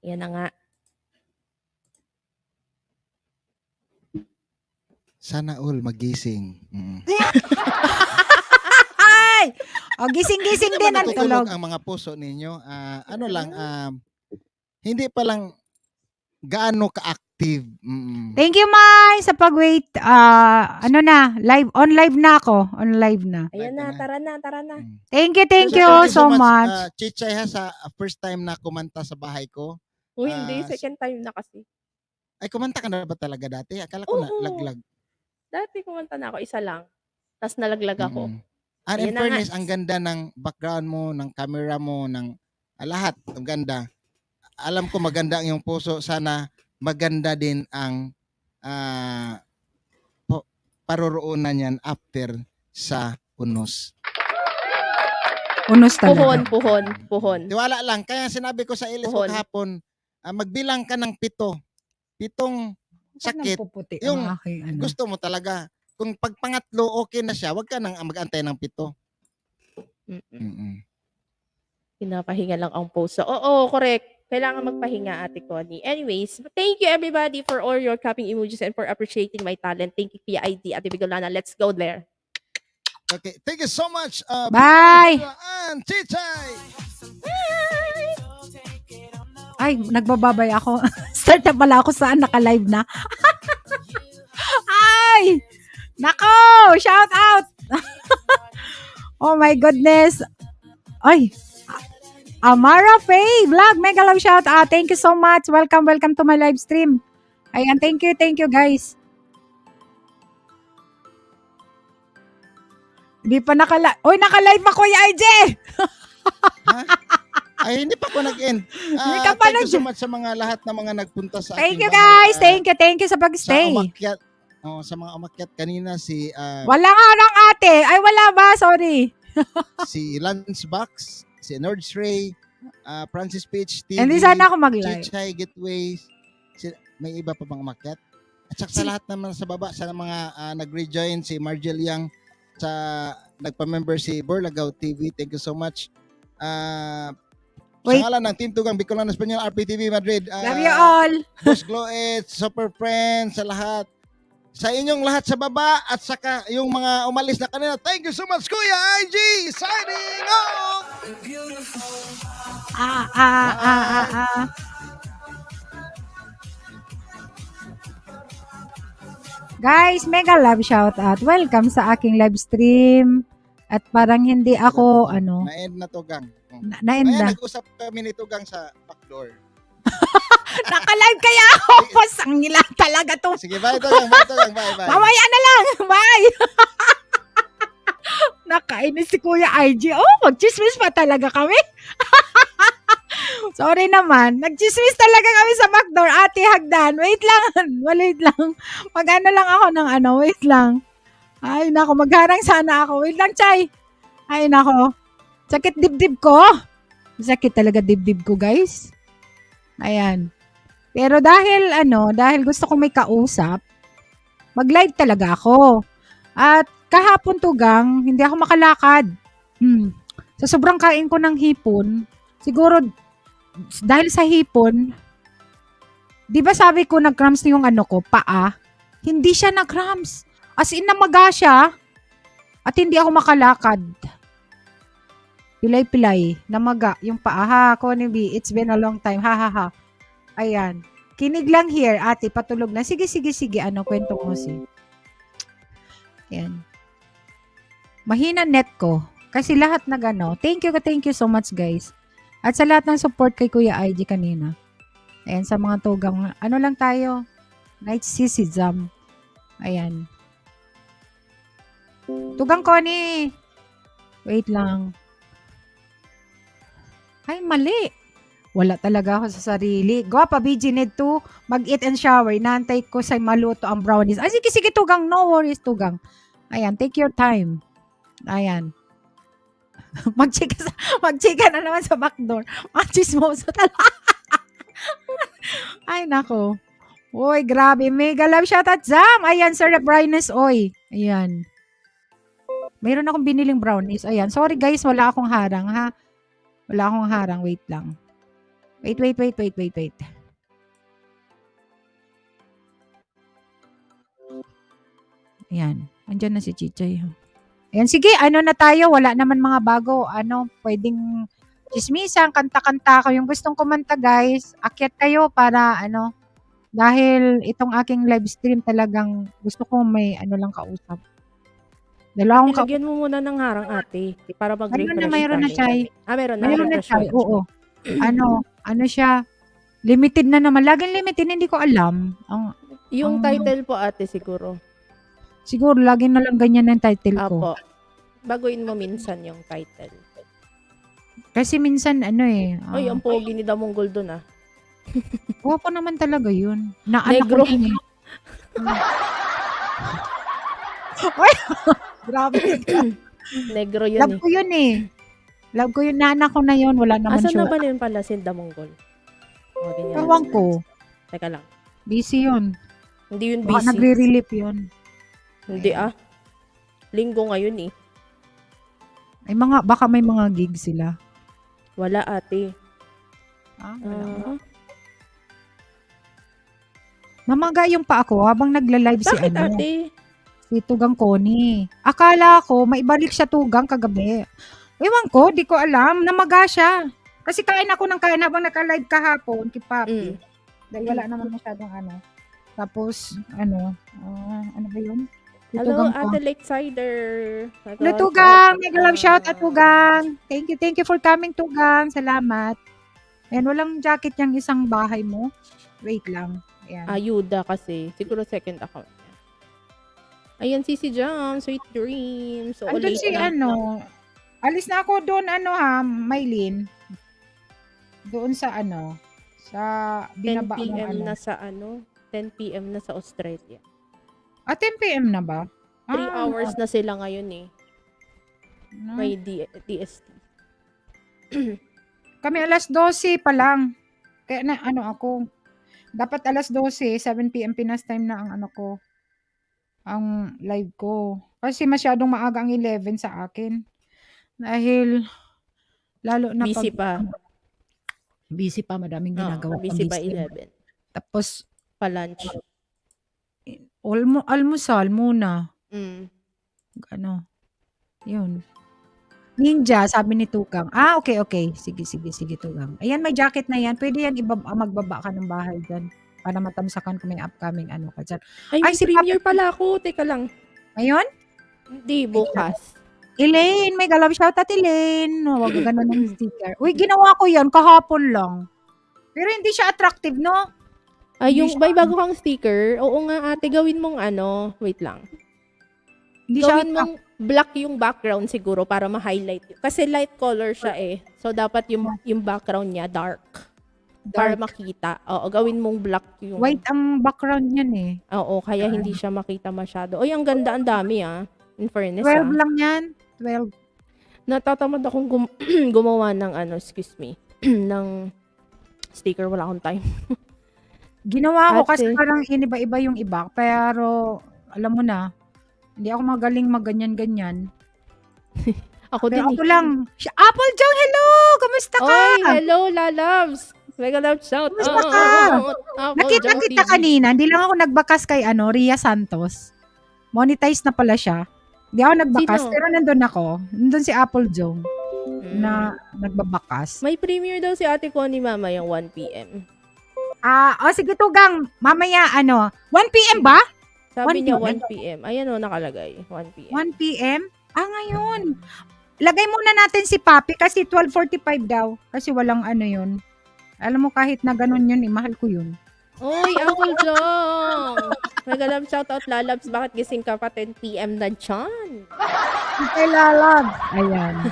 Yan na nga. Sana all magising. Ay! O, gising-gising Hindi din naman ang natutulog tulog. ang mga puso ninyo. Ano lang, hindi pa lang gaano ka-active. Thank you, Mai, sa pag-wait. Ano na, on live na ako. On live na. Ayan na, na. tara na. Thank you So, so much. Chichay ha, sa first time na kumanta sa bahay ko. Hindi, second time na kasi. Ay, kumanta ka na ba talaga dati? Akala ko na Oo. laglag. Dati kumanta na ako, isa lang. Tapos nalaglag ako. And Ayan in na fairness, nga. ang ganda ng background mo, ng camera mo, ng lahat. Ang ganda. Alam ko maganda ang iyong puso. Sana maganda din ang paroroonan yan after sa Unos. Unos talaga. Puhon. Tiwala lang. Kaya sinabi ko sa Ilis ko Puhon. kahapon, magbilang ka ng 7. 7 sakit. Puputi Yung ang aking ano. Gusto mo talaga. Kung pagpangatlo, okay na siya. Huwag ka nang mag-antay ng 7. Pinapahinga lang ang puso. Oo, correct. Kailangan magpahinga, Ate Connie. Anyways, thank you everybody for all your clapping emojis and for appreciating my talent. Thank you, Pia ID, Ate Bigolana. Let's go there. Okay. Thank you so much. Bye! And Chichay! Ay, nagbababay ako. Start na pala ako saan, naka-live na. Ay! Nako! Shout out! Oh my goodness! Ay! Amara Faye Vlog, mega love shout out. Thank you so much. Welcome to my live stream. Ayan, thank you guys. Hindi pa naka-live ako, IJ! Ha? Ay, hindi pa ako nag-end. Hindi ka pa Thank you so much sa mga lahat na mga nagpunta sa Thank aking you guys. bahay. Thank you sa pag-stay. Sa mga umakyat kanina si Wala nga lang ate. Ay, wala ba? Sorry. si Lunchbox, si Nordstray, Francis Pitch TV, Hindi sana ako mag-live. Chichay Gateways. May iba pa bang umakyat? At saka sa lahat naman sa baba, sa mga nag-rejoin, si Margel Yang, sa nagpa-member si Borlagaw TV. Thank you so much. Sa ngalan ng Team Tugang Bicolano Espanyol, RPTV Madrid. Love you all. Boss Gloet, Super Friends, sa lahat. Sa inyong lahat sa baba at saka yung mga umalis na kanina. Thank you so much, Kuya IG! Signing off! Guys, mega love shout out. Welcome sa aking live stream. At parang hindi ako, Na-end na to, Gang. Na-end na. Nag-usap kami ni Tugang sa backdoor. Naka-live kaya ako. Pasang nila talaga to. Sige, bye Tugang. Bye. Mamaya na lang. Bye. Nakainis si Kuya IG. Oh, mag-chismis pa talaga kami. Sorry naman. Nag-chismis talaga kami sa backdoor. Ate Hagdan. Wait lang. Mag-ano lang ako ng wait lang. Ay, nako. Magharang sana ako. Wait lang, Chay. Ay, nako. Sakit dibdib ko. Sakit talaga dibdib ko, guys. Ayan. Pero dahil gusto kong may kausap, mag-live talaga ako. At kahapon Tugang, hindi ako makalakad. Sa sobrang kain ko ng hipon, siguro dahil sa hipon, di ba sabi ko nag-cramps yung paa? Hindi siya nag-cramps. As in namaga siya at hindi ako makalakad. Pilay-pilay, namaga yung paa. Ha, Connie B, it's been a long time. Ha. Ayan. Kinig lang here, ate, patulog na. Sige. Kwento mo si. Ayan. Mahina net ko. Kasi lahat na Thank you so much, guys. At sa lahat ng support kay Kuya IG kanina. Ayan, sa mga Tugang. Lang tayo? Night Sisizam. Ayan. Tugang Connie. Wait lang. Ay, mali. Wala talaga ako sa sarili. Gwapa, BG, need to mag-eat and shower. Inaantay ko sa maluto ang brownies. Ay, sige, Tugang. No worries, Tugang. Ayan, take your time. Ayan. Magchika na naman sa backdoor. Machismoso talaga. Ay, nako. Uy, grabe. Mega love shoutout, Zam. Ayan, Sir Brightness, oy. Ayan. Mayroon akong biniling brownies. Ayan. Sorry guys, wala akong harang ha. Wala akong harang. Wait lang. Wait. Ayan. Andyan na si Chichay. Ayan, sige, ano na tayo, wala naman mga bago, pwedeng chismisan, kanta-kanta ko. Yung gustong kumanta, guys, akyat kayo para, dahil itong aking live stream talagang gusto ko may, lang kausap. Dalawa akong Nilagyan mo muna ng harang ate para mag-refresh mayroon na, kami. Chay. Meron na. Mayroon na refresh siya, mo. oo. Ano siya, limited na naman. Laging limited, hindi ko alam. Yung title po ate siguro. Siguro, lagi na lang ganyan ang title ko. Apo. Baguhin mo minsan yung title. Kasi minsan, Ay, ang pogi ni Damonggol dun ah. Guwapo naman talaga yun. Negro. Ko yun eh. Ay, grabe. Negro yun Love eh. ko yun eh. Love ko yun. Naanak ko na yun. Wala naman Asan siya. na ba yun pala si Damonggol? Ewan ko. Teka lang. Busy yun. Hindi yun Baka busy. nagre-relief yun. Hindi ah. Linggo ngayon eh. Baka may mga gig sila. Wala ate. Wala. Namaga yung pa ako habang nagla-live si Bakit ate? si Tugang Connie. Akala ko maibalik siya Tugang kagabi. Ewan ko, di ko alam. Namaga siya. Kasi kain ako ng kain habang naka-live kahapon kay Papi. Dahil wala naman masyadong Tapos, ano ba yun? Si Hello, Tugang Ate Lakesider. Hello, Tugang. Mega love shout at Tugang. Thank you for coming, Tugang. Salamat. Ayan, walang jacket yung isang bahay mo. Wait lang. Ayan. Ayuda kasi. Siguro second account niya. Ayan, si Jam. Sweet dreams. So, Andun late si na. Alis na ako doon, Maylin. Doon sa sa 10 binaba p.m. ng na sa 10 p.m. na sa Australia. 10 p.m. na ba? 3 hours na sila ngayon eh. No. May DST. Kami alas 12 pa lang. Kaya ako. Dapat alas 12, 7 p.m. Pinas time na ang ang live ko. Kasi masyadong maaga ang 11 sa akin. Dahil lalo na Busy pa. Busy pa, madaming ginagawa. Busy pa 11. Tapos Pa-lunch. almusal muna. Yun. Ninja, sabi ni Tugang. Okay. Sige, Tugang. Ayan, may jacket na yan. Pwede yan, magbaba ka ng bahay dyan. Para matamsakan kung may upcoming ka dyan. Ay, si premiere pala ako. Teka lang. Ngayon? Hindi, bukas. Elaine, may galab shoutout, Elaine. Huwag ka ganun ng sticker. Uy, ginawa ko yan kahapon lang. Pero hindi siya attractive, no? Ay, yung may bago kang sticker. Oo nga ate, gawin mong wait lang. Hindi siya Gawin mong black yung background siguro para ma-highlight. Kasi light color siya eh. So, dapat yung background niya dark. Para makita. Oo, gawin mong black yung... White ang background niyan eh. Oo, kaya hindi siya makita masyado. Oy, ang ganda, ang dami In fairness 12 lang yan. 12. Natatamad akong gumawa ng ng sticker. Wala akong time. Ginawa ko kasi Ate. parang iniba-iba yung iba. Pero, alam mo na, hindi ako magaling magganyan-ganyan. Ako din Pero ako lang. Apple Jong, hello! Kumusta ka? Oy, hello, lalabs! Mega love shout. Kumusta ka? Nakita kita kanina. Hindi lang ako nagbakas kay Ria Santos. Monetize na pala siya. Hindi ako nagbakas, Sino? pero nandun ako. Nandun si Apple Jong na nagbabakas. May premiere daw si Ate Connie mama yung 1 p.m. Sige Tugang. Mamaya 1 p.m. ba? Sabi 1 niya p.m. 1 p.m. Ayan nakalagay. 1 p.m. 1 p.m.? Ngayon. Lagay muna natin si Papi kasi 12:45 daw. Kasi walang yun. Alam mo kahit na ganun yun, mahal ko yun. Oy, Apple Jong! Mega love shout out lalabs. Bakit gising ka pa 10 p.m. na dyan? Okay, lalab. Ayan.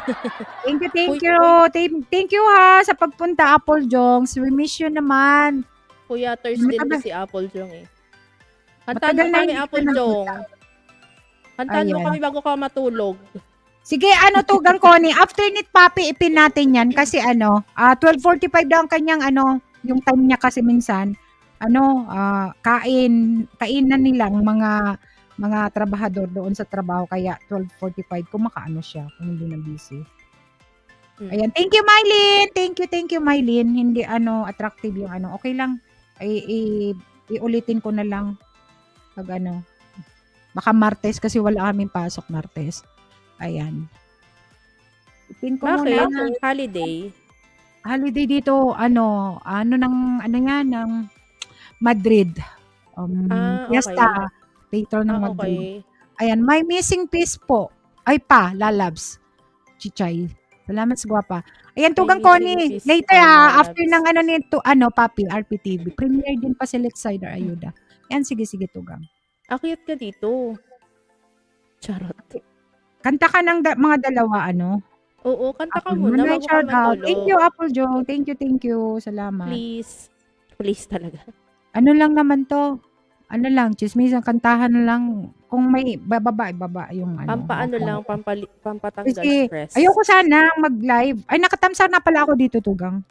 Thank you. Thank you ha sa pagpunta, Apple Jongs. We miss you naman. Kuya Thursday Matagal- to si Apple Jong eh. Kantaan Matagal mo na kami, hindi Apple ka Jong. Kantaan mo Ayan. kami bago ka matulog. Sige, Tugang Connie, after nit Papi, ipin natin yan kasi 12:45 daw ang kanyang yung time niya kasi minsan, kainan nilang mga mga trabahador doon sa trabaho kaya 12:45 kung makaano siya kung hindi na busy. Ayan, thank you Mylene. Thank you Mylene. Hindi attractive yung Okay lang. Iulitin ko na lang pag baka Martes kasi wala kaming pasok Martes. Ayan. Ipin ko muna. Bakit? Holiday? Holiday dito, ng Madrid. Fiesta. Okay. Later ng Madrid. Okay. Ayan, may missing piece po. Ay lalabs. Chichay. Salamat sa gwapa. Ayan, Tugang May missing Connie. piece Later po, after Labs. ng nito, Papi, RPTV. Premiere din pa si Lexider Ayuda. Yan, sige, Tugang. Akyat ka dito. Charot. Kanta ka ng mga dalawa, Oo, kanta ka Apple muna Moonlight bago ka shout out. Thank you, matulog. Apple Joe. Thank you. Salamat. Please. Please talaga. Ano lang naman to? Ano lang, chismisan, kantahan lang. Kung may baba yung Pampaano lang, pampatanggal Kasi stress. ayoko sana mag-live. Ay, nakatamsa na pala ako dito, Tugang.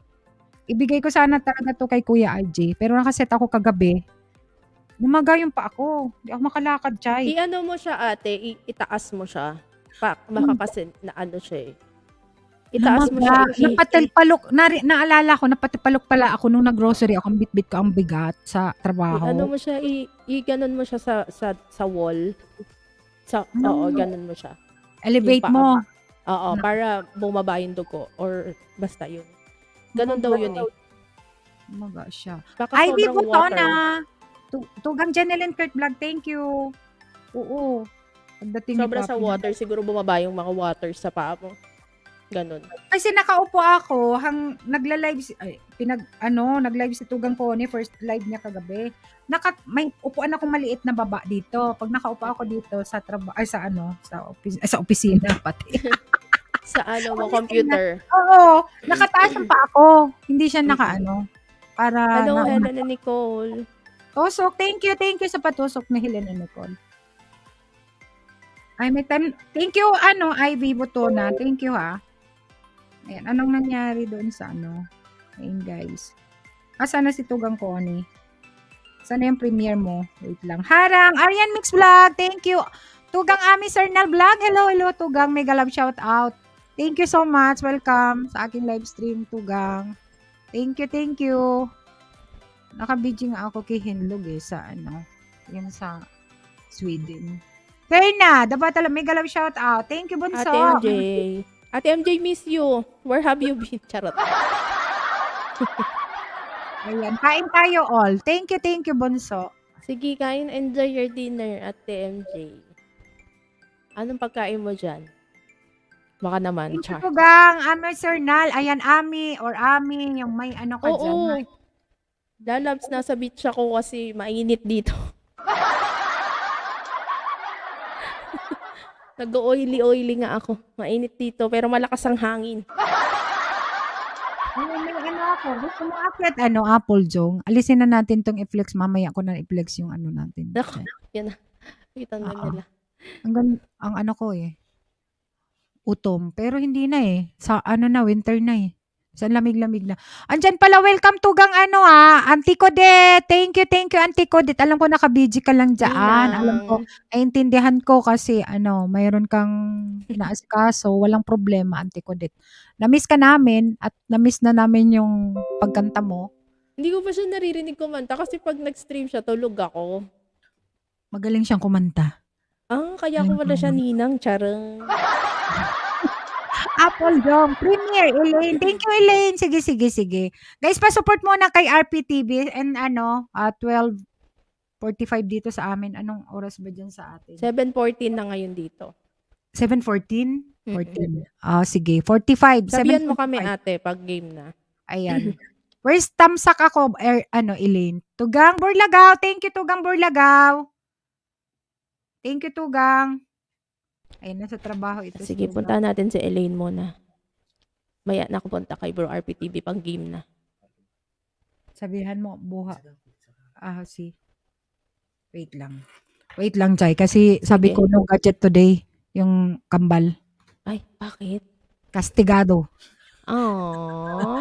Ibigay ko sana talaga to kay Kuya RJ. Pero nakaset ako kagabi. Namagayong pa ako. Hindi ako makalakad, Chay. I-ano mo siya ate, itaas mo siya. Baka kasi na ano siya eh. Itaas mo siya. Naalala ko, napatipalok pala ako nung nag-grocery ako. Bit-bit ko ang bigat sa trabaho. Ano mo siya, i-ganon mo siya sa wall. Oo, ganon mo siya. Elevate Yung mo. Oo, para bumaba yung dugo. Or basta yun. Ganon daw yun eh. Maga siya. Baka Ivy sobrang water. Butona. Tugang Jeneline Kurt Vlog. Thank you. Oo. Pagdating Sobra sa water, siguro bumaba yung mga water sa paa mo. Ganon. Kasi nakaupo ako nagla-live nag-live si Tugang Connie, first live niya kagabi. May upuan akong maliit na baba dito. Pag nakaupo ako dito sa sa opisina pati. Sa mo, computer. Oo, nakataas ang paa ako. Hindi siya para Hello, Helena Nicole. Tusok, thank you sa patusok na Helena Nicole. Ay, may thank you, Ivy Butona. Thank you, ha. Ayan, anong nangyari doon sa Ayan, guys. Sana si Tugang Connie? Sana yung premiere mo? Wait lang. Harang, Aryan Mix Vlog. Thank you. Tugang Ami Sernal Vlog. Hello, Tugang. Mega love shout out. Thank you so much. Welcome sa aking live stream, Tugang. Thank you. Nakabidyo nga ako kay Hinlog sa yan sa Sweden. Ferna, dapat alam, mega love shout out. Thank you, Bunso. Ate MJ, miss you. Where have you been? Charot. Ayan, kain tayo all. Thank you, Bunso. Sige, kain. Enjoy your dinner, Ate MJ. Anong pagkain mo dyan? Baka naman, Thank you, char. Tugang. Ami Sernal. Ayan, Ami or Ami, yung may ka dyan. Oo. Lalabs, nasa beach ako kasi mainit dito. Nag-oily nga ako. Mainit dito, pero malakas ang hangin. May ako. Gusto mo akyat, Apple Jong. Alisin na natin tong i-flex. Mamaya ko na i-flex yung natin. Nako, yan na. Kita na nila. Ang ko utom. Pero hindi na Sa winter na Sa lamig-lamig na. Andyan pala, welcome Tugang Auntie Codet. Thank you, Auntie Codet. Alam ko nakabidyo ka lang dyan. Alam ko, naintindihan ko kasi mayroon kang inaasikaso. Walang problema, Auntie Codet. Na-miss ka namin at na-miss na namin yung pagkanta mo. Hindi ko pa siya naririnig kumanta kasi pag nag-stream siya, tulog ako. Magaling siyang kumanta. Kaya ko wala siya ninang. Charang. Apple Jom. Premier, Elaine. Thank you, Elaine. Sige. Guys, pa-support muna kay RPTV and 12:45 dito sa amin. Anong oras ba dyan sa atin? 7:14 na ngayon dito. 7:14? 14. Sige. 45. Sabihan mo kami ate pag game na. Ayan. Where's tamsak ako? Elaine. Tugang Burlagaw. Thank you, Tugang Burlagaw. Thank you, Tugang. Ayun, nasa trabaho ito. Sige, punta natin si Elaine muna. Maya na ako punta kay Bro RPTV pang game na. Sabihan mo, buha. Wait lang, Chay. Kasi sabi ko, no gadget today. Yung kambal. Ay, bakit? Kastigado. Aww.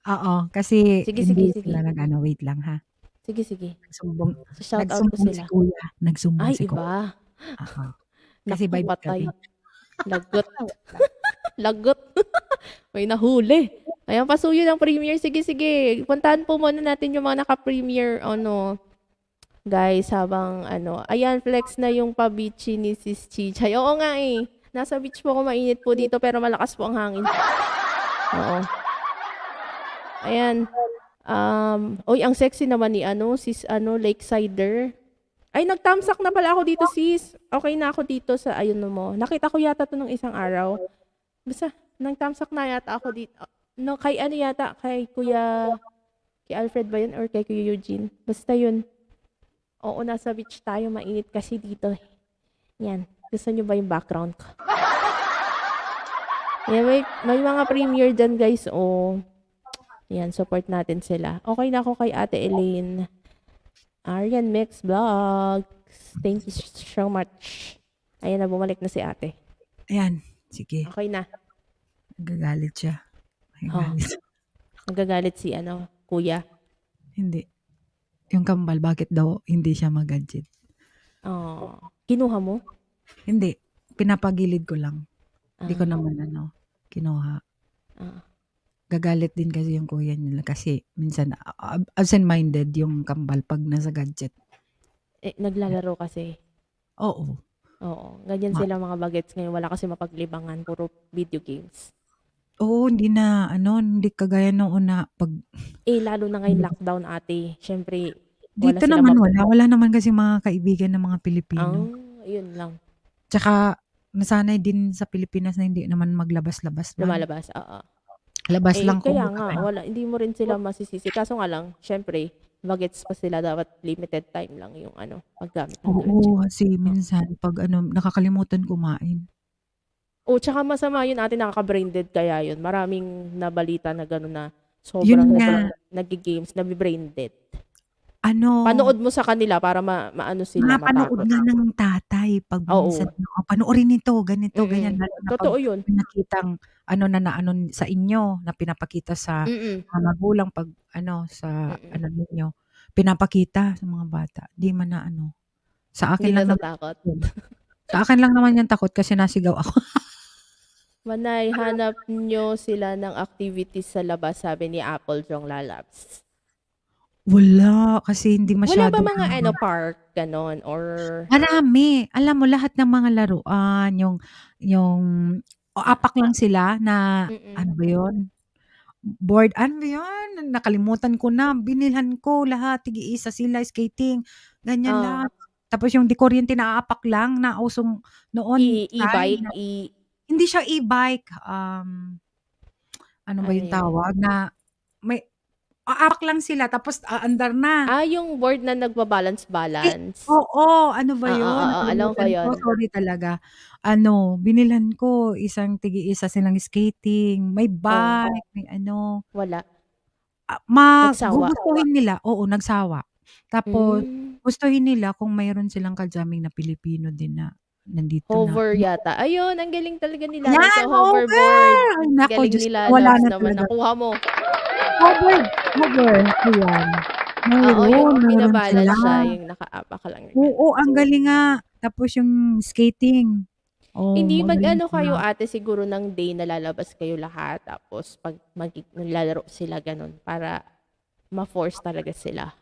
Oo, kasi Sige. sila wait lang ha. Sige. Nagsumbong Shout out ko si sila. Kuya. Nagsumbong Ay, si Kuya. iba. Oo. Kasi Naku, vibe patay. kami. Lagot. Lagot. May nahuli. Ayan, pasuyo ng premiere. Sige, sige. Puntahan po muna natin yung mga naka-premiere, ano, guys, habang, ano. Ayan, flex na yung pa-beachy ni Sis Chichay. Oo nga eh. Nasa beach po ako, mainit po dito, pero malakas po ang hangin. Oo. Ayan. Uy, ang sexy naman ni, ano, Sis, ano, Lakesider. Ay, nagtamsak na pala ako dito, sis. Okay na ako dito sa, ayun mo. Nakita ko yata to nung isang araw. Basta, nagtamsak na yata ako dito. No, kay ano yata, kay kay Alfred ba yun or kay Kuya Eugene? Basta yun. Oo, nasa beach tayo, mainit kasi dito. Yan. Gusto nyo ba yung background ko? Yan, may mga premiere dyan, guys. Oh. Yan, support natin sila. Okay na ako kay Ate Elaine. Aryan Mix Vlogs. Thank you so much. Ayan na, bumalik na si ate. Ayan, sige. Okay na. Nagagalit siya. Oh. Nagagalit. Nagagalit si, ano, kuya. Hindi. Yung kambal, bakit daw hindi siya mag-gadget? Oh. Kinuha mo? Hindi. Pinapagilid ko lang. Hindi ko Ah. naman, kinuha. Ah. Gagalit din kasi yung kuya nila kasi minsan absent-minded yung kambal pag nasa gadget. Eh, naglalaro kasi. Oo. Oo. Ganyan sila mga bagets ngayon. Wala kasi mapaglibangan. Puro video games. Oo, hindi na, hindi kagaya nung una pag... Eh, lalo na ngayon lockdown, ate. Siyempre, wala Dito sila naman wala naman kasi mga kaibigan ng mga Pilipino. Yun lang. Tsaka, nasanay din sa Pilipinas na hindi naman maglabas-labas man. Lumalabas, oo. Labas lang kaya kung nga, hindi mo rin sila masisisi. Kaso nga lang, syempre, bagets pa sila, dapat limited time lang yung paggamit ng gadget. Oo, kasi minsan pag nakakalimutan kumain. Tsaka masama yun ate, nakaka-brain dead kaya yun. Maraming nabalita na gano'n na Yun sobrang nga. nag-games, nabi-brain dead. Panood mo sa kanila para maano sila, mapanood matakot. nga ng tatay pag Oo. minsan, panoorin nito, ganito, ganyan. Lalo na Totoo pag yun. nakitang sa inyo, na pinapakita sa mga magulang pag sa ninyo, pinapakita sa mga bata. Di man na sa akin Hindi lang naman natatakot. sa akin lang naman yung takot kasi nasigaw ako. Manay, hanap nyo sila ng activities sa labas, sabi ni Apple Jong Lalabs. Wala, kasi hindi Wala ba masyado mga park, ganon, or... Marami. Alam mo lahat ng mga laruan, yung apak lang sila na ano ba yun? Board, ano ba yun? Nakalimutan ko na. Binilhan ko lahat. Tig-iisa sila, skating. Ganyan lang. Tapos yung di kuryente na aapak lang na usong noon. E-bike? Hindi siya e-bike. Ano ba yung tawag? Na may aapak lang sila tapos aandar na. Yung board na nagbabalance-balance. Oo, ano ba yun? Alam ko yun. Sorry talaga. Binilhan ko isang tig-iisa silang skating, may bike, may Wala. Nagsawa? Gugustuhin nila, oo, nagsawa. Tapos gustuhin nila kung mayroon silang ka-jamming na Pilipino din na nandito na. Hover yata. Ayun, ang galing talaga nila. Yan, Sa hoverboard. Ay, naku, Galing Diyos nila. ko, wala Labs na naman. talaga. Nakuha mo. Hover, ayan. Yung Mayroon binabalance sila. siya, yung naka-apak lang. Oo, ang galing nga. Tapos yung skating. Hindi magaling kayo sila. ate siguro ng day na lalabas kayo lahat tapos pag naglalaro sila ganun para ma-force talaga sila.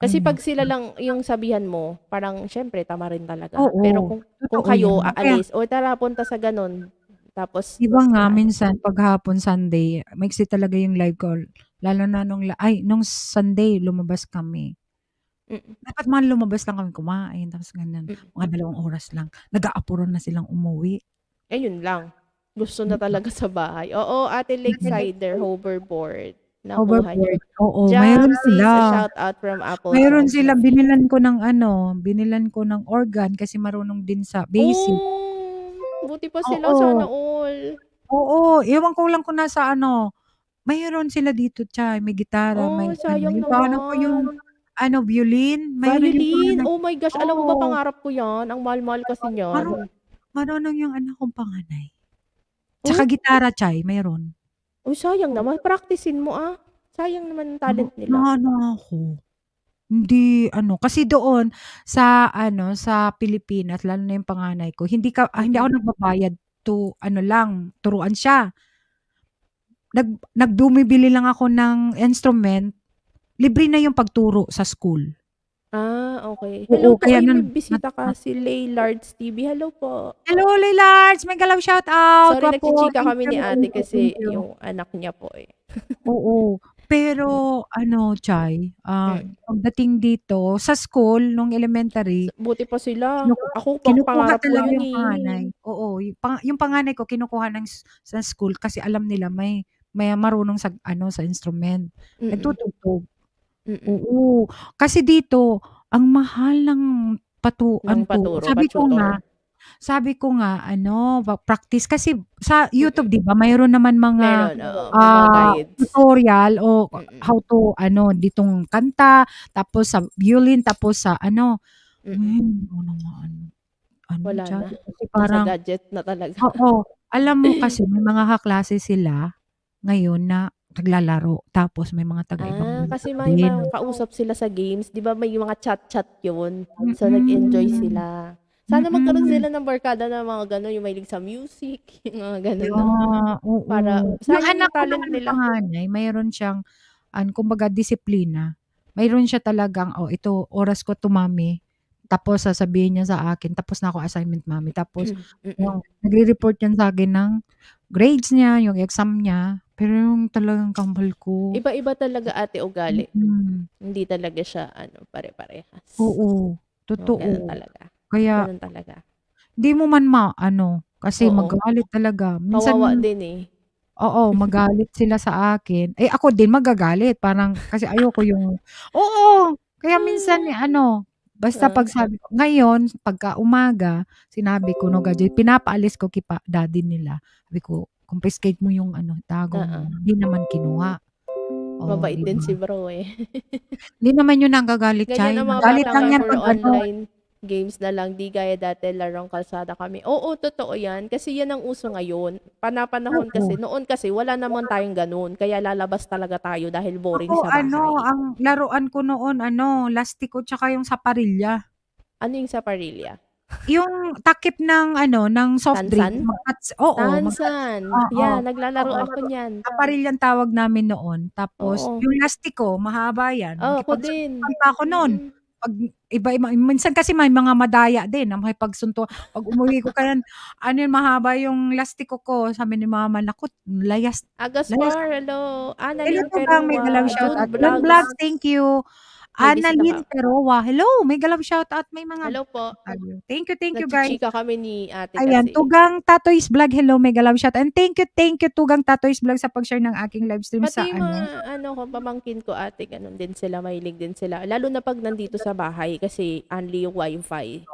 Kasi pag sila lang yung sabihan mo, parang syempre tama rin talaga. Oo, Pero kung totoo kayo yan. aalis o tara punta sa ganun tapos Iba nga minsan paghapon Sunday, maiksi talaga yung live call. Lalo na nung Sunday lumabas kami. Dapat man lumabas lang kami kumain tapos ganun. Mga 2 oras lang. Nag-aapuran na silang umuwi. Ayun lang. Gusto na talaga sa bahay. Oo, Ate Lakesider hoverboard. Nakuha niyo. Hoverboard. Oo, Jam mayroon sis, sila. a shout out from Apple. Mayroon sila. Binilan ko ng organ kasi marunong din sa basic. Buti pa sila, sana all. Oo, ewan ko lang kung nasa mayroon sila dito, Chay, may gitara, may Sayang yung paano ko yung violin, mayroon yung Violin. panganay. Oh my gosh, alam mo ba pangarap ko 'yan? Ang mahal-mahal kasi niyan. Marunong yung anak kong panganay. Tsaka gitara, Chay, mayroon. Sayang naman. Practicein mo Sayang naman ang talent nila. Ako. Hindi ano, kasi doon sa Pilipinas lalo na yung panganay ko hindi ako Mm. nagbabayad to ano lang, turuan siya. Bumibili lang ako ng instrument, libre na yung pagturo sa school. Okay. Oo, Hello po, kaya ay may nun bisita ka si Laylards TV. Hello po. hello Lilards, mega love shout out, Sorry, wapo, nagchichika thank kami you, ni thank ate you, thank kasi you. yung anak niya po eh. Oo, pero ano Chay, Mm. pagdating dito sa school nung elementary, Buti pa sila. kinuku Ako, kinukuha pangarap ko talaga yun yung eh. panganay. Oo, yung panganay ko kinukuha sa school kasi alam nila may marunong sa instrument, Mm. nagtutugtog. Mm. Oo, kasi dito ang mahal ng Ng paturo, pa-tutor. sabi ko nga ano, practice kasi sa YouTube 'di ba mayroon naman mga, Meron, oo, may mga guides. tutorial o Mm. how to ditong kanta, tapos sa violin, tapos sa Mm. Wala Diyan na. kasi Nasa parang gadget na talaga. oo, alam mo kasi may mga kaklase sila ngayon na naglalaro tapos may mga taga-ibang bansa Kasi may din. mga kausap sila sa games, 'di ba may mga chat-chat 'yun. So nag-enjoy Mm, sila. Sana magkaroon mm. sila ng barkada na mga gano'n, yung mahilig sa music, yung mga gano'n 'no, Yeah, para oo. Yung sayang anak yung ko talent naman na nila. panganay mayroon siyang kumbaga disiplina. Mayroon siya talagang, "Oh, ito oras ko 'to mami." Tapos sasabihin niya sa akin, "Tapos na ako assignment mami." Tapos Mm. nagre-report yan sa'kin ng grades niya, yung exam niya. Pero yung talagang kambal ko, Iba-iba talaga ate ugali. mm, Hindi talaga siya ano, pare-parehas. oo, Oo, gano'n totoo. talaga, Kaya gano'n talaga. di mo man kasi Oo, magalit talaga. kawawa Minsan din eh. oo, magalit sila sa akin. Eh, ako din magagalit parang kasi ayoko yung oo, kaya minsan basta Ah, 'pag sabi ko ngayon pagka umaga sinabi ko 'no, pinapaalis ko daddy nila. Sabi ko, "Confiscate mo yung itago oo. mo." Hindi naman kinuha. Oh, Mabait 'di din ba? si bro eh. Hindi naman yun nagagalit, Ganyan Chay. ang mga Magalit bata lang ngayon, yan puro 'pag online games na lang, 'di gaya dati larong kalsada kami. Oo, totoo 'yan, kasi 'yan ang uso ngayon. Panapanahon oo. kasi, noon kasi wala naman tayong gano'n, kaya lalabas talaga tayo dahil boring Ako sa bahay. ang laruan ko noon lastiko tsaka yung saparilya. Ano yung saparilya? Yung takip ng soft drink, Tansan? oo, Tansan, oo, 'yan naglalaro oo, ako niyan. aparilyang tawag namin noon. Tapos Oo, yung lastiko mahaba yan, ako din. makikipagsuntukan pa ako nun. Mm. 'Pag iba-iba minsan kasi may mga madaya din na makipagsuntukan. 'Pag umuwi ko kaya yun mahaba yung lastiko ko, sabi ni mama, "Naku, layas." Agaspar, hello. Hello Annalyn Tugang, mega love Perua, June shoutout. June Vlogs, Vlogs, thank you. may bisita Annalyn ka. Peroa, hello, mega love shoutout. May mga Hello po. tayo. Thank you guys. Nagchichika kami ni ate Ayan, kasi. Tugang Tatoy's Vlog, hello, mega love shout and thank you Tugang Tatoy's Vlog sa pag-share ng aking live stream Pati sa yung mga ano ko, pamangkin ko ate, gano'n din sila, mahilig din sila. Lalo na 'pag nandito sa bahay kasi only yung wifi.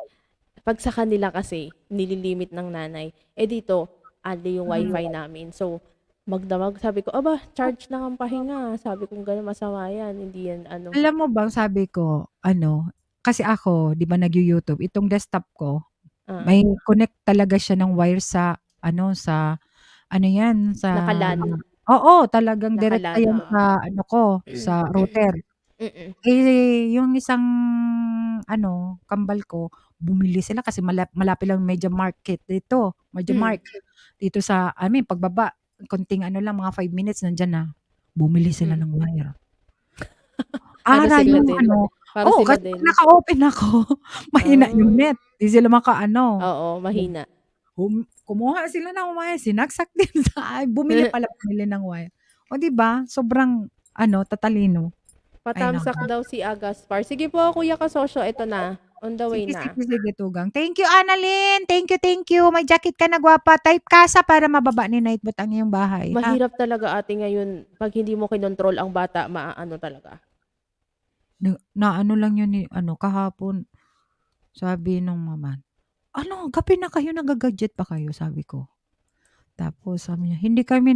'Pag sa kanila kasi, nililimit ng nanay. Eh dito, only yung wifi namin. So, magdamag, sabi ko, "Aba, charge lang ang pahinga." Sabi ko, gano'n, masama yan, hindi yan ano. alam mo bang sabi ko kasi ako 'di ba nagyu-YouTube, itong desktop ko, Ah, may connect talaga siya ng wire sa yan, naka-LAN, oo, talagang direkta naka-LAN, yan oo. sa ko, sa router. Mm. Eh, yung isang kambal ko, bumili sila kasi malapit lang Media Market dito, Media Mm. Mark. Dito sa pagbaba, konting lang, mga 5 minutes nandiyan na. Bumili sila Mm. ng wire. Para sila Yung din. Para oo, sila kasi 'pag din. naka-open ako, mahina yung Ah, net, 'di sila oo, mahina. kumuha sila ng wire, sinaksak din bumili ng wire. Oh, 'di ba, sobrang tatalino. Ay naku. Patamsak daw si Agaspar. Sige po, Kuya Kasosyo, eto na. On the way Sige, na. sige, sige Tugang. Thank you Annalyn, thank you. May jacket ka na gwapa, type kasa para mababa ni Nightbot ang iyong bahay, ha. Mahirap talaga ate ngayon, 'pag hindi mo kinontrol ang bata, maaano talaga. Naano lang yun ni kahapon, sabi nung mama, gabi na kayo, nagga-gadget pa kayo?" Sabi ko. Tapos sabi niya, "Hindi kami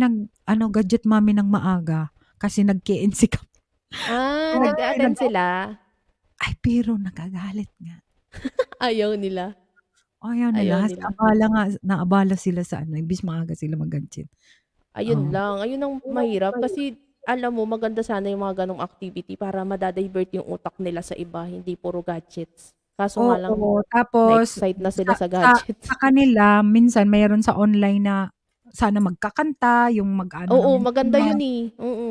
gadget mami ng maaga kasi nag-KNC kami." Nag-a-attend sila? Ay, pero nagagalit nga. Ayaw nila, Ayaw ayaw nila kasi nila. naabala sila sa imbis maaga sila mag-gadget. Ayun Oo. lang, ayun ang mahirap kasi alam mo, maganda sana yung mga ganong activity para madadivert yung utak nila sa iba, hindi puro gadgets. Kaso nga lang, Oo, tapos na-excite na sila sa sa sa gadgets. sa kanila minsan mayroon sa online na sana magkakanta, yung mag-ano ng Oo, maganda instrumento. yun eh. Oo.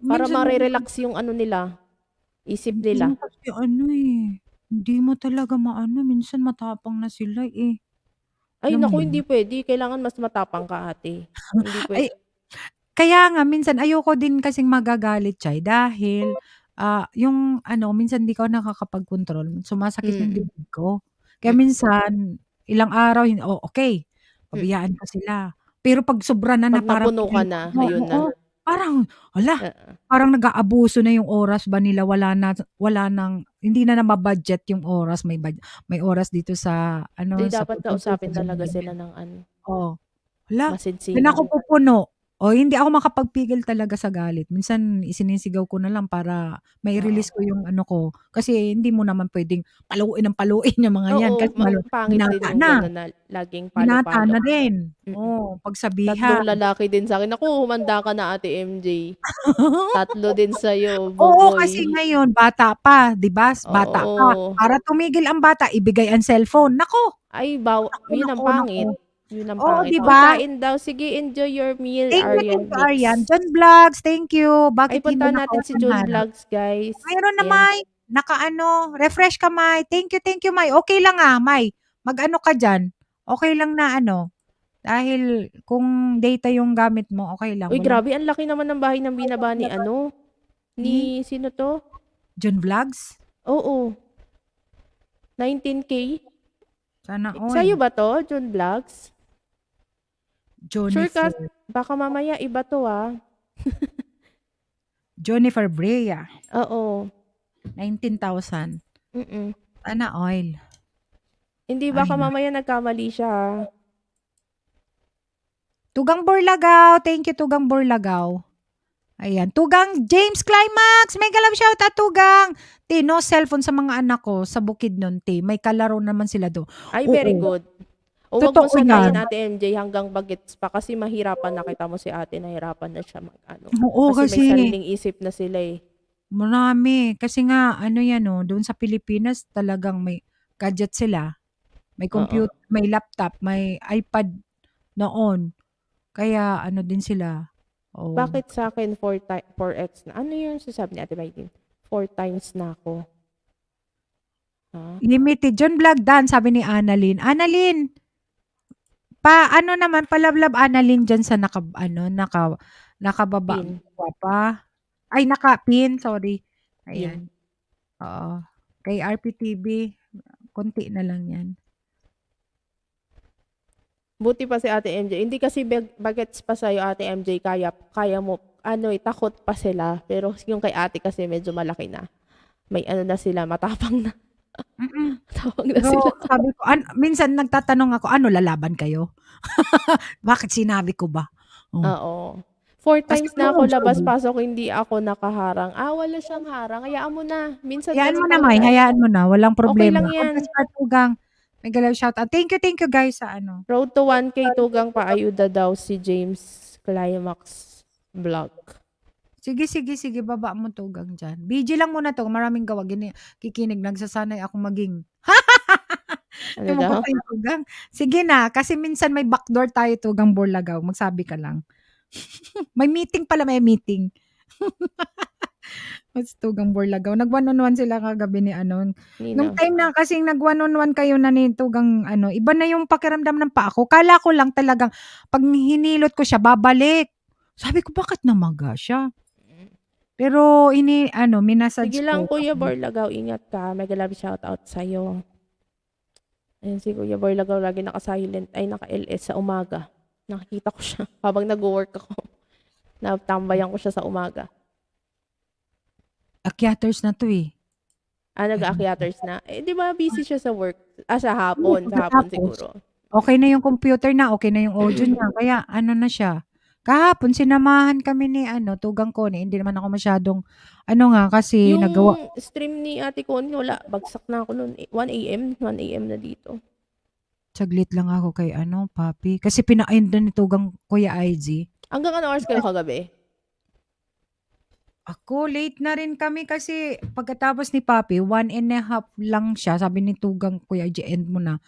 Para Minsan mare-relax yung ano nila, isip hindi mo nila. kasi ano, hindi mo talaga maano, minsan matapang na sila, Ay Alam mo naku, yun? hindi pwede. Kailangan mas matapang ka, ate. Hindi Ay, pwede. kaya nga minsan ayoko din kasing magagalit siya, dahil, yung ano minsan 'di ko nakakapag-kontrol, sumasakit yung Mm. dibdib ko. Kaya Mm. minsan ilang araw okey, Mm. pabayaan ko sila. Pero 'pag sobra na 'Pag parang napuno ka na, ayun na. oo, parang hala, Oo. parang nag-aabuso na yung oras ba nila, wala ng hindi na nama-budget yung oras, may oras dito sa ano, 'Di sa dapat tungkol kausapin sa talaga sila ganyan-ganyan. ng ano, Oo. Hala, diyan masinsinan. ako pupuno. O hindi ako makapagpigil talaga sa galit. Minsan isinisigaw ko na lang para Oo. mai-release ko yung ano ko. Kasi hindi mo naman puwedeng paluin ng paluin yung mga 'yan Oo, kasi pangit din binata yung na, gano'n na laging binata palo-palo. na din. Mm. Oo, Tatlong pagsabihan. lalaki din sa'kin. Naku, humanda ka na, Ate MJ. Tatlo din sa'yo, Oo, kasi boboy. ngayon bata pa, 'di ba, bata pa. Oo. Para tumigil ang bata ibigay ang cellphone. Naku, Ay, naku, yun ang naku, naku. pangit. Yun ang Oo, pangit. 'di Uy, ba? kain daw. Sige, enjoy your meal, Thank Aryan you, Aryan. Mix. John Vlogs, thank you. Ay, Bakit hindi puntahan natin si naka-open John harap? Vlogs, guys. Mayroon na, Ayan. May. Naka-ano, refresh ka, May. Thank you, May. Okey lang, May. Mag-ano ka diyan, okey lang na ano, dahil kung data yung gamit mo, okey lang, Uy, walang grabe, ang laki naman ng bahay ng binaba ni ano, ni ni sino 'to? John Vlogs. Oo, 19K. Sana Sa'yo all. ba 'to, John Vlogs? Sure ka? Jonifer Baka mamaya iba 'to, ah. Jonifer Brea, Oo. 19,000. Mm. Sana all. Hindi, Ay, baka mamaya nagkamali siya, ah. Tugang Borlagaw, thank you, Tugang Borlagaw. Ayan, Tugang James Climax, mega love shoutout, Tugang. No cellphone sa mga anak ko sa bukid nun, may kalaro naman sila do'n. Ay, very Oo, good. O wag mong totoo sanayin, yan. Ate MJ, hanggang bagets pa kasi mahirapan, nakita mo si ate nahirapan na siya mag-ano. Oo, Kasi may kasi sariling isip na sila, eh. marami. Kasi nga ano 'yan, doon sa Pilipinas talagang may gadget sila, may Oo. may laptop, may iPad noon. Kaya ano din sila, oo. Bakit sa'kin 4x na? Ano yung sinasabi ni Ate Maylin? 4 times na ako. Ah, Limited. John Vlog Dan, sabi ni Annalyn. Annalyn, ano naman, pa-love-love Annalyn diyan sa nakababa. pin, Gwapa. Ay, naka-pin, sorry. pin. Ayan, oo. Kay RPTV, konti na lang 'yan. Buti pa si Ate MJ. Hindi kasi bagets pa sa'yo, Ate MJ, kaya mo, ano, takot pa sila. Pero yung kay ate kasi medyo malaki na. May ano na sila, matapang na. Mm. Matapang na Pero sila. sabi ko minsan nagtatanong ako, "Ano, lalaban kayo?" Bakit sinabi ko ba? Oh, Oo. 4 kasi times na ako trouble. labas-pasok, hindi ako nakaharang. Wala siyang harang, hayaan mo na. Minsan Hayaan mo gano'n na, May, talaga. hayaan mo na, walang Okey problema. lang 'yan. Congrats ka, Tugang. Mega love shoutout. Thank you guys sa ano. Road to 1K tugang paayuda daw si James Climax Vlog. Sige, baba mo, Tugang diyan. BG lang muna 'to, maraming gawa, kikinig, nagsasanay akong maging Ano ewan ko daw? sa'yo, Tugang. Sige na, kasi minsan may backdoor tayo, Tugang Borlagaw, magsabi ka lang. May meeting pala, may meeting. Mas Tugang Borlagaw. Nag-one-on-one sila kagabi ni ano, nung Nino. time na kasing nag-one-on-one kayo na ni Tugang ano, iba na yung pakiramdam ng paa ko. Akala ko lang talagang 'pag hinilot ko siya babalik. Sabi ko, "Bakit namaga siya?" Pero Sige minessage lang, ko. Kuya Borlagaw, ingat ka. Mega love shoutout sa'yo. Ayan si Kuya Borlagaw lagi naka-silent, ay naka-LS sa umaga. Nakikita ko siya habang nagwo-work ako. Natambayan ko siya sa umaga. Akyaters na 'to, Nag-aakyaters na. Eh, 'di ba busy siya sa work? Sa Oo, hapon. Sa hapon pagkatapos, siguro. okey na yung computer na, okey na yung audio niya, kaya ano na siya. Kahapon sinamahan kami ni Tugang Connie, hindi naman ako masyadong kasi Yung nagawa. stream ni Ate Connie, wala, bagsak na ako no'n, 1 AM na dito. Saglit lang ako kay Papi, kasi pina-end na ni Tugang Kuya IG. Hanggang anong oras kayo kagabi? Ako, late na rin kami kasi pagkatapos ni Papi, 1.5 lang siya. Sabi ni Tugang, Kuya G, end mo na.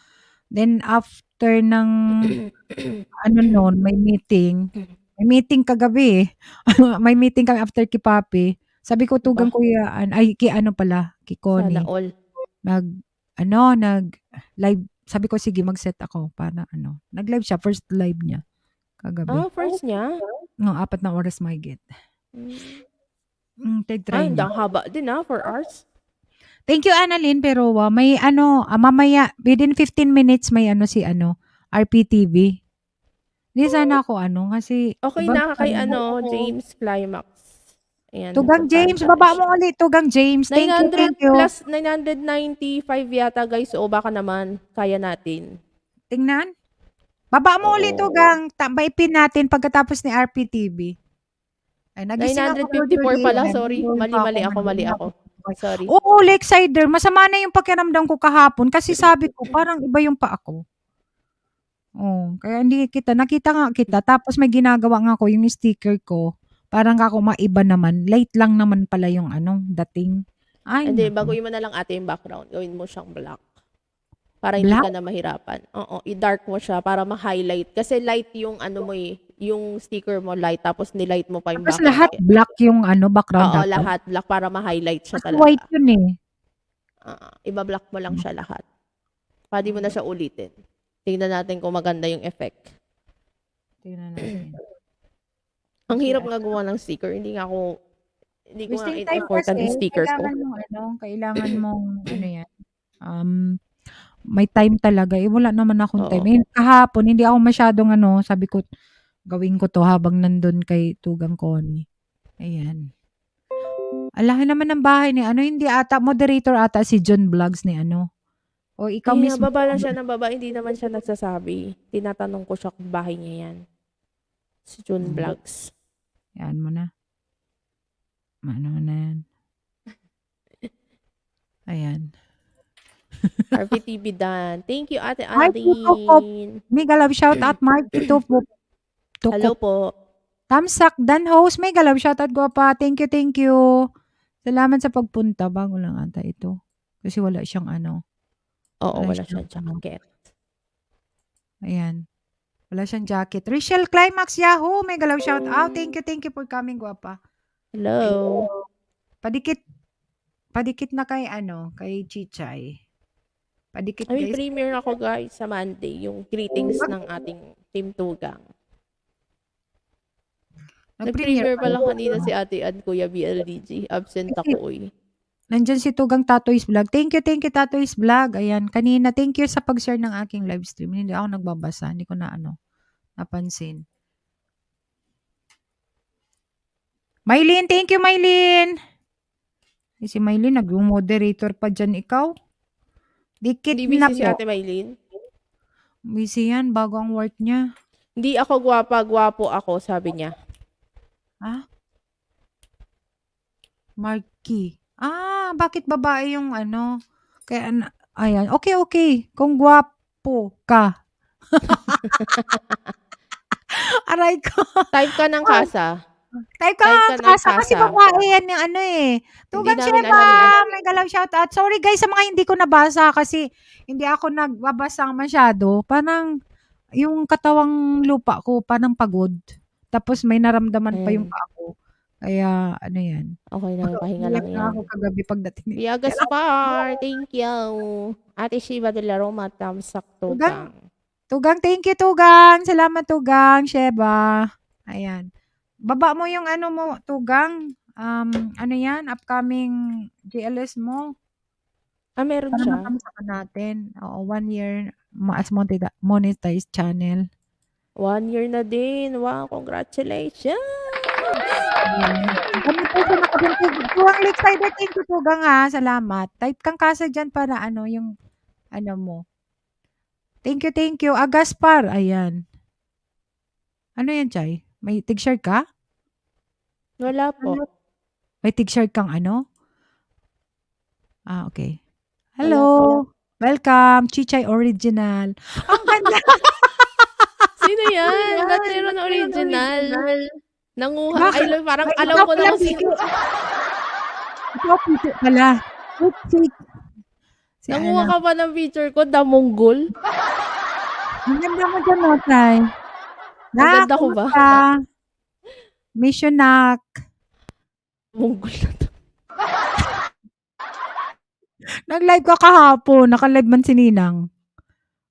Then after ng ano nun, may meeting. May meeting kagabi eh. May meeting kami after kay Papi. Sabi ko, Tugang, Aba, Kuya, ay, kay ano pala, kay sana Connie. all. Nag, live. Sabi ko, sige, mag-set ako para Nag-live siya, first live niya kagabi. First niya? No, 4 na oras mahigit. Mm. Tag-try niya. Ang haba din 4 hours. Thank you, Annalyn. Pero may mamaya, within 15 minutes, may si RPTV. Hindi sana ako kasi, Okay iba, na kay James Climax. Ayan, Tugang puntahan James, natin baba siya. mo ulit, Tugang James. Thank you, 900 thank you. plus 995 yata guys. O baka naman, kaya natin. Tingnan. Baba mo ulit, Oo. Tugang. Maipin natin pagkatapos ni RPTV. Ay, nagising ako 954 pala, early. sorry. Mali ako. Sorry. Oo, Lakesider. Masama na yung pakiramdam ko kahapon kasi sabi ko, parang iba yung pa ako. Oh, kaya hindi nakita nga kita. Tapos may ginagawa nga ako, yung sticker ko. Parang ako maiba naman. Late lang naman pala yung dating. Ay, Hindi, naku. baguhin mo na lang ate yung background. Gawin mo siyang black. Para hindi Black? ka na mahirapan. Oo, i-dark mo siya para ma-highlight. Kasi light yung mo yung sticker mo light, tapos nilight mo pa yung Tapos background. lahat black yung background Oo, dapat. lahat black para ma-highlight siya Kasi talaga. white yun eh. Iba-black mo lang siya lahat. Pwede mo na siya ulitin. Tingnan natin kung maganda yung effect. Tingnan natin. Ang hirap nga gumawa ng sticker. Hindi ko nga Wasting time in-effortan kasi, yung sticker ko. kailangan mong yan. May time talaga. Wala naman akong Oo. time. Kahapon, hindi ako masyadong sabi ko, gawin ko to habang nandun kay Tugang Connie. Ayan. Alahin naman ng bahay ni hindi ata, moderator ata si John Vlogs ni O ikaw mismo. Baba lang siya ng baba. Hindi naman siya nagsasabi. Tinatanong ko siya kung bahay niya yan. Si June Vlogs. Yan mo na. Ano na yan. Ayan. RPTV done. Thank you, Ate Mark Tutupop. Aline. Mega love shout out, Mark Tutupop. Hello po. Tamsak Dan host. Mega love shout out, guwapa. Thank you, thank you. Salamat sa pagpunta. Bago lang ata ito. Kasi wala siyang Oo, wala siyang jacket. Ayan. Wala siyang jacket. Rachel Climax Yahoo. Mega love shout out. Thank you for coming, guwapa. Hello. Padikit na kay kay Chichay. Padikit May guys. premiere ako guys sa Monday. Yung greetings ng ating Team Tugang. Nag-premiere pala kanina si Ate Ann, Kuya BLDG. Absent ako eh. Nandyan si Tugang Tatoy's Vlog. Thank you Tatoy's Vlog. Ayan, kanina, thank you sa pag-share ng aking live stream. Hindi ako nagbabasa. Hindi ko na napansin. Maylin, thank you Maylin. Si Maylin, nag-moderator pa dyan ikaw. Dikit Hindi na busy si po. Ate Maylin? Busy yan, bago ang work niya. Hindi ako gwapa, gwapo ako, sabi niya. Ha? Marky. Bakit babae yung Kaya, ayan. Okay. Kung gwapo ka. Aray ko. Type ka ng kasa. Type ka ng kasa. Kasi babae yan yung Tugang Sheba. May galaw shoutout. Sorry guys sa mga hindi ko nabasa kasi hindi ako nagbabasa masyado. Parang yung katawang lupa ko parang pagod. Tapos may naramdaman pa yung pa ako. Kaya yan. Okay na, pahinga lang yan. Ako kagabi pagdating. Via Gaspar, thank you. Ate Shiva de la Roma, Tamsak Tugang. Tugang, thank you Tugang. Salamat Tugang, Sheba. Ayan. Baba mo yung mo, Tugang. Yan? Upcoming GLS mo. Meron siya. Para makamsakan natin. Oo, 1 year as monetized channel. 1 year na din. Wow, congratulations! Kami po siya nakabintog. Tugang Lakesider, thank you Tugang ha. Salamat. Type kang kasa dyan para yung mo. Thank you. Gaspar. Ayan. Ano yan, Chay? May tig-share ka? Wala po. May tig-share kang okay. Hello. Welcome. Chichay Original. Ang ganda. Sino yan? Ba't meron original? Nanguha Bakit? ay parang Ay, alam ikaw ko na pala kung sino. Ikaw puso pala. Oopsie. Si Nanguha ano. ka pa ng picture ko, damunggol. Ang ganda mo dyan, no, Tay. Ang ganda ko ba? Kumusta? Miss you, nak. Munggol na to. Nag-live ka kahapon. Naka-live man si Ninang.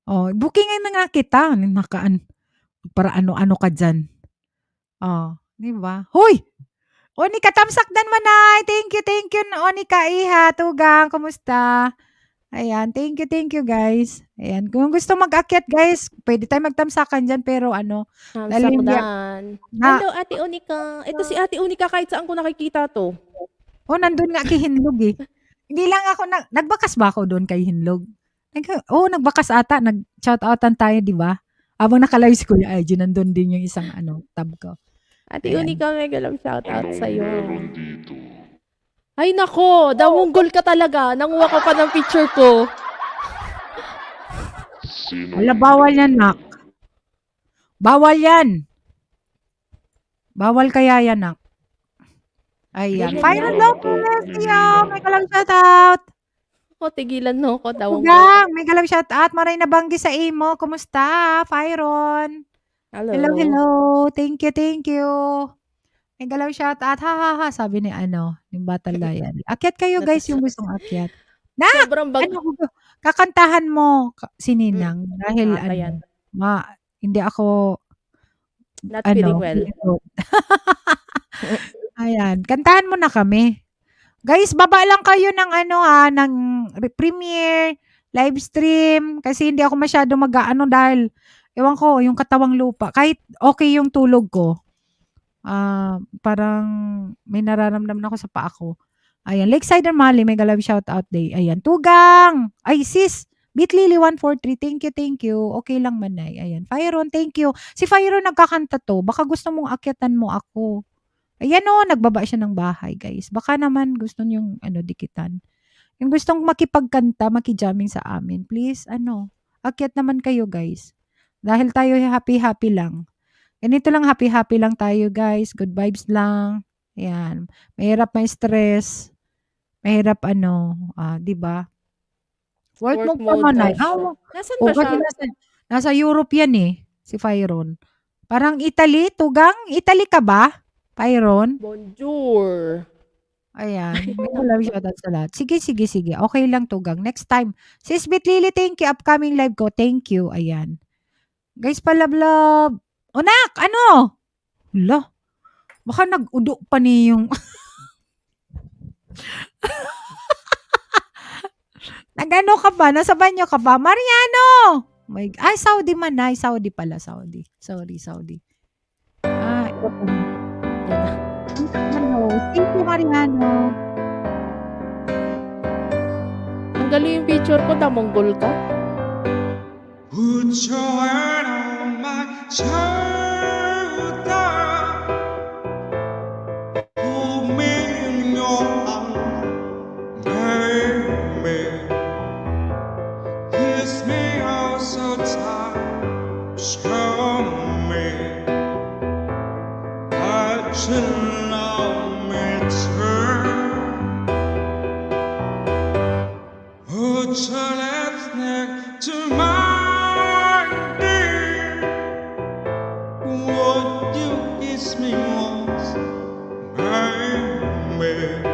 Oh, bookingin na nga kita. Nakaan. Para ano-ano ka dyan. Oh, di ba? Hoy! Onika, tamsakdan mo, Nay. Thank you, Onika, Iha, Tugang, kumusta? Ayan, thank you, guys. Ayan, kung gusto mag-akyat, guys, pwede tayo magtamsakan dyan, pero dahil hindi Sakdan. na, Hello, Ate Unika. Ito si Ate Unika kahit saan ko nakikita to. nandun nga kay Hinlog eh. Hindi lang ako, nagbakas ba ako doon kay Hinlog? Nagbakas ata, nag-shoutoutan tayo, di ba? Habang naka-live si Kuya IG, nandun din yung isang tab ko. Ate Ayan. Unika, mega love shoutout sa'yo. Ay nako, damunggol ka talaga. Nanguha ka pa ng picture ko. Wala, bawal yan, nak. Bawal yan. Bawal kaya yan, nak. Ayan. Ganyan Final yan. love po, Leslie. May kalang shoutout. Ako, tigilan mo ako, damunggol. Tugang, may kalang shoutout. Maray na banggi sa imo. Kumusta, Fyron? Hello. Hello. Thank you. May galaw shoutout. Ha. Sabi ni yung Batang Layan. Akyat kayo, guys, yung gustong akyat. Sobrang Kakantahan mo si Ninang. Dahil, ayan. hindi ako, Not feeling well. Ayan, kantahan mo na kami. Guys, baba lang kayo ng ng premiere, live stream, kasi hindi ako masyado dahil, ewan ko, yung katawang lupa. Kahit okay yung tulog ko, parang may nararamdaman ako sa paa ko. Ayan, Lakeside Mali, may galaw shoutout day. Ayan, Tugang! Ay, sis! Bitlily 143, thank you. Okay lang manay. Ayan, Fyron, thank you. Si Fyron nagkakanta to. Baka gusto mong akyatan mo ako. Ayan nagbaba siya ng bahay, guys. Baka naman gusto niyong dikitan. Yung gustong makipagkanta, makijamming sa amin, please, akyat naman kayo, guys. Dahil tayo happy-happy lang. Ganito lang, happy-happy lang tayo, guys. Good vibes lang. Ayan. Mahirap may stress. Mahirap di ba? Work mode naman ay. Nasaan ba siya? Nasa Europe yan eh, si Fyron. Parang Italy, Tugang? Italy ka ba, Fyron? Bonjour. Ayan. Love shoutout sa lahat. Sige. Okay lang, Tugang. Next time. Sis Bitlili, thank you. Upcoming live ko, thank you. Ayan. Guys, palablab. Onak, Hala. Baka nag-udo pa ni yung... Nagano ka ba? Nasa banyo ka ba? Mariano! Ay, Saudi man. Ay, Saudi pala. Saudi. Sorry, Saudi. Ito po. Hello. Thank you, Mariano. Ang galing yung picture ko, damunggol ka. Put your hand on my shoulder. Hold me in your arms, baby. Kiss me oh so tight, show me that you love me too. Put your lips next to mine, dear. Would you kiss me once, baby?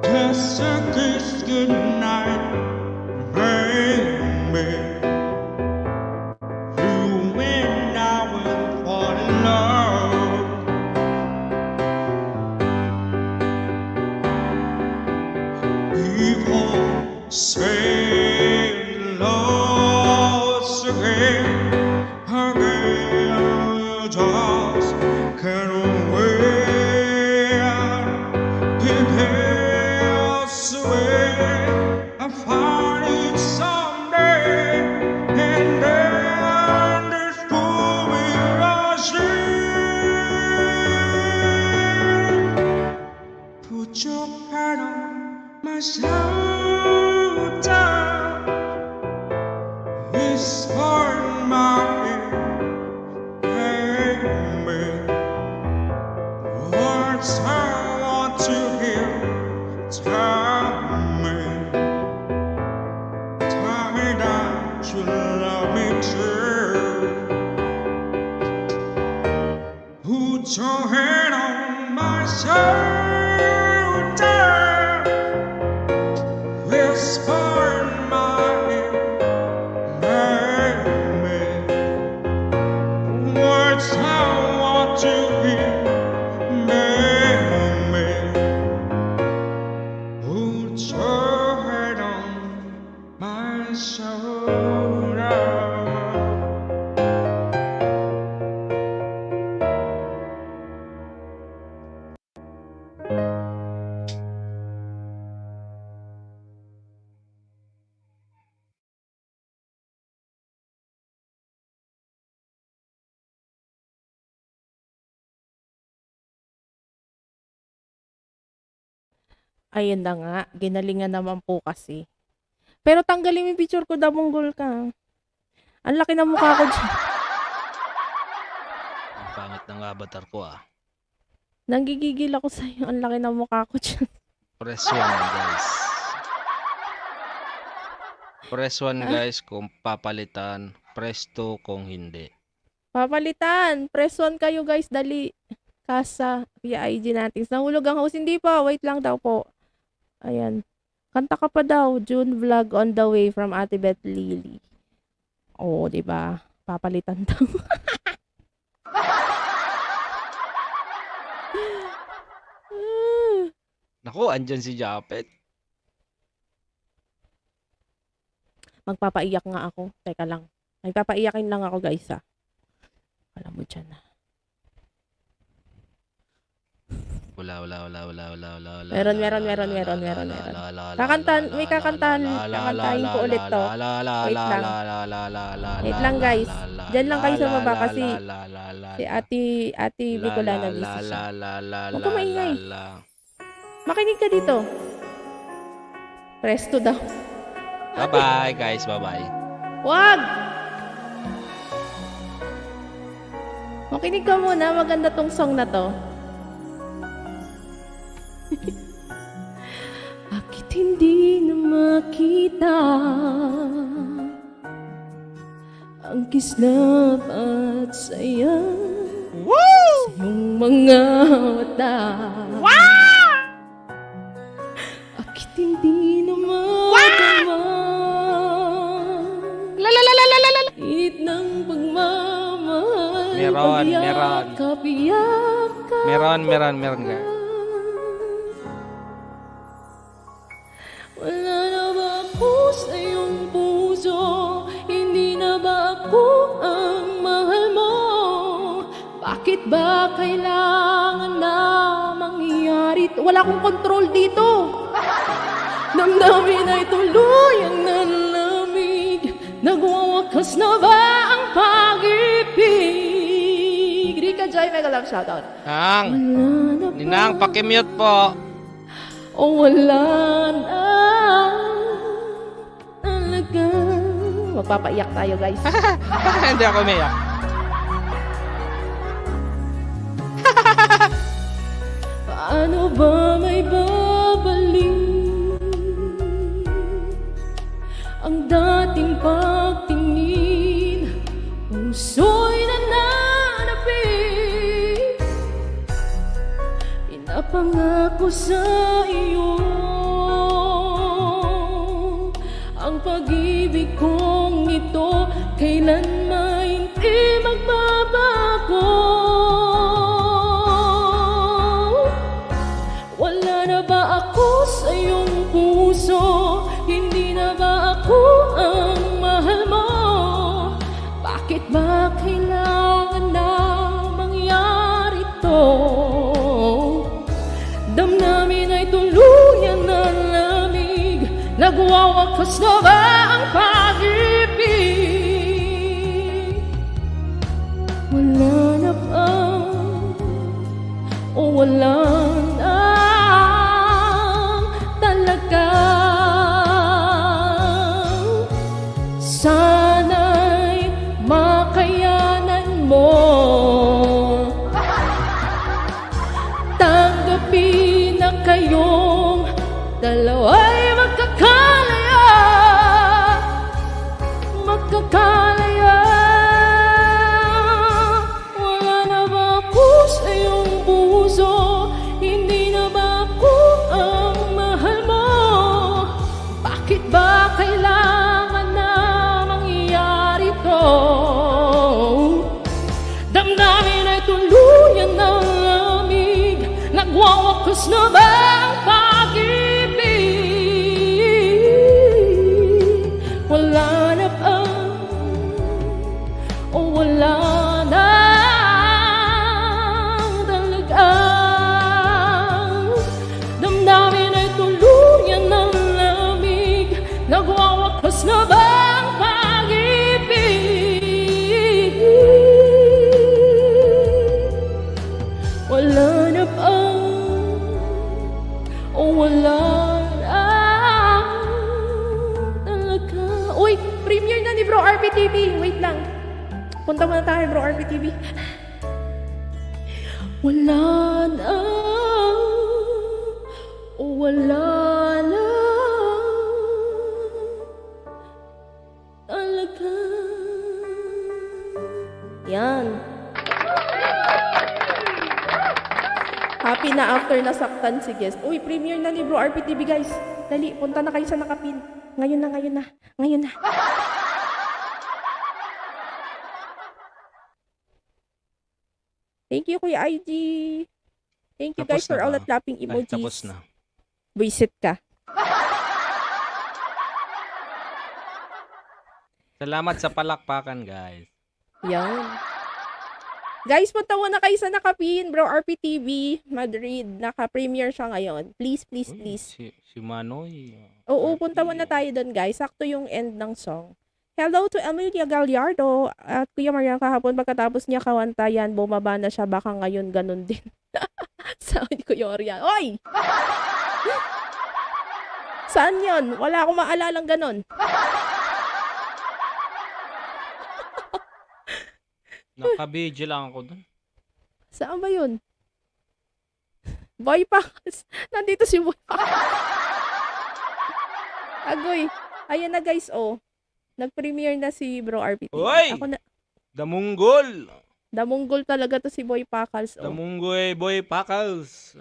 Just a kiss goodnight, baby. You and I will fall in love. People say love's again, just can't wait. It has away. I find it someday, and then this fool will rush in. Put your hand on my shoulder, whisper in my ear, baby. Put your hand on my shoulder, whisper in my ear, baby, words I want to hear, baby. Put your hand on my shoulder. Ayun na nga, ginalingan naman po kasi. Pero tanggalin mo yung picture ko, damunggol ka. Ang laki ng mukha ko dyan. Ang pangit ng avatar ko ah. Nanggigigil ako sa'yo. Ang laki ng mukha ko dyan. Press 1 guys. Press 1 guys kung papalitan. Press 2 kung hindi. Papalitan. Press 1 kayo guys, dali. Kasa, via IG natin. Nahulog ang host. Hindi pa, wait lang daw po. Ayan. Kanta ka pa daw. June vlog on the way from Ate Beth Lily. Oo, diba? Papalitan daw. Naku, andyan si Japet. Magpapaiyak nga ako. Teka lang. Magpapaiyakin lang ako guys ha. Alam mo dyan ha. Wala. Meron. Kakantahan, may kakantahan. Kakantahin ko ulit to. Wait lang. Wait lang guys. Diyan lang kayo sa baba kasi si Ate Bicolana busy siya. Huwag ka maingay. Makinig ka dito. Press 2 daw. Bye-bye guys, bye-bye. Wag! Makinig ka muna. Maganda tong song na to. Bakit hindi na makita ang kislap at saya sa iyong mga mata? Bakit hindi na madama it ng pagmamahal? Meron ka. Wala na ba ako sa iyong puso? Hindi na ba ako ang mahal mo? Bakit ba kailangan na mangyari? Wala akong control dito. Damdamin ay tuluyang nanlamig. Nagwawakas na ba ang pag-ibig? Rika Joy, mega love shoutout. Nang, Wala na ba? Ninang, pakimute po. O wala na talaga. Magpapaiyak tayo guys. Hindi ako umiyak. Paano ba may babalik ang dating pagtingin? Puso'y nananapit. Pinapangako sa iyo ang pag-ibig kong ito kailanman hindi magbabago. Wala na ba ako sa iyong puso? Hindi na ba ako ang mahal mo? Bakit ba kailangan na mangyari to? Damdamin ay tuluyan na lamig. Nagwawakas na ba ang pag-ibig? Wala na ba? O wala na talaga? Sana'y makayanan mo. Tanggapin na kayong dalawa'y magkakalaya. ay tuluyan ng lamig. Nagwawakas na ba ang pag-ibig? Wala na ba o wala na talagang damdamin ay tuluyan ng lamig. Nagwawakas na ba ang pag-ibig? Wala na ba o wala na talaga? Uy, premiere na ni Bro RPTV. Wait lang. Punta muna tayo, Bro RPTV. Wala na o wala na talaga. Yan. Happy na after nasaktan si guest. Uy, premiere na ni Bro RPTV, guys. Dali, punta na kayo sa nakapin. Ngayon na, ngayon na. Ngayon na. Thank you, Kuya IG. Thank you, Tapos guys, for na all ba? the clapping Ay, emojis. tapos na. Visit ka. Salamat sa palakpakan, guys. Yan. Guys, punta muna kayo sa nakapin, Bro RPTV, Madrid. Naka-premiere siya ngayon. Please, please, Uy, please. si Manoy. Oo, punta muna tayo doon, guys. Sakto yung end ng song. Hello to Amelia Gallardo at Kuya Marian kahapon pagkatapos niya kawantayan, bumaba na siya, baka ngayon ganun din. Sabi ni Kuya Marian, oy! Saan yon? Wala akong maalalang ganun. Naka-video lang ako dun. Saan ba yun? Boy Pacals. Nandito si Boy Pacals. Agoy. Ayan na, guys, oh. Nag-premiere na si Bro RPT. Hoy! Ako na, Damunggol! damunggol talaga to si Boy Pacals, oh. Damunggoy Boy Pakals.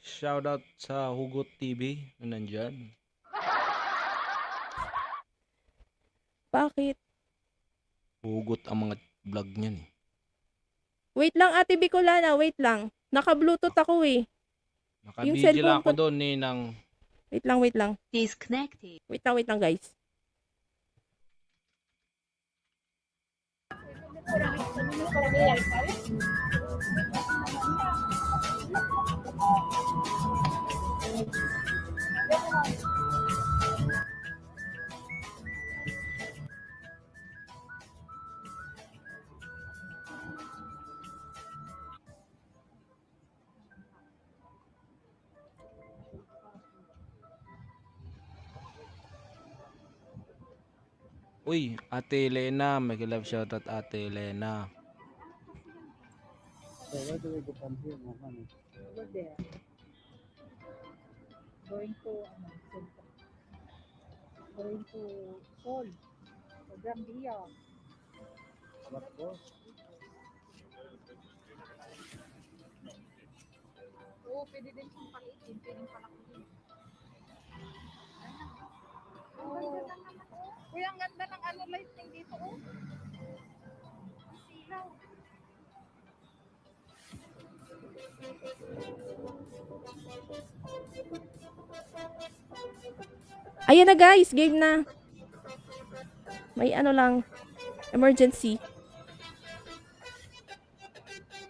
Shout out sa Hugot TV na nandyan. Bakit? Hugot ang mga vlog niyan eh. Wait lang, Ate Bicolana, wait lang. Naka-Bluetooth ako eh. Yung Naka-video cellphone lang ako ko- doon ni ng Wait lang, wait lang. Disconnected. Wait lang, guys. Uy, Ate Elena, mag-love shoutout Ate Elena. Going to, going to Seoul. Sobrang biya. Oo, pwede din siyang palitin, pwedeng palakihin. Oo. Uy, ang ganda ng ano lighting dito, oh. Ang silaw. Ayan na, guys. Game na. May ano lang. Emergency.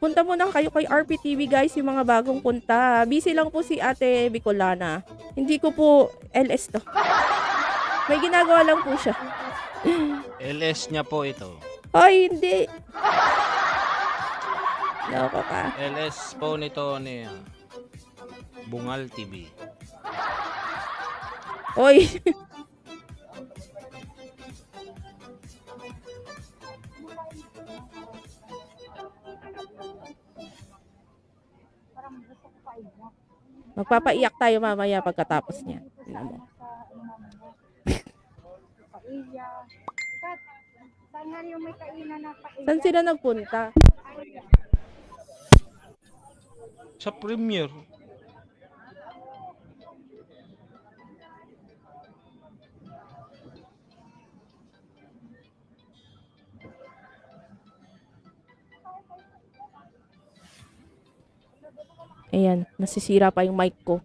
Punta muna kayo kay RPTV, guys, yung mga bagong punta. Busy lang po si Ate Bicolana. Hindi ko po LS to. May ginagawa lang po siya. LS niya po ito. Ay, hindi. Loko ka. LS po nito ni Bungal TV. Oy. Magpapaiyak tayo mamaya pagkatapos niya. Tingnan mo. Paella. Kat, saan nga yung may kainan na paella? Saan sila nagpunta? Sa premiere. Ayan, nasisira pa yung mic ko.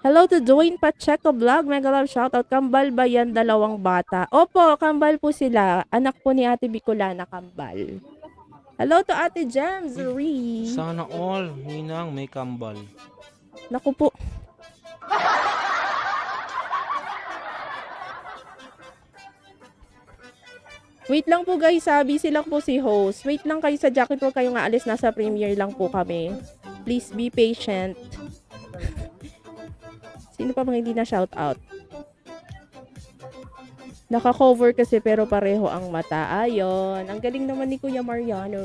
Hello to Dwayne Pacheco Vlog. Mega love shoutout. Kambal ba yan dalawang bata? Opo, kambal po sila. Anak po ni Ate Bicolana Kambal. Hello to Ate Gems Ree. Sana all, Ninang, may kambal. Naku po. Wait lang po guys, busy lang po si host. Wait lang kayo sa jacket, huwag kayong aalis. Nasa premiere lang po kami. Please be patient. Sino pa bang hindi na shoutout? Naka-cover kasi pero pareho ang mata. Ayon. Ang galing naman ni Kuya Mariano.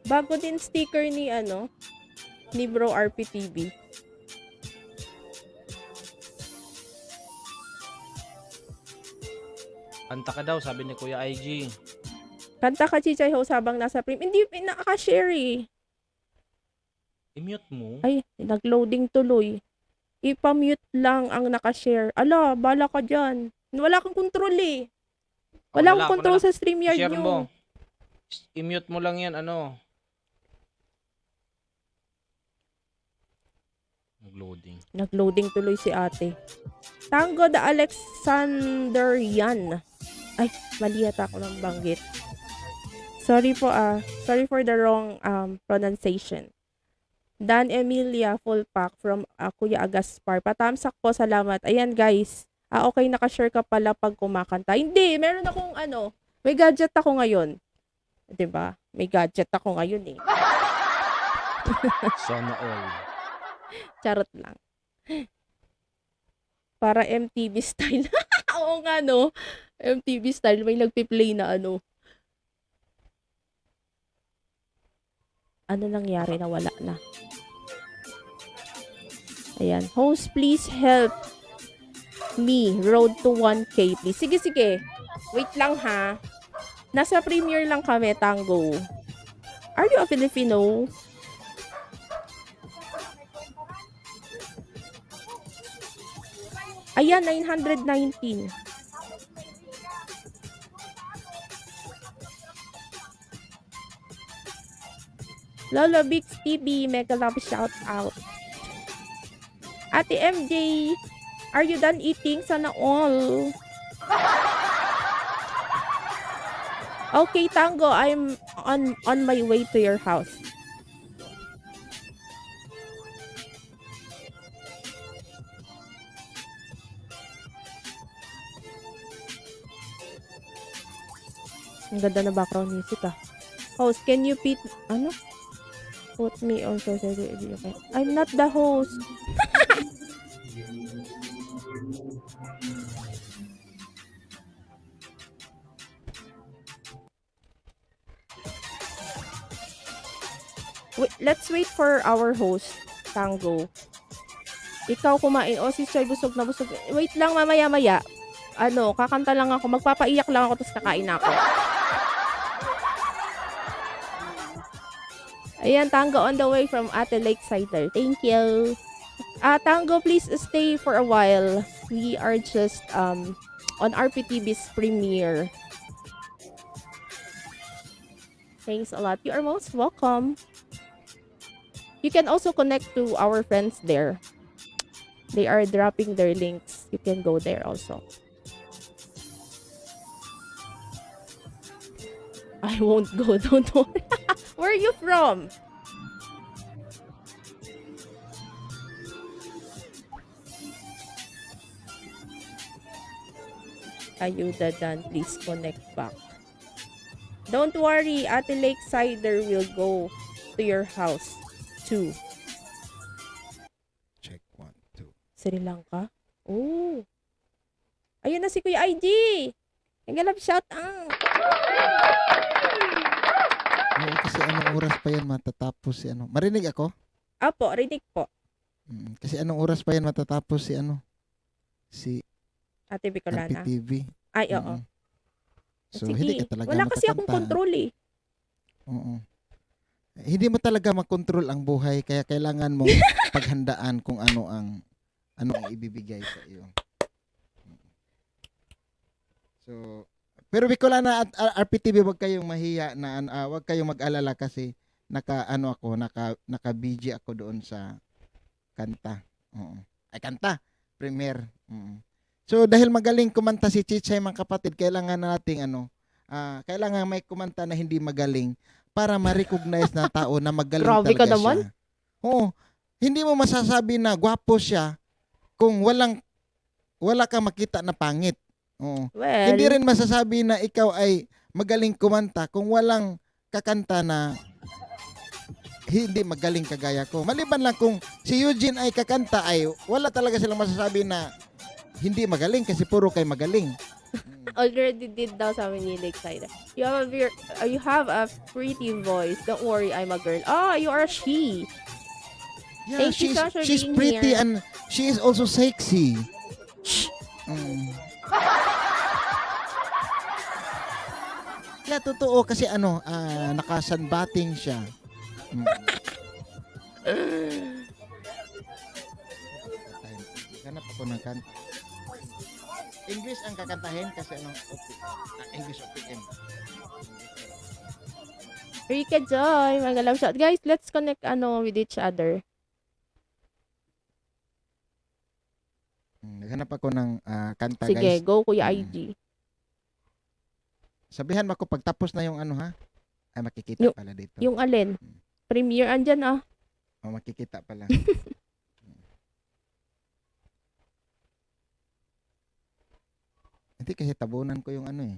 Bago din sticker ni Bro RPTV. Kanta ka daw, sabi ni Kuya IG. Kanta ka, Chichay Host, habang nasa frame. Hindi, nakaka-share eh. I-mute mo. Ay, nag-loading tuloy. Ipa-mute lang ang nakashare. Ala, bala ka dyan. Wala kang control eh. Wala akong control sa StreamYard Share nyo. mo. I-mute mo lang yan, ano. Nag-loading. Nag-loading tuloy si ate. Tango the Alexanderian. Ay, mali yata ako ng banggit. Sorry po sorry for the wrong pronunciation. Dan Emilia full pack from Kuya Agaspar. Patamsak po, salamat. Ayan guys. Okay, nakashare ka pala pag kumakanta. Hindi, meron akong may gadget ako ngayon. 'Di ba? May gadget ako ngayon eh. Sana all. Charot lang. Para MTV style. Oo nga no. MTV style, may nagpi-play na ano nangyari na wala na. Ayan. Host, please help me. Road to 1K, please. Sige, sige. Wait lang ha. Nasa premiere lang kami, Tango. Are you a Filipino? Ayan, 919. Lolo Bix TV, mega love shout out. Ate MJ, are you done eating? Sana all. Okay, Tango, I'm on my way to your house. Ang ganda na background music ah. Host, can you put me on social media? Okay. I'm not the host. Wait, let's wait for our host, Tango. Ikaw kumain. O, si Choy, busog na busog. Wait lang, mamaya-maya. Kakanta lang ako. Magpapaiyak lang ako, tapos kakain ako. Ayan, Tango on the way from Ate Lakesider. Thank you. Tango, please stay for a while. We are just on RPTV's premiere. Thanks a lot. You are most welcome. You can also connect to our friends there. They are dropping their links. You can go there also. I won't go. Don't worry. Where are you from? Ayuda Dan, please connect back. Don't worry, Ate Lakesider will go to your house too. Check 1, 2. Sri Lanka? Oh. Ayun na si Kuya IG. Nag-love shout out. Oo, kasi anong oras pa yan matatapos si Marinig ako? Apo, rinig po. Kasi anong oras pa yan matatapos si si Ate Bicolana. RPTV? Ay, oo. So, Sige. hindi ka talaga Wala kasi akong makakanta. control eh. Oo. Hindi mo talaga makontrol ang buhay kaya kailangan mong paghandaan kung ano ang ibibigay sa iyo. So, pero Bicolana at RPTV, wag kayong mahiya na wag kayong mag-alala kasi naka-BG ako doon sa kanta. Oo. Ay kanta, premiere. Oo. So dahil magaling kumanta si Chichay mga kapatid, kailangan nating kailangan may kumanta na hindi magaling para ma-recognize na tao na magaling Grabe ka talaga naman. siya. Oo. Hindi mo masasabi na gwapo siya kung wala kang makita na pangit. Oo. Well, Hindi rin masasabi na ikaw ay magaling kumanta kung walang kakanta na hindi magaling kagaya ko. Maliban lang kung si Eugene ay kakanta ay wala talaga silang masasabi na hindi magaling kasi puro kay magaling. already did daw sabi ni Lakeside. You have a pretty voice. Don't worry, I'm a girl. Oh, you are a she. Yeah, Thank you so much for she's being pretty here. and she is also sexy. Mm. Yeah, totoo kasi nakasunbatting siya. Mm. Ganap ako ng kanta. English ang kakantahin kasi English OPM. Rika Joy, mga love shot. Guys, let's connect with each other. Naghanap ako ng kanta, Sige, guys. go Kuya Mm. IG. Sabihan mo ako pag tapos na yung ay makikita pala dito. Yung alin? Premiere andyan ah. Makikita pala. Hindi kasi tabunan ko yung eh.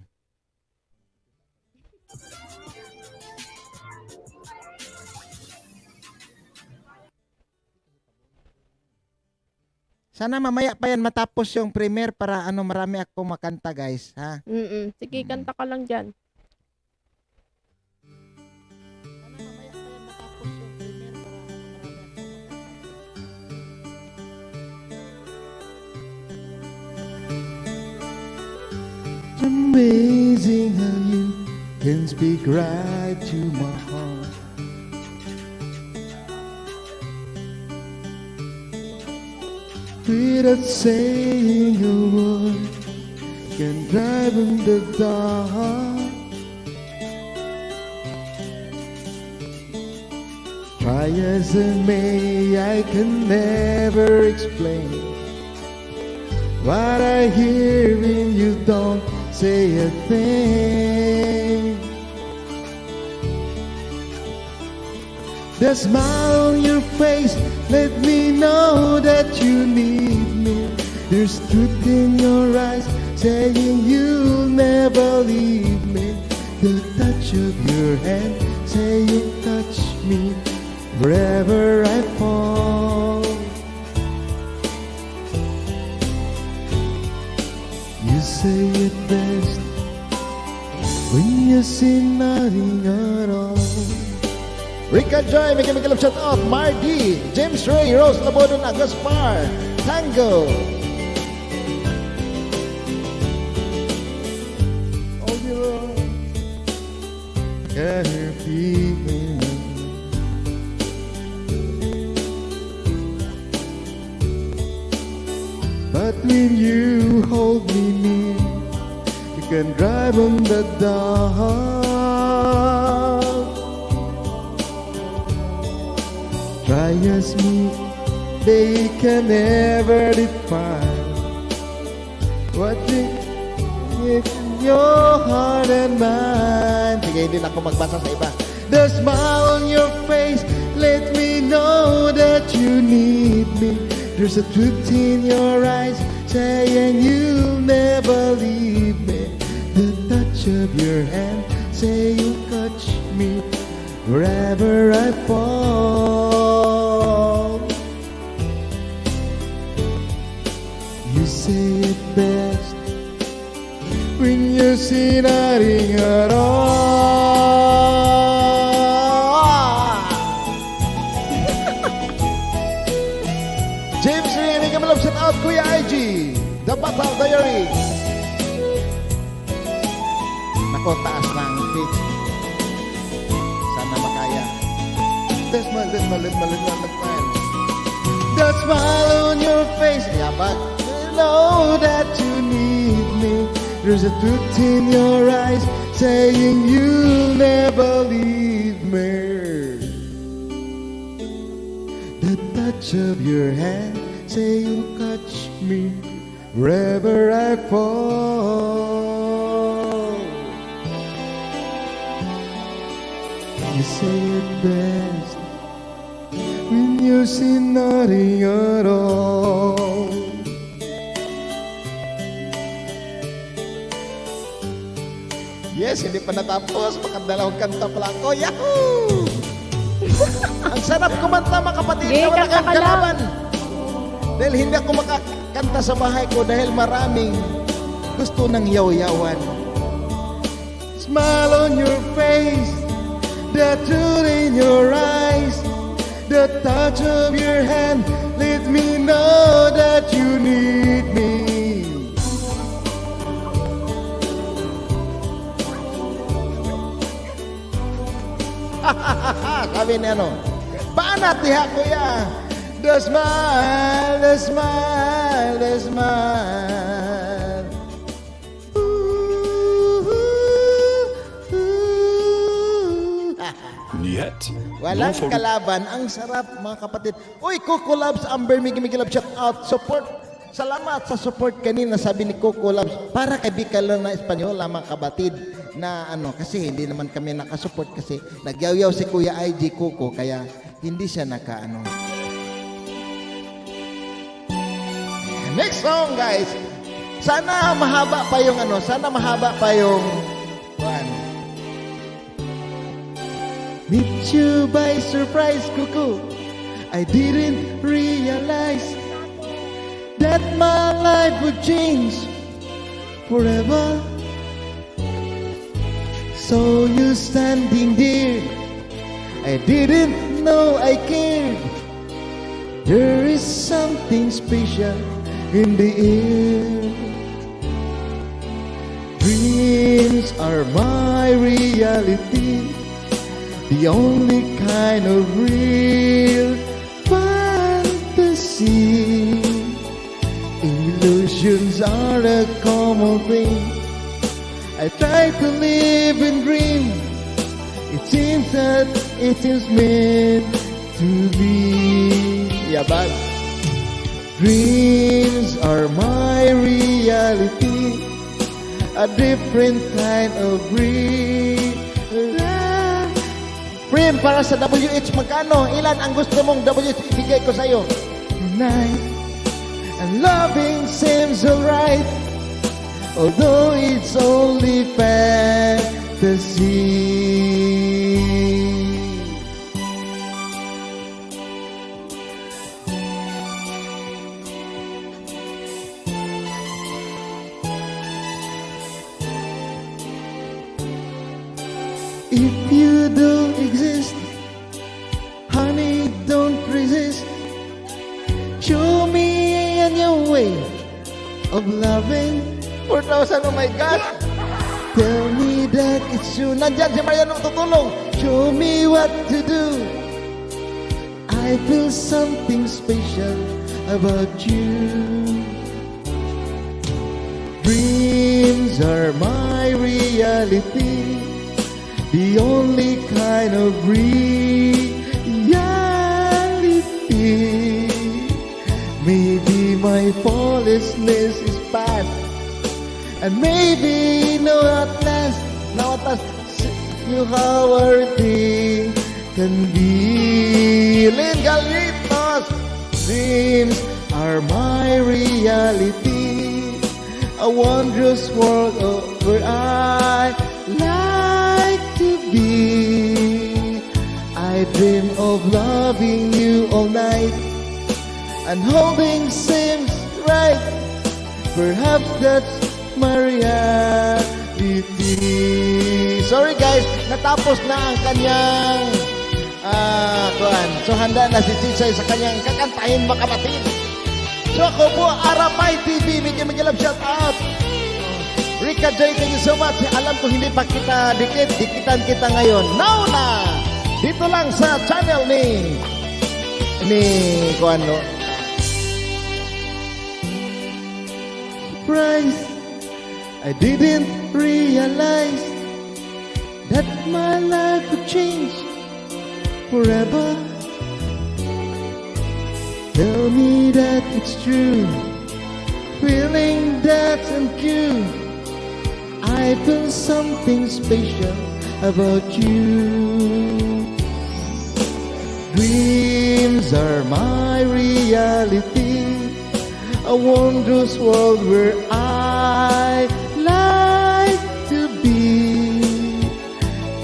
Sana mamaya pa yan matapos yung premiere para marami akong makanta, guys, ha? Sige, kanta ka lang dyan. Sana mamaya pa yan matapos yung premiere para marami akong makanta. Amazing how you can speak right to my heart. Without saying a word, can drive in the dark. Try as I may, I can never explain what I hear when you don't say a thing. The smile on your face let me know that you need me. There's truth in your eyes saying you'll never leave me. The touch of your hand say you touch me wherever I fall. You say it best when you see nothing at all. Rika Joy, may kami shout out. Marty, James Ray, Rose Labodon, Gaspar, Tango. All your can you feel? But when you hold me near, you can drive on the dark. Try as me, they can never define what in your heart and mind. Sige, hindi na ako magbasa sa iba. The smile on your face let me know that you need me. There's a truth in your eyes saying you'll never leave me. The touch of your hand say you touch me wherever I fall. You say it best when you see nothing at all. James Ray, may kamalap shout out Kuya IG, The Battle Diary. Ako, taas na ang pitch. Sana makaya. The smile, the smile, the smile, the smile, the smile. The smile on your face. Yeah, but you know that you need me. There's a truth in your eyes saying you'll never leave me. The touch of your hand say you'll catch me wherever I fall. You say it best when you see nothing at all. Yes, hindi pa natapos. Makadalawang kanta pa lang ako. Yahoo! Ang sarap kumanta, mga kapatid. Yay, Na wala kanta kang ka lang. kalaban. Dahil hindi ako makakanta sa bahay ko dahil maraming gusto ng yaw-yawan. Smile on your face, the truth in your eyes, the touch of your hand, let me know that you need me. Sabi ni ano, banat diha kuya. The smile, the smile, the smile. Yet, Walang kalaban, ang sarap mga kapatid. Uy, Coco Labs, Amber, Miggy Love, shout out, support. Salamat sa support kanina, sabi ni Coco Labs. Para kay Bicalo na Espanyol, mga kapatid, na ano, kasi hindi naman kami nakasupport kasi nagyaw-yaw si Kuya IG Coco, kaya hindi siya naka-ano. Next song, guys. Sana mahaba pa yung ano, sana mahaba pa yung one. Meet you by surprise, Cuckoo. I didn't realize that my life would change forever. So you standing there, I didn't know I cared. There is something special in the air. Dreams are my reality, the only kind of real fantasy. Illusions are a common thing. I try to live and dream. It seems that it is meant to be. Yeah, but dreams are my reality, a different kind of reality. Friend, para sa WH, magkano? Ilan ang gusto mong WH ibigay ko sa'yo? Tonight, and loving seems alright, although it's only fantasy. If you don't exist, honey, don't resist. Show me a new way of loving. 4,000, oh my God! Tell me that it's you. Nandyan si Mariano tutulong. Show me what to do. I feel something special about you. Dreams are my reality, the only kind of reality. Maybe my flawlessness is bad, and maybe now at last, you how worthy can be. Lynn Galitos, dreams are my reality, a wondrous world where I like to be. I dream of loving you all night, and holding seems right. Perhaps that's my reality. Sorry guys, natapos na ang kanyang kuan. So handa na si Chisay sa kanyang kakantahin, mga kapatid. So ako po, Arapay TV, Miggy Love, shout out. Rika Joy, thank you so much. Alam ko hindi pa kita dikit, dikitan kita ngayon. Now na! Dito lang sa channel ni Kuano. Surprise! I didn't realize that my life would change forever. Tell me that it's true, feeling that's untrue. I feel something special about you. Dreams are my reality, a wondrous world where I like to be.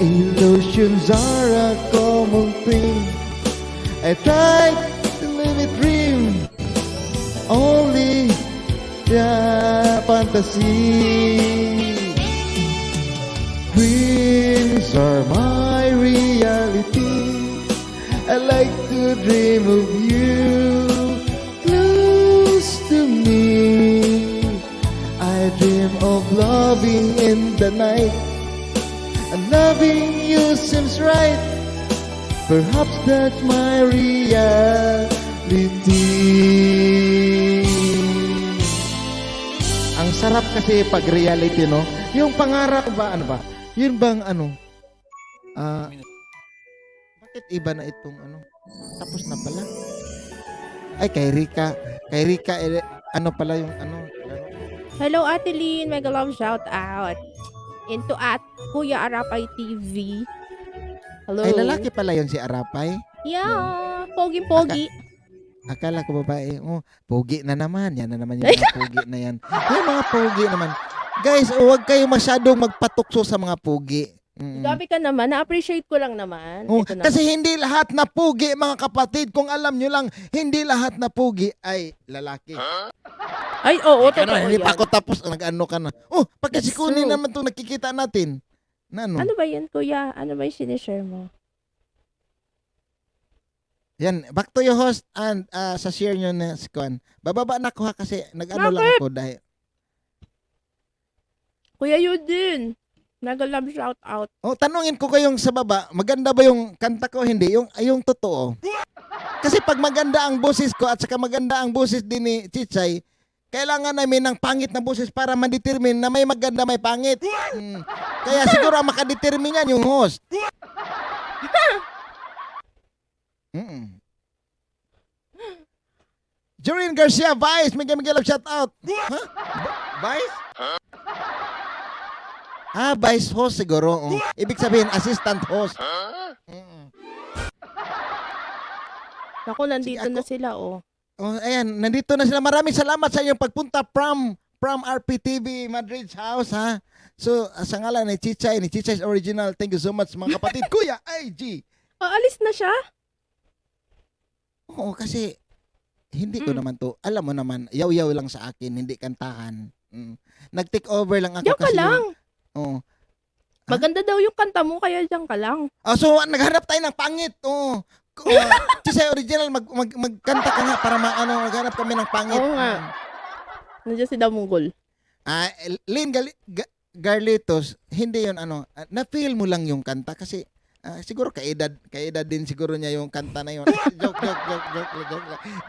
Illusions are a common thing. I try to live a dream, only the fantasy. Dreams are my reality. I like to dream of you close to me. I dream of loving in the night, and loving you seems right. Perhaps that's my reality. Ang sarap kasi pag reality, no? Yung pangarap ba, ano ba? Yun bang ano? Bakit iba na itong ano? Tapos na pala. Ay, kay Rika. Kay Rika, ano pala yung ano? Hello, Ate Lynn. Mega love shout out. Into at Kuya Arapay TV. Hello. Ay, lalaki pala yun si Arapay. Yeah. Pogi-pogi. Akala ko babae. Oh, pogi na naman. Yan na naman yung mga pogi na yan. Yung mga pogi naman. Guys, huwag kayo masyadong magpatukso sa mga pogi. Gabi ka naman. Na-appreciate ko lang naman. Oh, Ito naman. kasi hindi lahat na pugi, mga kapatid. Kung alam nyo lang, hindi lahat na pugi ay lalaki. Ay, oo. Ano, Totoo hindi yan. pa ako tapos, nag-ano ka na. Oh, pagkasikunin True. naman itong nakikita natin. Na ano? Ano ba yan, Kuya? Ano ba yung sinishare mo? Yan, back to your host and sa share nyo na si Kwan. Bababa na ako ha kasi nag-ano lang ako dahil. Kuya Yudin. Mega love shout out. Oh, tanungin ko kayong sa baba, maganda ba yung kanta ko? Hindi, yung totoo. Kasi pag maganda ang boses ko at saka maganda ang boses din ni Chichay, kailangan namin ng pangit na boses para ma-determine na may maganda, may pangit. Kaya siguro ang makadetermine yan yung host. Jorin Garcia, Vice, Miguel love shout out. Huh? Vice? Vice host siguro. Oh. Ibig sabihin, assistant host. Ako, nandito Sige, na sila, oh. Oh, ayan, nandito na sila. Maraming salamat sa inyong pagpunta from RPTV Madrid's house, ha? So, sa ngalan ni Chichay Original, thank you so much, mga kapatid. Kuya, IG. Alis na siya? Oo, kasi hindi ko naman to. Alam mo naman, yaw-yaw lang sa akin, hindi kantahan. Nag-take over lang ako. Diyan ka kasi lang. Oo. Maganda daw yung kanta mo, kaya diyan ka lang. So, naghanap tayo ng pangit. Oo. Chichay Original, magkanta ka nga para maghanap kami ng pangit. Oo nga. Nandiyan si Damunggol. Lynn Garlitos, hindi yun ano, na-feel mo lang yung kanta kasi siguro kaedad din siguro niya yung kanta na yun.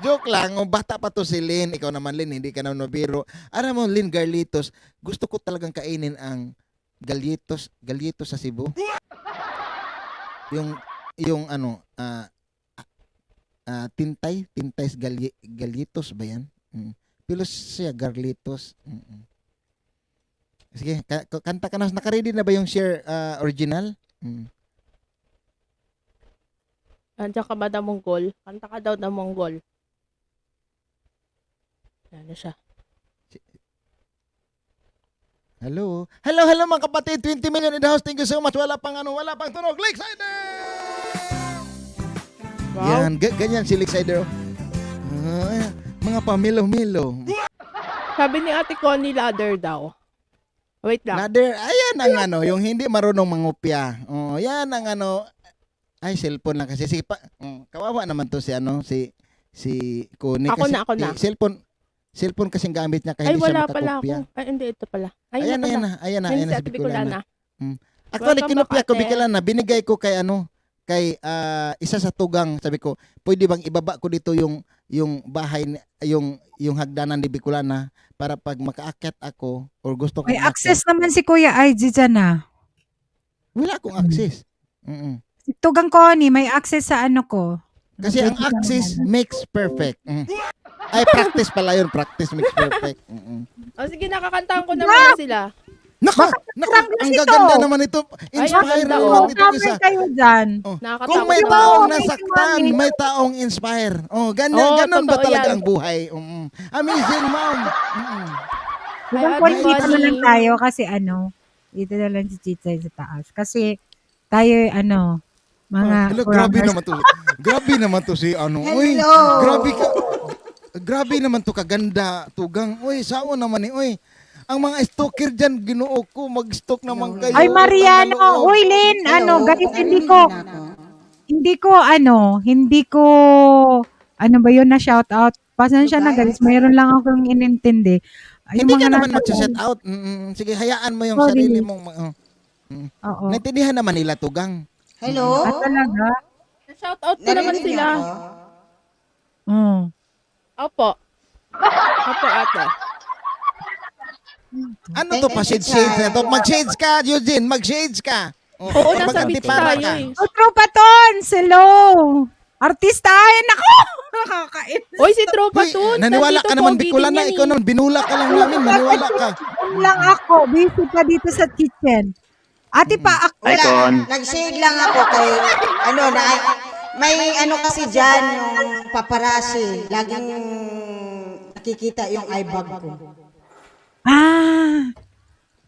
Joke lang. Bata pa to si Lynn. Ikaw naman, Lynn, hindi ka naman mabiro. Alam mo, Lynn Garlitos, gusto ko talagang kainin ang galyitos sa Cebu. Yung ano, tintay galyitos ba yan? Pilos siya, Garlitos. Sige, kanta ka na. Naka-ready na ba yung share original? Nandiyan ka ba, Damunggol? Kanta ka daw, Damunggol. Ano siya? Hello mga kapatid, 20 million in the house. Thank you so much. Wala pang tunog. Lakesider! Wow. Yan, ganyan si Lakesider. Mga pamilo-milo. Sabi ni Ate Connie, ladder daw. Wait lang. Ladder, ayan ang ano, yung hindi marunong mangupya. Oh, yan ang ano. Ay, cellphone lang kasi. Kawawa naman to si Connie. Ako kasi, na. Cellphone. Cellphone kasing gamit niya kaya Ay, hindi siya wala pala ako. makakopya. Ay, hindi, ito pala. Ay, Ayan pala. na, ayan na Ayun si si Ate Bicolana. Bicolana. Actually, Welcome kinopya back, ko ate. Bicolana, binigay ko kay isa sa tugang, sabi ko, pwede bang ibaba ko dito yung bahay yung hagdanan ni Bicolana para pag makaakyat ako or gusto ko May access naman si Kuya IG dyan wala akong access. Si Tugang Connie, may access sa ano ko. Kasi ang access makes perfect. Ay, practice pala yun. Practice makes perfect. O sige, nakakantahan ko naman na sila. Nako, ang gaganda naman ito. Inspire ganda, naman ito Cover isa. kayo dyan. Nakakatakot Kung may naman. taong Thank you, nasaktan, Mami. may taong inspire. Ganon ba totoo talaga yan. ang buhay? Amazing, ma'am. Tugang Ay, Connie, Ate dito na Connie. lang tayo kasi dito na lang si Chichay sa taas. Kasi tayo mga Hello, grabe programmers. naman to. Grabe naman to si Uy, grabe naman to kaganda, tugang. Uy, sao naman ni. Uy, ang mga stalker dyan, ginoo ko, mag-stalk naman kayo. Ay, Mariano. Tangaloob. Uy, Lynn, guys, hindi ko, ano ba yun na shout out? Pasensya na guys, mayroon lang akong inintindi. Ay, Hindi ka mga naman nasa- mag-set out. Sige, hayaan mo yung Sorry. sarili mong... Oo. Naintindihan naman nila, tugang. Hello? Talaga? Shout out ko naman Narinig sila. niyo ako? Opo. Opo, ate. Ano to pa, shades na to? Mag-shades ka, Eugene, mag-shades ka. Oo, nasa beach mag-antipara tayo ka. eh. Oh, Tropa Tons! Hello! Artistahin ako! Nakakain. Uy, si Tropa Uy, Toons. naniwala nandito ka naman, pogi Bicolana, din yan ikaw eh. naman, binula ka lang namin, maniwala ka. Lang ako. Busy pa dito sa kitchen. Ate pa, Wala, nag-shade lang ako kay, may kasi dyan, yung paparazzi, laging nakikita yung eyebag ko.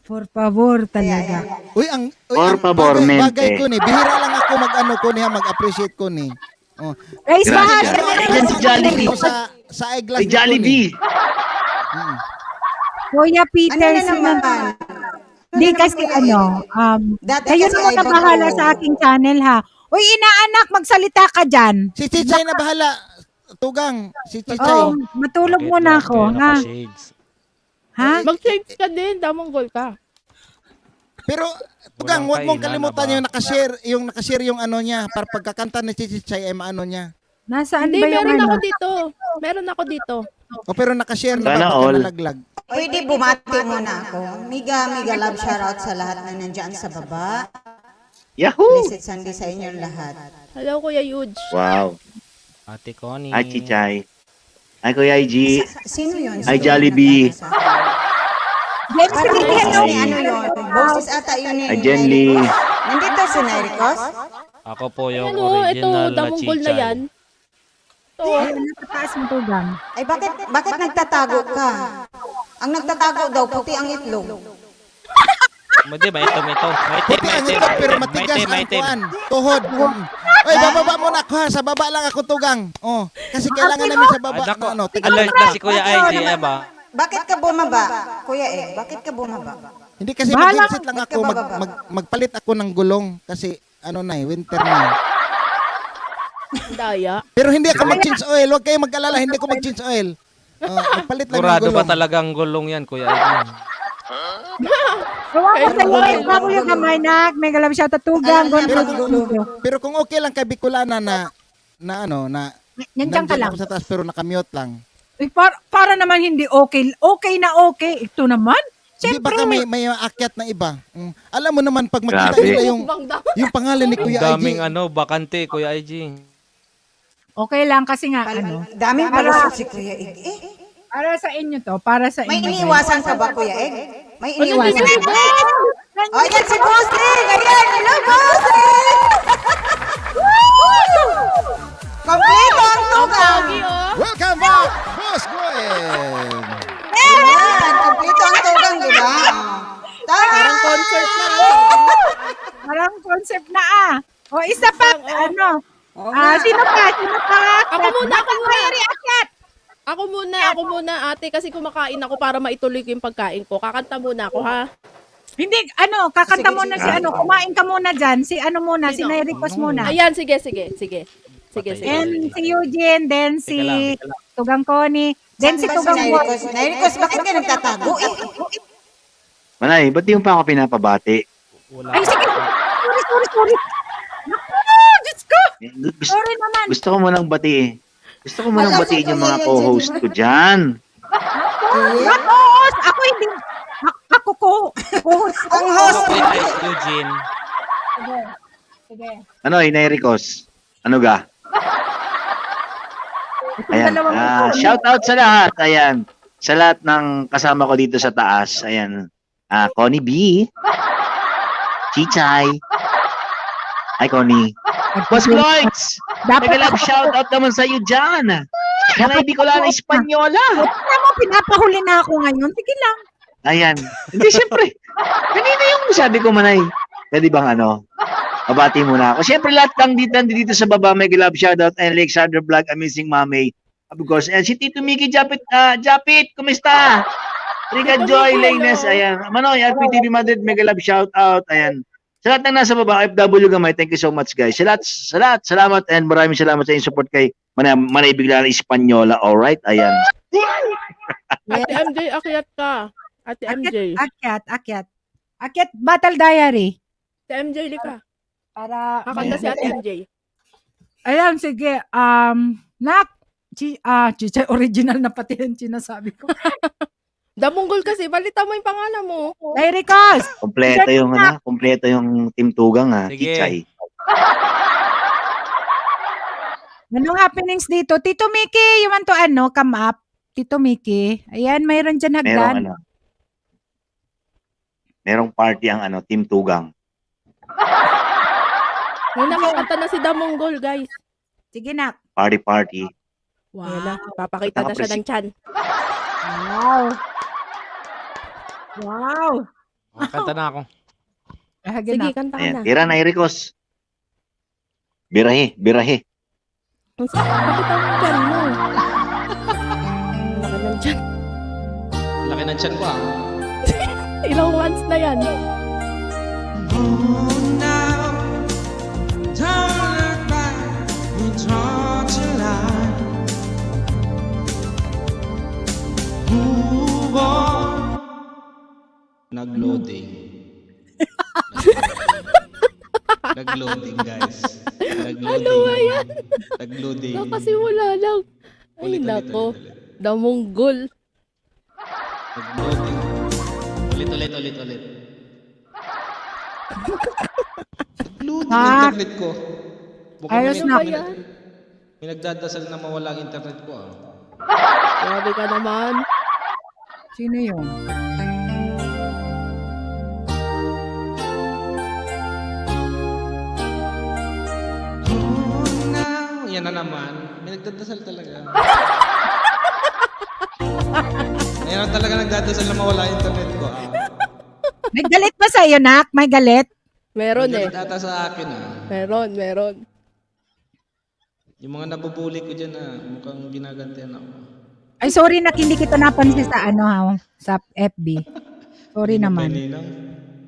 por favor talaga. Uy, Por ang favor, bagay mente. ko ni. Bihira lang ako mag-appreciate ko ni. Oh. Guys, mahal. Ayan si Jollibee. Sa eyeglass Si Jollibee. Kuya Peter, Ano na naman? Hindi kasi Dati kayo kasi na muna eyebag bahala ko. sa aking channel ha. Uy, inaanak, magsalita ka dyan. Si Chichay na bahala. Tugang, si Chichay. Oh, matulog muna ako, ha? Shades. Ha? Mag-shades ka din. Damonggol ka. Pero Tugang, Walang huwag mong kainan kalimutan na ba? yung nakashare yung ano niya para pagkakanta ni Chichay ay maano niya. Nasaan Hindi, ba yung meron ako dito. Meron ako dito. O pero nakashare na Sana ba all. nalaglag? Pwede bumati muna ako. Mega love shoutout sa lahat na nandyan sa baba. Yahoo! Blessed Sunday sa inyong lahat. Hello, Kuya Yuj. Wow. Ate Connie. Ay, Chichay. Ay, Kuya IG. Sino yun? Ay, Jollibee. Jenny, Parang sige, boses hello. ni ano yun. Boses ata yun ni Ay, Jen Lee. Nandito si Nairicos? Ako po yung Ano, ito, original na damonggol na Chichay. yan. Ito. Ay, nasa taas mo tugang. Ay, bakit nagtatago ka? Ang nagtatago daw, puti ang itlog. Hindi, maitim ito. Puti ang ito pero matigas ang kuan. Tuhod. Oy, bababa muna ako ha. Sa baba lang ako Tugang. Oh, kasi kailangan namin sa baba. Nako, Ano, alert na si Kuya IG, ba? Bakit ka bumaba? Kuya bakit ka bumaba? Hindi kasi Bahala mag-headset lang Ba't ako. ka bababa? Magpalit ako ng gulong kasi ano na winter na. Daya. Pero hindi ako mag-change oil. Huwag kayo mag-alala, hindi ako mag-change oil. Magpalit lang ng Sigurado gulong. ba talagang gulong yan, Kuya IG? Kawawa sa iyo, ikaw yung kamay nak. May galab siya tutugang. Pero kung okay lang kay Bicolana na Nandiyan ka lang. ako sa taas pero nakamute lang. Uy, para naman hindi okay. Okay na okay. Ito naman. Hindi Siyempre, baka may akyat na iba. Alam mo naman pag makita Grabe. nila Mukbang daw. yung pangalan ni Ang Kuya daming IG. bakante, Kuya IG. okay lang kasi nga, Daming palusot si Kuya Ig. para sa inyo to, para sa May inyo. guys. iniiwasan ka ba, Kuya Ig? May iniiwasan Ano, ka ba? Oh, yan si Bossing! Ayan, hello, Bossing! Kompleto ang tugang! Pogi, oh. Welcome back, Boss Gwen! Ayan, kompleto ang tugang, di ba? Tama! Parang concert na. Parang concept na O, isa pa, sino pa? Ako muna. React. Ako muna, ate, kasi kumakain ako para maituloy ko yung pagkain ko. Kakanta muna ako, ha? Hindi, kakanta Sige, muna sige. si kumain ka muna dyan. Si muna, si Sino? Nairicos muna. Ayan, sige. And si Eugene, then si Teka lang. Tugang Connie. Then si Saan ba si Tugang War. Nairicos? Nairicos, bakit ka nagtatago eh? Manay, ba't di mo pa ako pinapabati? Wala. Ay, sige. Sorry. Naku, Diyos ko. Gusto, Sorry naman. gusto ko munang batiin. Gusto ko munang Wala batiin kang yung mga kaya yan, co-host ko dyan. Host! Ako hindi. Ako co-host. Ang host. Eugene. Sige. Ano, Inairicos? Ano ga? Ayan. Shout out sa lahat. Ayan. Sa lahat ng kasama ko dito sa taas. Ayan. Connie B. Chichay. Hi, Connie. Boss Cloix! Dapat Nag-love shout out naman sa iyo dyan. Kanay Bicolana Espanyola. mo, pinapahuli na ako ngayon. Sige lang. Ayan. Hindi, siyempre. Kanina yung sabi ko, Manay. Pwede bang mabati muna ako. Siyempre, lahat lang dito sa baba, may love shoutout, and Alexander Vlog, Amazing Mami. Of course, and si Tito Mickey Japit, kumusta? Rika Tito Joy Mickey, Laines, hello. ayan. Manoy, RPTV Madrid, mega love shoutout, ayan. Sa lahat ng nasa baba, FW Gamay, thank you so much, guys. Sa lahat, salamat, and maraming salamat sa inyong support kay Manay Bigla ng Espanyola, alright? Ayan. Ate MJ, akyat ka. Ate MJ. Akyat Battle Diary. Ate MJ, lika. Para Kakanta si Ate MJ. Ayan, sige. Chichay original na pati yung sinasabi ko. Damunggol kasi, balita mo yung pangalan mo. Nairicos! Kompleto yung Team Tugang, Sige. Chichay. Anong happenings dito? Tito Mickey, you want to come up? Tito Mickey. Ayan, mayroon dyan hagdan. Merong party ang Team Tugang. May nakakanta na si Damunggol, guys. Sige, nak. Party. Ayan na, papakita na siya ng chan. Wow. Kanta na ako. Sige, Sige, kanta ka na. Ayan, tira na, Ericos. Birahe. Pakita mo chan mo. Laki ng chan. Laki ng tiyan ko Ilang months na yan. Oh, now, don't look back, we draw to line. Move on. Nag-loading. Nag-loading, guys. Ano ba yan? Nag-loading. Nakasimula lang. Ay, nako. Damunggol. Nag-loading. Ulit. Nag-loading Ah. internet ko. Mukhang Ayos Ano na. ba yan? may nagdadasal na mawala ang internet ko Grabe ka naman. Sino yun? Oh, now, Yan na naman. May nagdadasal talaga. Ngayon talaga nagdadasal na mawala ang internet ko May galit ba sa'yo, nak? May galit? Meron May eh. galit ata sa akin Meron. Yung mga nabubuli ko dyan mukhang ginagantihan ako. Ay, sorry, nak. Hindi kita napansin sa FB. Sorry Hindi mo naman. paninang.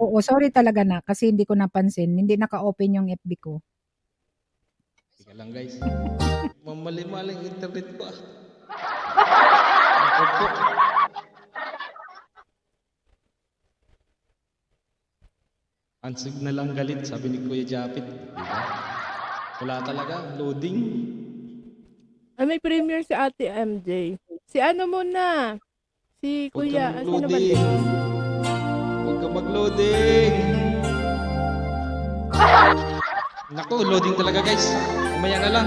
Oo, sorry talaga, nak. Kasi hindi ko napansin. Hindi naka-open yung FB ko. Teka lang guys. Mamali-mali ang internet ko Ako po. Ang signal ang galit, sabi ni Kuya Japit. Diba? Wala talaga, loading. Ay, may premiere si Ate MJ. Si ano muna? Si Huwag Kuya. kang Sino ba? mag-loading. Huwag kang mag-loading. Naku, loading talaga guys. Umaya na lang.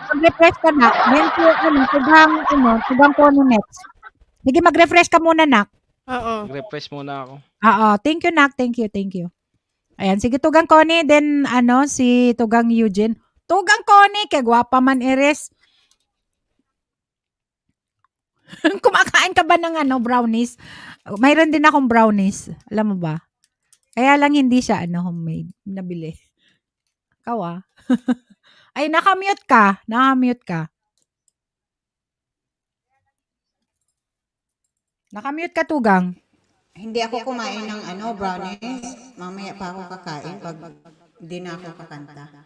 Mag-refresh ka, nak. Then, tugang ko next. Sige, mag-refresh ka muna, nak. Oo. Refresh muna ako. Oo, thank you, nak. Thank you. Ayan, sige, tugang Connie. Then, si tugang Eugene. Tugang Connie, kay gwapa man eres. Kumakain ka ba ng brownies? Mayroon din akong brownies. Alam mo ba? Kaya lang hindi siya homemade. Nabili. Ikaw Ay, nakamute ka. Nakamute ka, tugang. Hindi ako kumain ng brownies. Mamaya pa ako kakain pag hindi na ako kakanta.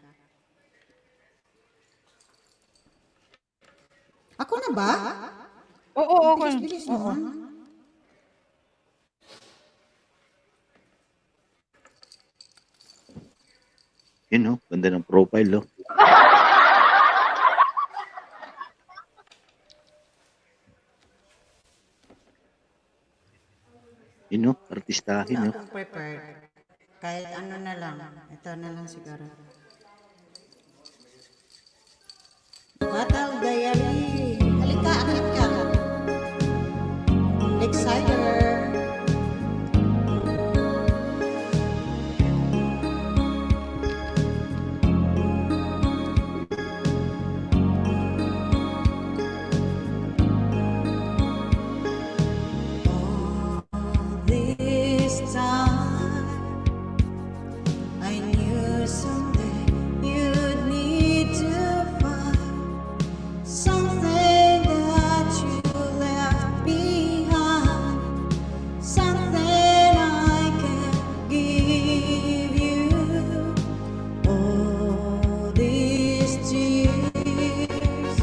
Ako na ba? Oo, oo. Bilis naman. Yun, no? Ganda ng profile, no? Yun, no? Artistahin, no? Akong prepared. Kahit ano na lang. Ito na lang siguro. Battle Diary. Halika, akit ka. Exciter. This time I knew someday you'd need to find something that you left behind, something I can give you. All these tears,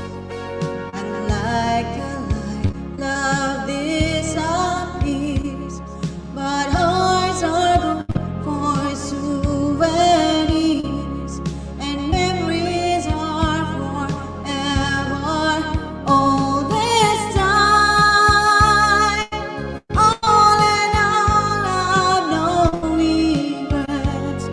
unlike a light, love disappears, but hearts are good for souvenirs, and memories are forever. All this time, all in all, I've no regrets.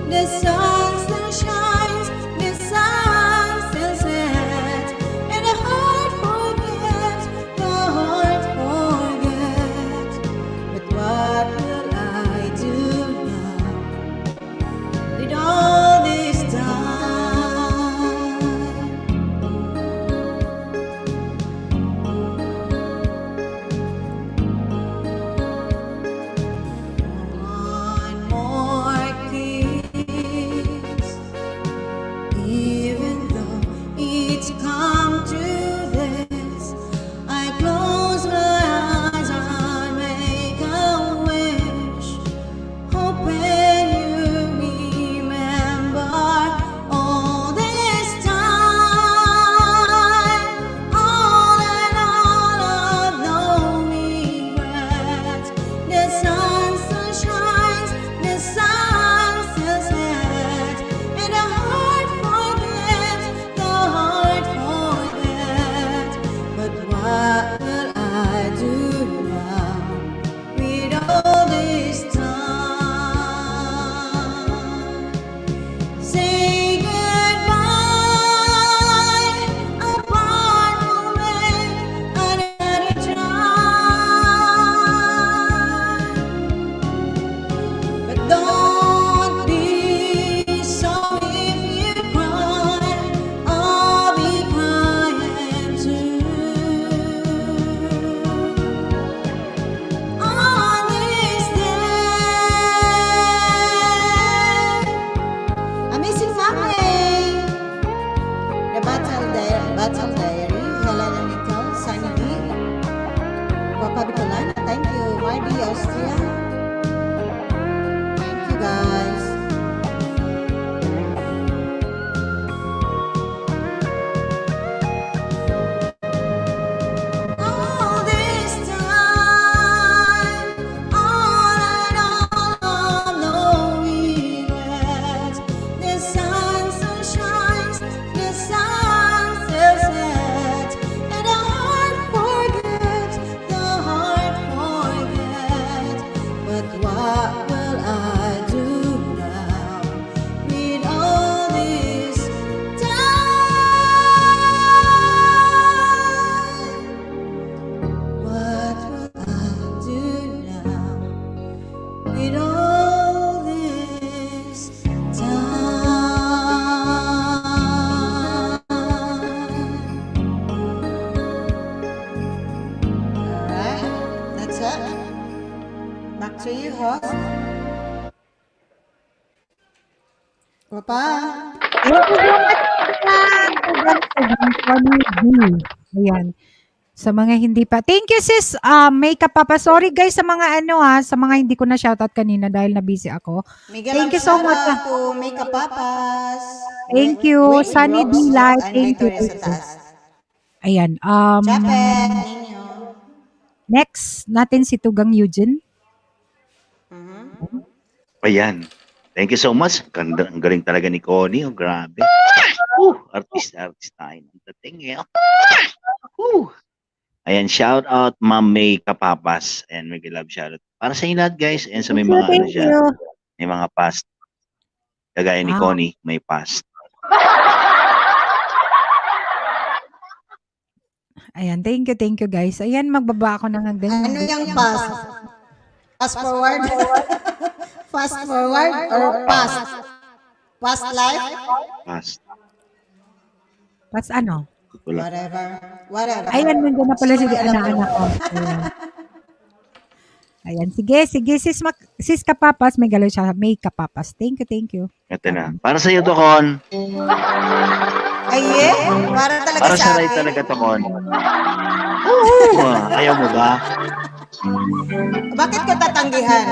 The sun still shines, the sun still sets, and the heart forgets, the heart forgets. But what will I do now with all this time? One more kiss, even though it's come to this, I close my eyes and make a wish, hoping you remember all this time. All in all, I've no regrets. The sun still shines, the sun still sets, and the heart forgets, the heart forgets. But what will I do now with all this time? Say goodbye, apart we'll make another try. But don't be sorry if you cry, I'll be crying too. On this day, Amazing Family, The Battle Diary, Helena Nicole, Sunny D, Papa Bicolana, thank you, Mardi, Austria, thank you guys. All this time, all in all, no regrets. The sun still shines, the sun still sets, and the heart forgets, the heart forgets. But what will I do now with all this time? What will I do now with all this time? Alright, that's it. Back to you, host. Papa. Thank you so much, Sunny D. Ayan. Sa mga hindi pa. Thank you, sis. Makeup Papa. Sorry, guys, sa mga sa mga hindi ko na shoutout kanina dahil na-busy ako. Mega Thank love you so shout much. out to Makeup Papas. Thank you, Wayne Sunny Brooks D. Live. and Thank you. Victoria sa taas. Ayan. Japet, ninyo. Next natin si Tugang Eugene. Ayan. Thank you so much. Ganda, ang galing talaga ni Connie. Oh, grabe. Artista tayo. Ang dating eh. Ayan, shout out Ma'am May Kapapas. And may love shout out. Para sa inyo lahat guys. And sa may mga ano Thank dyan. you. May mga past. Kagaya ni Ah. Connie, may past. Ayan, thank you guys. Ayan, magbaba ako ng hagdan. Ano yung past? Fast forward? Fast forward or past? Past life? Past. Pas ano? Wala. Whatever. Ayan, nandiyan na pala si anak-anak ko. Ayan. Ayan, sige, sis Kapapas, may galaw siya, may Kapapas. Thank you. Ito na. Para sa iyo to, Con. Ay, para talaga Para sa sa Ray akin. talaga to, Con. Oo. Ayaw mo ba? Bakit ko tatanggihan?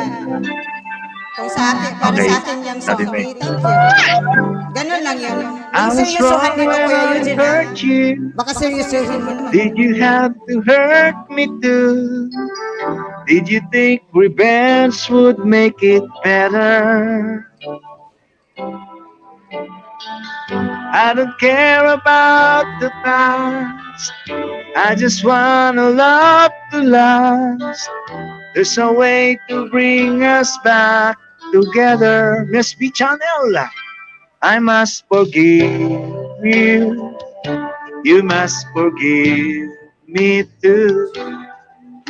Kung sa akin, para Okay. sa akin yung song. Sabi mo eh. Okay, thank you. Ganun lang yun. I Yung was seryosohan wrong nito, when Kuya I Eugene. hurt you. Baka seryosohin mo naman. Did you have to hurt me too? Did you think revenge would make it better? I don't care about the past. I just wanna love to last. There's a way to bring us back together. Miss B Channel, I must forgive you. You must forgive me too.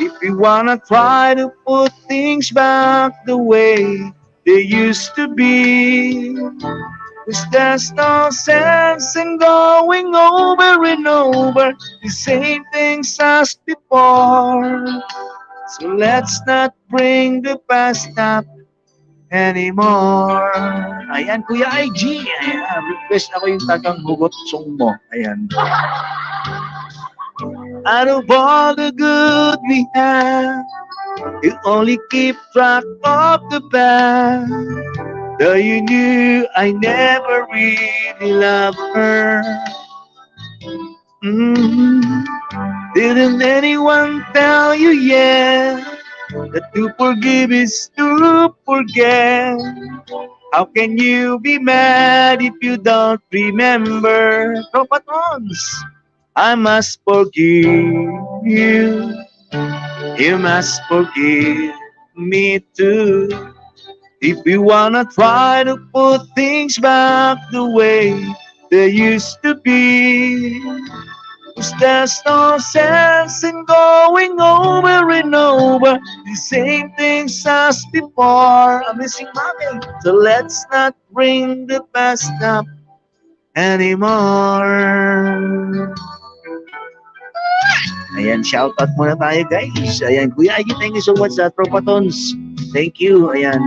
If you wanna try to put things back the way they used to be, 'cause there's no sense in going over and over the same things as before. So let's not bring the past up anymore. Ayan, Kuya IG. Ayan, request ako yung tagang hugot song mo. Ayan. Out of all the good we have, you only keep track of the bad. Though you knew I never really loved her. Didn't anyone tell you yet that to forgive is to forget? How can you be mad if you don't remember? Tropatons, I must forgive you. You must forgive me too. If we wanna try to put things back the way they used to be, 'cause there's no sense in going over and over the same things as before. I'm missing mommy. So let's not bring the past up anymore. Ayan, shoutout muna tayo guys. Ayan, Kuya Agi, thank you so much sa Tropatons. Thank you. Ayan,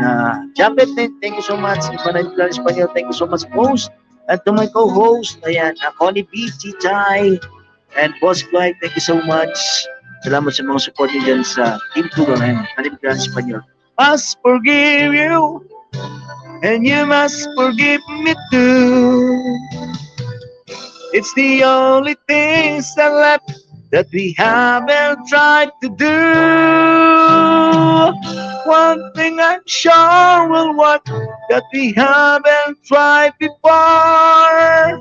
Japet, thank you so much. Ipanay Plan Espanyol, thank you so much, host. At to my co-host, ayan, Connie B, Chichay, and Boss Clyde, thank you so much. Salamat sa mga support niyo dyan sa Team Tugang, ayan, Panay Plan Espanyol. Must forgive you, and you must forgive me too. It's the only things that left that we haven't tried to do. One thing I'm sure will work that we haven't tried before.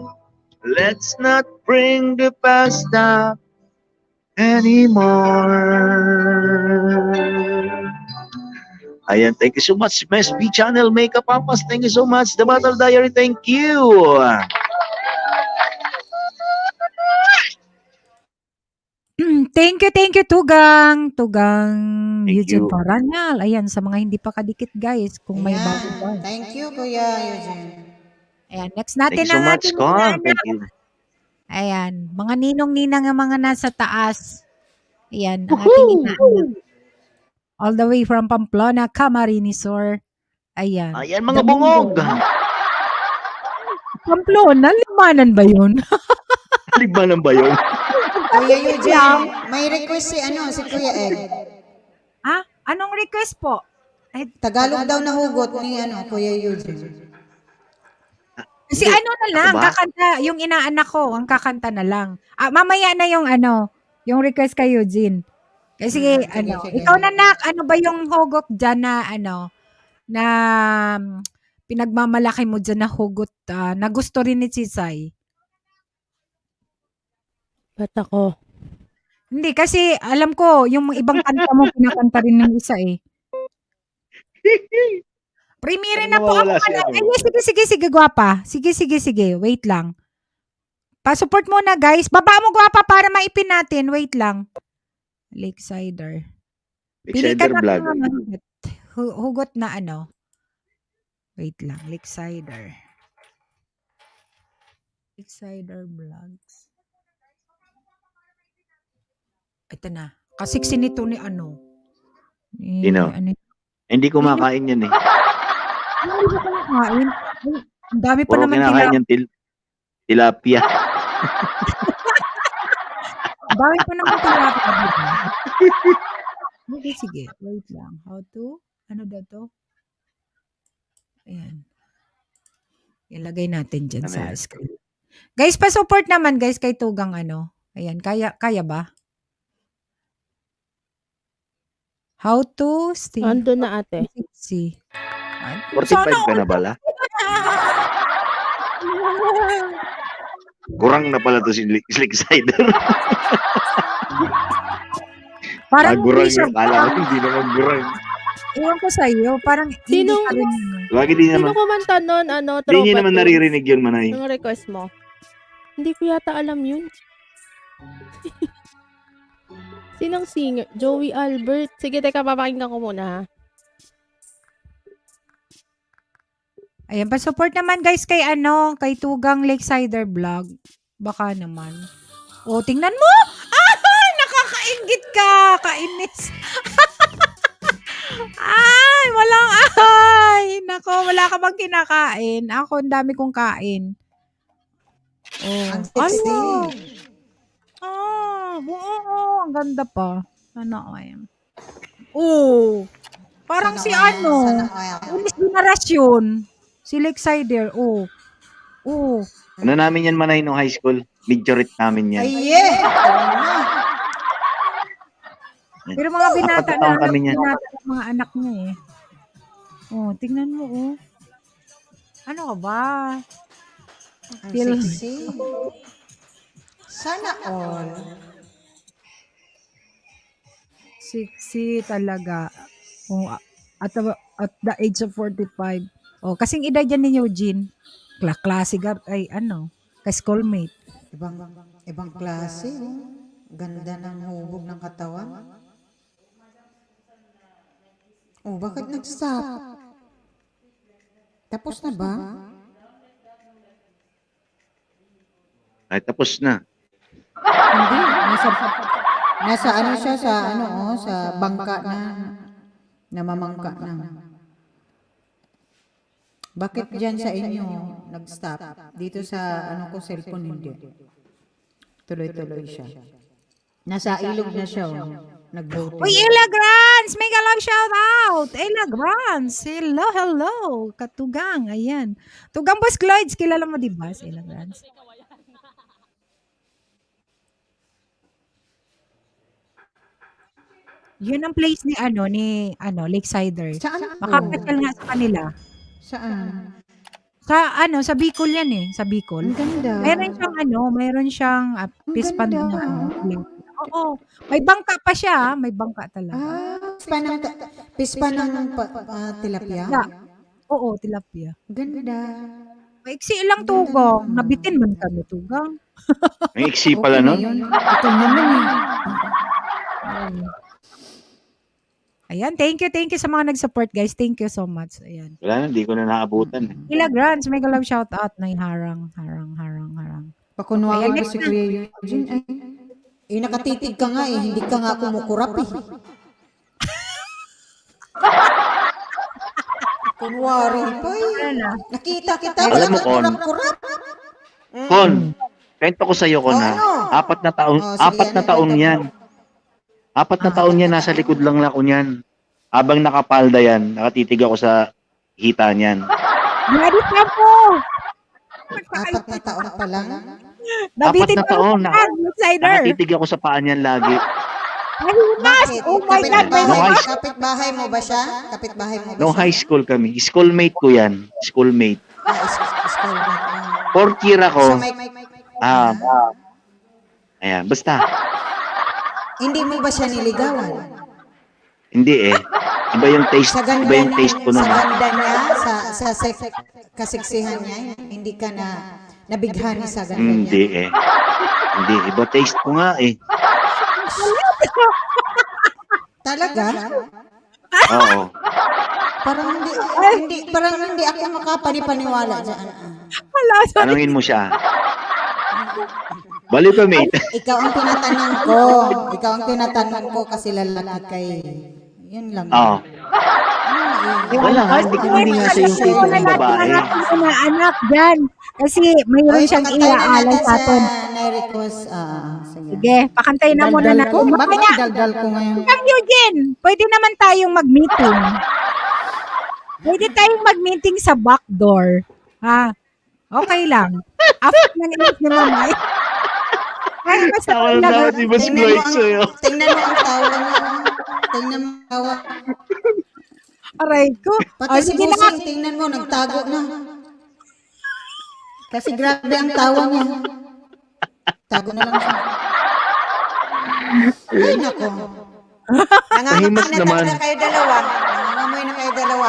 Let's not bring the past up anymore. Ayan, thank you so much, Miss B Channel, Makeup Papas, thank you so much. The Battle Diary, thank you. Thank you, Tugang Thank Eugene you. Paranyal. Ayan, sa mga hindi pa kadikit guys, kung may Ayan. bago ba. Thank you, Kuya Eugene. Ayan, next Thank natin you so ang much, ating Con. mga Thank you. Ayan, mga ninong-ninang ang mga nasa taas. Ayan, ang ating inaanak. All the way from Pamplona, Camarines Sur. Ayan. Ayan, mga bungog. Pamplona, limanan ba yun? Ligmanan ba yun? Kuya Eugene, may request si Kuya Ed. Ah, anong request po? Tagalog daw na hugot ni Kuya Eugene. Kasi Hindi. ano na lang, Ako ba? kakanta, yung inaanak ko, ang kakanta na lang. Mamaya na yung yung request kay Eugene. Kasi Sige, sige. ikaw na nak, ano ba yung hugot dyan na na pinagmamalaki mo dyan na hugot na gusto rin ni Chisay? Ba't ako? Hindi, kasi alam ko, yung ibang kanta mo, kinakanta rin ng isa eh. Premiere na Parang po ako. nawawala si Ay, ano. sige, gwapa. Sige. Wait lang. Pa-support muna, guys. Baba mo, gwapa, para maipin natin. Wait lang. Lakesider. Pili ka Excited na vlog. ng hugot. Hugot na Wait lang. Lakesider. Lakesider vlogs. Ito na. Kasiksi nito ni Sino? Hindi kumakain yan eh. Hindi ko kumakain. Ay, ang dami pa Puro naman kinakain yan tilapia. Ang dami pa naman tilapia. Diba? Okay, sige. Wait lang. How to? Ano daw to? Ayan. Ilagay natin dyan Ano sa yan? screen. Guys, pa-support naman guys kay Tugang Ayan, kaya ba? How to stay Ando na ate. sexy. 45 ka na pala? Kurang na pala to si Lakesider. Parang Gurang hindi siya. yung kala ko, hindi naman gurang. Iwan ko sa iyo, parang Sino? hindi ka rin. Lagi di Sino naman, kumanta nun? hindi Tropa niyo naman Tunes? naririnig yun, Manay. Yung request mo. Hindi ko yata alam yun. Sinong singer? Joey Albert. Sige, teka, papakinggan ko muna ha. Ayan, pa-support naman guys kay kay Tugang Lakesider Vlog. Baka naman. Oh, tingnan mo! Ay, nakakaingit ka! Kainis. Ay, walang ay. Nako, wala ka bang kinakain? Ako, ang dami kong kain. Oh. Ang sexy. Oo, ang ganda pa. Ayan. Oh, parang si Sana all. Unis generasyon. Si Lakesider, oh. Ano namin yan, Manay, nung high school? Midjorit namin yan. Ay, yeah! Pero mga binata Apat na taon na kami niyan. binata ng mga anak niya eh. Oh, tingnan mo oh. Ano ka ba? Ang Feel- sexy. Sana all. Sexy talaga. Oh, at the age of 45. Oh, kasing edad yan ni Eugene. Klase ka-schoolmate. Ibang klase. Oh. Ganda ng hubog ng katawan. Oh, bakit nag-stop? Tapos na ba? Ay, tapos na. Hindi. Nasa siya sa bangka na namamangka na. Bakit dyan sa inyo nag-stop? Dito sa cellphone hindi. Tuloy-tuloy siya. Nasa ilog na siya. Nag-boating. Uy, Ella Grants! Mega love shout out! Ella Grants! Hello! Katugang, ayan. Tugang Boss Cloyds, kilala mo diba si Ella Grants? Yun ang place ni Lakesider. Saan po? Makakasyal nga sa kanila. Saan? Sa Bicol yan eh, sa Bicol. Ang ganda. Meron siyang pispan ganda. na Oo. May bangka pa siya, may bangka talaga. Pispa ng tilapia? Yeah. Oo, tilapia. Ganda. Maiksi lang Tugang. Nabitin man kami Tugang. May iksi pala, no? na yun. Ito naman eh. Ayan, thank you sa mga nag-support guys. Thank you so much. Ayan. Wala na, hindi ko na naabutan. Ila Grants, mega love shout out na harang. Pakunwari Ayan, ko si Kuya Eugene. Nakatitig ka nga eh. Hindi ka nga kumukurap eh. Kunwari pa eh. Nakita kita. Alam Wala mo, kang Con. kurap-kurap. Kon, kwento ko sa iyo, Kon, ha? ano? 4 na taon, Oh, sige, 4 na ano, taon kwento mo. yan. 4 na taon yan, nasa likod lang ako niyan. Habang nakapalda yan, nakatitig ako sa hita niyan. Ready pa po. 4 na taon pa lang. Nabitin 4 na taon na. Outsider. Nakatitig ako sa paa niyan lagi. Mahimas. Oh my God. May No, high- Kapitbahay mo ba siya? Kapitbahay mo ba No siya? high school kami. Schoolmate ko yan. Schoolmate. Schoolmate mo. 4th year So ako. may, Ayan, basta. hindi mo ba siya niligawan? Hindi eh. Iba yung taste, Sa ganda iba yung taste ko sa nun. ganda niya, sa kasiksihan niya, hindi ka na nabighani sa ganda niya. Hindi eh. Hindi, iba taste ko nga eh. Talaga? Oo. Parang hindi ako makapanipaniwala diyan. Wala. Tanungin mo siya. Baliw ka, mate. Ikaw ang tinatanong ko kasi lalaki kay. Yun lang. Oo. Wala nga, hindi nga siya yung tipo ng babae. Mga anak dyan. Kasi mayroon siyang iaalay sa atin. Nairikos. Sige. Sige, pakantayin na muna Daldal ko? natin. Bakit Mamaya, daldal ko ngayon? Ma'am Eugene, pwede naman tayong mag-meeting. Pwede tayong mag-meeting sa back door. Ha? Okay lang. After ng inis ni Mama. Ay, basta Tawal na si Boss Lloyd sa'yo. Tingnan mo ang tawa niya. Tingnan mo ang tawa. aray ko. Pati si sige na. Busing, tingnan mo, nagtago na. Kasi grabe ang tawa niya. Tago na lang siya. Ay, nako. Tahimas naman. kayo dalawa. Nangangamoy na kayo dalawa.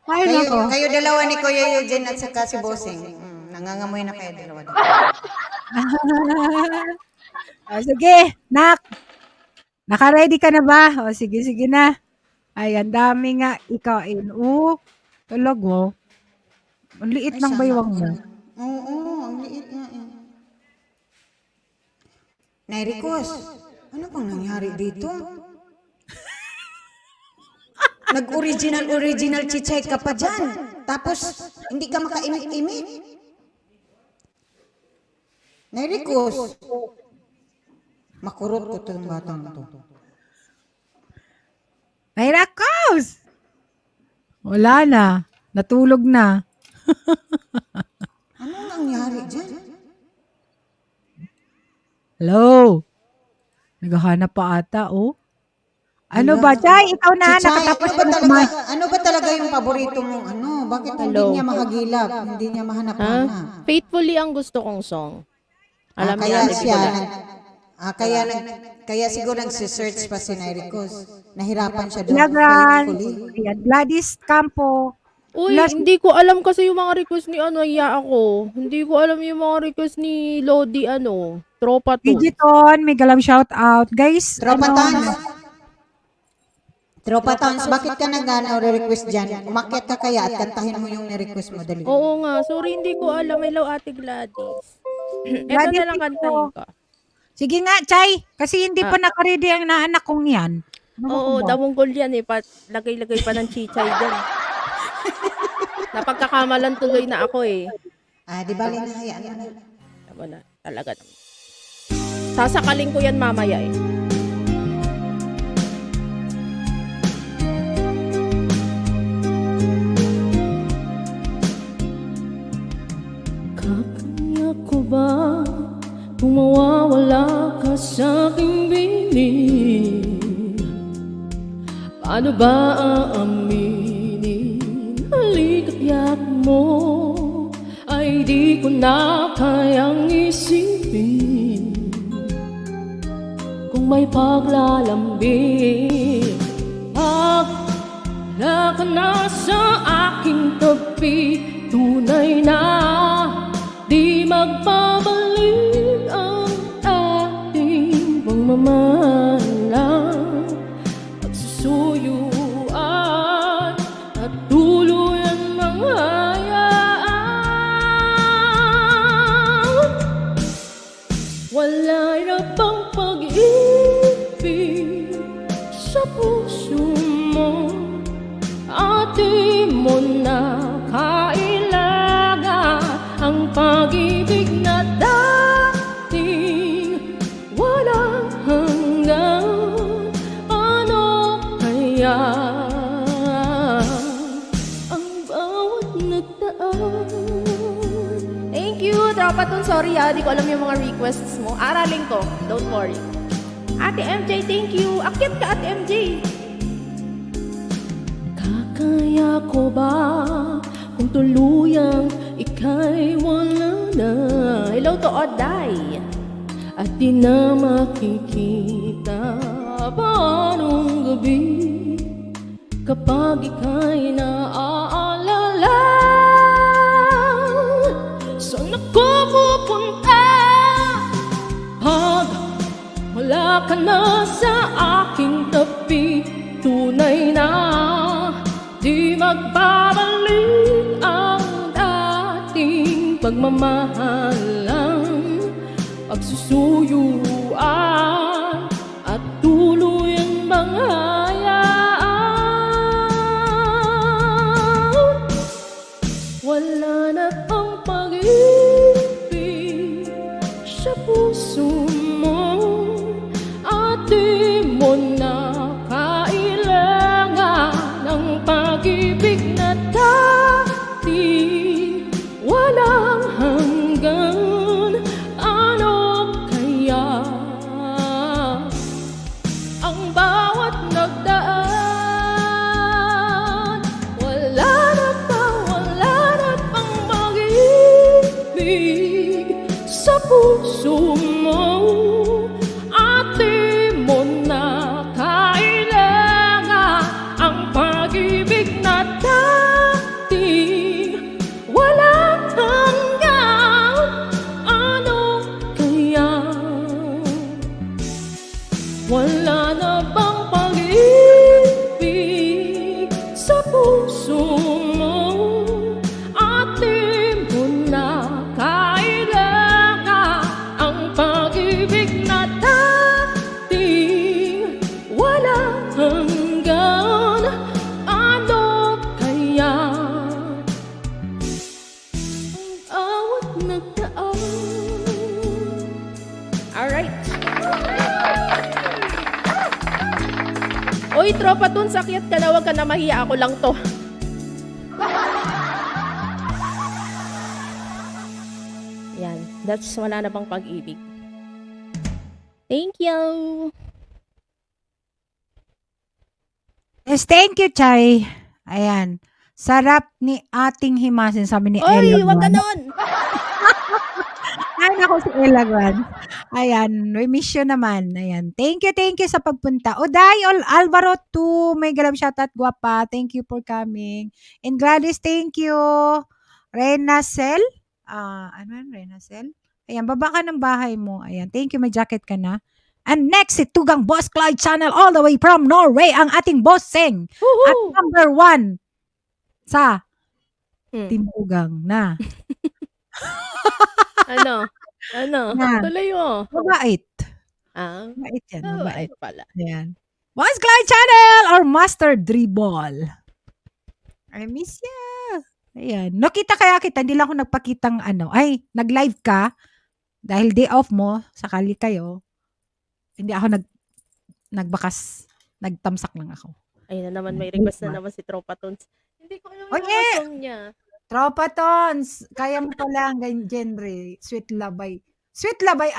Ay, nako. Kayo dalawa ni Kuya Eugene at saka si Busing. Nangangamoy na kayo dalawa. Sige, nak. Naka-ready ka na ba? O, sige, sige na. Ay, ang dami nga ikain. Talaga. Ang liit ng baywang mo. Oo, ang liit nga eh. Nairikos, ano pang nangyari dito? Nag-original chichay ka pa dyan. Tapos, hindi ka makaimik-imik. Nairikos, makurot ko itong batang to. Ay, Rakos! Wala na. Natulog na. Ano nangyari dyan? Hello? Naghahanap pa ata, oh. Ano ba, Chay? Ikaw na, Chichay, nakatapos ano ka ba na talaga, kumain. ano ba talaga yung paborito mong ano? Bakit hindi Hello. niya mahagilap? Hindi niya mahanap-hanap? Faithfully ang gusto kong song. Alam niya, kaya Ate siya, Bigola. kaya siguro nagsisearch pa si Nairicos. Nahirapan siya doon. Lagran. Faithfully. Ayan, Gladys Campo. Uy, hindi ko alam kasi yung mga request ni iya ako. Hindi ko alam yung mga request ni Lodi, tropa to. Digiton, may galang shout out. Guys, Tropa Tons. Tropa Tons, bakit ka request dyan? Umakyat ka kaya at kantahin mo yung ni-request mo. Dali. Oo nga, sorry hindi ko alam. Hello, Ate Gladys. Ito Gladys, na lang kantahin ko. Sige nga, Chay. Kasi hindi pa nakaready ang naanak kong yan. Oo, damunggol yan lagay-lagay pa ng chichay dyan. Napagkakamalan tuloy na ako eh. Di bali na, hayaan mo na. Tama na, talaga naman. Sasakaling ko yan mamaya eh. Kakaya ko ba kung mawawala ka sa aking bingin? Paano ba aaminin? Halika't yak mo ay di ko na kayang isipin. Kung may paglalambing, pag wala ka na sa aking tabi, tunay na di magpabalik ang ating pagmamahalan. Pagsusuyuan at tuluyan ng hayaan. Wala na bang pag-ibig sa puso mo? At di mo na kailangan ang pag-ibig na dating walang hanggan. Tropa Tun, sorry di ko alam yung mga requests mo. Aralin ko, don't worry. Ate MJ, thank you. Akyat ka, Ate MJ. Kakaya ko ba kung tuluyang ika'y wala na? Hello to Oday. At di na makikita pa nung gabi kapag ika'y naaalala. Saan ako pupunta pag wala ka na sa aking tabi? Tunay na di magbabalik ang dating pagmamahalang pagsusuyuan at tuluyan bang hayaan. Wala na ang pag-ibig sa puso mo at di mo na kailangan ng pag-ibig na dati walang hanggan. Ano kaya ang bawat nagdaan? Wala na pang pag-ibig sa puso mo at di mo na kailangan ang pag-ibig na dati walang hanggan. Ano kaya? Wala na bang pag-ibig sa puso mo at di mo na kailangan ang pag-ibig na dati walang hanggan. Ano kaya ang bawat nagdaan? Alright. Oy, Tropa Tun, sakyat ka na, wag ka na mahiya, ako lang to. Yan, that's wala na bang pag-ibig. Thank you. Yes, thank you, Chay. Ayan. Sarap ni ating himasin, sabi ni Oy, Ella wag Guan. ganon. Ay, naku, si Ella Guan. Ayan, we miss you naman. Ayan. Thank you sa pagpunta. Oday, Alvaro too. May galam shoutout, guwapa. Thank you for coming. And Gladys, thank you. Renacel. Ano yan, Renacel? Ayan, baba ka ng bahay mo. Ayan, thank you. May jacket ka na. And next, si Tugang Boss Clyde Channel all the way from Norway, ang ating bossing. At Woohoo! number 1 sa Hmm. Team Tugang na. Ano? Na. Tuloy mo. Mabait. Ah, Mabait yan, mabait mabait. pala. Ayan. Boss Clyde Channel or Master Dribble. I miss ya. Ayan. Nakita kaya kita, hindi lang ako nagpakitang ay, nag-live ka, dahil day off mo, sakali kayo, hindi ako nagbakas, nagtamsak lang ako. Ayun na naman, may request na naman si Tropa Tons. Hindi ko alam Oh, yung yeah. mga song niya. Tropa Tons, kaya mo pala ang genre, Sweet Labay. Sweet Labay,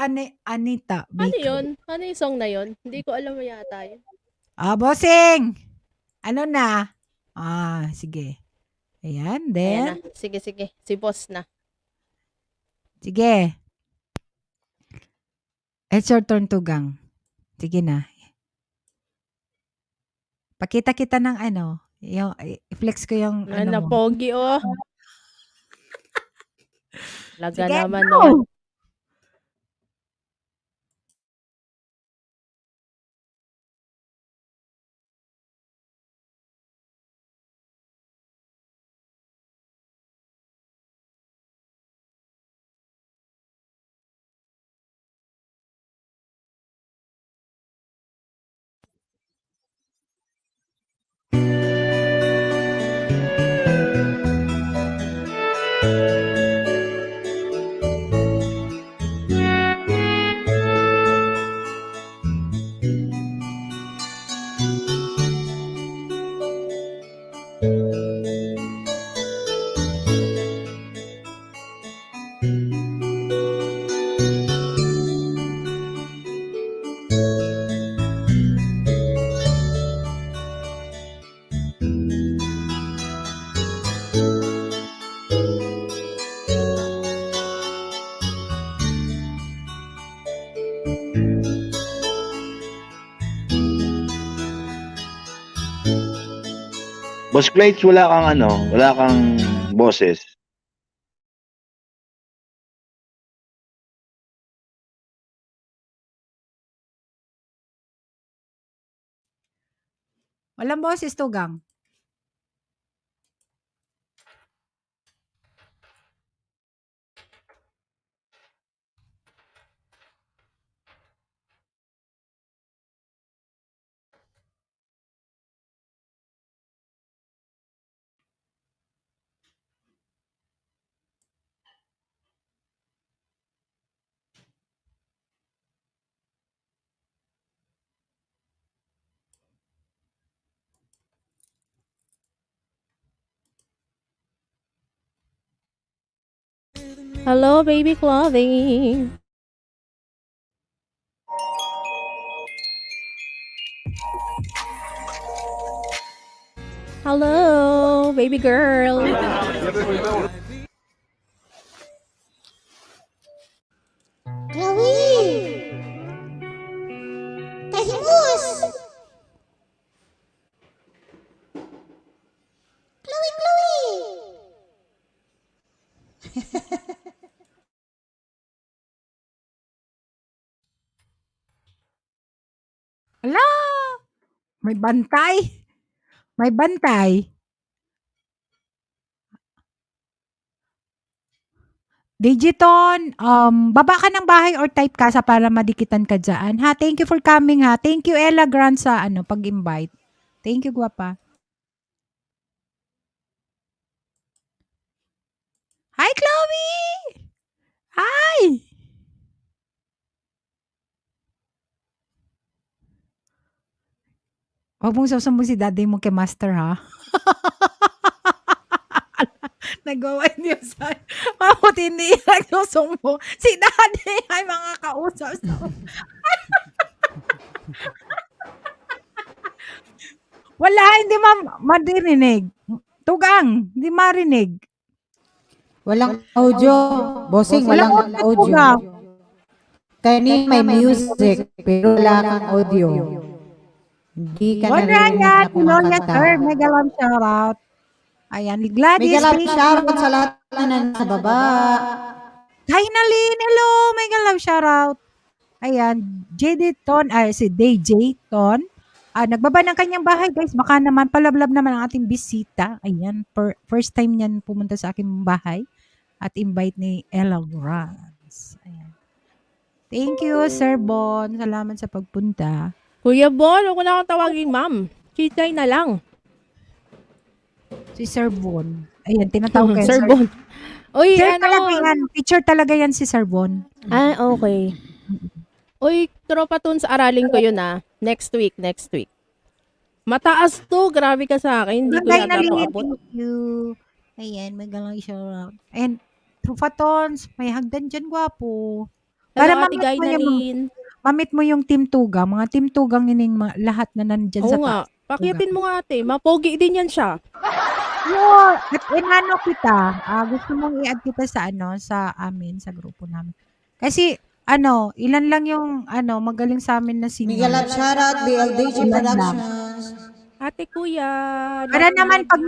Anita. Ano Baker. yun? Ano yung song na yun? Hindi ko alam yata yun. Bossing! Ano na? Sige. Ayan Ayan, then, na. Sige. Si boss na. sige. It's your turn, Tugang. Sige na. Pakita kita ng i-flex ko yung Ano, mo. pogi oh. Laga Sige, naman go! no. Boss Clates, wala kang boses. Walang boses, Tugang. Hello, baby clothing. Hello, baby girl. Chloe! Kahimus! Chloe, Chloe! Hala! May bantay. May bantay. Digiton, baba ka ng bahay or type ka sa para madikitan ka dyan. Ha, thank you for coming ha. Thank you Ella Grant sa pag-invite. Thank you, guwapa. Hi, Chloe! Hi! Huwag mong susumbong si daddy mo kay master ha. Nagawa niyo sa mabuti hindi nagsusumbong. Si daddy ay mga kausap. Wala, hindi maririnig. Tugang, hindi marinig. Walang audio. Bossing, walang audio. Tugang. Kanina may music, pero wala kang audio. Hindi ka Bon narinig Ryan, na Gloria kumakanta. Sir, mega love shoutout. Ayan, Gladys. Mega love thank you. shoutout sa lahat na nasa baba. Hi, Nalin. Hello, mega love shoutout. Ayan, JD Ton, si DJ Ton. Nagbaba ng kanyang bahay, guys. Baka naman, palablab naman ang ating bisita. Ayan, first time niyan pumunta sa aking bahay. At invite ni Ella Grants. Ayan. Thank you, Sir Bon. Salamat sa pagpunta. Kuya Bon, huwag mo na akong tawagin, ma'am. Chichay na lang. Si Sir Bon. Ayan, tinatawag kayo. Sir Bon. Uy, Sir ano? talaga yan. Teacher talaga yan si Sir Bon. Okay. Uy, tropa tun sa aralin ko yun Next week. Mataas to. Grabe ka sa akin. Hindi ko Bagay yata na to Lynn, abot. thank you. Ayan, magalang shoutout. And Trufatons, may hagdan dyan, gwapo. Para Hello, Ate mamit Guy mo yung, Nalin. mamit mo yung Team Tugang. Mga Team Tugang ining lahat na nandyan sa Oo nga. taas. Pakiatin mo nga, ate. Mapogi din yan siya. Yo, at inano kita, gusto mong i-add kita sa sa amin, sa grupo namin. Kasi, ilan lang yung, magaling sa amin na Mega love singer. shoutout, BLDG Ilan lang. Productions. Ate Kuya. Para naman pag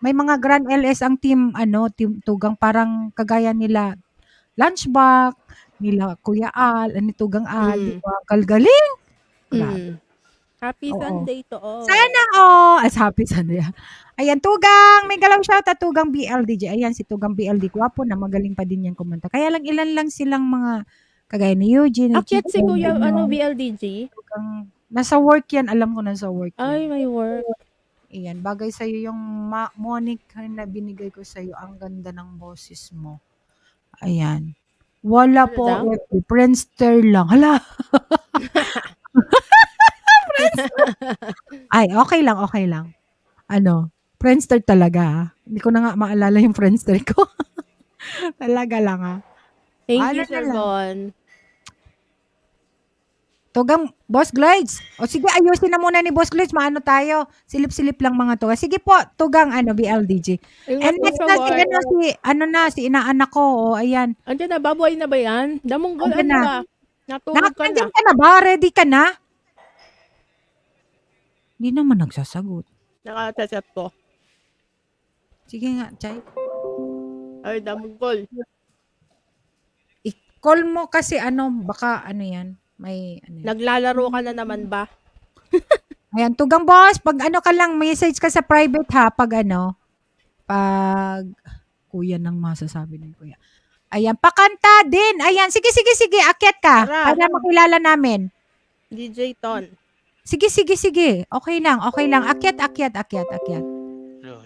may mga Grand LS ang team, Team Tugang, parang kagaya nila Lunchback, nila Kuya Al, ni Tugang Al, di ba? Galgaling. Grabe. Happy Oo. Sunday to all. Sana as happy Sunday. Ayan, Tugang, may galaw siya Tugang BLDJ. Ayan, si Tugang BLD, gwapo na, magaling pa din yan kumanta. Kaya lang, ilan lang silang mga, kagaya ni Eugene, ni Akyat si Chico, Kuya, BLDG. Tugang, nasa work yan, alam ko nasa work yan. Ay, may work. Ayan, bagay sa'yo yung Monica na binigay ko sa'yo. Ang ganda ng boses mo. Ayan. Wala Ano po, daw? Friendster lang. Hala. Ay, okay lang. Friendster talaga. Hindi ko na nga maalala yung Friendster ko. Talaga lang Thank Ano you, na Sir lang. Bon. Tugang, Boss Glides. O sige, ayusin na muna ni Boss Glides. Maano tayo? Silip-silip lang mga to. Sige po, Tugang, BLDG. And Ingat po next sa na work. si inaanak ko. O, ayan. Andiyan na, baboy na ba yan? Damunggol, Andiyan ano na. ba? Natulog ka na. Nandiyan ka na ba? Ready ka na? Hindi naman nagsasagot. Nakatasat ko. Sige nga, Chay. Ay, damong call. I-call mo kasi baka yan. May yan. Naglalaro ka na naman ba? Ayan, tugang boss, pag ka lang, message ka sa private ha, pag kuya nang masasabi ng kuya. Ayan, pakanta din. Ayan, sige, akyat ka. Tara. Para makilala namin. DJ Ton. Sige. Okay lang. Akyat. Hello.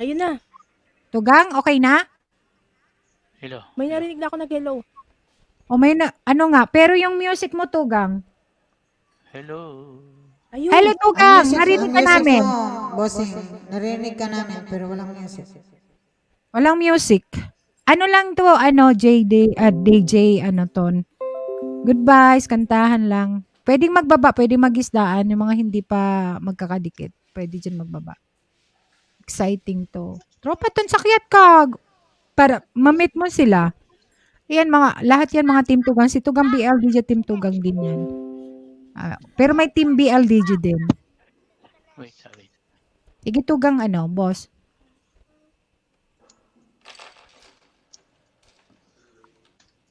Ayun na. Tugang, okay na? Hello. May narinig na ako nag-hello. O may nga, pero yung music mo, Tugang. Hello. Ayun. Hello, Tugang. Ang music- Narinig ang ka music namin. mo, bossing, narinig ka namin, pero walang music. Walang music. Ano lang to, DJ, Ton. Goodbyes, kantahan lang. Pwedeng magbaba, pwedeng mag-isdaan. Yung mga hindi pa magkakadikit, pwede dyan magbaba. Exciting to. Tropa Ton, sakyat ka. Para ma-meet mo sila. Lahat yan mga Team Tugang. Si Tugang BLDJ, Team Tugang din yan. Pero may Team BLDJ din. Wait. Sige, Tugang, boss.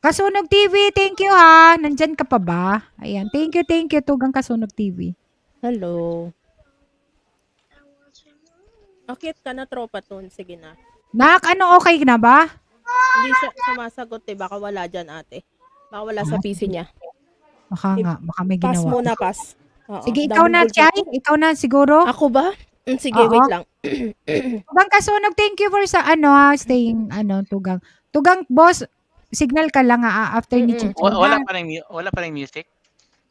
Kasunog TV, thank you ha. Nandyan ka pa ba? Ayan, thank you, Tugang Kasunog TV. Hello. Akit ka na, Tropa Ton. Sige na. Nak, okay na ba? Hindi siya sumasagot eh. Baka wala dyan, ate. Baka wala sa PC niya. Baka may Pass ginawa. muna, pass. Oo, Sige, ikaw na, daming Chay. Ikaw na siguro. Ako ba? Sige, Oo. wait lang. Tugang Kasunog, thank you for staying, Tugang. Tugang, boss, signal ka lang after ni Mm-mm. Chicho. Wala pa rin music.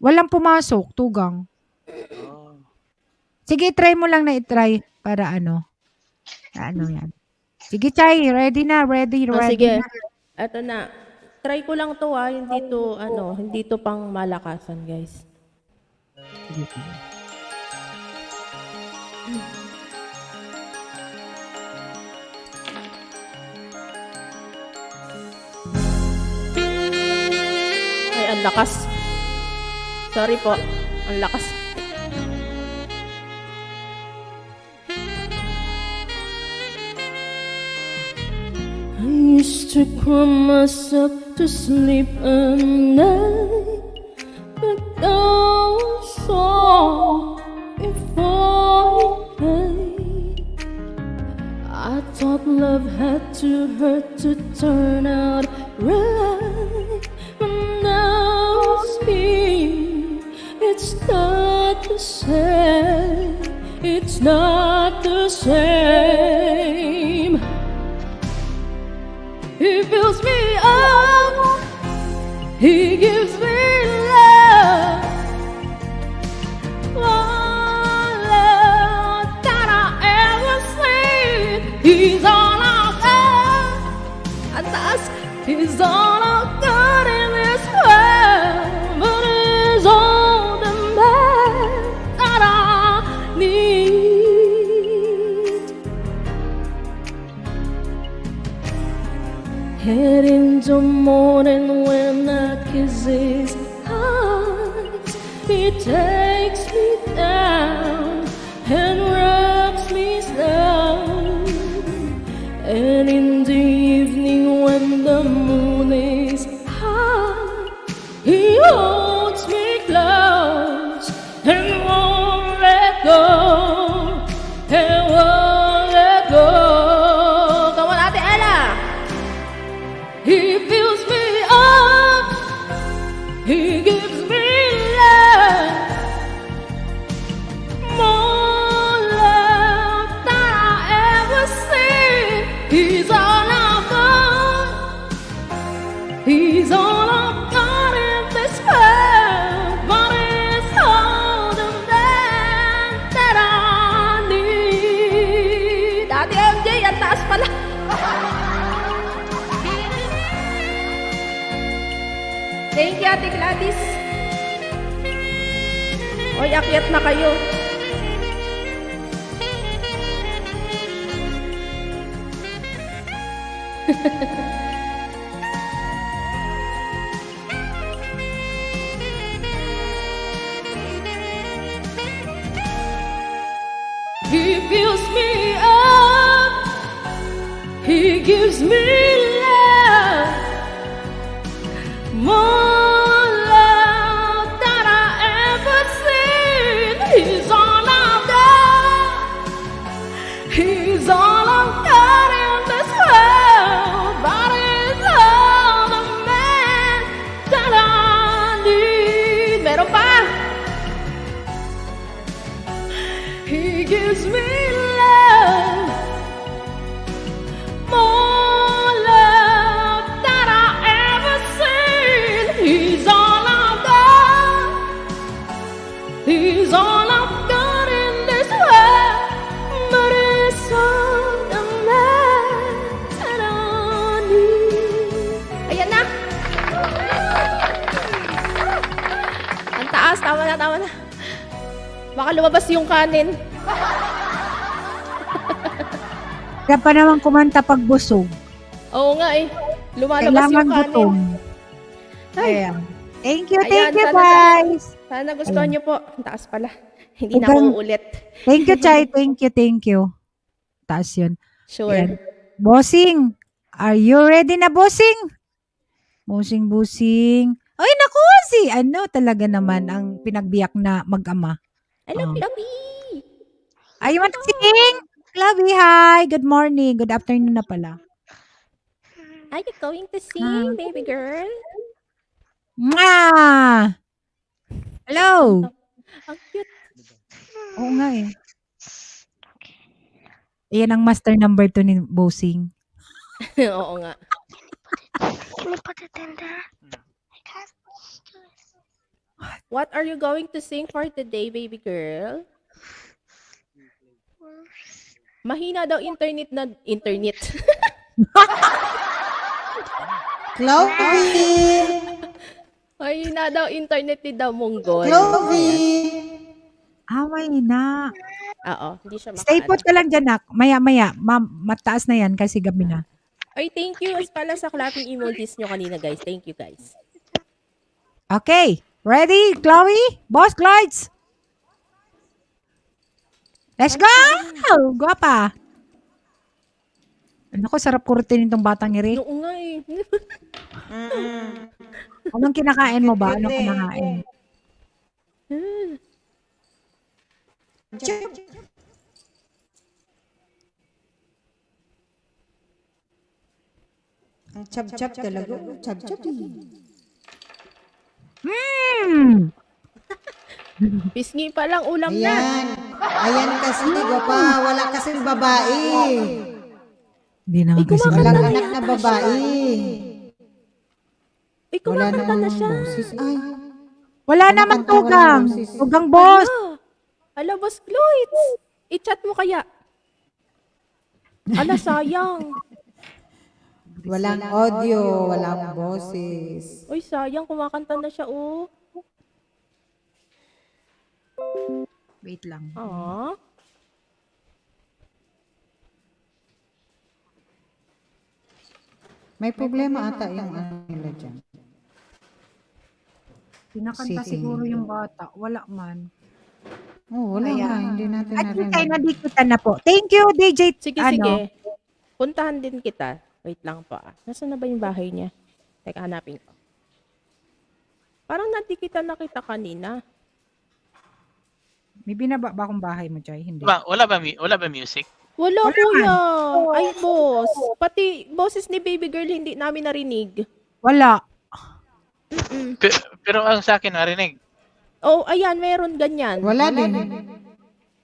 Walang pumasok, Tugang. Oh. Sige, try mo lang na i-try para yan. Sige, Chay, ready na, ready Sige. na. Eto na. Try ko lang to hindi to pang malakasan, guys. Sige, sige. Ay, ang lakas. Sorry po. Ang lakas. I used to cry myself to sleep at night, but now I saw before it came. I thought love had to hurt to turn out right, but now I see it's not the same. It's not the same. He fills me up, he gives me love, all love that I ever seen. He's all I've got, and that's he's all I've got in this world, but he's all the man that I need. Head in the morning when I kiss his eyes, he takes me down and rocks me slow. And in the evening when the moon is high, he holds me close and won't let go, and won't let go. Come on, Ate Ella! He fills me up, he gives me love, more love than I ever seen. He's all I've got, he's all I've got in this world, but it's all the man that I need. Ate MJ, ang taas pala. Thank you, Ate Gladys. Oy, akyat na kayo. He fills me up, gives me love, more love than I ever seen. He's all I've got. He's all I've got in this world, but he's all the man that I need. Meron pa. He gives me love, more love than I ever seen. He's all I've got. He's all I've got in this world, but it's all the man that I need. Ayan na. Ang taas. Tama na, tama na. Baka lumabas yung kanin. Kaya pa naman kumanta pag busog. Oo nga eh. Lumalabas Kailangan yung kanin. gutom. Ay. Ayan. Thank you, Ayan, thank you, sana- guys. Sana nagustuhan niyo po. Ang taas pala. Hindi na Hanggang- ako uulit. Thank you, Chay. Thank you. Taas yun. Sure. Ayan. Bossing, are you ready na, bossing? Bossing. Ay, naku, si ano talaga naman ang pinagbiyak na mag-ama. I love Oh. Lovey. Ay, you want to sing? Lovey, hi. Good morning. Good afternoon na pala. Are you going to sing, baby girl? Mwah! Hello. Ang cute. Oo nga eh. Ayan ang master number 2 ni Bossing. Oo nga. What are you going to sing for today, baby girl? Mahina daw internet. Chloe! Mahina daw internet ni Damonggol. Chloe! Away na. Oo, hindi siya Stay put ka lang dyan, nak. Maya-maya. Mataas na yan kasi gabi na. Ay, thank you pala sa clapping emojis nyo kanina, guys. Thank you, guys. Okay. Ready, Chloe? Boss Cloyds? Let's go! Guwapa. Naku, sarap kurutin itong batang iri. Oo nga eh. Anong kinakain mo ba? Anong kinakain? Ang chab-chab talaga. Chab-chab eh. Pisngi pa lang, ulam na. Ayan. Ayan kasi, pa. Wala kasing babae. Hindi naman kasi Walang wala. anak na babae. Ay, Wala kumakanta na namang siya. boses. Ay. Wala naman Kumakanta, walang tugang. boses. Tugang boss. Ala, Boss Cloyd. I-chat mo kaya. Ala, sayang. Walang audio. Walang boses. Uy, sayang. Kumakanta na siya, oh. Wait lang. Aww. May problema ata yung ano nila dyan. Pinakanta Sitting. siguro yung bata. Wala man. Oh, wala Ayan. nga. Hindi natin At yung tayo narinig. nadikitan na po. Thank you, DJ. Sige, ano, sige. Puntahan din kita. Wait lang po. Nasaan na ba yung bahay niya? Teka, hanapin ko. Parang nadikitan na kita kanina. May binaba ba akong bahay mo, Joy? Hindi. Wala ba music? Wala, kuya. Ay, boss. Pati boses ni baby girl hindi namin narinig. Wala. Pero ang sa akin narinig. Oh, ayan, meron ganyan. Wala din.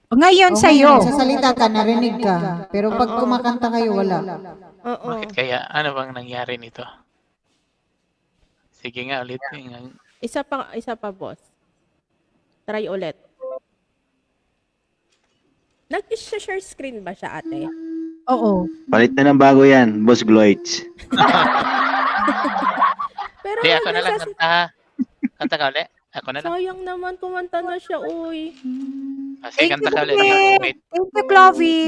Ngayon O, sa'yo. ngayon, nagsasalita ka, narinig ka. Pero pag kumakanta kayo, wala. Oo. Bakit kaya? Ano bang nangyari nito? Sige nga ulit. Isa pa, boss. Try ulit. Nag-share screen ba siya, ate? Oo. Palit na ng bago yan, Boss Gloitz. Pero Di, ako na lang nasa- kanta ha. Kanta ka ulit? Ako na lang. sayang naman, kumanta na siya, uy. Sige, Thank kanta you, ka ulit. Chloe. Wait. Thank you, Chloe,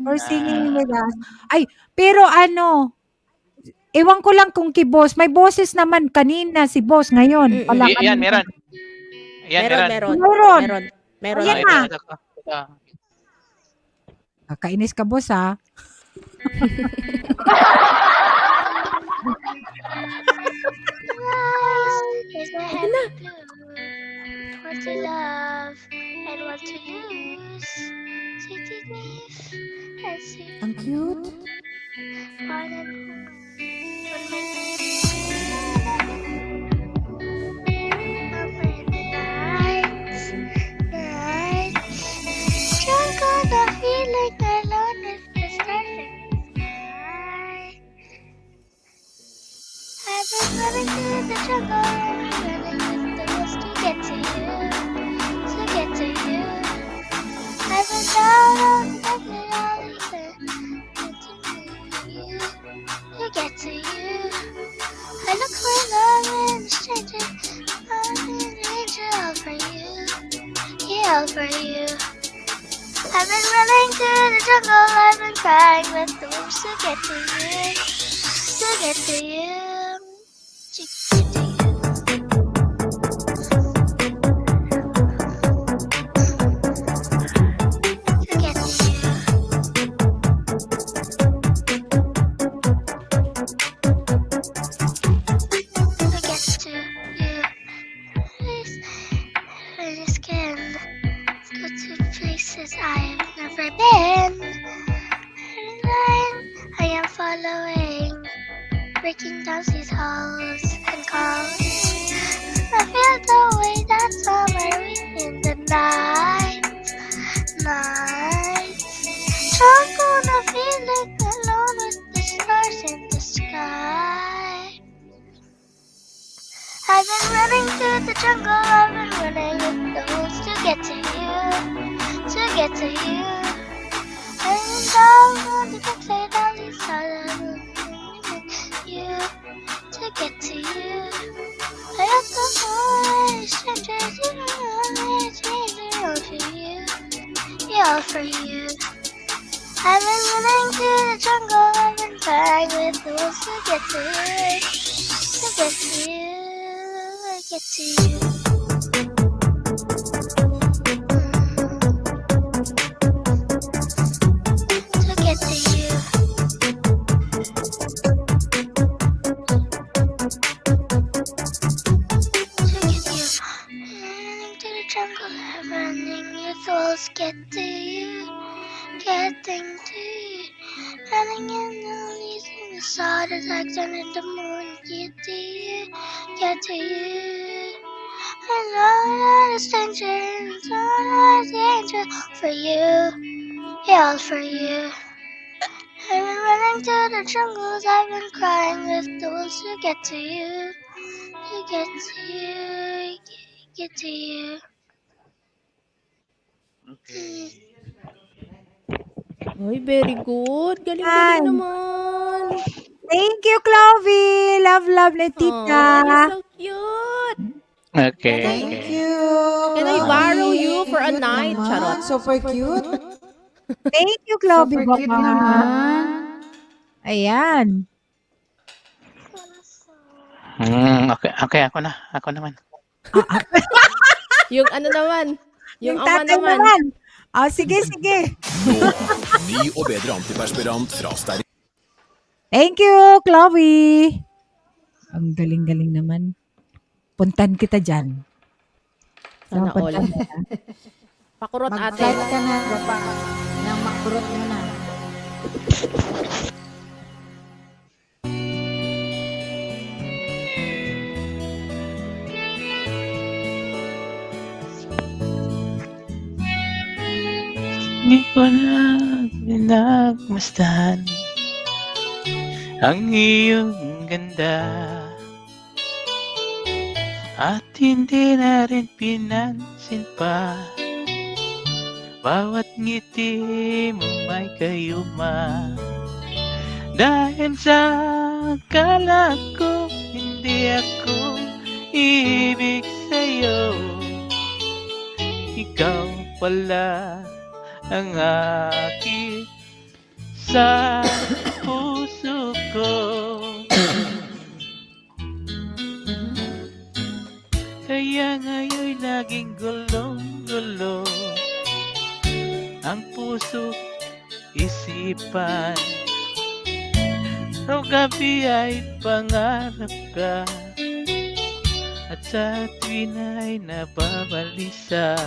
for singing with us. Ay, pero ano, ewan ko lang kung boss. May boses naman kanina si boss ngayon. Wala Yan, kanina. meron. Yan, meron. Meron. Meron. Ayan Ito, na. ito. Kakainis ka, boss, ha? Here's my happy blue. What to love and what to lose. Sweet beef and sweet Ang cute. more than over the nights. Drunk on the feeling alone with the stars in the sky. I've been running through the jungle, running with the wolves to get to you, to get to you. I've been down on the valley, to get to you. I look for love in a stranger, I'm an angel all for you, yeah, all for you. I've been running through the jungle, I've been crying with the wolves to get to you, to get to you. I've never been. I am following, breaking down these halls and calls. I feel the way that summer wind in the night. Drunk on a feeling alone with the stars in the sky. I've been running through the jungle, I've been running with the wolves to get to you, to get to you. I've been down on the backside of these islands, you, to get to you. I look for strangers, you know, changing all for you, yeah, all for you. I've been running through the jungle, I've been crying with the wolves to get to you, to get to you. Get to you. To get to you. To get you. Running to the jungle, running with wolves. Get to you. Getting to you. Running in the leaves in the sod, the legs under the moon. Get to you. Get to you. I know that a stranger, and all the angel for you, yeah, all for you. I've been running through the jungles, I've been crying with the wolves to get to you, to get to you, get to you. Ay, very good. Ay. Galing-galing naman. Thank you, Chloe. Love ni Aw, tita. you're so cute. Okay. Thank okay. you. Can I borrow you for a Cute night? naman. Charot. Super cute. Thank you, Chloe. Super cute naman. Ayan. Okay, okay, ako na. Ako naman. Yung ano naman. Yung ama tatay naman. Sige. Ny og bedre antiperspirant fra Sterk. Thank you, Chloe. Ang galing-galing naman. Puntan kita dyan. Sana all. Puntan kita. Pakurot ate. Mag-flight ka na, baba. Nang makurot mo na. Hindi ko na pinagmasdan ang iyong ganda at hindi na rin pinansin pa bawat ngiti mo may kayuma dahil sa akala ko hindi ako ibig sa'yo ikaw pala ang aking sa puso ko. Kaya ngayon'y laging gulong-gulo ang puso, isipan o gabi ay pangarap ka, at sa tuwin ay nababalisa.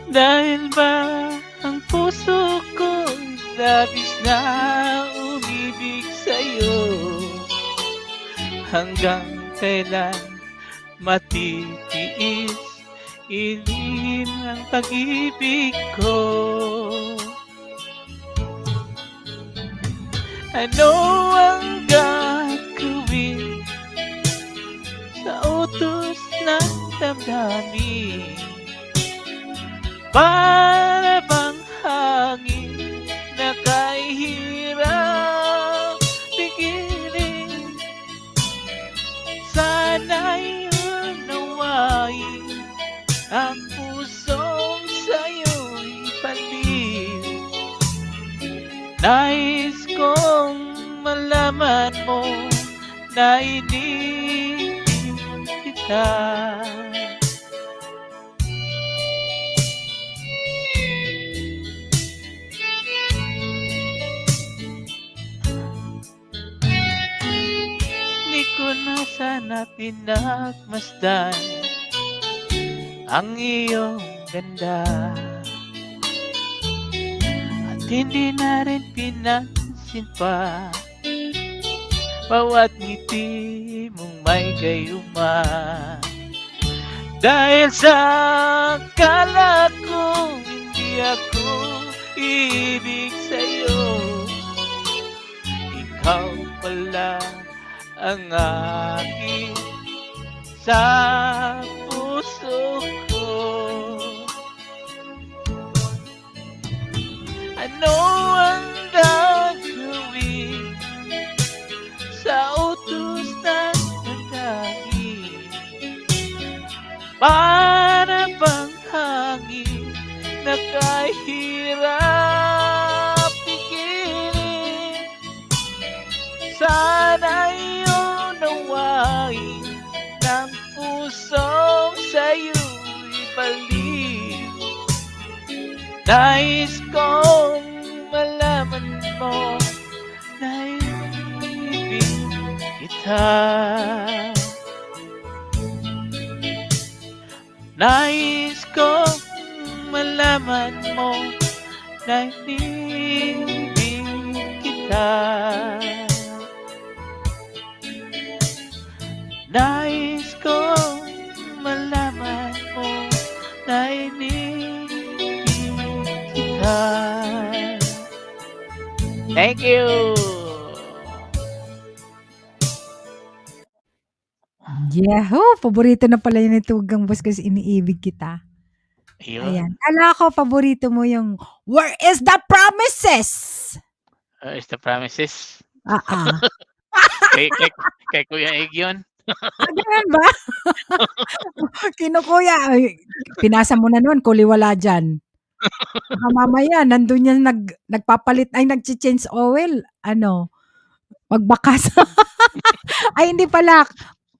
Dahil ba ang puso ko'y labis na umibig sa'yo, hanggang kailan matitiis ilin ang pag-ibig ko. Ano ang gagawin sa utos ng damdamin? Para bang hangin na kahirap pigilin? Sana'y unawain ang pusong sa'yo'y palib. Nais kong malaman mo na iniibig kita. Di ko na sana pinagmasdan ang iyong ganda, at hindi na rin pinansin pa bawat ngiti mong may gayuma. Dahil sa akala ko hindi ako ibig sa'yo, ikaw pala ang aking sa puso ko. Ano ang gagawin sa utos ng damdamin? Para bang hangin na kahirap pigilin? Sana'y unawain ng pusong sa'yo'y baliw. Nais kong malaman mo na ibig kita. Nais kong malaman mo na ibig kita. Nais kong malaman mo na ibig kita. Thank you. Yahoo! Paborito na pala yun ni Tugang Boss kasi iniibig kita. Ayun. Ayan. Kala ko paborito mo yung Where is the promises? Is the promises? Kay Kuya Egg yun. Ganun ba? Kinukuya. Ay, pinasa mo na nun, kuliwala dyan. Baka mamaya, nandun yan nagpapalit, ay nag-change oil. Ano? Magbakas. Ay, hindi pala.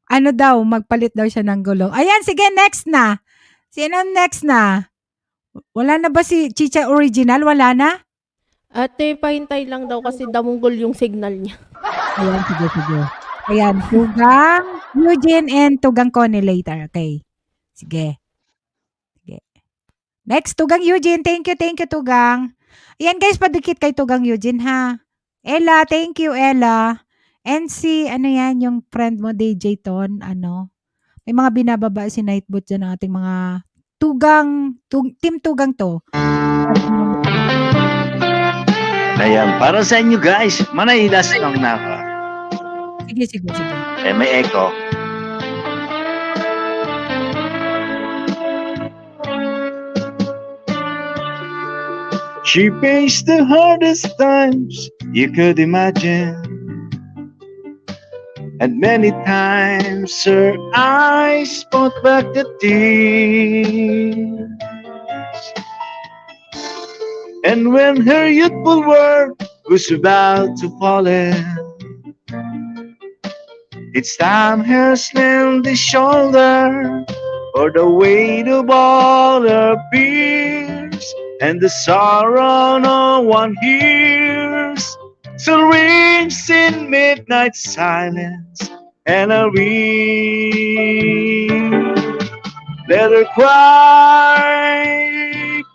Ano daw, magpalit daw siya ng gulong. Ayan, sige, next na. Sino next na? Wala na ba si Chicha Original? Wala na? Ate, pahintay lang daw kasi damunggol yung signal niya. Ayan, sige, sige. Ayan, Tugang Eugene and Tugang Connie later. Okay. Sige. Sige. Next, Tugang Eugene. Thank you, Tugang. Ayan, guys, padikit kay Tugang Eugene, ha? Ella, thank you, Ella. And si, ano yan, yung friend mo, DJ Ton, ano? May mga binababa si Nightbot dyan ng ating mga Team Tugang to. Ayan, para sa inyo guys, Manay, last song na ako. Sige. May echo. She faced the hardest times you could imagine, and many times her eyes brought back the tears. And when her youthful world was about to fall in, it's time her slim the shoulder for the weight of all her fears, and the sorrow no one hears still rings lies in midnight silence, and I read. Let her cry,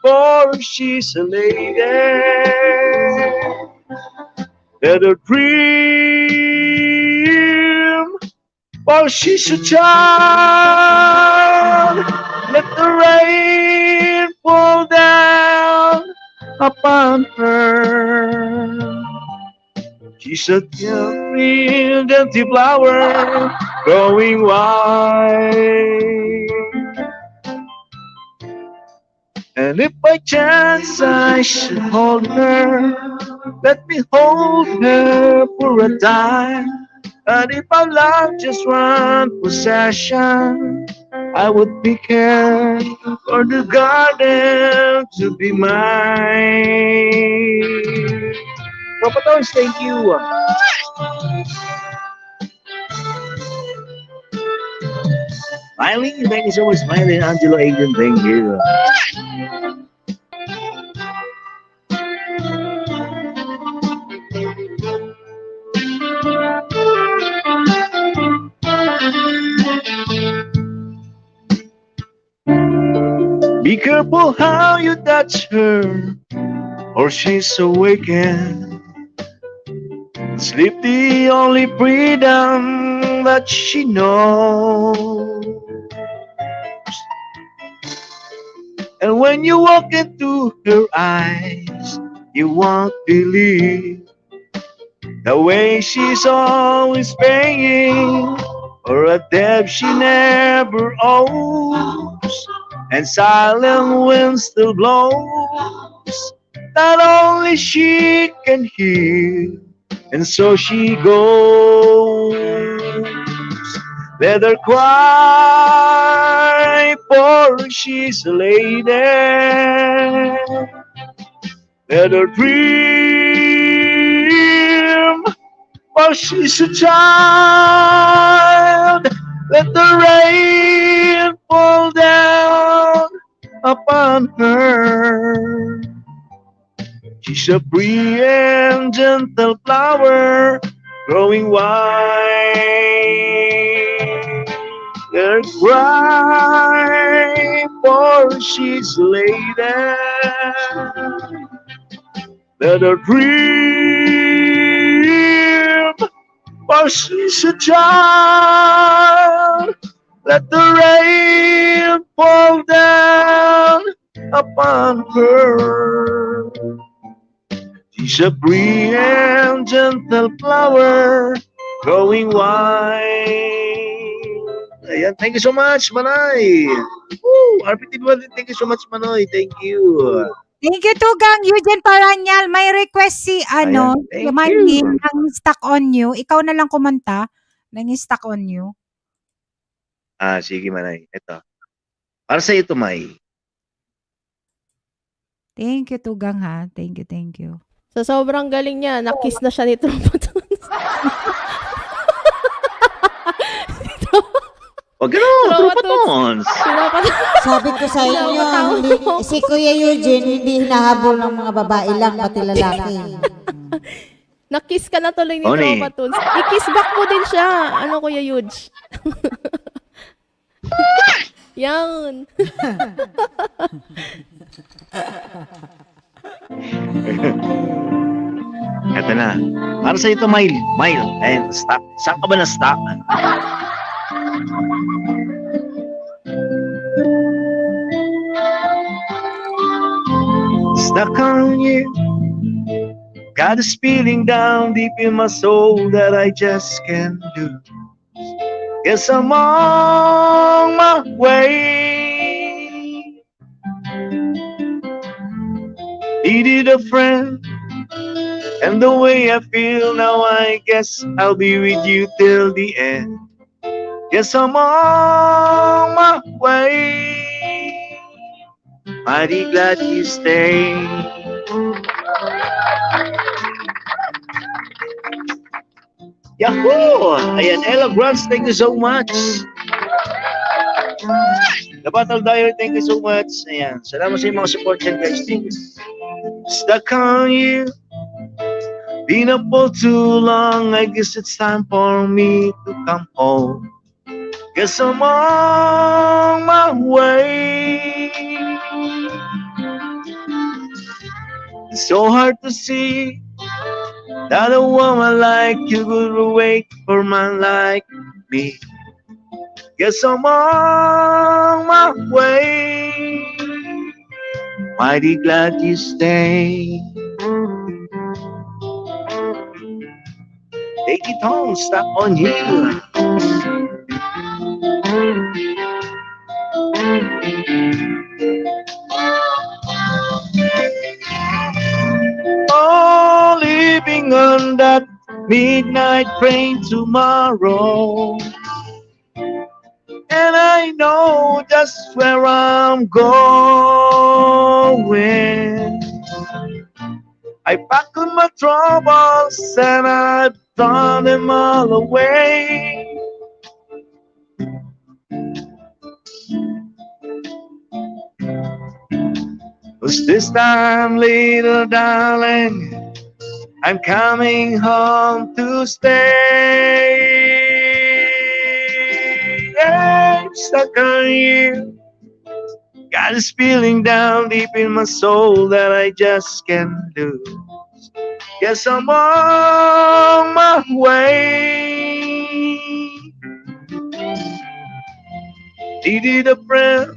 for she's a lady. Let her dream, for she's a child. Let the rain fall down upon her. She's a green, dainty flower growing wild. And if by chance I should hold her, let me hold her for a time. And if our love just one possession, I would pick her for the garden to be mine. Papa Toys, thank you. Smiley, thank you so much, Smiley. Angelo Adrian, thank you. Be careful how you touch her, or she's awakened. Sleep the only freedom that she knows. And when you walk into her eyes, you won't believe the way she's always paying for a debt she never owes. And silent wind still blows that only she can hear. And so she goes. Let her cry, for she's a lady. Let her dream, for she's a child. Let the rain fall down upon her. She's a free and gentle flower growing wild. Let her cry, for she's a lady. Let her dream, for she's a child. Let the rain fall down upon her. She's a free and gentle flower growing wild. Ayan, thank you so much, Manay. Woo! RPT, thank you so much, Manoy. Thank you. Thank you, Tugang. Eugene Paranyal, may request si, Ayan, thank Mandy, you. ng Stuck on You. Ikaw na lang kumanta ng Stuck on You. Sige, Manay. Ito. Para sa ito, May. Thank you, Tugang, ha. Thank you, thank you. Sa sobrang galing niya, na-kiss na siya ni Tropa Toons. Wag gano'n, Tropa Toons. Sabi ko sa inyo, si Kuya Eugene hindi hinahabol ng mga babae lang, pati lalaki. Na-kiss ka na tuloy ni Oni. Tropa Toons. I-kiss back mo din siya. Ano, Kuya Yuj? Yan. Ito na. Para sa ito, Mile. Mile. Ayan, stock. Saan ka ba na stock? Stuck on you. Got this feeling down deep in my soul that I just can't lose. Guess I'm on my way. Needed a friend, and the way I feel now, I guess I'll be with you till the end. Guess I'm on my way. Mighty glad you stayed. Yahoo! Ayan, Ella Grants, thank you so much. The Battle Diary, thank you so much. Ayan, salamat sa mga support dyan, guys. Thank you. Stuck on you. Been up for too long, I guess it's time for me to come home. Guess I'm on my way. It's so hard to see that a woman like you would wait for a man like me. Guess I'm on my way. Mighty glad you stay. Take it home, stop on you. Oh, leaving on that midnight train tomorrow. And I know just where I'm going. I packed up my troubles and I've thrown them all away. Cause this time, little darling, I'm coming home to stay. I'm stuck on you. Got this feeling down deep in my soul that I just can't lose. Guess I'm on my way. Needed a friend,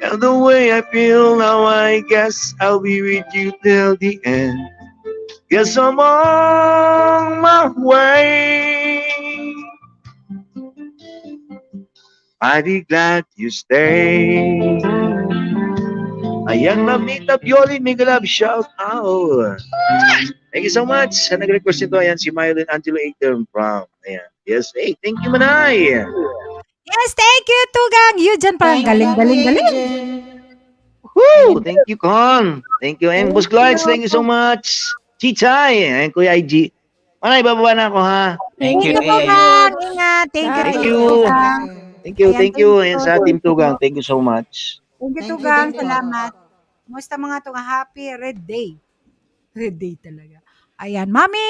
and the way I feel now, I guess I'll be with you till the end. Guess I'm on my way. Mighty glad you stay. Ayan, Mamita Pioli, mega love shout out. Thank you so much. Sa nag-request nito, ayan, si Mylene Angelo Aitern from, ayan. Yes, hey, thank you, Manay. Yes, thank you, Tugang. You dyan parang galing. Woo! Thank you, Con. Thank you, and Boss Clarks, thank you so much. Chichay, and Kuya IG. Manay, bababa na ako, ha? Thank you, Tugang. Ingat. Thank you, Tugang. Thank you, Ayan, thank you. thank Ayan you. sa Team Tugang, thank you so much. Thank you, Tugang. Salamat. Musta mga Tugang? Happy Red Day. Red Day talaga. Ayan. Mami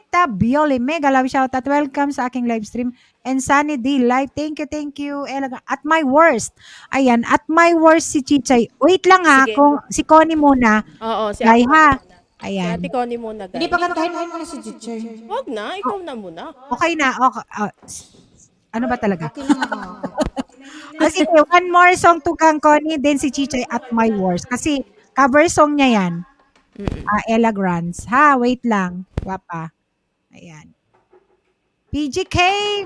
Tabioli, mega love shoutout. Welcome sa aking live stream. And Sunny D Live. Thank you. At my worst. Ayan. At my worst si Chichay. Wait lang ha. Sige. Kung si Connie muna. Oo, si Ay Ate ha. Connie. Si Ayan. Ate Connie muna, guys. Hindi pa kantahin mo muna si Chichay. Wag na, ikaw na muna. Okay na. Okay. Ano ba talaga? Okay lang ako. Sige, one more song to Kang Connie, then si Chichay at my worst. Kasi cover song niya yan. Ella Grants. Ha, wait lang. Wapa. Ayan. PGK,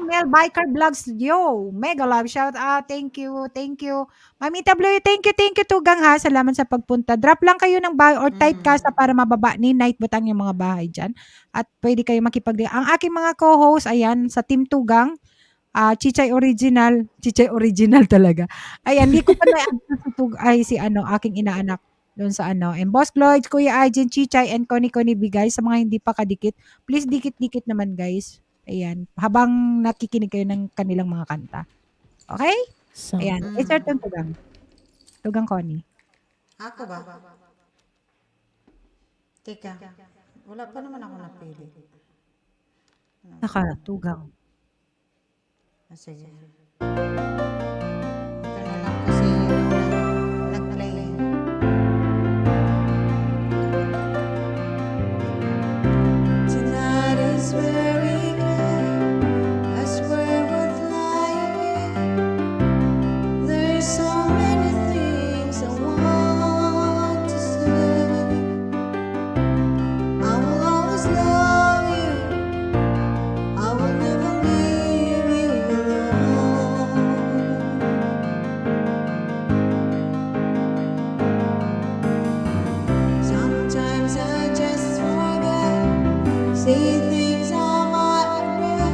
Mel Biker Vlog Studio. Mega love shout out. Thank you. Mamita Blue, thank you Tugang ha. Salamat sa pagpunta. Drop lang kayo ng bahay or type kasa para mababa ni Night Butang yung mga bahay dyan. At pwede kayo makipag. Ang aking mga co-host, ayan, sa Team Tugang, Chichay Original talaga. Ayan, hindi ko pa si aking inaanak doon sa And Boss Lloyd, Kuya Arjen, Chichay, and Connie B, guys, sa mga hindi pa kadikit, please dikit-dikit naman, guys. Ayan, habang nakikinig kayo ng kanilang mga kanta. Okay? Ayan, it's your turn, Tugang Connie. Ako ba? Teka. Wala pa naman ako napili. Tugang. Sige. Ito na lang kasi nag-play. Tonight is very clear. I swear we're flying. There's so many things I want to say. I will always love you. I will never leave you alone. Sometimes I just forget, see things on my regret.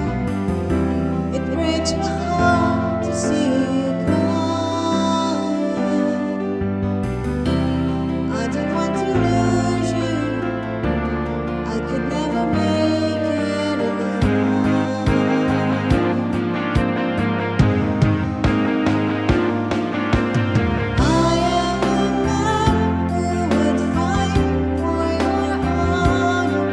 It breaks my heart to see you crying. I don't want to lose you. I could never make it alone. I am a man who would fight for your honor.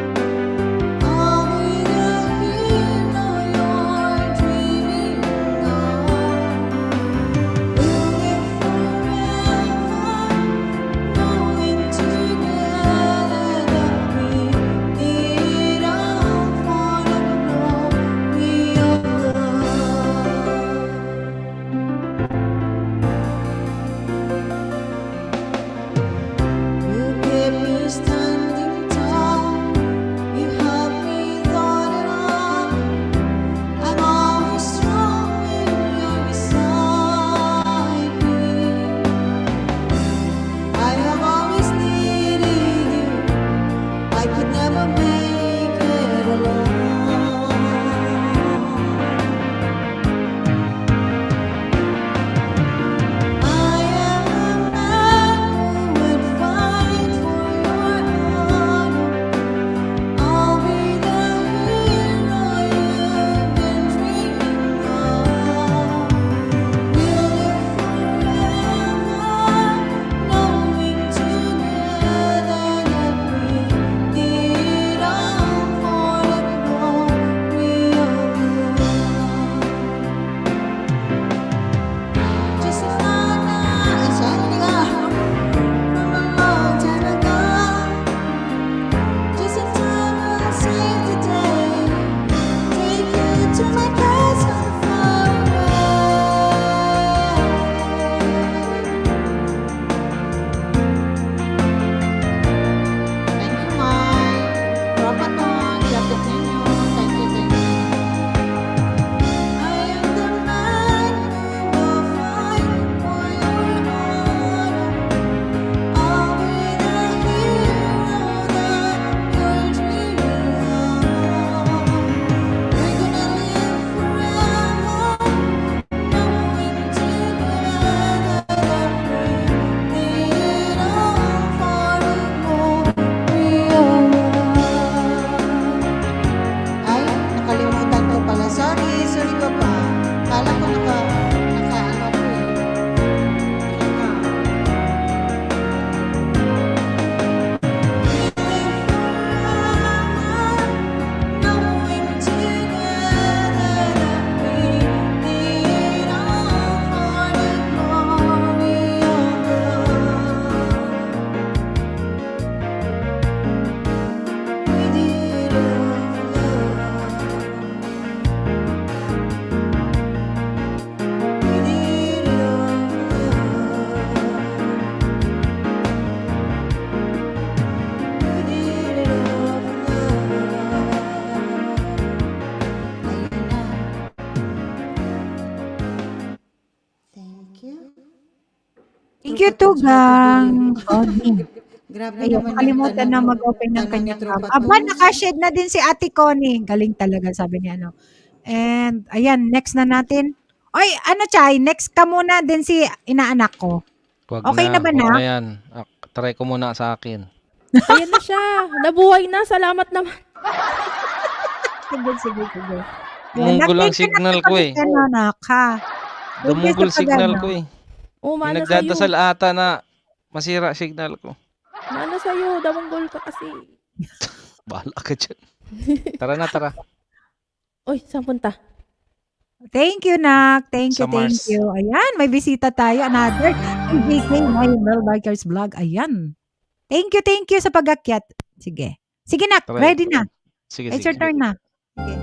Thank you to Gang. Connie. Grabe Ayun, naman yung nakalimutan na tanong, mag-open ng tanong ni kanyang Tropa Aba, Tunes. nakashade na din si Ate Connie. Galing talaga, sabi niya, no? And, ayan, next na natin. Oy, ano, Chay, next ka muna din si inaanak ko. Wag Okay na ba, wag Nak? na yan. Try ko muna sa akin. Ayan na siya. Nabuhay na. Salamat naman. Sige, sige, sige. Dumugol ang signal ko eh. Anak, ha? Dumugol signal ko eh. Oh, mana sa'yo. Nagdadasal ata na masira signal ko. Mana sa'yo. Damunggol ka kasi. Bahala ka dyan. Tara na, tara. Uy, saan punta? Thank you, Nak. Thank you, Sa thank Mars. you. Ayan, may bisita tayo. Another MJK, my Mel Bikers Vlog. Ayan. Thank you sa pag-akyat. Sige. Sige, Nak. Try. Ready na. Sige, It's your sige. turn na. Sige.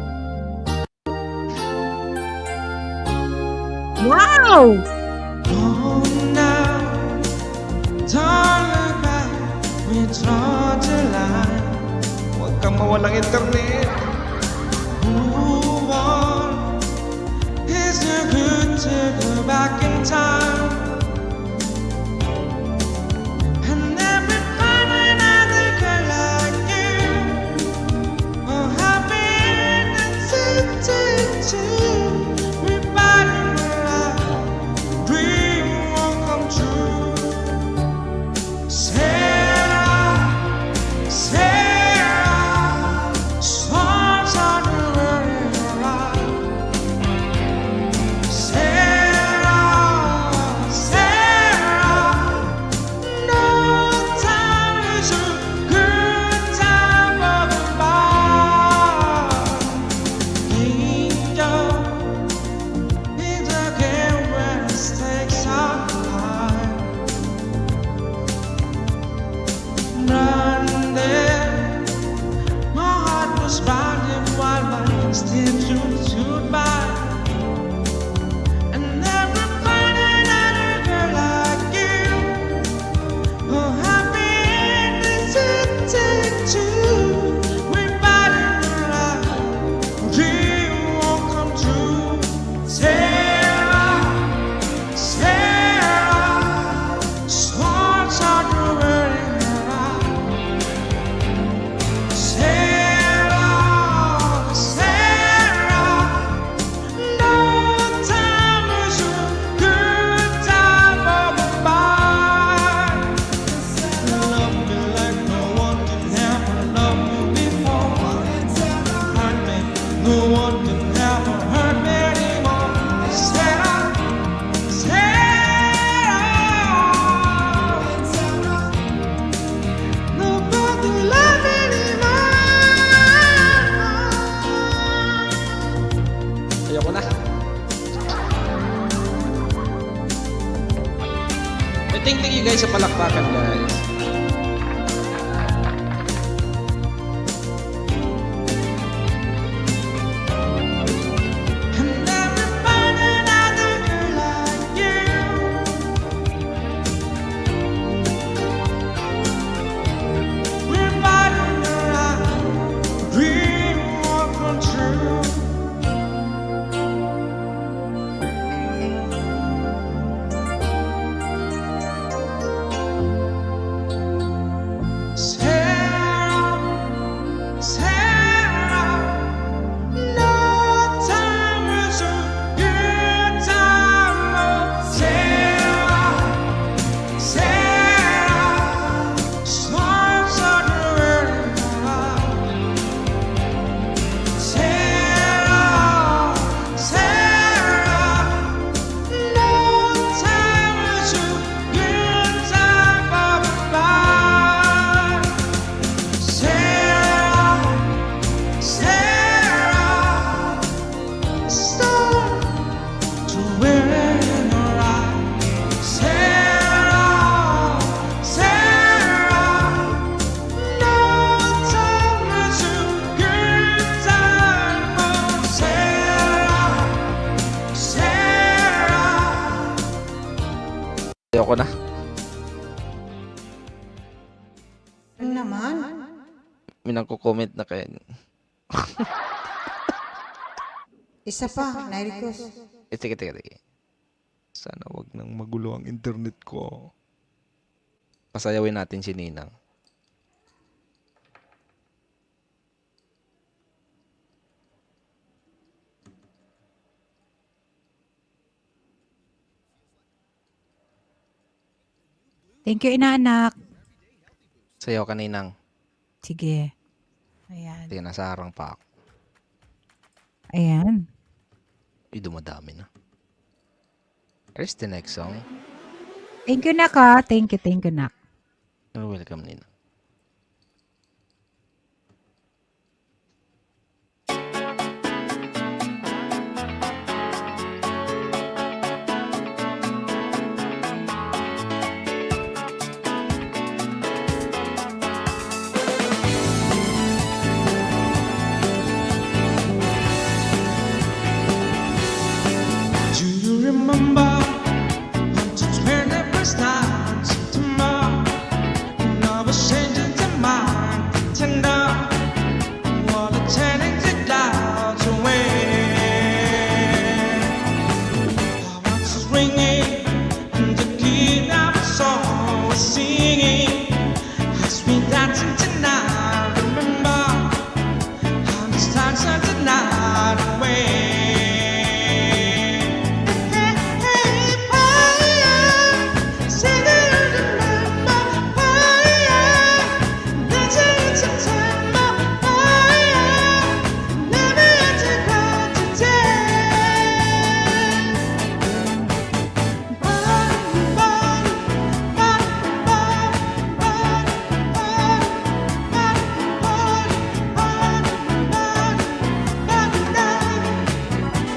Wow! Oh, now, don't look back, we draw the line. Huwag kang mawalang internet. Move on. Is it good to go back in time? And every time another girl like you, oh, happy innocent too. We body dream won't come true. Sarah, Sarah, storms are running around. Sarah, Sarah, no time is a good time for goodbye. Angel. It's again when mistakes are hard. Running, my heart was bounding while my instincts shoot by. And never find another girl like you. Oh, happy innocent too. We fight in love, dream won't come true. Sarah, Sarah, storms are running around. Sarah, Thank you guys sa palakpakan, guys. And never find another girl like you. We're fighting around, dream won't come true. Sarah, Sarah, no time is a good time. Oh, Sarah, Sarah, storms are burning around. Sarah, Sarah, no time is a good time for goodbye. Sarah, Sarah, stop to wearing her out. Sarah, Sarah, no time is a good time for Sarah, Sarah. Ayoko na. Naman. May nagko-comment na kayo. Isa pa, na-request. Sige. Sana wag nang magulo ang internet ko. Pasayawin natin si Ninang. Thank you, inaanak. Sayaw ka, Ninang. Sige. Ayan. Sige, nasa harang pa ako. Ayan. Dumadami na. Here's the next song. Thank you, nak, ha. Thank you, nak. You're welcome, Ninang. Do you remember on the 21st night of September? Love was changing to mind, tender. While the turning the clouds away. Our hearts was ringing, and the key of the song was singing. As we dancing tonight, remember how the stars are the night away.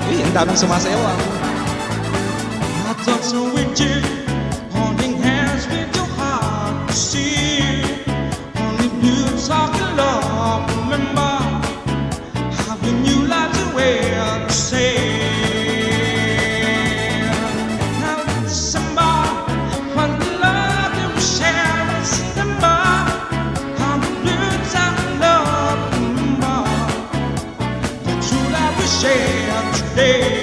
Uy, ang daming sumasayaw ah. I thought so with you, holding hands with your heart to see. Only you talk alone, remember how we knew life's a way to say. Now in December, when the love that we share in September, how we knew time love, remember the true life we share today.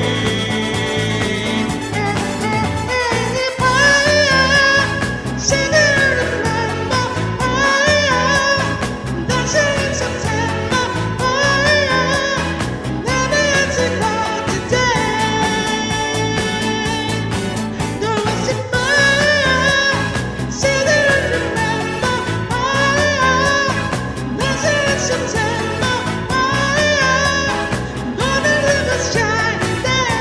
September, gonna leave us shining there.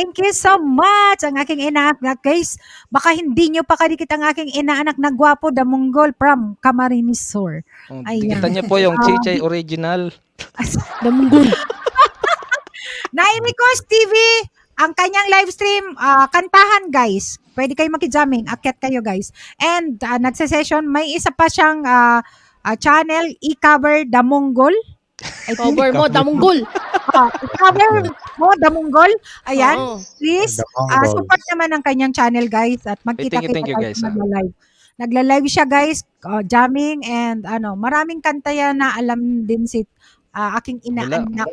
Thank you so much. Ang aking inaanak, guys. Baka hindi nyo pa kadikit ang aking inaanak na gwapo, the Mongol from Camarines Sur. Oh, Ayan. dikitan niyo po yung Chichay original. The Mongol. Naimikos TV, ang kanyang live stream, kantahan guys. Pwede kayo makijamming, akyat kayo guys. And nagse-session, may isa pa siyang channel, i-cover The Mongol. I think. Cover mo, Damunggol. I-cover mo, The Mongol. Ayan, Oo. please. The Mongols. Support naman ang kanyang channel guys. At magkita-kita Thank you, tayo guys, sa nagla-live. Nagla-live siya guys, jamming and maraming kanta yan na alam din si aking inaanak.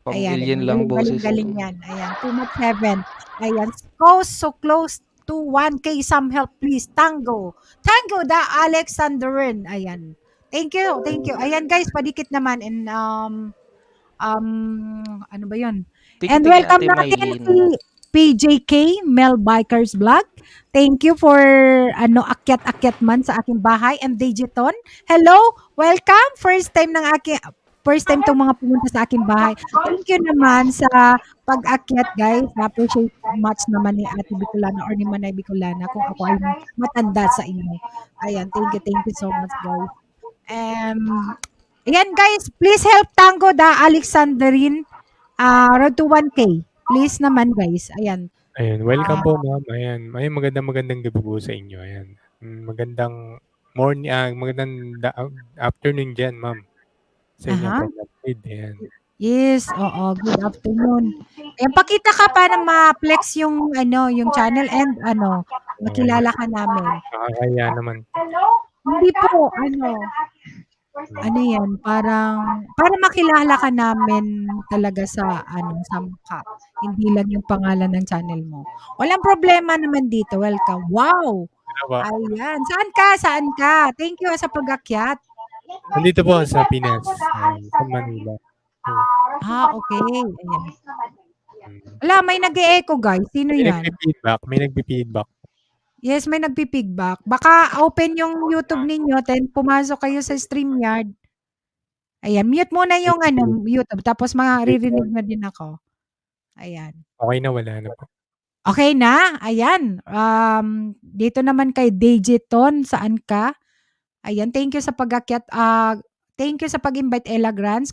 Pang-alien lang boses. Galing yan. Ayan, too much heaven. Ayan, so close to 1K. Some help please. Tango, the Alexandrin. Ayan. Thank you. Ayan guys, padikit naman and ano ba 'yon? And welcome natin si PJK Mel Bikers Vlog. Thank you for akyat-akyat man sa aking bahay and Digiton. Hello, welcome. First time tong mga pumunta sa aking bahay. Thank you naman sa pag-akyat guys. Na-appreciate much naman ni Ate Bicolana or ni Manay Bicolana kung ako ay matanda sa inyo. Ayan, thank you so much guys. Ayan guys, please help Tango the Alexandrin road to 1K. Please naman guys. Ayan. Ayun, welcome po ma'am. Ayan, magandang gabi po sa inyo. Ayan. Magandang morning, magandang afternoon dyan ma'am. Sa inyong program feed. Ayan. Yes, oo, good afternoon. Ayan, pakita ka para ma-flex yung channel and makilala ka namin. Nakakaya naman. Hindi po, ano yan, para makilala ka namin talaga sa mukha. Hindi lang yung pangalan ng channel mo. Walang problema naman dito. Welcome. Wow! Ayan. Saan ka? Thank you sa pag-akyat. Nandito po sa Pinas, sa Manila. Okay. Ayan. Wala, may nag-e-echo guys. Sino yan? May nagpi-feedback. Yes, may nagpi-feedback. Baka open yung YouTube ninyo, then pumasok kayo sa StreamYard. Ayan, mute muna yung YouTube, tapos maririnig na din ako. Ayan. Okay na, wala na po. Okay na? Ayan. Dito naman kay Digiton, saan ka? Ayan, thank you sa pag-akyat. Thank you sa pag-invite Ella Grants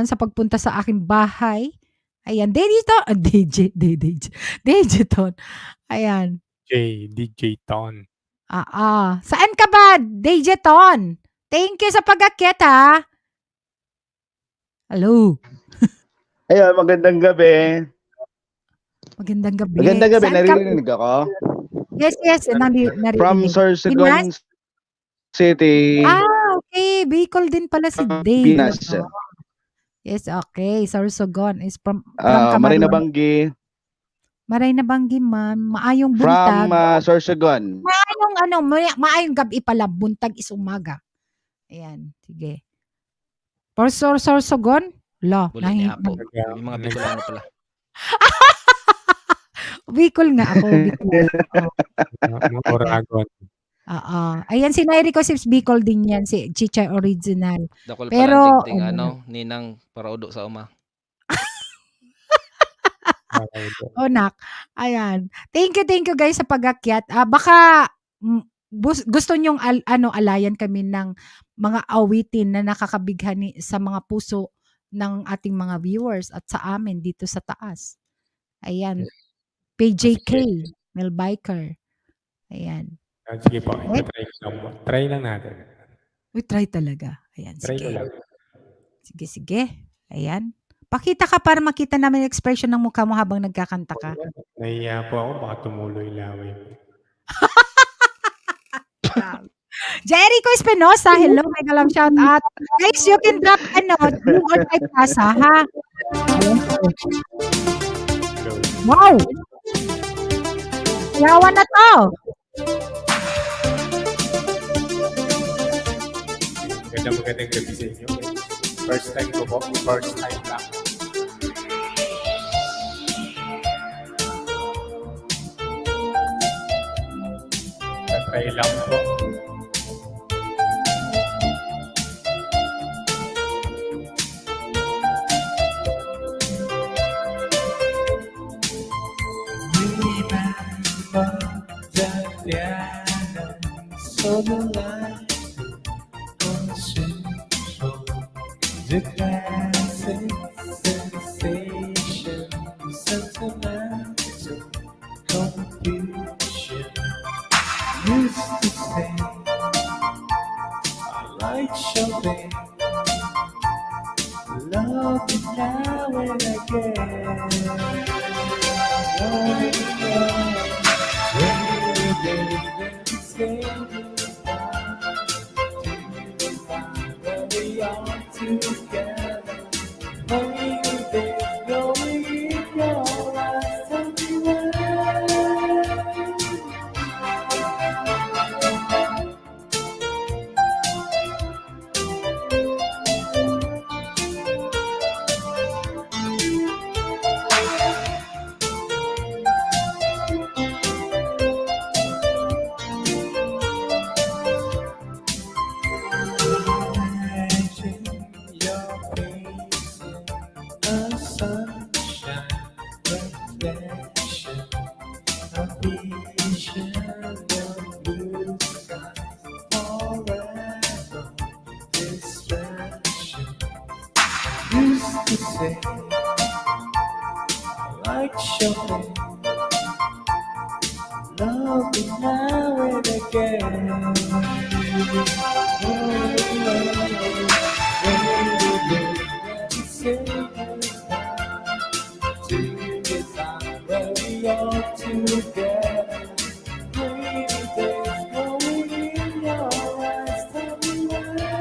sa pagpunta sa aking bahay. Ayan, Digiton. Ayan. DJ Ton. Saan ka ba, Digiton? Thank you sa pag-akyat ha. Hello. Ayun, magandang gabi. Magandang gabi. Magandang gabi, Saan ka? naririnig ako? Yes, narinig. From Sorsogon City. Okay. Bicol din pala si Dave. Pinas. Yes, okay. Sorsogon is from Marinabanggi. Marinabanggi, ma'am. Maayong buntag. From Sorsogon. Maayong gabi pala. Buntag is umaga. Ayan, sige. For Sorsogon? La, Bulan niya po. Yung mga Bicolano pala. Bicol nga ako. Oragon. Ayan, si Nairi ko si Bicol din yan. Si Chichay Original. Dakol Pero, pala ninang paraudo sa uma. Nak. Ayan. Thank you guys sa pag-akyat. Baka gusto nyong alayan kami ng mga awitin na nakakabighani sa mga puso ng ating mga viewers at sa amin dito sa taas. Ayan. PJK, Mel Biker. Ayan. Sige po, try lang natin. Uy, try talaga. Ayan, Try sige. ko lang. Sige. Ayan. Pakita ka para makita namin yung expression ng mukha mo habang nagkakanta ka. Nahiya po ako, baka tumuloy laway. Jericho Espinosa, hello, may galang shout out. Guys, you can drop blue or type casa, ha? Wow! Yawan na to! Magandang gabi sa inyo. First time ko po, first time lang. Try lang po. So the light on the shore, the classic sensation, sentimental confusion. Used to say I like shopping, love it now and again. Say goodbye to the time when we are together. Maybe there's going in your eyes, tell me why. Imagine your face in a sunshine reflection, a vision of blue skies forever distraction. Used to say I like shopping, love it now and again. Say goodbye to the time when we are together. Maybe there's going in your eyes, tell me why.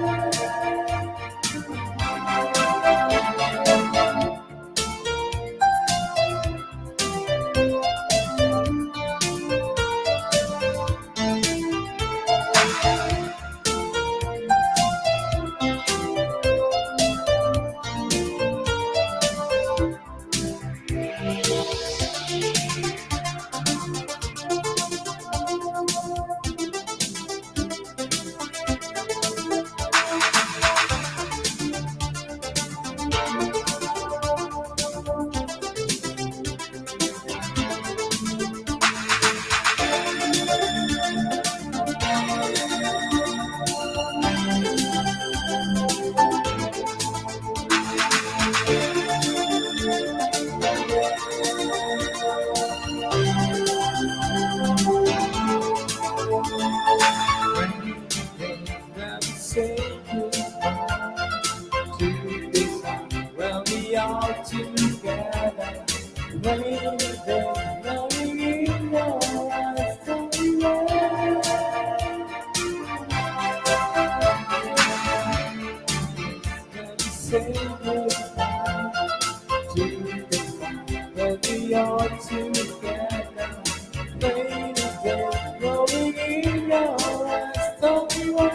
Say goodbye to the time when we are together. Maybe there's nothing in your eyes, tell me why. Say goodbye to the time when we are together. Maybe there's nothing in your eyes, tell me why.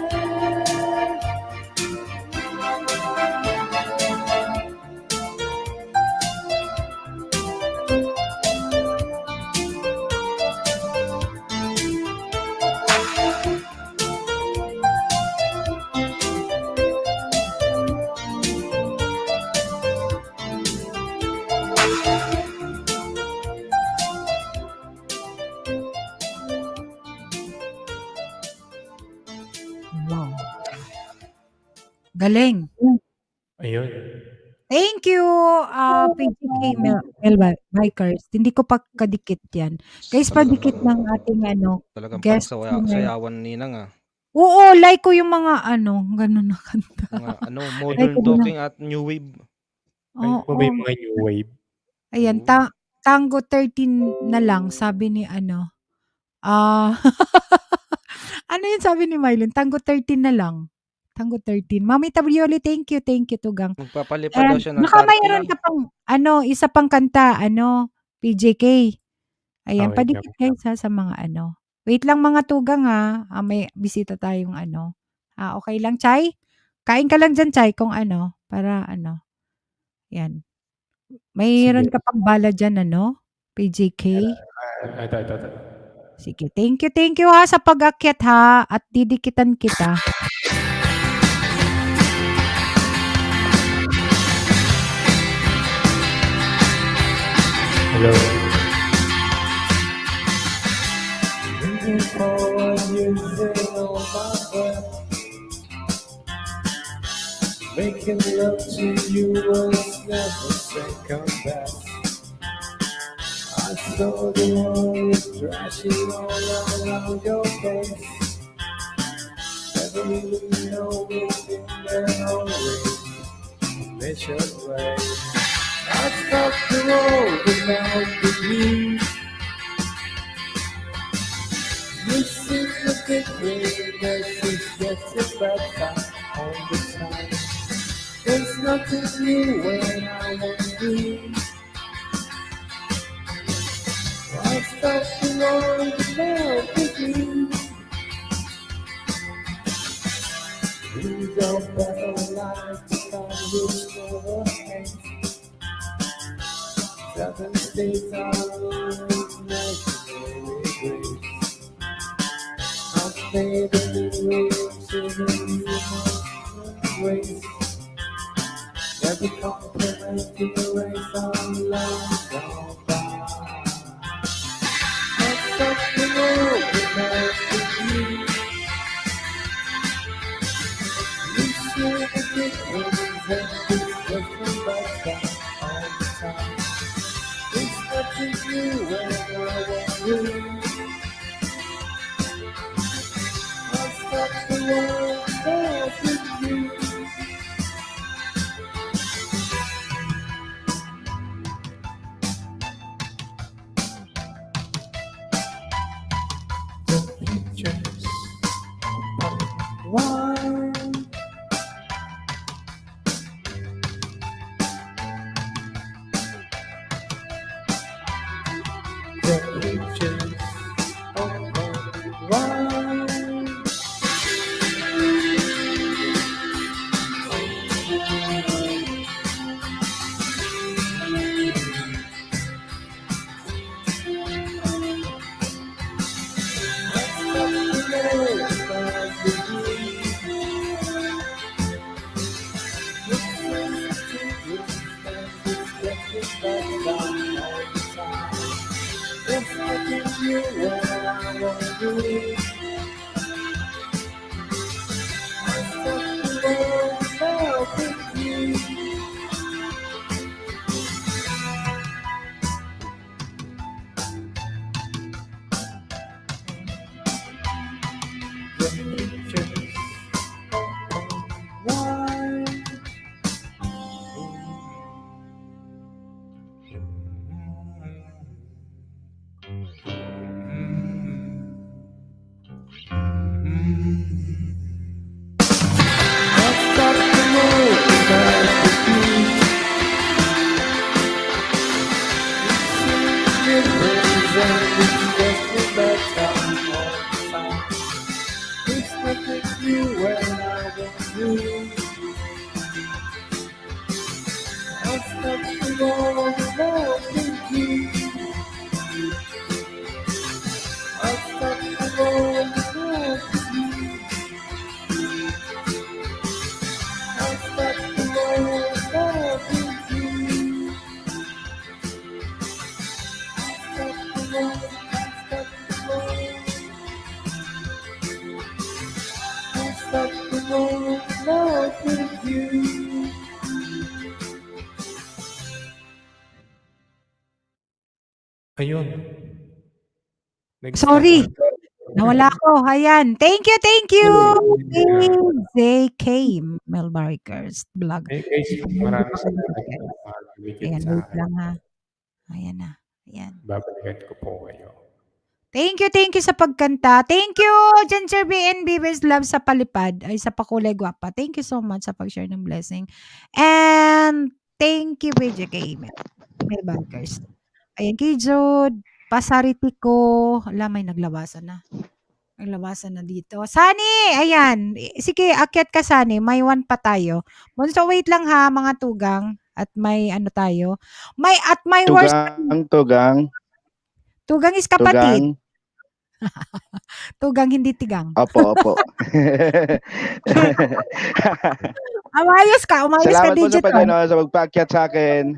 Wow. Galing. Ayun. Thank you, PGK Bikers. Hindi ko pa kadikit yan. Guys, padikit ng ating Talagang guest pang singer. sayawan ninang ah. Oo, like ko yung mga ganun na kanta. Mga Like modern ko din talking at new wave. Ay Oo. mo ba yung mga new wave? Ayan, Tango 13 na lang, sabi ni ano yun sabi ni Mylon? Tango 13 na lang. Tango 13. Mami Tabrioli, thank you, Tugang. Magpapalipad daw And siya ng baka 30 mayroon lang. ka pang, isa pang kanta, PJK. Ayan, Okay, padikit guys sa mga Wait lang mga Tugang ha. May bisita tayong okay lang, Chay? Kain ka lang dyan, Chay, kung para yan. Mayroon Sige. ka pang bala dyan, PJK? Ito. Sige, thank you ha sa pag-akyat ha at didikitan kita. Hello. forward using all my breath. Making love to you was never second best. I saw the world crashing all around your face. Never even know within their own way, measured way. I stopped the road without the need. You see the difference that it's getting better all the time. There's nothing new when I want you. I stopped the road without the need. We go better life to find which never ends. 7 states are in imaginary grace. I've made a new waves in a new ways. Every compliment to the race I'm long gone by. I stopped the road without the need. You see the difference and it's getting better all the time. It's nothing new when I want you. I stopped the road without the need. The pictures of wine. The pictures of wine. There's nothing new when I want you. I stopped the road without you. The pictures of wine. Ayun. Sorry. Nawala ako. Ayan. Thank you, thank you. ZK Melbarkers Vlog. Hey guys, maraming salamat sa pag-video Ayan, sa wait akin. lang ha. Ayan na. Ayan. Babalikan ko po kayo. Thank you sa pagkanta. Thank you, Jan Sir BNB with love sa palipad. Ay, sa pakulay gwapa. Thank you so much sa pag-share ng blessing. And thank you, BJK Melbarkers. Ayan, kay Jude. Pasariti ko. Ala, may naglabasan na. Naglabasan na dito. Sunny! Ayan. Sige, akyat ka, Sunny. May one pa tayo. Bunso, wait lang ha, mga tugang. At may ano tayo. May worst. Tugang. Tugang is kapatid. Tugang. Tugang, hindi tigang. Opo. Umayos ka Salamat po sa digital. sa pagpaakyat sa akin.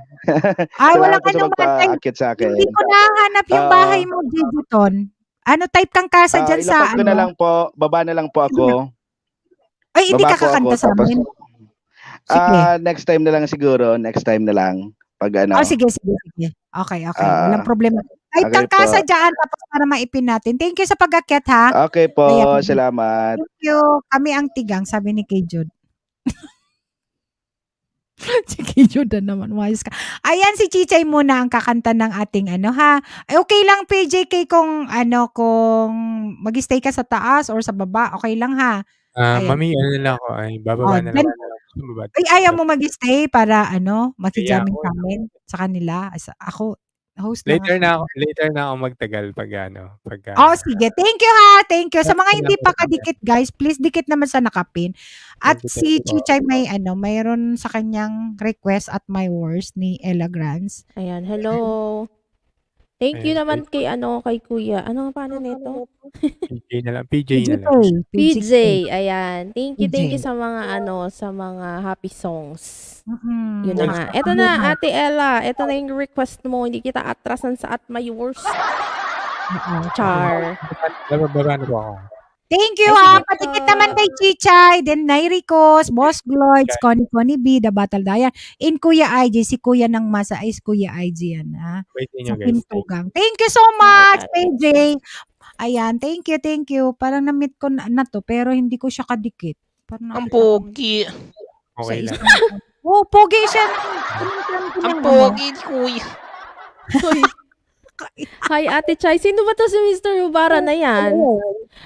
Ay, wala Salamat ka po sa naman. pagpaakyat sa akin. Hindi ko nahanap yung bahay mo, Digiton. Ano, type kang kasa dyan sa Ilapag ko na ano. lang po. Baba na lang po ako. Ay, hindi Baba ka po ako. kakanta sa Tapos, amin. Sige. next time na lang siguro. Next time na lang. Pag ano. Oh, sige. Okay. Walang Ah, problema. Type okay kang kasa po. dyan tapos para maipin natin. Thank you sa pag-akyat, ha? Okay po. Ayan. Salamat. Thank you. Kami ang tigang, sabi ni Kay Jude. Si Kay Jude naman, umayos ka. Ayan, si Chichay muna ang kakanta ng ating ano, ha? Ay, okay lang, PJK, kung mag-stay ka sa taas or sa baba, okay lang, ha? Ayan. Mami, ano lang ako, ay bababa na lang Dyan. ako. Bumaba. Ay, ayaw mo mag-stay para Kaya makijamming ako, kami sa kanila. Ako, host lang later ako. na ako magtagal pagka Oh, sige. Thank you, ha. Thank you. Sa mga hindi pa salamat. kadikit, guys, please dikit naman sa nakapin. At si Thank you po. Chichay mayroon sa kanyang request at my worst ni Ella Grants. Ayan, hello. Thank you Ayan, naman kay Kuya. Ano nga pangalan nito? PJ na lang. PJ na lang. PJ. Ayan. Thank you PJ. sa mga sa mga happy songs. Mm-mm. Yun na nga. Eto na, Ate Ella. Eto na yung request mo. Hindi kita atrasan sa At My Worst. Char. Bababa na po ako. Thank you, Ay, ha. sige Patikit po. naman kay Chichay, then Nairicos, Boss Gloids, Connie B, The Battle Dayan, in Kuya IG, si Kuya ng Masa is Kuya IG yan, ha? Waiting Sa nyo, guys. Team Tugang. Thank you so much, PJ. Ayan, thank you. Parang na-meet ko na to, pero hindi ko siya kadikit. Parang Ang nakita ko pogi. Okay sa lang. isang- Oh, pogi siya. Ang pogi ni Kuya. Hoy. Hi, Ate Chai. Sino ba to si Mr. Yubara na yan?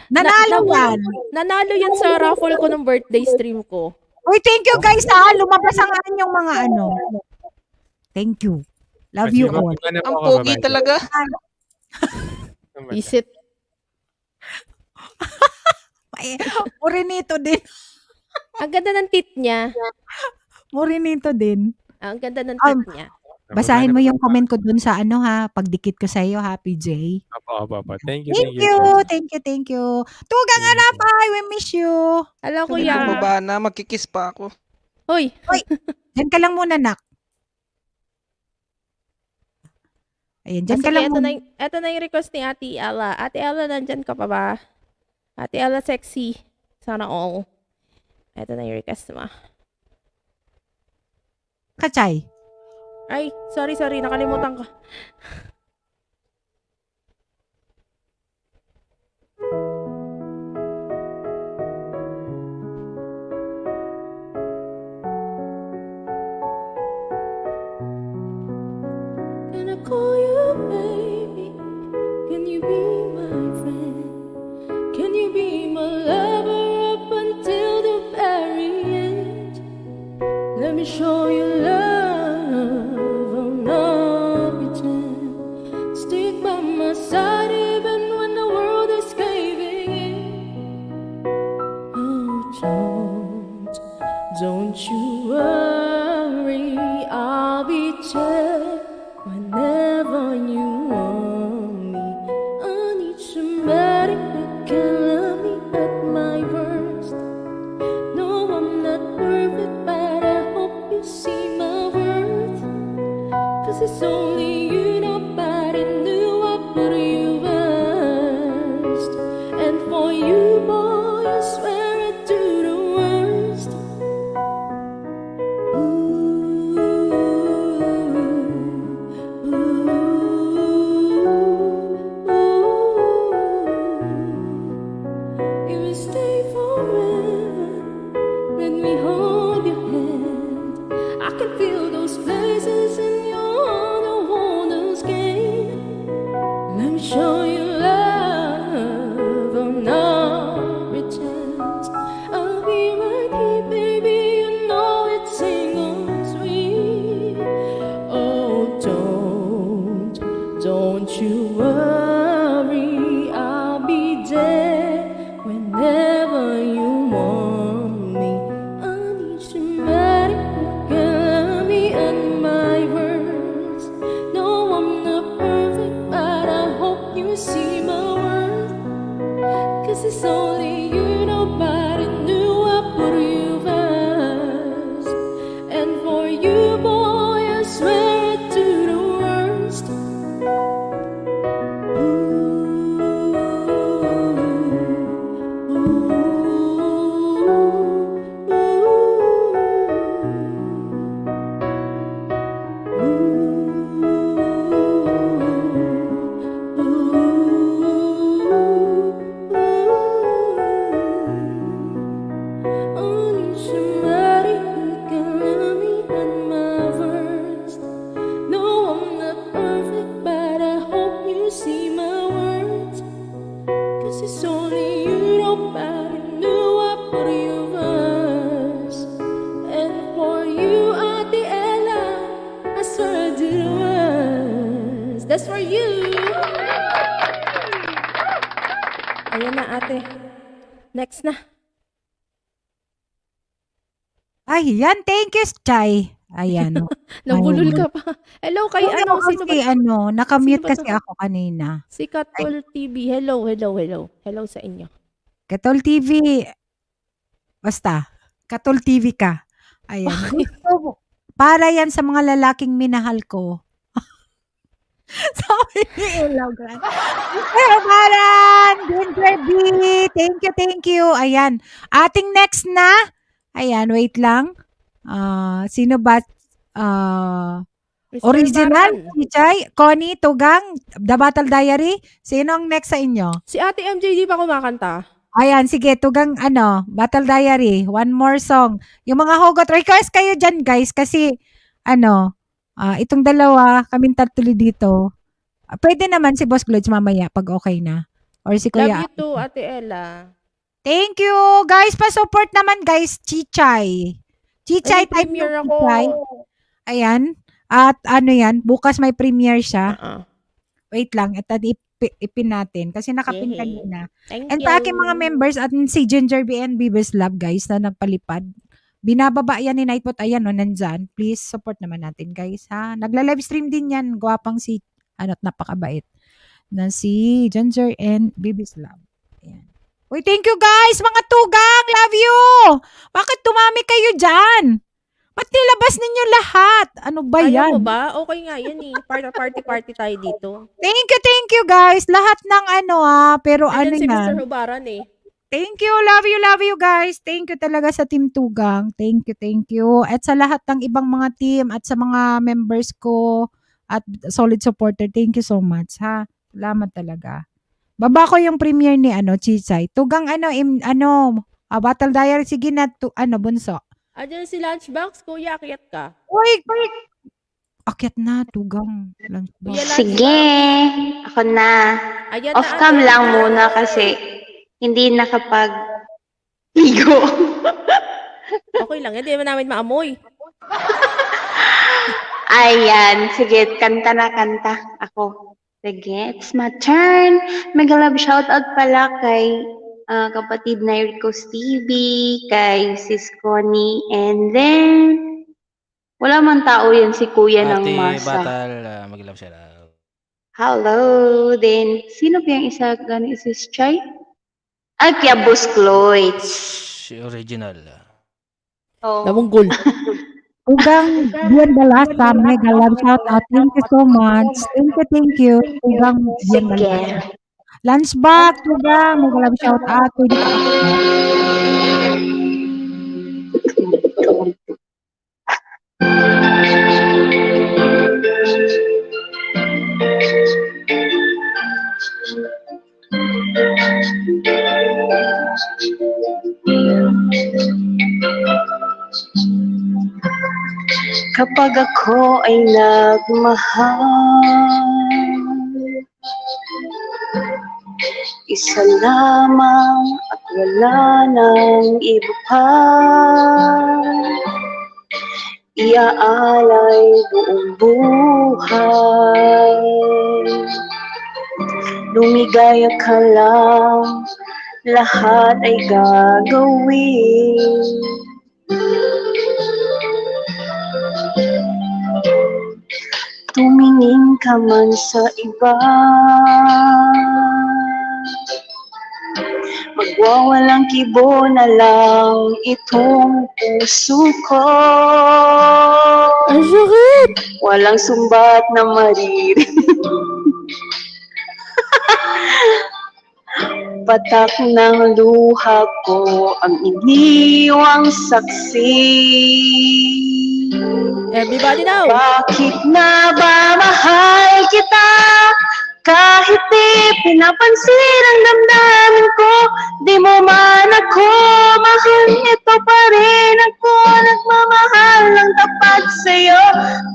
Nanalo yan. Nanalo yan sa raffle ko ng birthday stream ko. Uy, thank you guys, ha. Lumabas ang inyong mga Thank you. Love you all. Ang pogi talaga. Isit. Morenito din. Ang ganda ng tit niya. Morenito din. Ang ganda ng tit niya. Basahin mo yung comment ko dun sa pagdikit ko sa iyo, ha, PJ. Opo. Thank you. Thank you. Tugang Arapay, we miss you. Hello, Kuya. Kuya. Baba na, magkikiss pa ako. Hoy. Diyan ka lang muna, nak. Ayan, diyan ka lang muna. Ito na yung request ni Ate Ella. Ate Ella, nandyan ka pa ba? Ate Ella, sexy. Sana all. Ito na yung request mo. Kachay. Ay, sorry. Nakalimutan ko. Can I call you baby? Can you be my friend? Can you be my lover up until the very end? Let me show you love. I'll not pretend. Stick by my side even when the world is caving in. Oh, don't you worry. I'll be there whenever you want me. I need somebody who can love me at my worst. No, I'm not perfect, but I hope you see my worth. 'Cause it's only you, nobody knew I put you first. And for you, boy, I swear I'd do the worst. You will stay forever. Let me hold your hand. I can feel those places in your heart I wanna scan. Let me show you love. I'm not pretend. I'll be right here, baby. You know it's single sweet. Oh, don't you worry. I'll be there whenever you want me. I need somebody who can love me at my worst. No, I'm not perfect, but I hope you see my worth. 'Cause it's only you, nobody knew I put you first. And for you, boy, I swear I'd do the worst. for you, nobody knew I put you first. And for you, Ate Ella, I swear I did it once. That's for you. Ayan na, ate. Next na. Ay, yan. Thank you, Chay. Ayan. Nabulol ka pa. Hello kay ano, sino ba? Kasi nakamute Sino ba kasi to? ako kanina. Si Katol TV. Hello, hello, hello. Hello sa inyo. Katol TV. Basta. Katol TV ka. Ayan. Gusto, para yan sa mga lalaking minahal ko. Sabi ni Elaw Grant. Maran! Ginger B! Thank you. Ayan. Ating next na. Ayan, wait lang. Sino ba? Mr. Original, Baran. si Chay, Connie, Tugang, The Battle Diary. Sino ang next sa inyo? Si Ate MJ di pa kumakanta. Ayan, sige, Tugang, Battle Diary. One more song. Yung mga hugot, request kayo dyan, guys, kasi, itong dalawa, kaming tatlo dito. Pwede naman si Boss Glodge mamaya, pag okay na. Or si Love Kuya. you too, Ate Ella. Thank you, guys. Pa-support naman, guys. Chichay. Chichay, May premiere ako. Chichay. Ayan. At yan, bukas may premiere siya. Wait lang, ito ipin natin kasi nakapin Yay. kanina. Thank And you. sa aking mga members at si Ginger B and Bibis Love, guys, na nagpalipad. Binababa yan ni Nightbot. Ayan, nandyan. Please support naman natin, guys, ha. Nagla-live stream din yan. Gwapang si, at napakabait. Na si Ginger and Bibis Love. Ayan. Uy, thank you, guys! Mga tugang! Love you! Bakit tumami kayo dyan? Ba't nilabas ninyo lahat? Ano ba yan? Ayaw mo ba? Okay nga yan eh. Party tayo dito. Thank you, guys. Lahat ng pero Ayan si yan. Mr. Hubaran eh. Thank you, love you, guys. Thank you talaga sa Team Tugang. Thank you. At sa lahat ng ibang mga team at sa mga members ko at solid supporter, thank you so much, ha. Salamat talaga. Baba ko yung premiere ni Chichay. Tugang Battle Diary, sige na, bunso. Ayan si Lunchbox, kuya, akyat ka. Uy, akyat na, Tugang. Kuya Sige, ako na. Ayan Off na, cam ate. lang muna kasi hindi nakapag-ligo. Okay lang, hindi naman namin maamoy. Ayan, sige, kanta na kanta. Ako. Sige, it's my turn. Mega love shoutout pala kay kapatid na Rico's TV, kay Sis Connie, and then wala man tao yan si Kuya ng Masa. Mag-love siya lang. Hello, then sino pa yung isa gani Sis Chay? Ay, kaya Boss Cloyd. Si original. Oh. Namunggol. Tugang Bian Balasa, mega love shout out. Thank you so much. Thank you. Tugang Bian Balasa. Lunchbox, Tugang, mega love shout out. Pwede ka Kapag ako ay nagmahal, isa lamang at wala nang iba pa, iaalay buong buhay. Lumigaya ka lang, lahat ay gagawin. Tumingin ka man sa iba, magwawalang kibo na lang itong puso ko. Ang sakit! Walang sumbat na maririnig. Patak ng luha ko ang iniwang saksi. Everybody now! Bakit na ba mahal kita? Kahit di pinapansin ang damdamin ko, di mo man ako mahal, ito pa rin ako nagmamahal ng tapat sa'yo.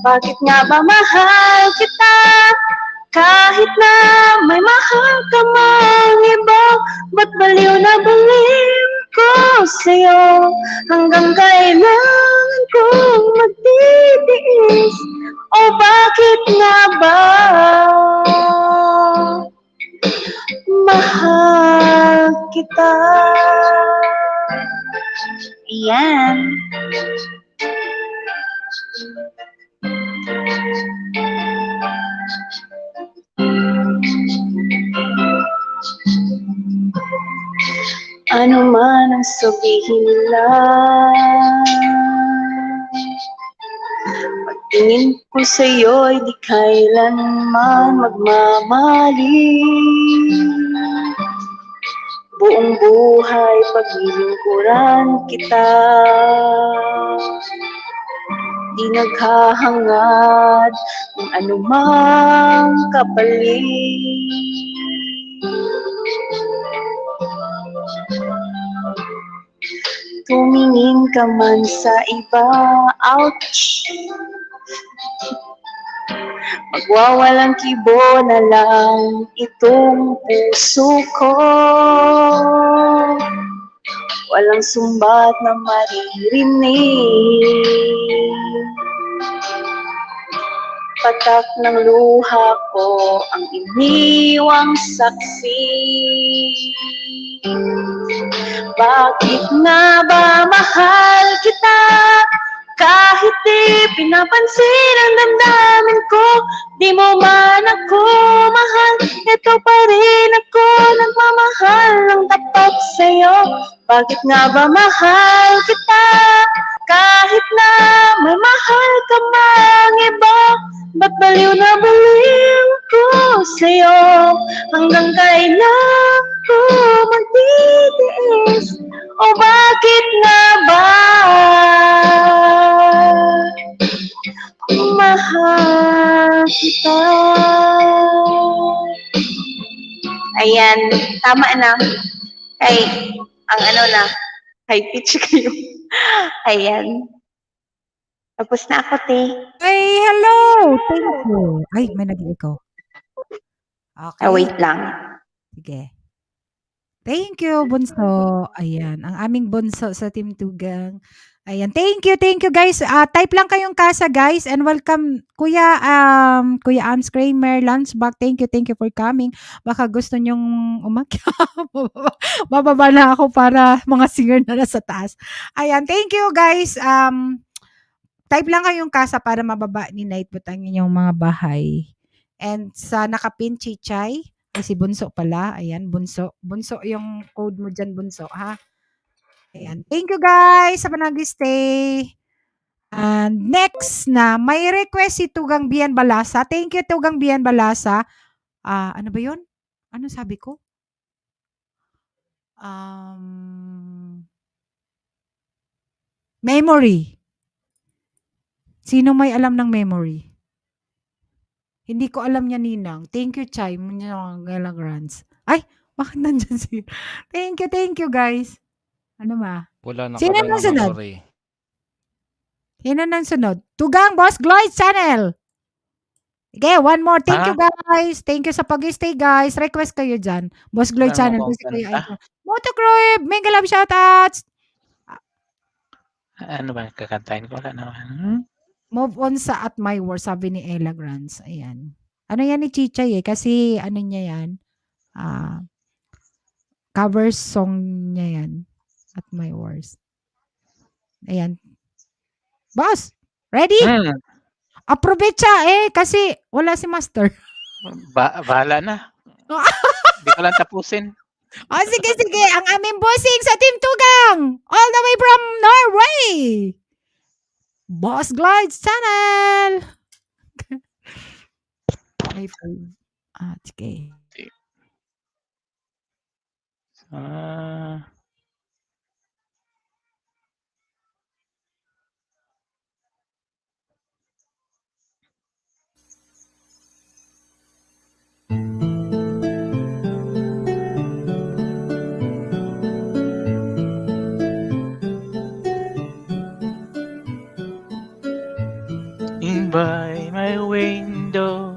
Bakit nga ba mahal kita? Kahit na may mahal ka mang iba, ba't baliw na baliw ko sa'yo? Hanggang kailangan kong magtitiis, o bakit nga ba mahal kita? Yan. Ano man ang sabihin nila, pagtingin ko sa'yo'y di kailanman magmamali. Buong buhay paglilingkuran kita, di naghahangad ng anumang kapalit. Tumingin ka man sa iba, ouch! Magwawalang kibo na lang itong puso ko. Walang sumbat na maririnig. Patak ng luha ko ang iniwang saksi. Bakit nga ba mahal kita? Kahit di pinapansin ang damdamin ko, di mo man ako mahal, ito pa rin ako nagmamahal ng tapat sa'yo. Bakit nga ba mahal kita? Kahit na may mahal ka mang iba, ba't baliw na baliw ko sa'yo? Hanggang kailan ko magtitiis, o bakit nga ba mahal kita? Ayan, tama na. Ay, ang ano na, high pitch kayo. Ayan. Tapos na ako, te. Ay, hello! Thank you. Ay, may nag-echo. Okay. Wait lang. Sige. Thank you, Bunso. Ayan, ang aming Bunso sa Team Tugang. Ayan, thank you guys. Type lang kayong kasa guys, and welcome Kuya Ams Kramer, Lunchback. Thank you for coming. Baka gusto nyong umakyat. Bababa na ako para mga singer na nasa taas. Ayan, thank you guys. Type lang kayong kasa para mababa ni Nightbot ang inyong mga bahay. And sa nakapin Chichay, ay si Bunso pala. Ayan, Bunso. Bunso yung code mo dyan, Bunso, ha? Ayan. Thank you guys sa nag-stay. And next na, may request si Tugang Bian Balasa. Thank you, Tugang Bian Balasa. Ano ba yun? Ano sabi ko? Memory. Sino may alam ng memory? Hindi ko alam niya, Ninang. Thank you, Chay. Mga grants. Ay, bakit nandyan siya? Thank you, guys. Ano ma? Wala na Sino kami nang sunod? memory. Sino nang sunod? Tugang Boss Gloyd Channel. Okay, one more. Thank you, guys. Thank you sa pag-stay, guys. Request kayo dyan. Boss Gloyd Channel. Kasi kayo Motocroib, mega love shoutouts. Ano ba kakantahin ko? Wala naman. Move on sa At My Worst, sabi ni Ella Grants. Ayan. Ano yan ni Chichay kasi ano niya yan? Cover song niya yan. At My Worst. Ayan. Boss, ready? Approve kasi wala si Master. Bahala na. Hindi ko lang tapusin. Sige. Ang aming bossing sa Team Tugang. All the way from Norway. Boss Glides Channel. Sige. By my window,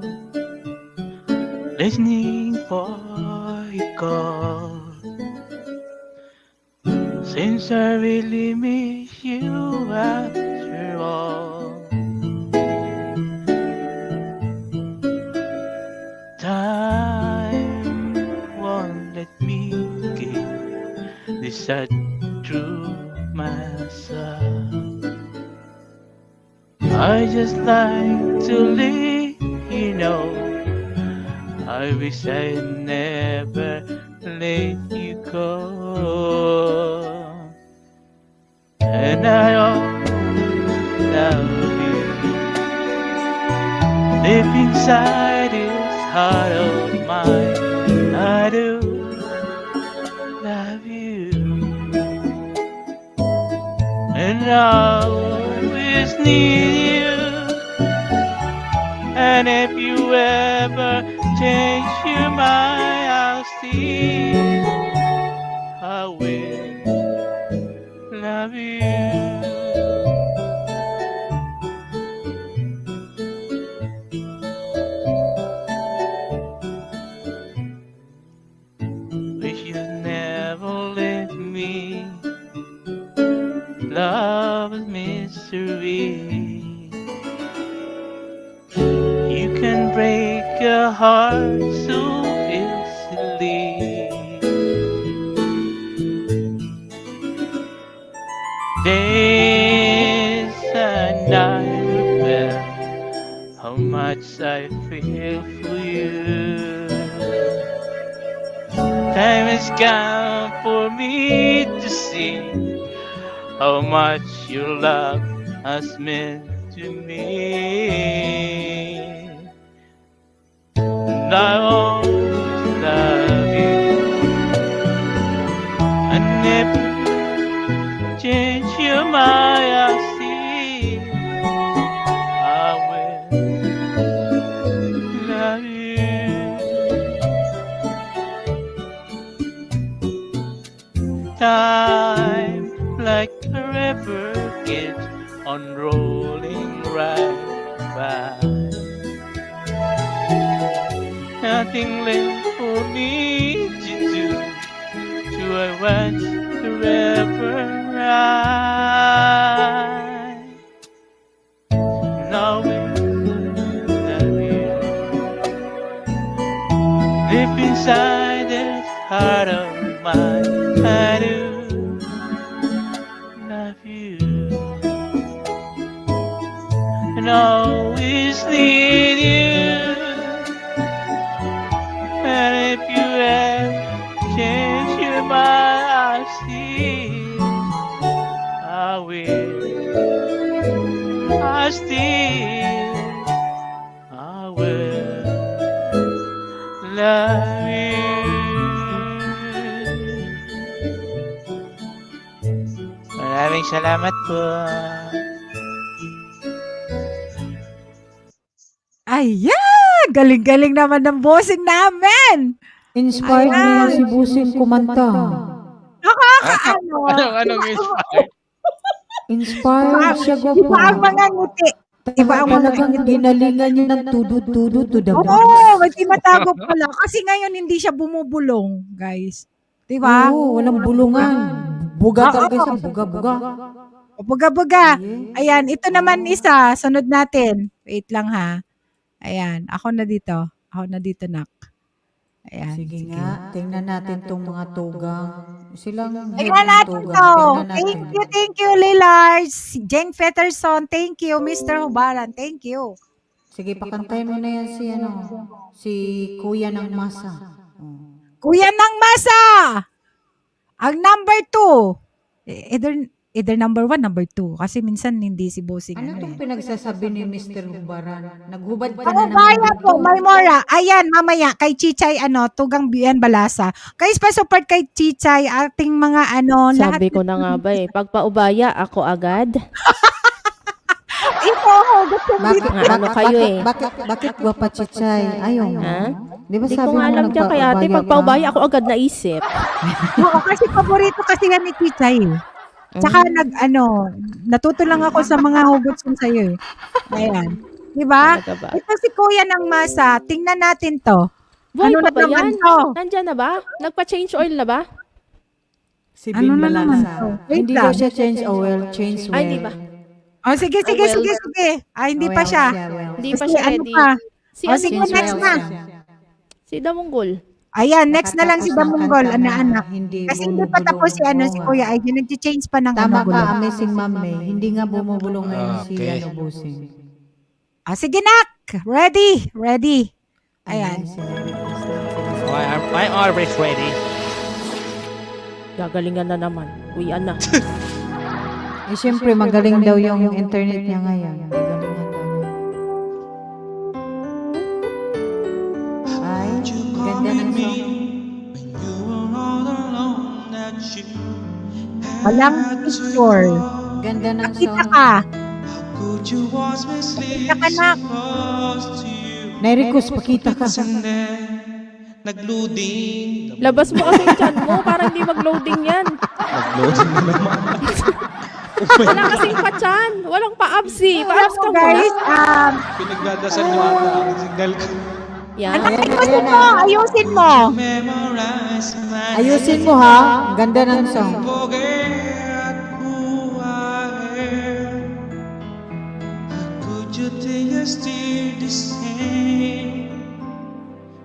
since I really miss you after all. Time won't let me get this sad through myself. I just like to let you know I wish I never let you go. And I always love you deep inside this heart of mine. I do love you, and I always need you. And if you ever change your mind, I'll still, I will love you. Wish you'd never let me. Love is mystery. You can break a heart so easily. Days and nights reveal how much I feel for you. Time has come for me to see how much your love has meant to me. And I always love you, and if you change your mind, I'll see I will love you. Time like a river keeps on rolling right by. Nothing left for me to do, so I watch the river ride. Now we love you deep inside this heart of mine. I do love you, and always need you. And if you ever change your mind, I see I will. I still I will love you. Maraming salamat po. Ayan! Galing-galing naman ng bossing namin. Inspired Ayan. niya si Busing kumanta. Nakakaano. Anong inspired? Inspired siya Iba ang mga ngiti. Iba ang mga Talagang ginalingan niya ng tudod-tudod to the max. Oo, may tinatago pala. Kasi ngayon hindi siya bumubulong, guys. Diba? Oo, walang bulungan. Buga talaga siya, buga-buga. O, buga-buga. Ayan, ito naman isa. Sunod natin. Wait lang ha. Ayan, ako na dito. Ako na dito, nak. Ayan. Sige nga, tingnan natin tong mga tugang. Silang Tingnan natin to. Thank you, Lillard. Jeng Peterson, thank you. Mr. Hubaran, thank you. Sige, pakantayin mo na yan si Kuya ng Masa. Kuya ng Masa! Ang number 2. Either number 1, number 2. Kasi minsan hindi si bossing. Ano itong pinagsasabi ni Mr. Hubaran? Naghubad ka Ako na naman baya dito. po, may mora. Ayan, mamaya, kay Chichay, Tugang Bian Balasa. Guys, pa-support kay Chichay, ating mga lahat. Sabi ko na nga ba pag paubaya, ako agad. Ito, gusto Bakit, Ano kayo bakit gwapa Chichay? Ayaw mo. Ha? Di ba Hindi sabi ko mo nga alam dyan kay ate, pag paubaya, ako agad naisip. Oo, kasi paborito kasi yan ni Chichay. Tsaka natuto lang ako sa mga hugot ko sa'yo eh. Ayan. Diba? Talaga ba? Ito si Kuya ng Masa. Tingnan natin to. Buhay Ano pa na ba naman yan? to? Nandyan na ba? Nagpa-change oil na ba? Si Ano Bin na naman Balansa. to? Wait Hindi lang. daw siya change oil, change well. Ay, hindi ba? Oh, sige, sige, well. sige, sige. Ay, hindi pa Well, siya. yeah, well. Hindi pa Kasi siya ano ready. pa? Si Oh, ano sige, po? Change next well na. siya. Si Damunggol. Ayan, next na lang si Kakatapos ng Damunggol, kanta na anak. Hindi Kasi hindi pa tapos si ano si Kuya ay nag-change pa ng Tama ano ka, gulo. Amazing Ma'am May. Hindi nga bumubulong ngayon si Okay. Busing. Ah, sige nak. Ready, ready. Ayan. I'm always ready. Gagalingan na naman. Uy, anak. Eh, syempre, magaling daw yung internet niya ngayon. Magaling na daw. Ay, ganda ng song. Walang picture. Ganda ng Nakita song. ka. Nakita ka nak. Nairicos, pakita ka. Nag-loading. Labas mo kasi yung chan mo para hindi mag-loading yan. Nag-loading na naman. Wala kasing pa-chan. Walang pa-absi. Pa-abs ka muna. Guys, Pinagdadasal niyo ata ang signal ko. Yan. ayusin mo, ayusin mo. Memorize my Ayusin mo ha. Ganda ng song. forget who I am. How could you think I still the same?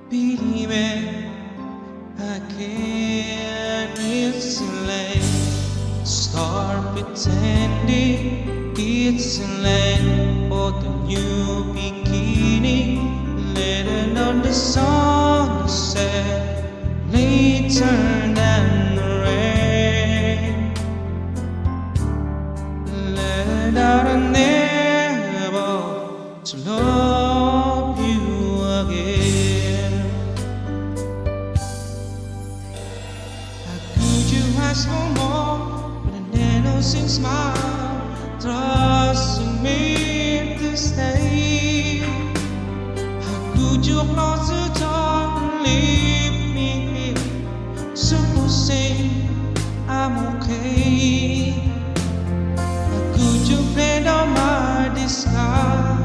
Believe me, I can't explain. Start pretending it's late for the new beginning. Later on the sun set later than the rain. Later I never to love you again. How could you ask for more with an innocent smile, trusting me to stay? How could you close the door and leave me here, supposing I'm okay? How could you play down my disguise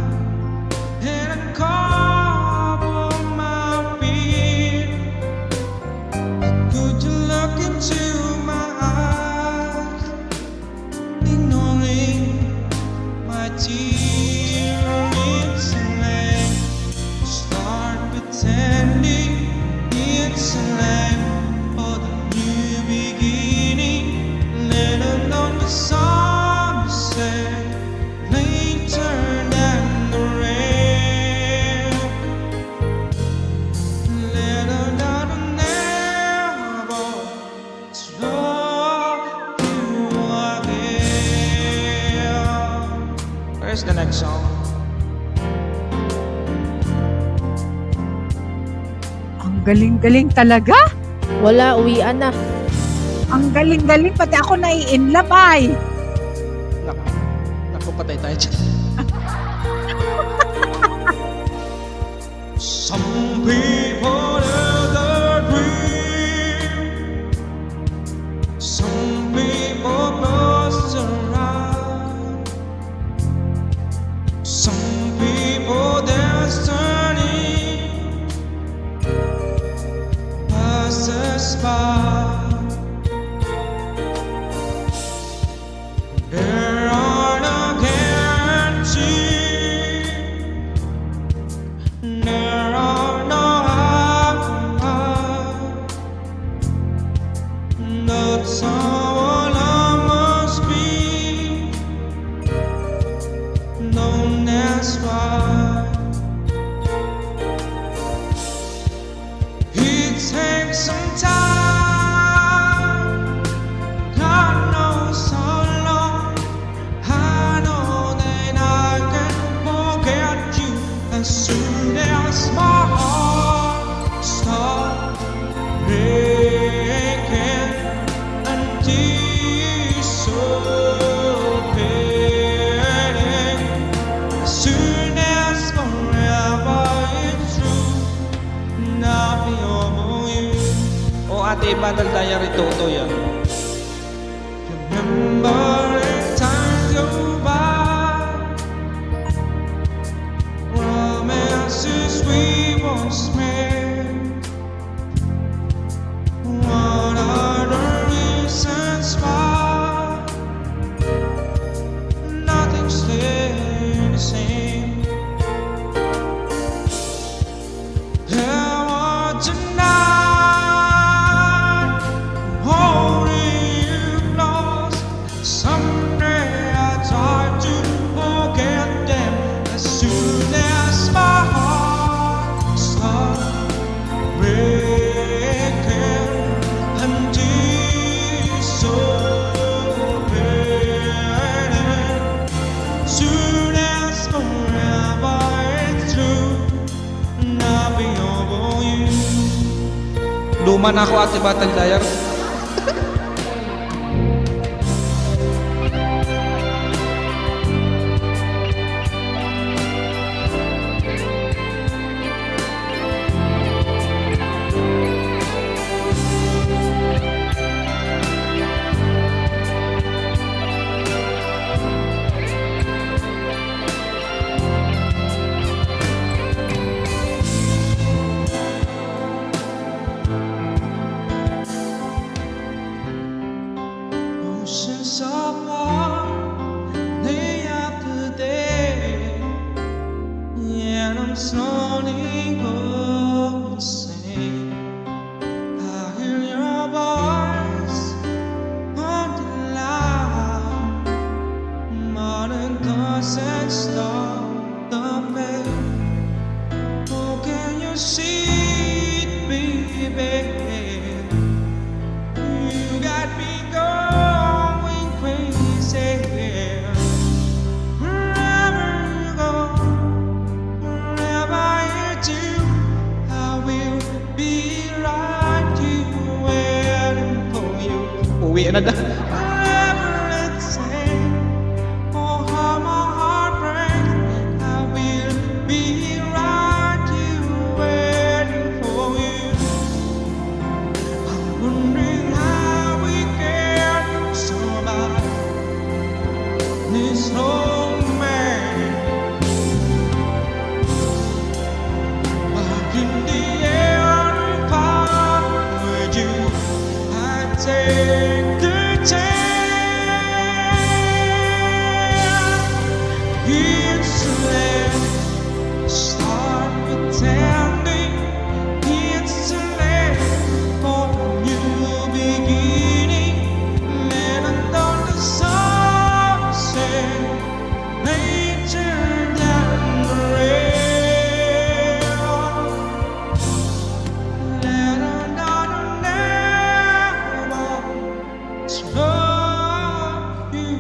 and uncover my fear? Could you look into my eyes, ignoring my tears? Start pretending it's a land for the new beginning. Later on the sunset, later than the rain. Later than the never to love you again. Where's the next song? Ang galing-galing talaga. Wala, uwian na. Ang galing-galing. Pati ako nai-inlove ay. Naku, patay tayo dyan. Some people have their dream. Some people bust around. Some people destiny passes by. There are no guarantees. There are no outcomes. That's how I must be. Known as why. It takes some time. God knows how long. I know that I can forget you as soon as my heart starts breaking and disobeying. As soon as forever is through, and I'll be over you. O ate, Battle Diary Toto yan. Remember times go by, promises we once made. What are the reasons Luma na ako, Ate Battle Diary. Oceans apart, day after day, and I'm slowly going insane. I hear your voice on the line, but it doesn't stop the pain. Oh, can you see it, baby? You got me going crazy. Wherever you go, wherever you do, I will be right here waiting for you. Uwi na daw. Wherever it takes, oh how my heart breaks, I will be right here waiting for you. I'm wondering how we can survive this romance. Back in the air, apart with you, I take the chance. It's late, start pretending it's late for a new beginning. Let alone the sunset later than the rain. Let another never stop you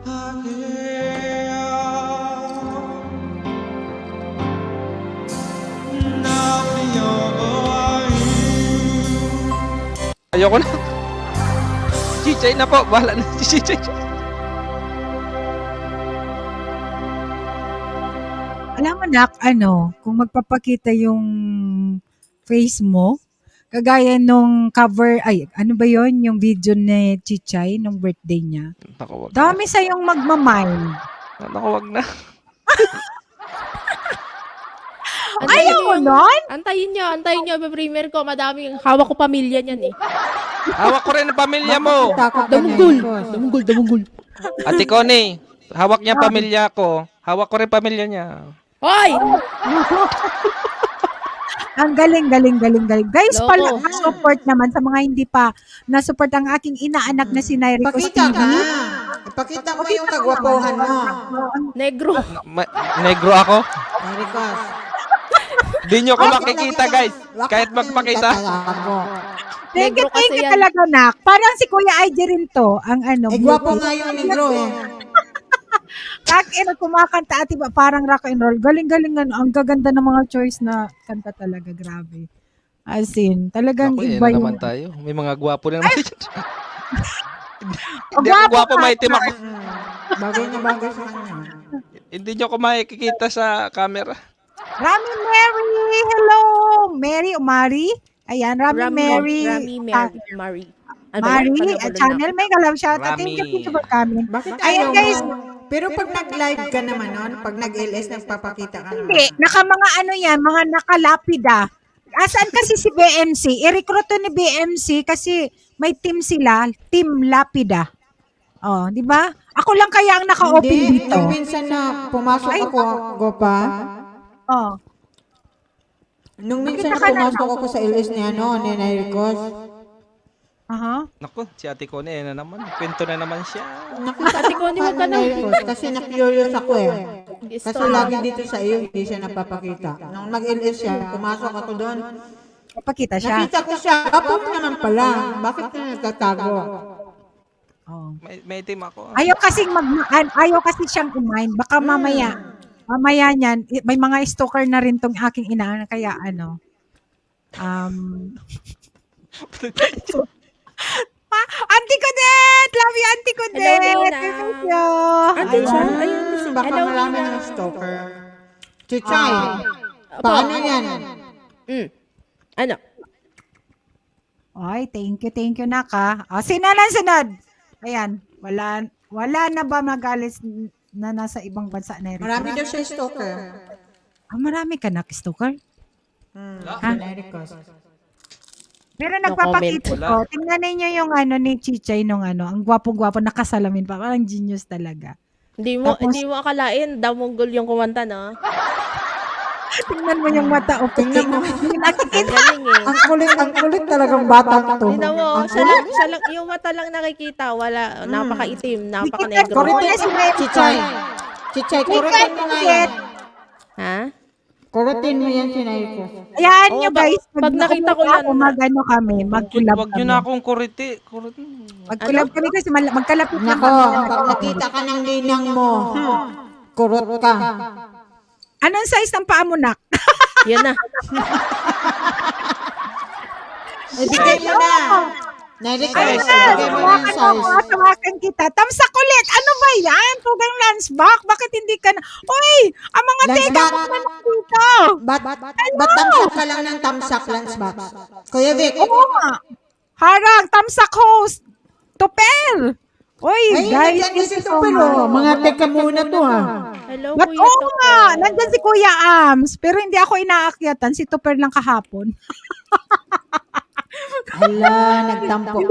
again. Ayoko na. Chichay na po. Bahala na si Chichay. Alam mo, Nak, kung magpapakita yung face mo, kagaya nung cover, ano ba yon yung video ni Chichay nung birthday niya. Naku, wag na. Dami sayong magmamine. Naku, wag na. Ayaw mo nun? Antayin nyo, premier ko. Madaming hawak ko pamilya niyan eh. Hawak ko rin ang pamilya mo. Damunggol. Ate Connie, hawak niya pamilya ko. Hawak ko rin pamilya niya. Hoy! Ang galing. Guys, Loko. support naman sa mga hindi pa na-support ang aking inaanak na si Nairi Pakita TV. ka. Ipakita mo yung kagwapuhan mo. Negro. Negro ako. Maricos. Di nyo ko makikita, guys. Kahit magpakita. Thank you Negro kasi yan. talaga, Nak. Parang si Kuya IJ rin to. Ang Gwapo nga yung negro eh. Kumakanta ati ba? Parang rock and roll. Galing. Ang gaganda ng mga choice na kanta talaga. Grabe. As in, talagang Ako, iba na naman yung... tayo. May mga gwapo rin naman. Hindi ako gwapo, maitim ako. Bagay na bagay sa kanya. Hindi nyo ko makikita sa camera. Rami Mary! Hello! Mary? Ayan, Rami Mary. Mary. Mari, channel, may galaw shout out. Rami. Thank you for coming. Bakit Ayan, ayaw guys. mo? Pero pag nag-live ka naman nun, pag nag-LS, nagpapakita ka naman. Hindi, mga mga nakalapida. Asan kasi si BMC? I-recruit to ni BMC kasi may team sila, Team Lapida. Oh, di ba? Ako lang kaya ang naka-open Hindi, dito. yung minsan na pumasok ako, Gopa, Oh. nung minsan na pumasok ako sa LS ni Nairicos, Aha. Naku, si Ate Connie na naman. Kwento na naman siya. nakita Ate ko Connie, wag ka na. Nairicos kasi na-curious ako eh. Kasi Story. lagi dito sa iyo, hindi siya napapakita. Nung mag-LS siya, pumasok ako doon, Papakita siya. nakita ko siya, kapo mo naman pala, bakit ka nagtatago? Oh. May team ako. Ayaw kasi siyang i-mind. Baka mamaya niyan, may mga stalker na rin tong aking ina, kaya Auntie Codet! Love you, Auntie Codet! Hello, Nina. Thank you. Andun siya. Ayun, si Baka Hello, marami Nina. ng stalker. Chuchay, Opo. paano yan? Ano? Ay, thank you, Naka. Sino na sunod? Ayan, wala na ba magalis na nasa ibang bansa na rin? Marami daw siya stalker. Marami ka na, stalker? Ha? Request. Pero No nagpapakita comment. ko, tingnan ninyo yung ni Chichay nung ang gwapo-gwapo, nakasalamin pa. Parang genius talaga. Tapos- Hindi mo akalain, damunggol yung kumanta, no? Tingnan mo yung mata, o tingnan mo. Ang Nakikita. galing eh. Ang kulit talagang bata to. Tingnan mo, siya lang, yung mata lang nakikita, wala, napakaitim, napaka-negro. Kurutin na si Chichay. Chichay, kurutin mo nga yan. Ha? Kurutin mo yan, Sinay ko. Ayan Oo, nyo guys, pag nakita ko yan, magano kami, magkulab Wag nyo kami. na akong kuriti. Magkulab kami kasi magkalapit na Nako, kami. pag nakita ka ng ninang mo, kurot ka. Anong size ng paa mo, Nak? Yan na. Ibigay mo na. Na-request, ibigay mo na yung size. Tawakan kita. Tamsak ulit. Ano ba yan? Tugang lunchbox? Bakit hindi ka na? Uy! Ang mga teka Lunchbox. ko na dito. Ba't tamsak ka lang ng tamsak lunchbox? Kuya Vic, Oo nga. Harang, tamsak host. Tupel. Uy, ay, guys. nandiyan na si thank you so Tupelo. much. Mga teka muna to ha. Hello, But Kuya oo Topel. nga, nandyan si Kuya Ams. Pero hindi ako inaakyatan. Si Tupel lang kahapon. Hala, nagtampo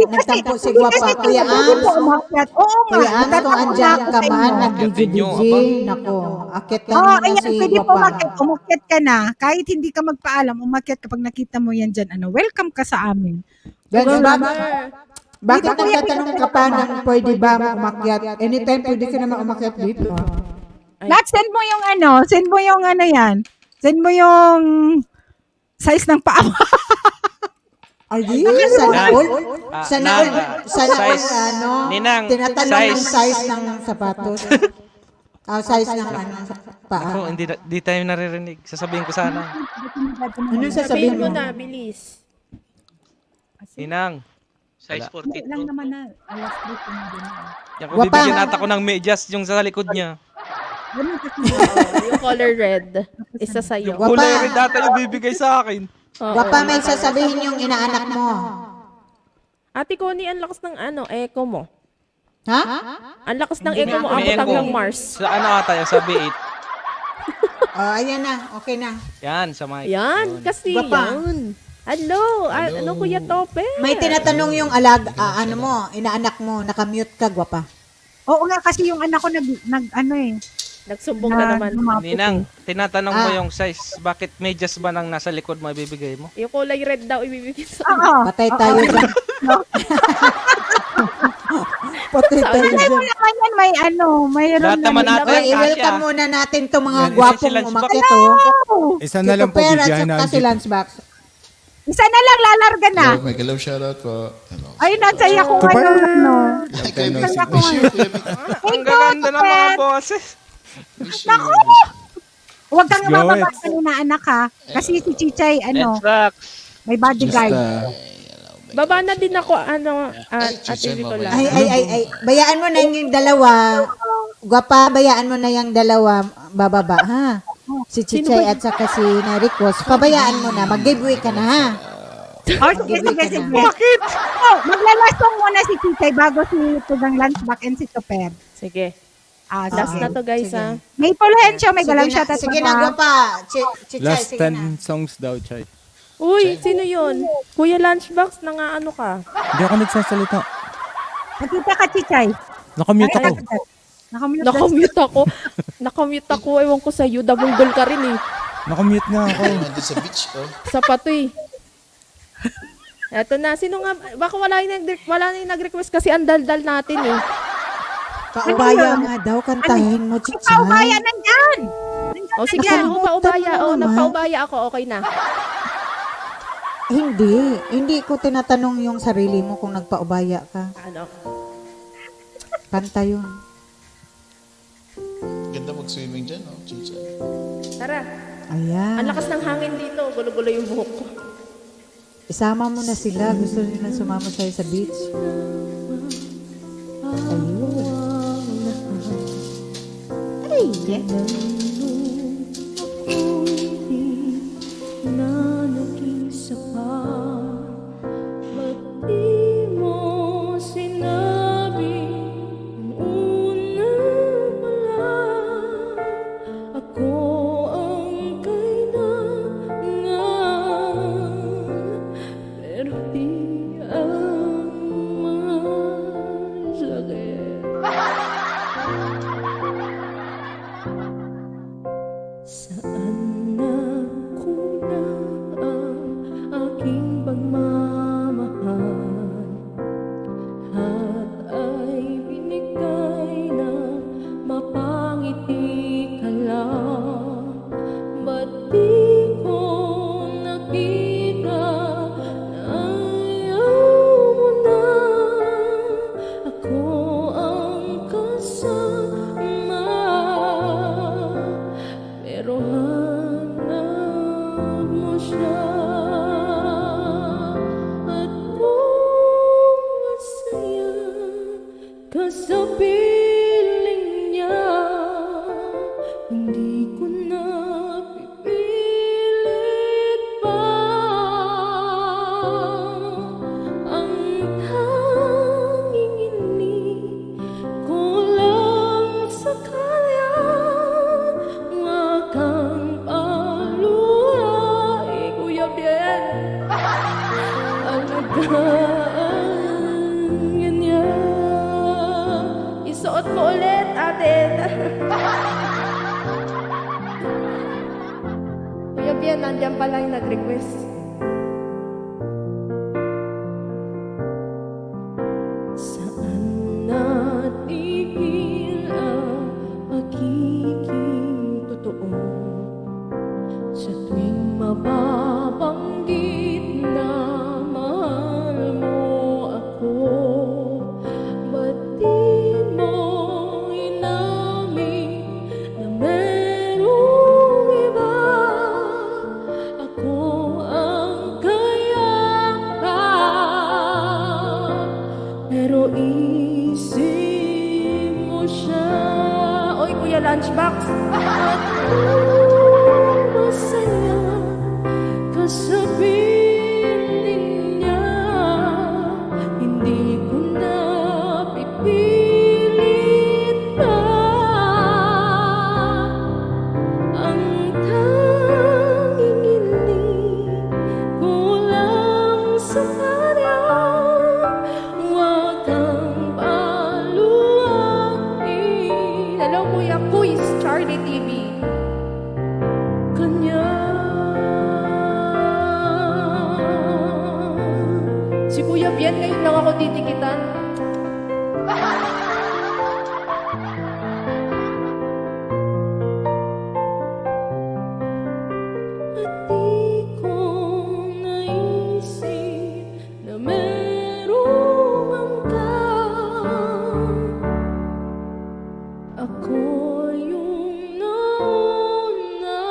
si Guapa. Kuya Ams. Oo nga. Kuya Ams, kung andyan ka man, Aba. nag-DJ. Nako, akit ka Oo, na ayan, si pwede po Guapa. umakyat ka na. Kahit hindi ka magpaalam, umakyat kapag nakita mo yan dyan. Welcome ka sa amin. Bakit nagtatanong ka pa ng pwede ba umakyat? Anytime pwede ka naman umakyat dito. Nat, send mo yung yan. Send mo yung size ng paa mo. Ay, sana all. Sana all. Sana all, size. ano, Ninang, tinatanong ng size. size ng sapatos. Size ng paa. Ako, di tayo naririnig. Sasabihin ko sana. Ano Sabihin sasabihin mo mo? na, bilis. Ninang. Size 42. Lang naman na. Alas 3 na din. Yan ko Guwapa. bibigyan nata ko ng medyas yung sa likod niya. Ganun kasi. Yung color red, isa sa'yo. Guwapa. Kulay red data yung bibigay sa akin. Oo. Guwapa, may sasabihin yung inaanak mo. Ate Connie, ang lakas ng echo mo. Ha? Ang lakas ng echo mo, May abot echo. hanggang Mars. Sa ano ata yun? Sa B8. Ayan na. Okay na. Yan, sa mic. Yan, kasi Guwapa. yan. Hello, ano Kuya Tope? May tinatanong yung ano mo, inaanak mo, nakamute ka, Guwapa. Oo nga, kasi yung anak ko Nagsumbong na naman. Ninang, tinatanong mo yung size. Bakit medyas ba nang nasa likod mo ibibigay mo? Yung kulay red daw ibibigay sa Oo. Patay tayo dyan. Patay tayo Kasi mo dyan. naman yan, mayroon Lahat naman natin. Okay, Kasya. i-welcome muna natin itong mga Yan, gwapong si Lunchbox. umakit, oh. Isa na lang po, Pera bigyan at na. si Lunchbox. Isa na lang, lalarga na. May hello, shoutout po. Hello. Ay, nasaya ko Super. Nasaya ko Ang gaganda ng mga boses. Naku! Huwag kang Go mababasa ni na anak ha. Kasi si Chichay, may bodyguard. Baba na din ako, Ate Nicola. Ay. Bayaan mo na yung dalawa. Gwapa, bayaan mo na yung dalawa. Bababa, ha? Si Chichay at saka si Naricos. Pabayaan mo na. Mag-giveaway ka na, ha? Oh, sige. Bakit? Oh, maglalasong muna si Chichay bago si Tugang Lunchbox and si Topper. Sige. sige. Last na to guys, Sige. ha. May Pulhencio, may galang Sige shot na, at sige na, Gwapa. Chichay, Last sige na. 10 songs daw, Chay. Uy, sino yun? Kuya Lunchbox, nangaano ka? Hindi ako nagsasalita. Nakita ka, Chichay. Nakamute ako. Nakamute. Nakamute ako. Ewan ko sa'yo, damunggol ka rin eh. Nakamute nga ako. Nandun sa beach, oh. Sa patoy. Eto na, sino nga, baka wala yung nag-request kasi ang daldal natin eh. Paubaya nga daw, kantahin mo, Chichay. Paubaya nandyan. O sige, Nakalimutan paubaya. mo naman. Nagpaubaya ako, okay na. Hindi ko tinatanong yung sarili mo kung nagpaubaya ka. Ano? Kanta yun. Ganda mag-swimming dyan, oh, Chicha. Tara. Ayan. Ang lakas ng hangin dito. Gulo-gulo yung buhok ko. Isama mo na sila. Gusto nila sumama sa'yo sa beach. Ayun. Ay, Na nag-isa pa, ba't di mo sinabi una pa lang? Ako ang kailangan, pero di ang masakit. Saan na kulang ang aking pagmamahal at ay binigay na mapangiti ka lang? Ba't di ko nakita na ayaw mo na ako ang kasama? Pero hanap mo siya at kung masaya ka sa piling niya, hindi ko na pipilit pa. Ang tanging hiling ko lang sa kanya, wag kang paluhay, Kuya Bien. Alagaan niya. Isuot mo ulit, atin. Kuya Bien, nandiyan pala yung nag-request. Saan natigil ang pagiging totoo? Sa tuwing mababanggit na mahal mo ako, ba't di mo inamin na merong iba? Ako ang kayakap, pero isip mo siya. Oy, Kuya Lunchbox. At kung masaya ka sa piling niya, hindi ko na pipilit pa. Ang tanging hiling ko lang sa kanya, wag kang paluwain. Hello, Kuya Kuis, Charlie TV. Kanya. Si Kuya Bien, ngayon lang ako titikitan. At di ko naisip na merong hanggang. Ako yung nauna,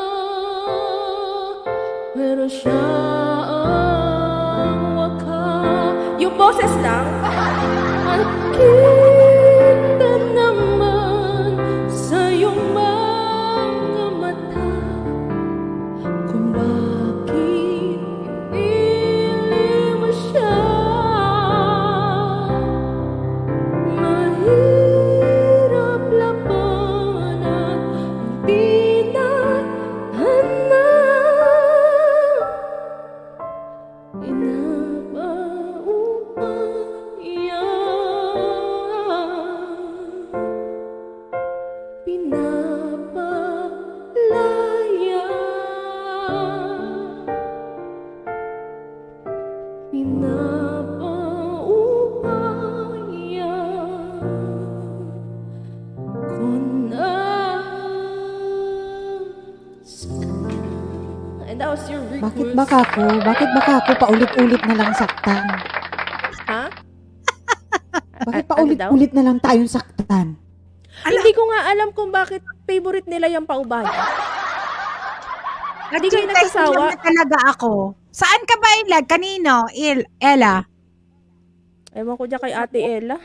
pero siya ang wakas. Yung boses lang. At kita naman sa iyong mga mata kung bakit pinili mo siya. Mahirap labanan ang di nahanap. Pinapalaya, pinapaupaya ko na sa kanya. And that was your request. Bakit baka ako paulit-ulit na lang saktan? Ha? Bakit paulit-ulit na lang tayong saktan? Hindi ko nga alam kung bakit favorite nila yung paubaya. Hindi kayo nagsasawa. Talaga ako. Saan ka ba ilag? Kanino? Ella? Ewan ko dyan kay Ate Ella.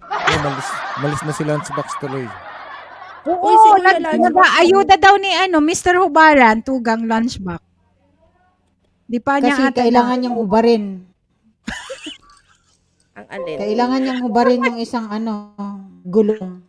Oh, malis na si Lunchbox tuloy. Oo, Uy, si Kuya Lunchbox. nag-ayuda daw ni Mr. Hubaran, tugang lunchbox. Di pa niya Kasi ata kailangan niyang hubarin. Ang alin. Kailangan niyang hubarin yung isang gulong.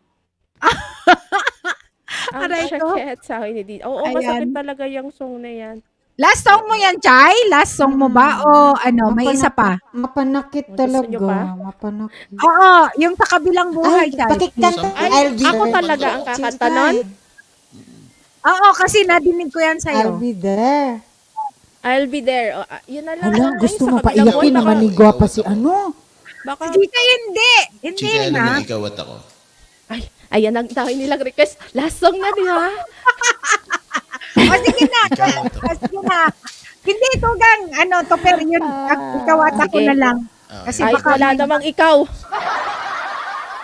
Ang Aray ko. sakit sa akin ni Oo, Ayan. masakit talaga yung song na yan. Last song mo yan, Chay? Last song mo ba? O may isa pa? Mapanakit Gusto niyo talaga. pa? Mapanakit. Oo, yung sa kabilang buhay, Chay. Pakikanta. Ay, ako talaga ang kakanta nun? Oo, kasi nadinig ko yan I'll sa'yo. be there. I'll be there. Yun na lang. Hala, Ay, gusto sa mo kabilang paiyakin buhay, naman ni Guapa si Baka, Si Chika hindi. Hindi Chika, alam na. mo, ikaw at ako. ayan, ang dami nilang request. Last song na, di ba? O sige na. Ikaw at ako. O sige na. Hindi, tugang, Topper, yun. Ikaw at ako Sige. na lang. Ah, Kasi Ay, baka wala namang ikaw.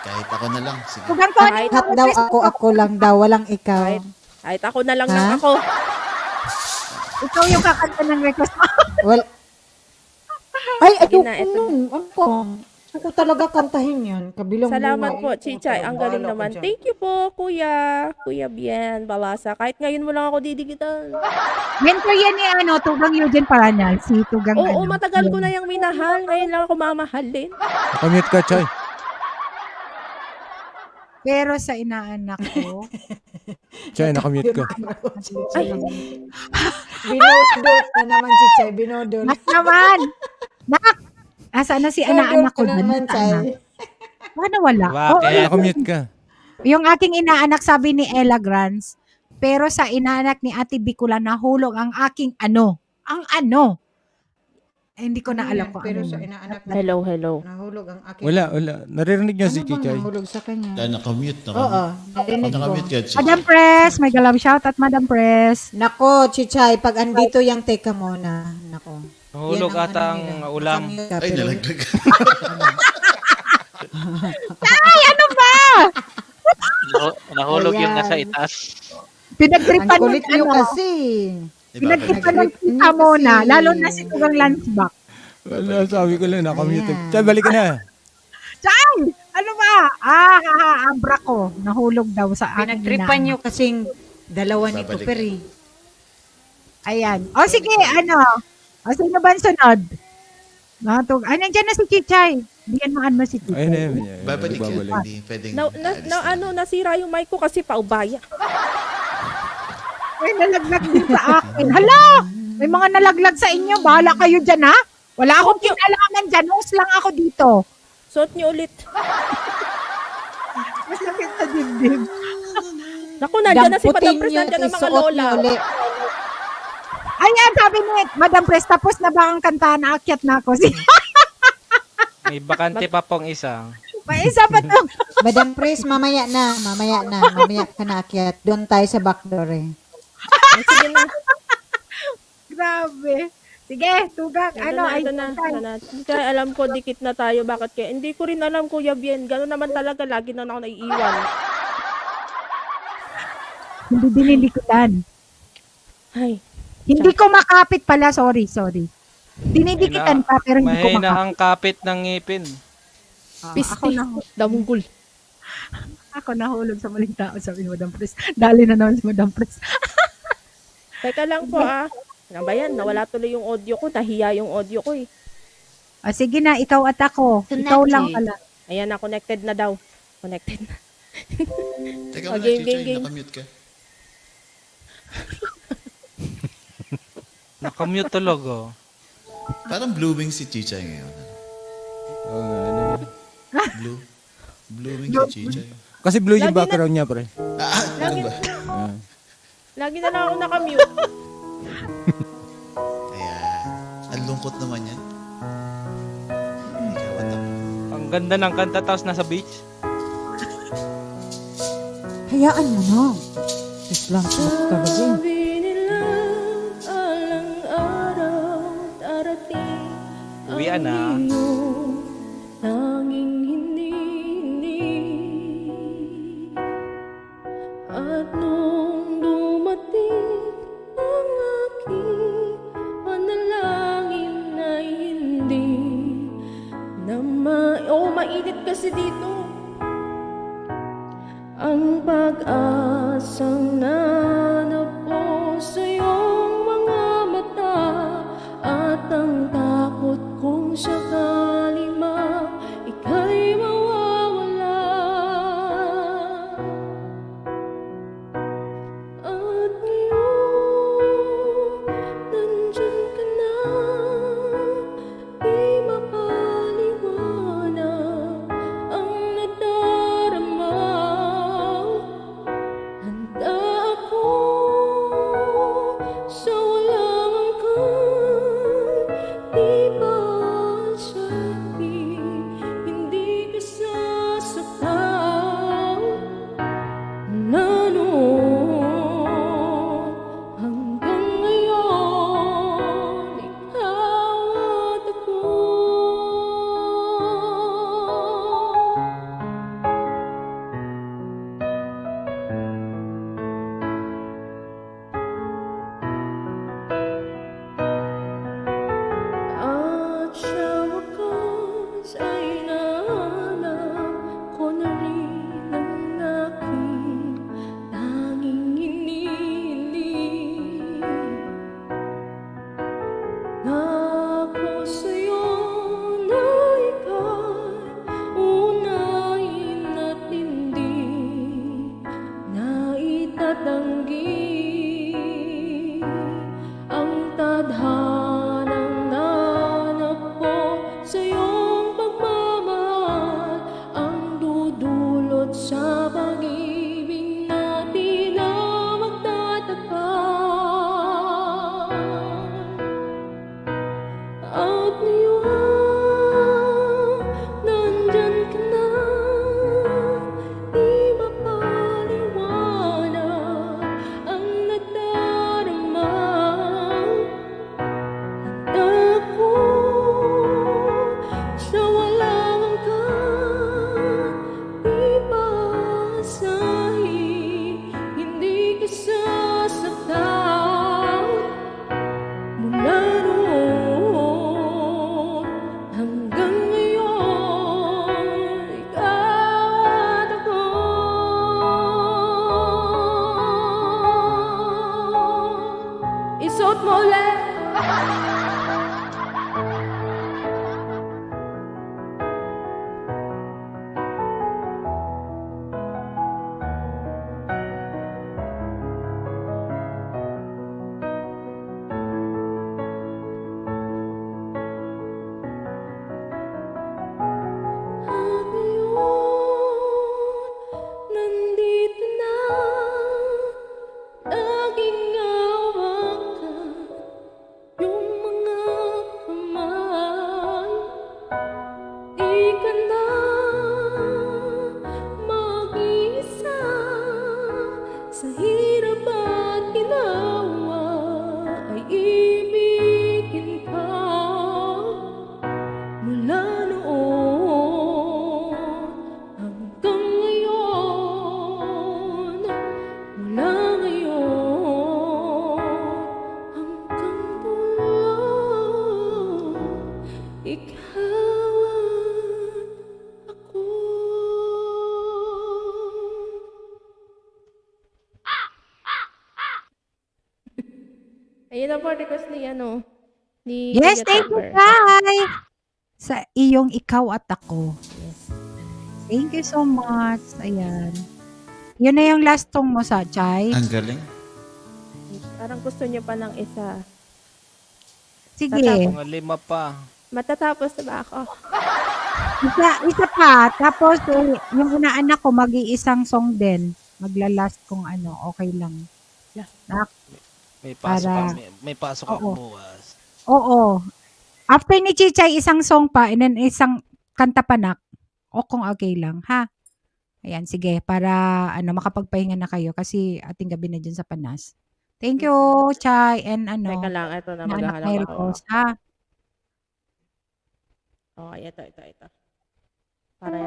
kahit ako na lang. Sige. tugang ko. Kahit Lahat daw ako lang daw, walang ikaw. Kahit ako na lang Ha? ng ako. Ikaw yung kakanta ng request mo. Well, ay, Sige ayoko na, eto. nun. Ako talaga kantahin yan. Kabilang Salamat buhay. po, Chichay. Ang galing Bahala ka naman. dyan. Thank you po, Kuya. Kuya Bien, Balasa. Kahit ngayon mo lang ako didigitan. Mentor yan ni Tugang Eugene Paranyal. Si Tugang Oo, matagal ko na yung minahal. Ngayon lang ako mamahalin. Nakamute ka, Chay. Pero sa inaanak ko, Chay, nakamute ka. Ay, Binodol na naman si Chay. Binodol. nak naman. Nak! Nasaan na si inaanak ko? Binodol ka naman, Nasaan Chay. na? Paano wala? Oo, Chay, nakamute ka. yung aking inaanak sabi ni Ella Grants, pero sa inaanak ni Ate Bicula nahulog ang aking Ang hindi ko na alam kung Pero ano sa yun. inaanak na hello, hello. nahulog ang aking... Wala. Naririnig niyo si Ano bang Chichay. nahulog sa kanya? Dahil nakamute. Oo, narinig ko. Nakamute ka, Chika. Madam Press, may galab shout at Madam Press. Nako, Chichay, pag andito yung teka muna. Nako. Nahulog Yan ang ata ang nila. ulam. Nakamute ka, Ay, pero- nalaglag. Ay, ano ba? Nahulog yung Ayan. nasa itas. Ang Pinagtripan ng kulit niyo kasi. Pinagtripan ng tita mo na, lalo na si Tugang Lunchbox. Wala, sabi ko lang, nakamute. Ayan. Chay, balik ka na. Chay! Ano ba? Abra ko. Nahulog daw sa akin. Pinagtripan niyo kasing dalawa ni Babalik. Tupper eh. Ayan. O sige, sino ba ang sunod? Nandiyan na si Chichay. Bigyan mo si Chichay. Ayun na yun. Babalik yan. Babalik. Hindi pwedeng aalis Nasira yung mic ko kasi paubaya. Ay, nalaglag din sa akin. Hala! May mga nalaglag sa inyo. Bahala kayo dyan, ha? Wala akong kinalaman dyan. Host lang ako dito. Suot niyo ulit. Masakit sa dibdib. Naku, nandiyan na si Madam Damputin Pres, niyo, nandiyan na mga isuot lola. niyo ulit. Ayan, sabi ni Madam Pres, tapos na ba ang kanta na akyat na ako? May bakante pa pong isa. May isa pa to. Madam Pres, mamaya na. Mamaya ka na akyat. Doon tayo sa backdoor eh. Sige na. Grabe. Sige, Tugak. Ito na. Kaya alam ko, dikit na tayo. Bakit kaya? Hindi ko rin alam, Kuya Bien. Gano'n naman talaga. Lagi na ako naiiwan. Hindi dinilikutan. Ay. Hindi ko makapit pala. Sorry. Dinidikitan pa, pero hindi ko Mahina makapit. ang kapit ng ngipin. Ako na. Damunggol. Ako nahulog sa maling tao, sabi ni Madam Pres. Dali na naman si Madam Pres. Teka lang po, Ano ba yan? Nawala tuloy yung audio ko. Nahiya yung audio ko eh. Sige na, ikaw at ako. Ikaw lang pala. Ayan na, connected na daw. Connected na. Teka Oh, muna, game, Chichay, game. nakamute ka. Nakamute talaga. Parang blooming si Chichay ngayon. Oo nga, Blooming si Chichay. Kasi blue yung Lagi na- background niya, pre. Ano ba? Lagi na lang ako nakamute. Ayan. Ang lungkot naman yan. Ikaw at ako. Ang ganda ng kanta tapos nasa beach. Hayaan mo na. Islam talaga eh. Sabi nila, alang araw darating. Uwian na. Tanging hindi. At nung dumating ang aking panalangin, mainit kasi dito. Ang pag-asang nanapo sa iyong mga mata at ang takot kong sakali ika'y mawawala. At ngayon, nandyan ka na, di mapaliwanag ang nadarama. Handa ako sa walang hanggan, di ba sabi, hindi ka sasaktan na noon hanggang ngayon, ikaw at ako. At sa wakas ay nahanap ko na rin ang aking tanging inihiling. Nako sa'yo na ika'y unahin at hindi na itatanggi ang tadhanang nanako sa iyong pagmamahal, ang dudulot sa pag-ibig natin na magtatagal. At ngayon, nandyan ka na, di mapaliwanag ang nadarama. Handa ako sa walang hanggan, di basahin, hindi ka sasaktan mula noon hanggang ngayon, ikaw at ako. Isuot mo ulit. At ngayon, nandito na, laging hawakan yung mga kamay. Di ka na mag-iisa sa hirap at ginawa, ay ibigin ka mula noon hanggang ngayon, mula ngayon hanggang dulo, ikaw at ako. Ayun ang po request ni Yes, Kuya thank you, Topper. Kai. Sa iyong ikaw at ako. Yes. Thank you so much. Ayan. Yun na yung last song mo sa Chay. Ang galing. Parang gusto niyo pa ng isa. Sige. Mga 5 pa. Matatapos na ba ako? Isa pa. Tapos, yung inaanak ko, mag-iisang song din. Maglalast kung ano, okay lang. May pasok Para- may pasok ako Oo. bukas. Oo. After ni Chichay, isang song pa, and then isang kanta panak. O kung okay lang, ha? Ayan, sige. Para makapagpahinga na kayo kasi ating gabi na dyan sa Panas. Thank you, Chay. And Teka lang, ito na na anak maghahanap ni ako. Ricos, ha? Okay, ito. Para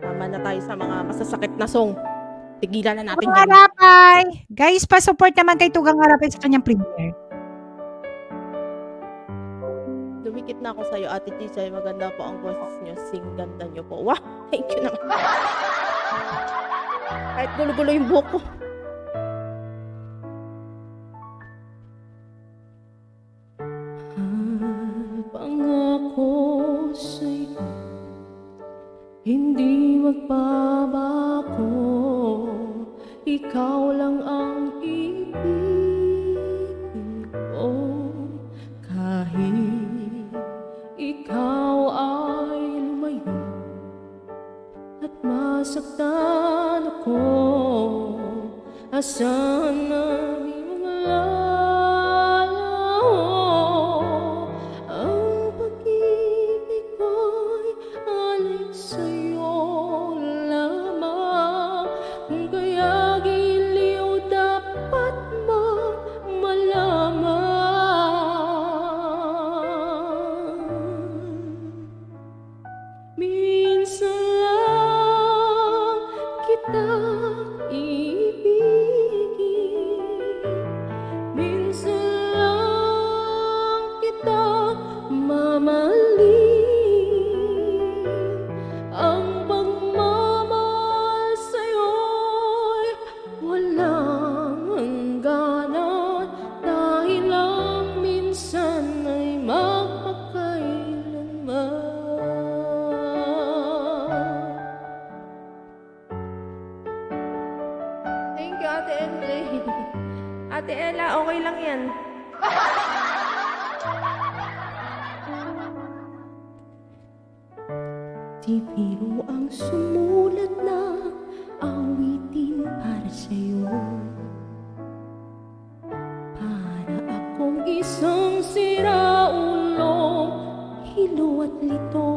tama na tayo sa mga masasakit na song. Tigilan na natin Tugang yan. Arapay! Guys, pa-support naman kay Tugang Arapay sa kanyang premiere. Dumidikit na ako sa'yo, Ate Chichay. Maganda po ang boses niyo. Sing ganda niyo po. Wow! Thank you naman. Kahit gulo-gulo yung buhok ko. Pangako sa'yo, hindi magbabago. Ikaw lang ang ibigin ko. Kahit ikaw ay lumayo at masaktan ako, asan na di maglalaho. Ang pag-ibig ko'y alay sa'yo lamang. Kung kaya giliw dapat mo malaman. Minsan lang kita ibigin, minsan lang kita mamahalin. Ang pagmamahal sa'yo'y walang hangganan, dahil lang minsan ay magpakailanman. Thank you, Ate MJ. Ate Ella, okay lang yan. Di biro ang sumulat na awitin para sa'yo. Para akong isang siraulong hilo at lito.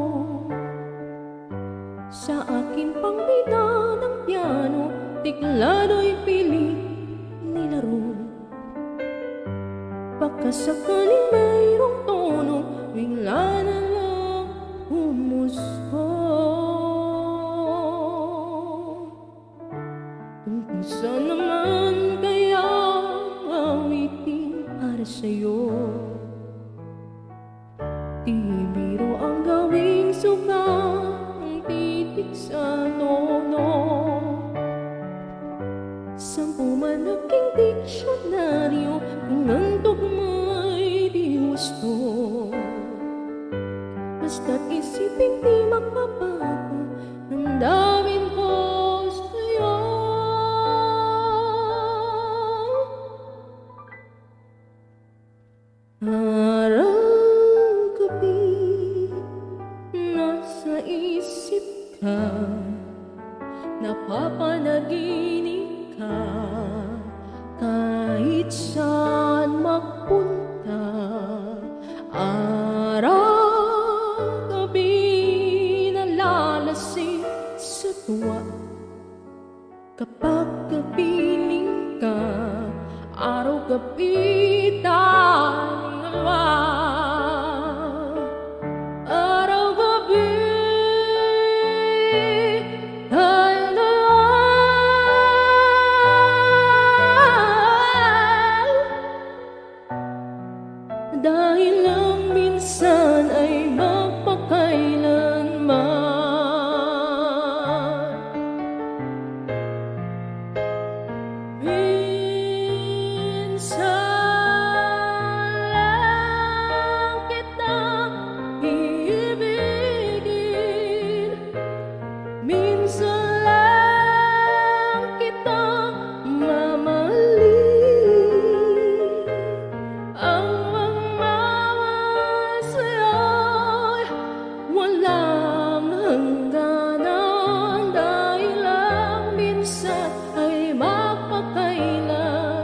Sa aking pangbida ng piano, tiklado'y pilit nilaro. Baka sakaling mayroong tono, bigla na lang humuspo. Kung saan naman kaya awitin para sa'yo? Di biro ang gawing suka ng titik sa tono. Sampu man aking diksyonaryo, kung ang tugma'y di gusto. Basta't isipin di magbabago, damdamin ko sa'yo. Araw-gabi, nasa isip ka, napapanaginip ka. Kahit saan magpunta, araw-gabi, nalalasing sa tuwa. Kapag kapiling ka, araw-gabi tayong dalawa. Araw-gabi tayong dalawa. Dahil lang minsan ay magpakailanman. Minsan lang kita iibigin, minsan lang kita mamahalin. Ang magmamahal sa'yo'y walang hangganan, dahil lang minsan ay magpakailanman.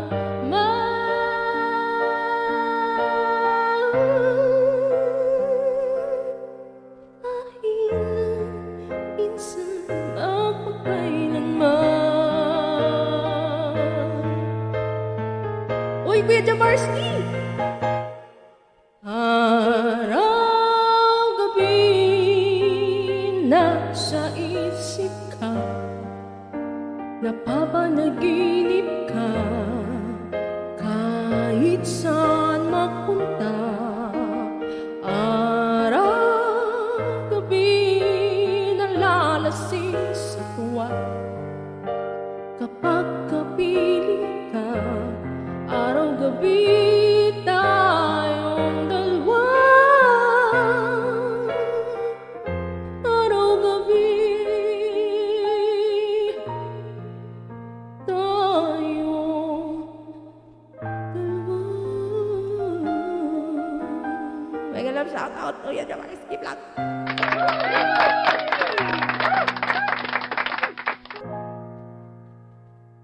Uy, Kuya Jamarski! Araw-gabi, nasa isip ka, napapanaginip ka. Kahit saan magpunta, nalasing sa tuwa. Kapag kapiling ka, araw-gabi tayong dalawa. Araw-gabi tayong dalawa. Mega love shout out. Oh, yan yung skip lang.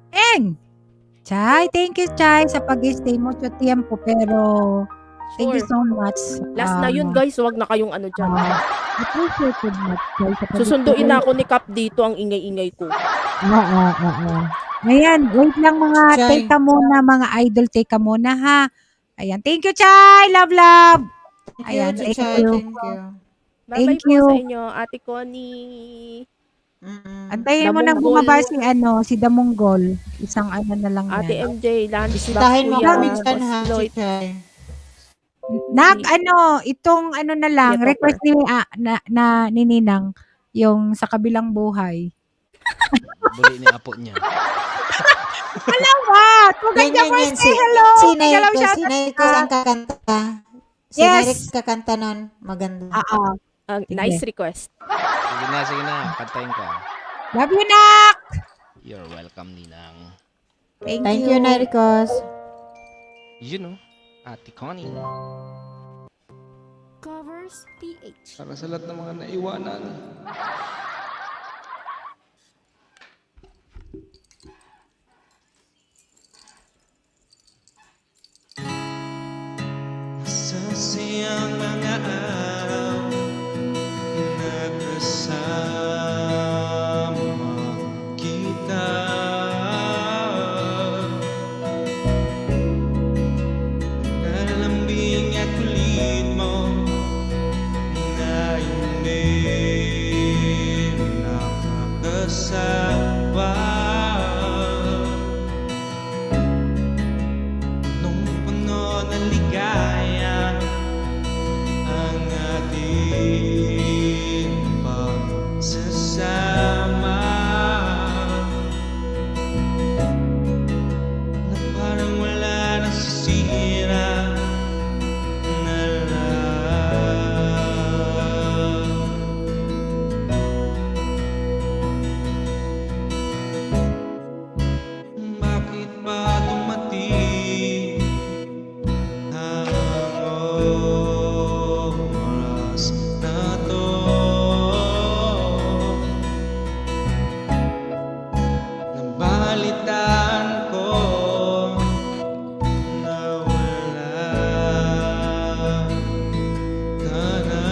Eng! Chay, thank you, Chay, sa pag-stay mo sa tiempo. Pero, thank you so much. Last na yun, guys. Huwag na kayong ano dyan. Appreciated much, Chay, sa pag-stay. Susunduin na ako ni Cap dito, ang ingay-ingay ko. Oo, oo. Ayan, wait lang mga Chay. take ka muna, mga idol, take ka muna, ha? Ayan, thank you, Chay! Love, love! Ayan, Thank you, thank you. Thank you. Bye-bye Thank po you. sa inyo, Ate Connie. Antayin mo nang Damonggol. bumaba si Damonggol. Isang ano na lang Ate yan. MJ, Lance, Bisitahin mo Kuya, kami dyan, ha, Boss Lloyd. Chay. Itong ano na lang, Yes, request ni ni Ninang, yung sa kabilang buhay. Buli ni apo niya. Alam what? Huwag ka Ganyan first yan. say hello. Nagalaw siya. Sinay ko ang kakanta. Yes. Sinay kakanta nun. Maganda. Oo. Nice request. Sige na. Kantayin ko. Love you, Nak! You're welcome, Ninang. Thank you, Naricos. You know, Ate Connie. Covers PH. Para sa lahat ng mga naiwanan. Sa siyang mga araw, nagkasama kita. Kalambing at kulit mo na hindi nakakasawa. Nung puno ng ligaya ang ating pagsasama, na parang wala nang sisira na lang. Bakit ba dumating ang oras na to? Nabalitaan ko na wala ka na.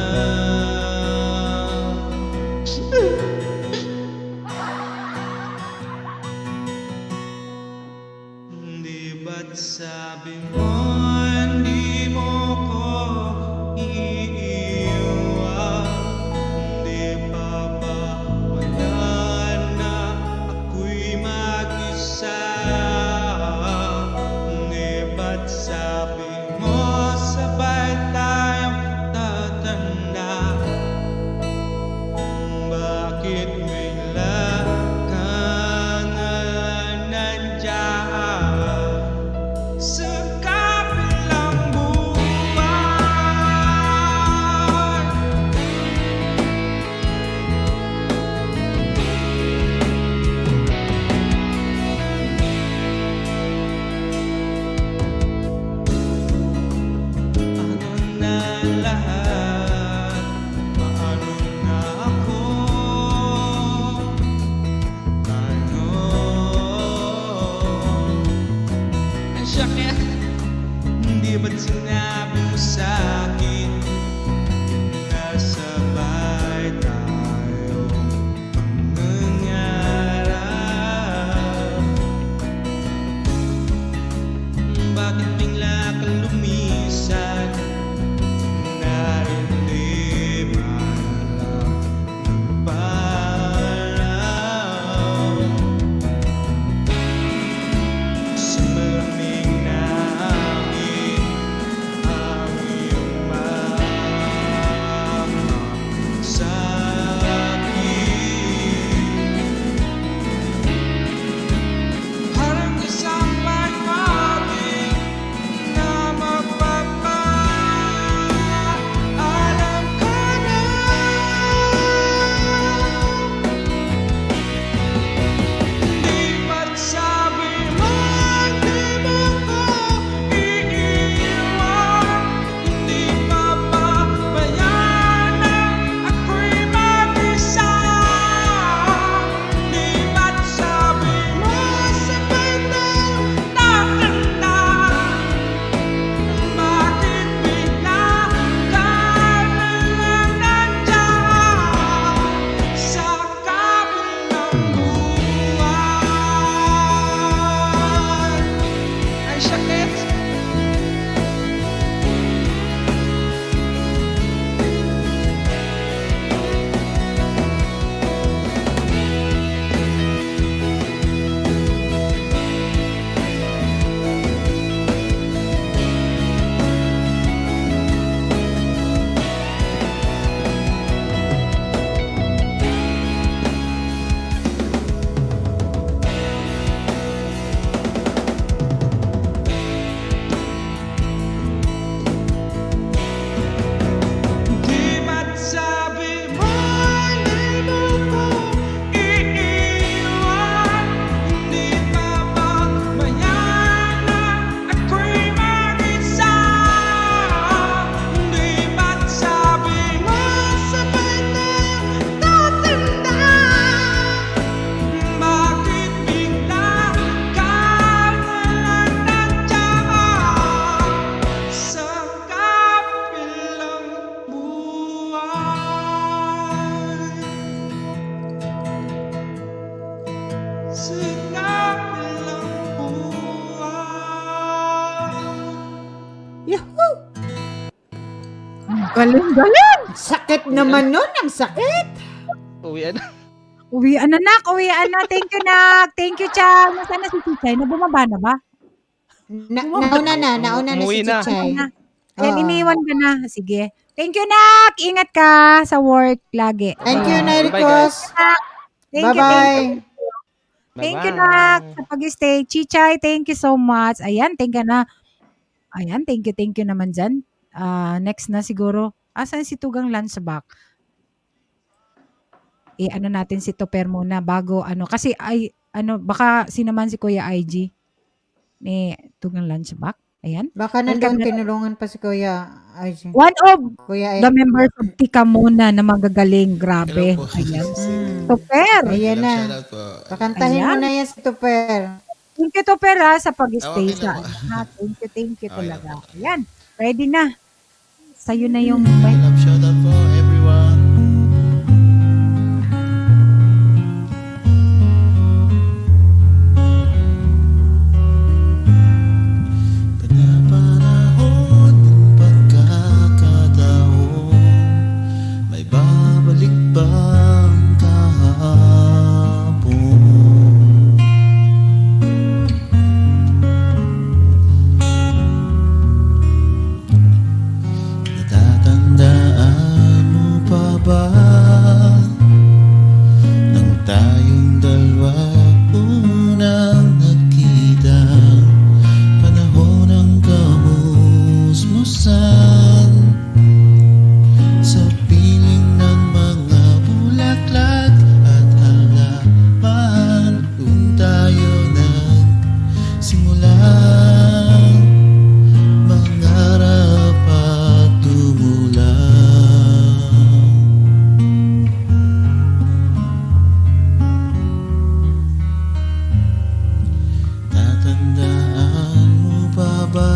Di ba't sabi mo hindi mo ko iiwan? Di pa ba wala na ako'y mag-isa? Di ba't sabi mo sabay tayong tatanda? Ba Galing. Sakit naman nun. Ang sakit. Uwi na. Uwian na, nak. Uwian na. Thank you, nak. Thank you, Chang. Nasaan na si Chichay? Bumaba na ba? Nauna na Umuwi si na. Chichay. Ayan, Oo. iniwan ka na. Sige. Thank you, nak. Ingat ka sa work lagi. Thank you, Bye, Nairicos. Thank you, thank you. Bye-bye. Thank you, nak, sa pag-stay. Chichay, thank you so much. Ayan, thank you na. Ayan, thank you naman dyan. Next na siguro. Asan si Tugang Lunchbox? Ano natin si Topper muna bago kasi baka sinaman si Kuya IG ni Tugang Lunchbox. Ayan. Baka nandun tinulungan pa si Kuya IG. One of Kuya the members of Tika muna na magagaling. Grabe. Hello po. Ayan. Mm. Topper. Ayan na. Shoutout po. Kakantahin mo Ayan. na yan si Tupper. Thank you, Topper, sa pag-stay Okay na sa po. Thank you Okay na talaga. po. Ayan. Ready na. Sa'yo na yung Love shoutout po everyone. Panapanahon ng pagkakataon, may babalik bang kahapon? Natatandaan mo pa ba nang tayong dalawa unang nagkita? Panahon ng kamusmusan sa piling ng mga bulaklak at halaman. Doon tayo nagsimulan mangarap at tumulong. Tatandaan mo pa ba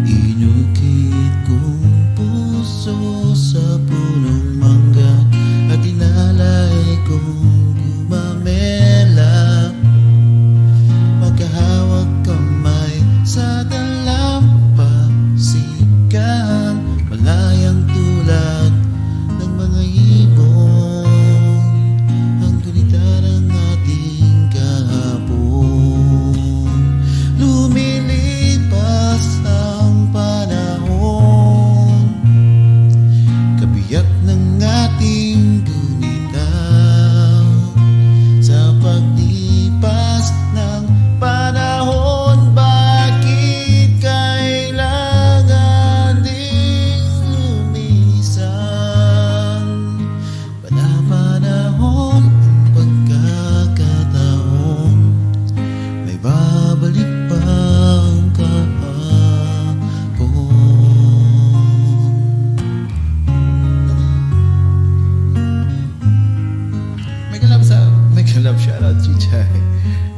inukit kong puso sa punong mangga at inalay kong gumamela, magkahawak kamay sa dalampasigan, malayang tulad ng mga ibon, ang gunita ng ating kahapon. Lumilipas ang panahon, kabiyak ng ating gunita. Sa paglipas ng panahon, bakit kailangan ding lumisan? Panapanahon ang pagkakataon, may babalik bang kahapon? May kalab shoutout, Chichay.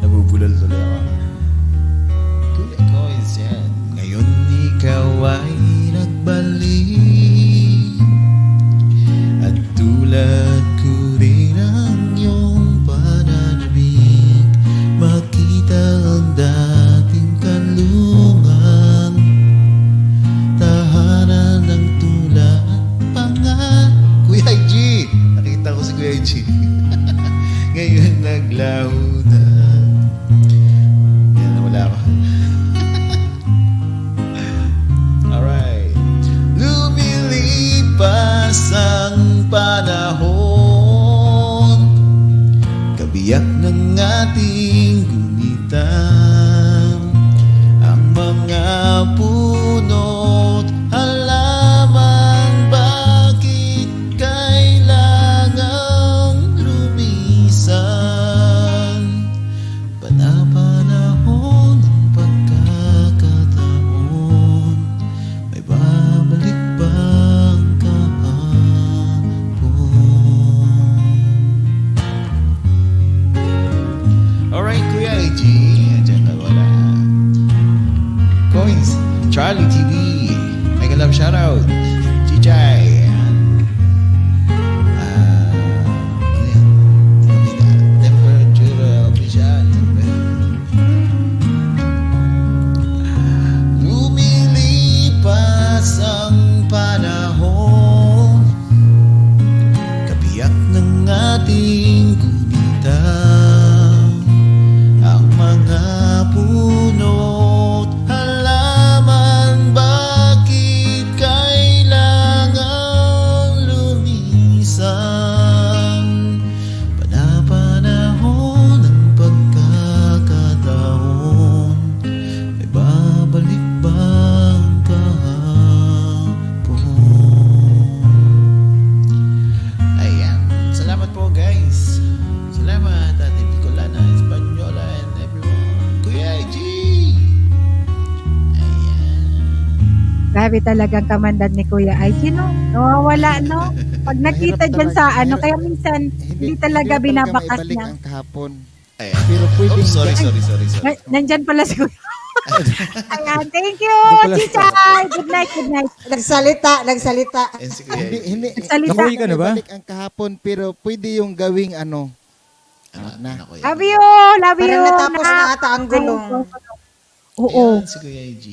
Nabubulol tuloy ako. Kuya ko is yan. Ngayon ikaw ay nagbalik, at tulad ko rin ang iyong pananabik. Makita ang dating kanlungan, tahanan ng tula at pangat. Kuya IG! Nakita ko si Kuya IG. Ngayon naglaho na. Yan, nawala ako. Alright. Lumilipas ang panahon, kabiyak ng ating gunita, ang mga puno't halaman, bakit kailangang lumisan? Panapanahon ng pagkakataon, may babalik bang kahapon? ating gunitan ang mga puno't halaman. Bakit kailangan lumisan? Panapanahon ng pagkakataon, ay babalik ba ang kahapon? Ayan. Salamat po, guys. Salamat, Ate Bicolana, Espanyola, and everyone. Kuya IG! Grabe talagang kamandan ni Kuya IG, no? Nawawala, no? Pag nakita Mahirap dyan talaga, sa ano, mahirap. kaya minsan hindi talaga binabakas maibalik niya. ang kahapon. Ayan. Pero pwedeng Sorry. Nandyan pala si Kuya. Ayan, thank you, Doon pala si Chichay! Good night, good night. Nagsalita. And si Kuya IG. hindi Salita. Nakuwi ka na ba? maibalik ang kahapon, pero pwede yung gawing ano. Na. Ano, Kuya? Love you, love you. Parang natapos na ata ang gulong. Oo. Ayan, si Kuya IG.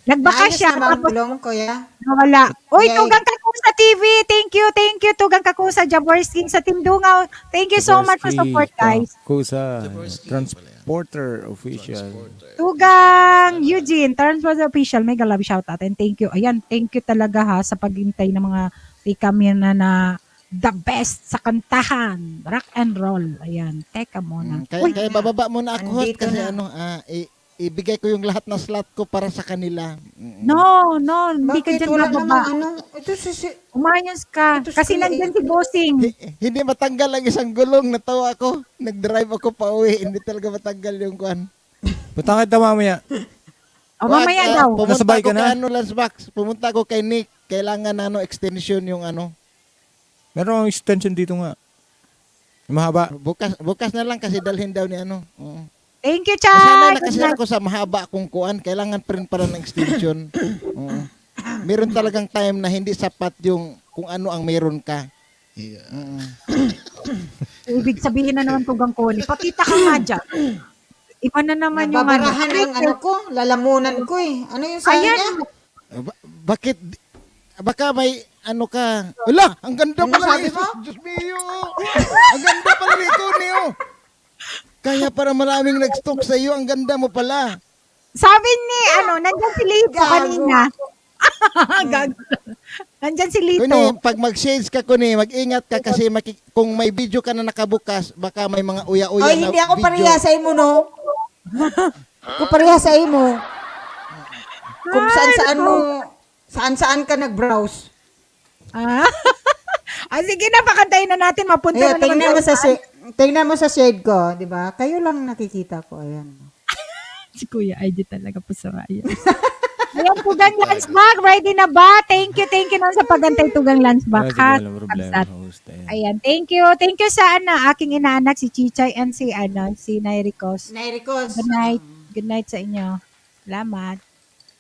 Nagbakas Naayos siya. na ba ang Tapos gulong, kuya? nawala. Uy, Yay. Tugang Kakusa TV. Thank you. Tugang Kakusa, Jaworski sa Team Dungaw. Thank you so much for support, guys. Kusa, Transporter Official. Tugang Eugene, Transporter Official, mega love shout out and thank you. Ayan, thank you talaga ha sa paghintay ng mga tikam yan na the best sa kantahan, rock and roll. Ayan, teka muna. Kaya bababa muna ako Andito kasi na. ano, ibigay ko yung lahat ng slot ko para sa kanila. No, hindi ka Bakit dyan wala bababa. namang ano? Ito si... Umayos ka. Ito si Kasi Kuya nandyan si Bossing. Hindi matanggal ang isang gulong, natawa ako. Nag-drive ako pa uwi, hindi talaga matanggal yung kwan. Punta ka mamaya. O mamaya daw. Pumunta Nasabay ako ka na? kay Lunchbox. Pumunta ako kay Nick. Kailangan extension yung ano. Meron akong extension dito nga. Mahaba. Bukas na lang kasi dalhin daw ni ano. Oo. Thank you, Sana Chay. nakasira ko sa mahaba akong kuan. Kailangan pa rin para ng extension. Oo. Meron talagang time na hindi sapat yung kung ano ang meron ka. Yeah. Ibig sabihin na naman Tugang Koli. Pakita ka nga dyan. Iba na naman yung ano. Nababarahan ang ano ko, lalamunan ko eh. Ano yung sabi niya? Ayan. Bakit? Baka may ano ka. Wala, ang ganda Ano pala sabi ni mo? Diyos mio. Ang ganda pala nito niyo. Kaya para maraming nag-stalk sa iyo, ang ganda mo pala. Sabi ni, nandyan si Lito Gago. kanina. Gago. Nandyan si Lito. Kuni, pag mag-shades ka kuni, mag-ingat ka kasi kung may video ka na nakabukas, baka may mga uya-uya Ay, na hindi ako video. pareha sa imo, no? Ako pareha sa imo. Kung saan-saan ka nag-browse. Sige na, pakantayin na natin. Mapunta Ayan, na naman. tingnan mo sa shade ko, di ba? Kayo lang nakikita ko. Ayan. Si Kuya ID talaga po sa raya. Ayan, Tugang Landsback. Ready na ba? Thank you naman sa pagantay Tugang Landsback. Ha? Walang problema. Absat. Host. Ayan. Ayan, thank you. Thank you sa aking inaanak, si Chichay and si Nairicos. Nairicos. Good night. Good night sa inyo. Salamat.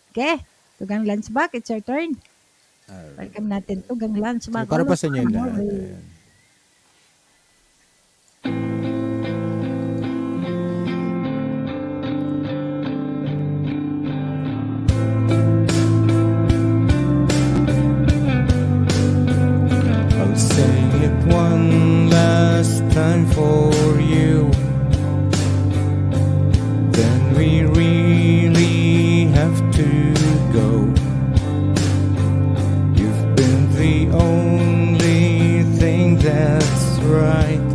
Okay. Tugang Landsback, it's your turn. Welcome natin, Tugang Landsback. Para pa sa inyo yung lahat. Ayan. Ayan. I'll sing it one last time for you. Then we really have to go. You've been the only thing that's right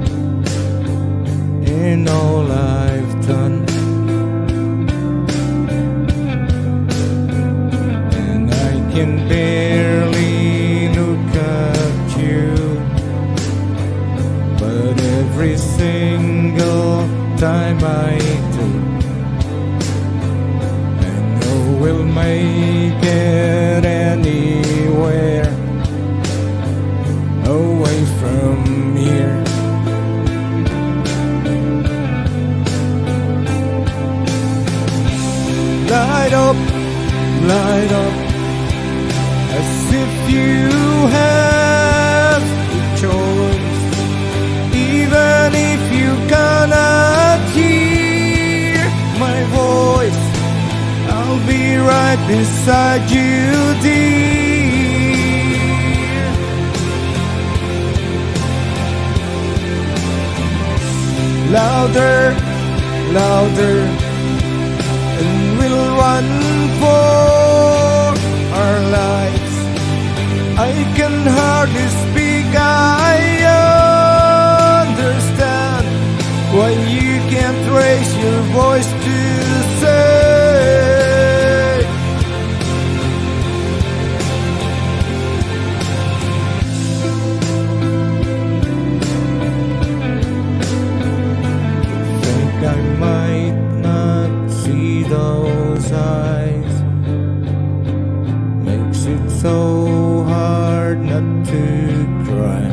in all I've done. And I can barely look at you, but every single time I do, I know we'll make it anywhere away from here. Light up, as if you have a choice. Even if you cannot hear my voice, I'll be right beside you, dear. louder, louder, and we'll run for our lives. I can hardly speak, I understand why you can't raise your voice to say. Think I might not see those eyes, makes it so hard not to cry.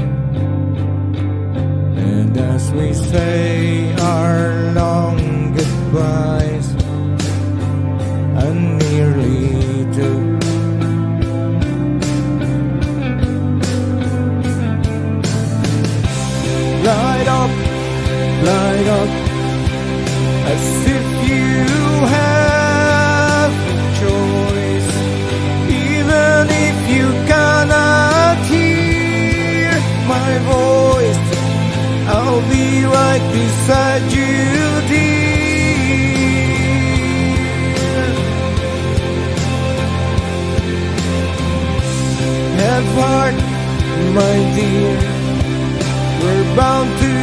And as we say our long goodbyes, I nearly do. Light up, light up, as if you have a choice, even if you cannot hear my voice, I'll be right beside you, dear. Have heart, my dear, we're bound to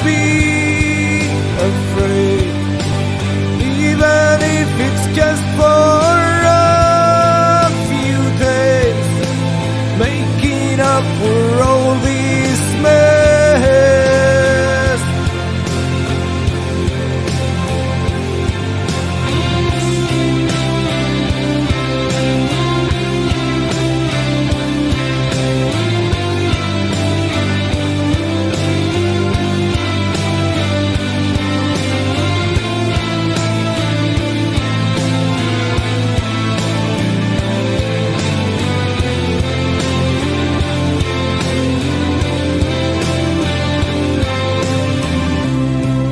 be afraid, even if it's just for a few days, making up for all this mess.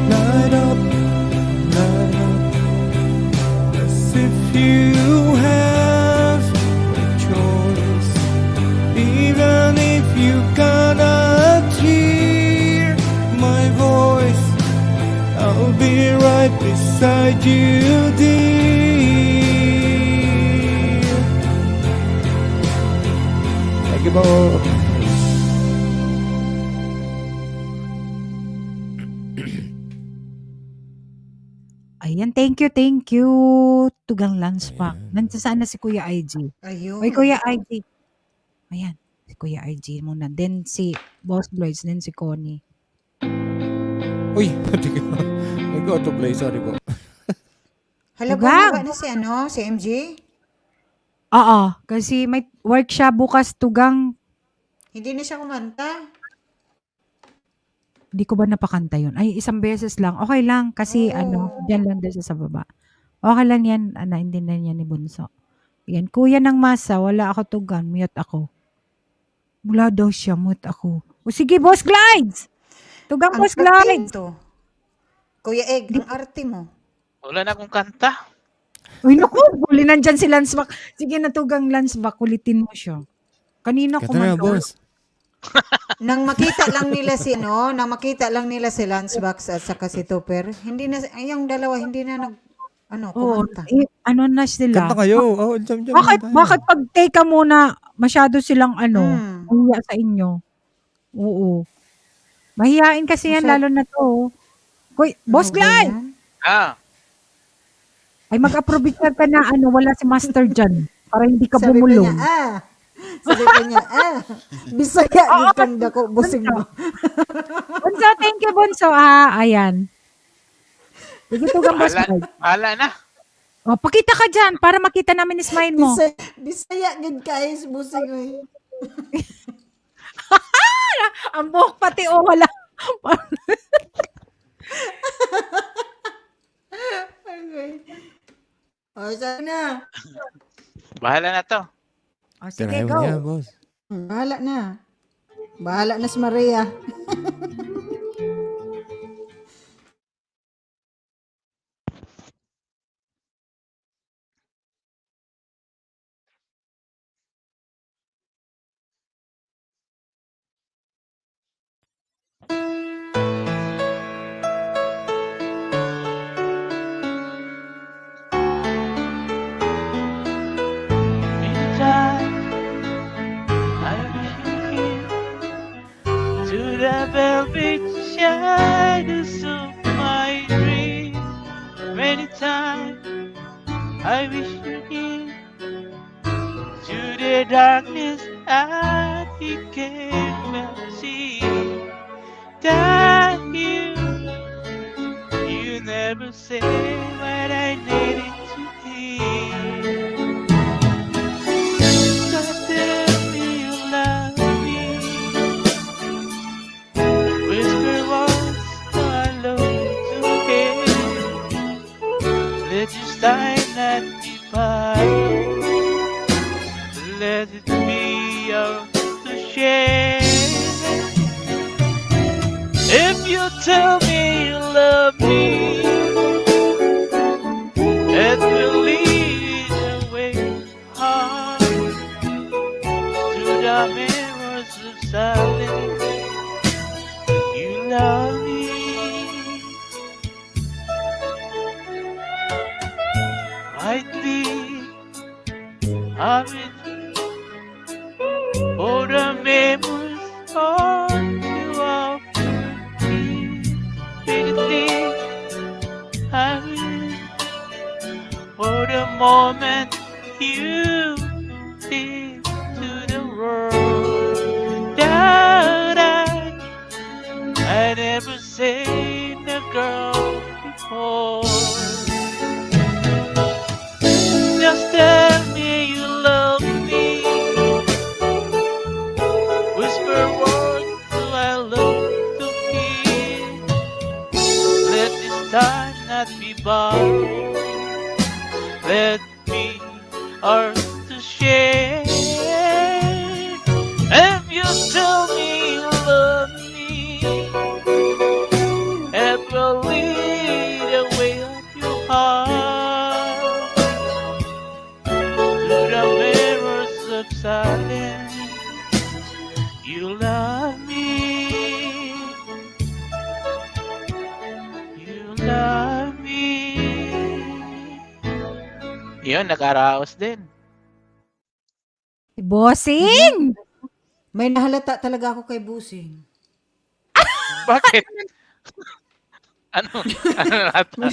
Light up, as if you have a choice, even if you cannot hear my voice, I'll be right beside you, dear. Thank you po. Ayan, thank you. Tugang Lance Pack. Nandiyan na si Kuya IG. Ayun. Oy, Kuya IG. Ayan, si Kuya IG muna. Then si Boss Lloyds, then si Connie. Uy, pati ka. Nag-autoplay, sorry po. Hala, Tugang. bumaba na si MJ? Oo, kasi may work siya bukas, Tugang. Hindi na siya kumanta. Hindi ko ba napakanta yun? Ay, isang beses lang. Okay lang, kasi dyan lang din siya sa baba. Okay lang yan, naintindihan niya ni Bunso. Yan, Kuya ng Masa, wala ako Tugang, mute ako. Wala daw siya, mute ako. O sige, Boss Glides! Tugang Ang Boss arte Glides! to. Kuya Egg, ang arte mo. Wala na akong kanta. Uy, naku, huli nandyan si Lansbach. Sige na, Tugang Lansbach, kulitin mo siya. Kanina Kata na, kumanta. boss. Nang makita lang nila si Lance Bax at saka si Topper, hindi na, yung dalawa, hindi na kumanta. Na sila. Kanta kayo. Oh, jam. Bakit pag take ka muna, masyado silang mahiya sa inyo? Oo. Mahihain kasi yan, lalo na to. Boss Glenn! Ay mag-approve ka na wala si Master dyan. Para hindi ka bumulong. Sabi pa niya, Bisaya, gitanda ko, busing mo. Bunso, thank you, Bunso. Ayan. Sige, Tugang Boss Glenn. Bahala na. O, pakita ka dyan para makita namin yung smile mo. Bisaya, gid guys, busing mo. Ang buhok pati, wala. Okay. O, sana. Bahala na to. O, sige, go. Yeah, boss. Bahala na. Bahala na si Maria. the velvet shadows of my dream. Many times I wish you here. To the darkness I became see that you never say what I needed to hear. Just tell me you love me. Whisper once I love to hear. Let this time not be fine. Let it be ours to share. If you tell me you love me, it will lead the way home to the mirrors of silence. You love me. Lightly, I'm in all the memories on you are repeatedly. I will for the moment you lead to the world that I never seen a girl before. Just tell me you love me. Whisper words I love to hear. Let this time not be borrowed. Let me ours to share. If you tell me you love me, it will lead the way of your heart to the mirrors of silence. You love me. You love me. Yun, nakaraos din. Bossing! May nahalata talaga ako kay Busing. Bakit? Ano? Ano nata?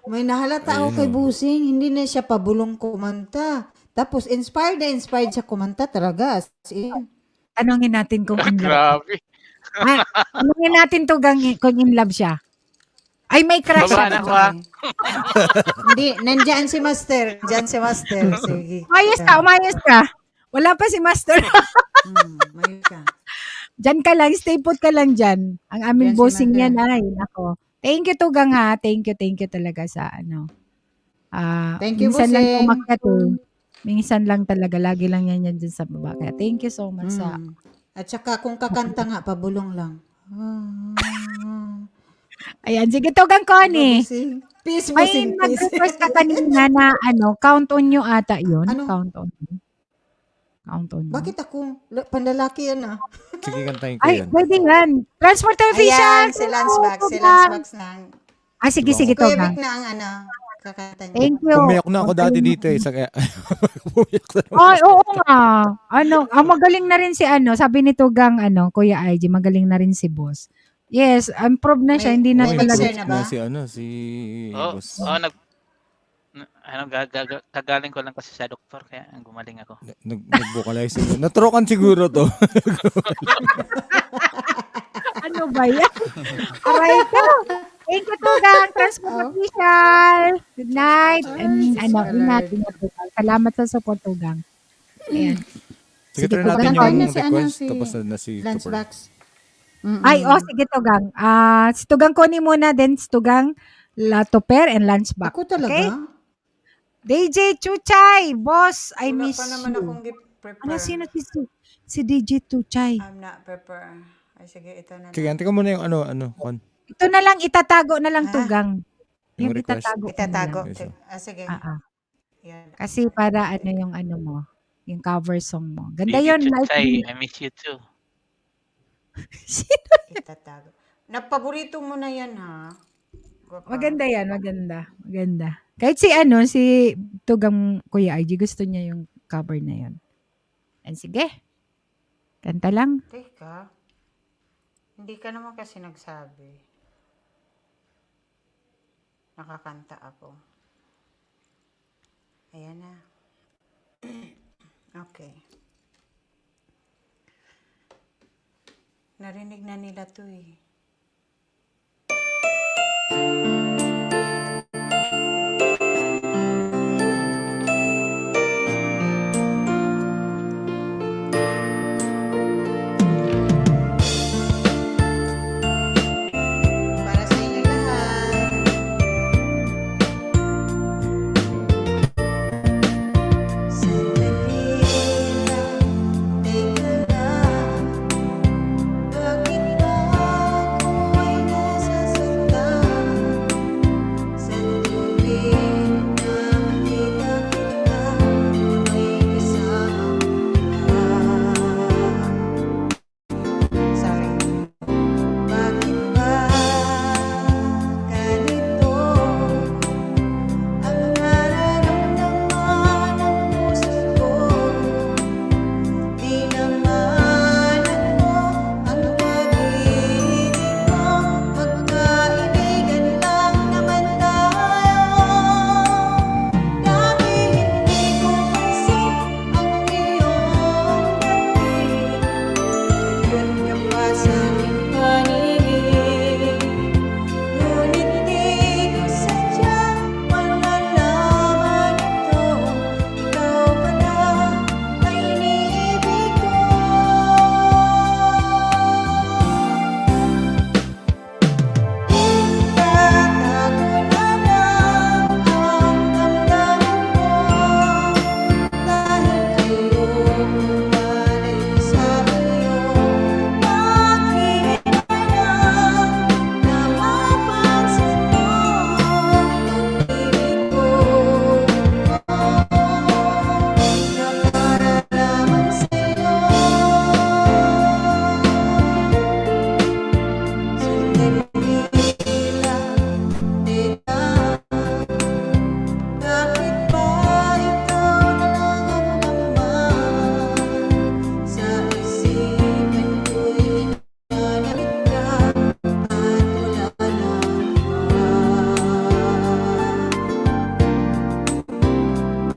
May nahalata ako kay Busing. Hindi na siya pabulong kumanta. Tapos inspired na inspired siya kumanta talaga. As in. Tanungin natin kung in love. Grabe. Tanungin natin to kung in love siya. Ay, may crush Baba siya. na ko, ha? Hindi, nandyan si Master. Nandyan si Master. Sige. Umayos ka. Wala pa si Master. Mayroon ka. Diyan ka lang, stay put ka lang dyan. Ang aming Yan si bossing Master. yan ay, nako. Thank you Tugang ha. Thank you talaga sa ano. Thank you, minsan lang bossing. umakyat eh. Minsan lang talaga, lagi lang yan dyan sa baba. Kaya thank you so much sa... At saka kung kakanta nga, pabulong lang. Ayan, sige Tugang Connie. Peace, May busing, peace. nag-request ka kanina na ano, count on you ata yun. Ano? Count on you. Count on you. Bakit ako? Pandalaki yan ah. Sige, kantahin ko Ay, yan. pwede yan. Transporter official. Ayan, si Lance Bax. Si Lance Bax na. Sige, Si Kuya Tugang. Vic na ang ano, kakanta niya. Thank you. Pumayok na ako dati dito eh. Pumayok na ako. Ay, oo nga. Magaling na rin si ano, sabi ni Tugang, Kuya IG, magaling na rin si boss. Yes, improve na siya, hindi na may talaga. mixer na ba? Si Oh, boss. kagaling ko lang kasi sa doktor kaya gumaling ako. Nag-vocalize siguro. Natrokan siguro to. Ano ba yan? Aray ko. Thank you, Tugang. Transport official. Good night. And ingat. Salamat sa support, Tugang. Ayan. Sige, turn Tugang. natin Kantahin yung na si ano, request. si Tapos na si Lance Super. Bax. Ay, sige, Tugang. Si Tugang Connie muna, then si Tugang Latoper and Lunchback. Ako talaga? Okay? DJ Chuchay, boss, I Wala miss pa naman you. akong gift-prepare. Ano, sino si DJ Chuchay? I'm not prepare. Ay, sige, ito na. Sige, anti ko muna yung Con. Ito na lang, itatago na lang Tugang. Yung Yung request. itatago. ko na Itatago. lang. Yes, Sige. Yan. Kasi para yung mo, yung cover song mo. Ganda Baby yun. Chuchay, I miss you too. Sino? Itatago. Napaborito mo na yan, ha? Guwapa. Maganda yan, maganda. Kahit si Tugang Kuya IG, gusto niya yung cover na yun. And sige, kanta lang. Teka. Hindi ka naman kasi nagsabi. Nakakanta ako. Ayan na. Okay. Narinig na nila to eh. Para sa inyo lahat. Sandali lang, teka lang. Bakit ba ako ay nasasaktan? Sa tuwing na makita kita, may kasama ka. Sorry. Bakit ba ganito ang nararamdaman ng puso ko? Di naman ako ang pag-ibig mo. Magkaibigan lang naman tayo. Dati hindi ko pansin ang iyong dating. Nagkat ka pa sa aking paningin. Ngunit di ko sadyang malalaman ito. Ikaw pala ay iniibig ko. Itatago na lang ang damdamin ko. Dahil ayokong malayo sa iyo. Bakit kaya na mapansin mo pag-ibig ko? Na para lamang sa'yo. Sandali lang, teka. Bakit ba ikaw na lang ang laman? Sa isipan ko'y nanamit ka at wala na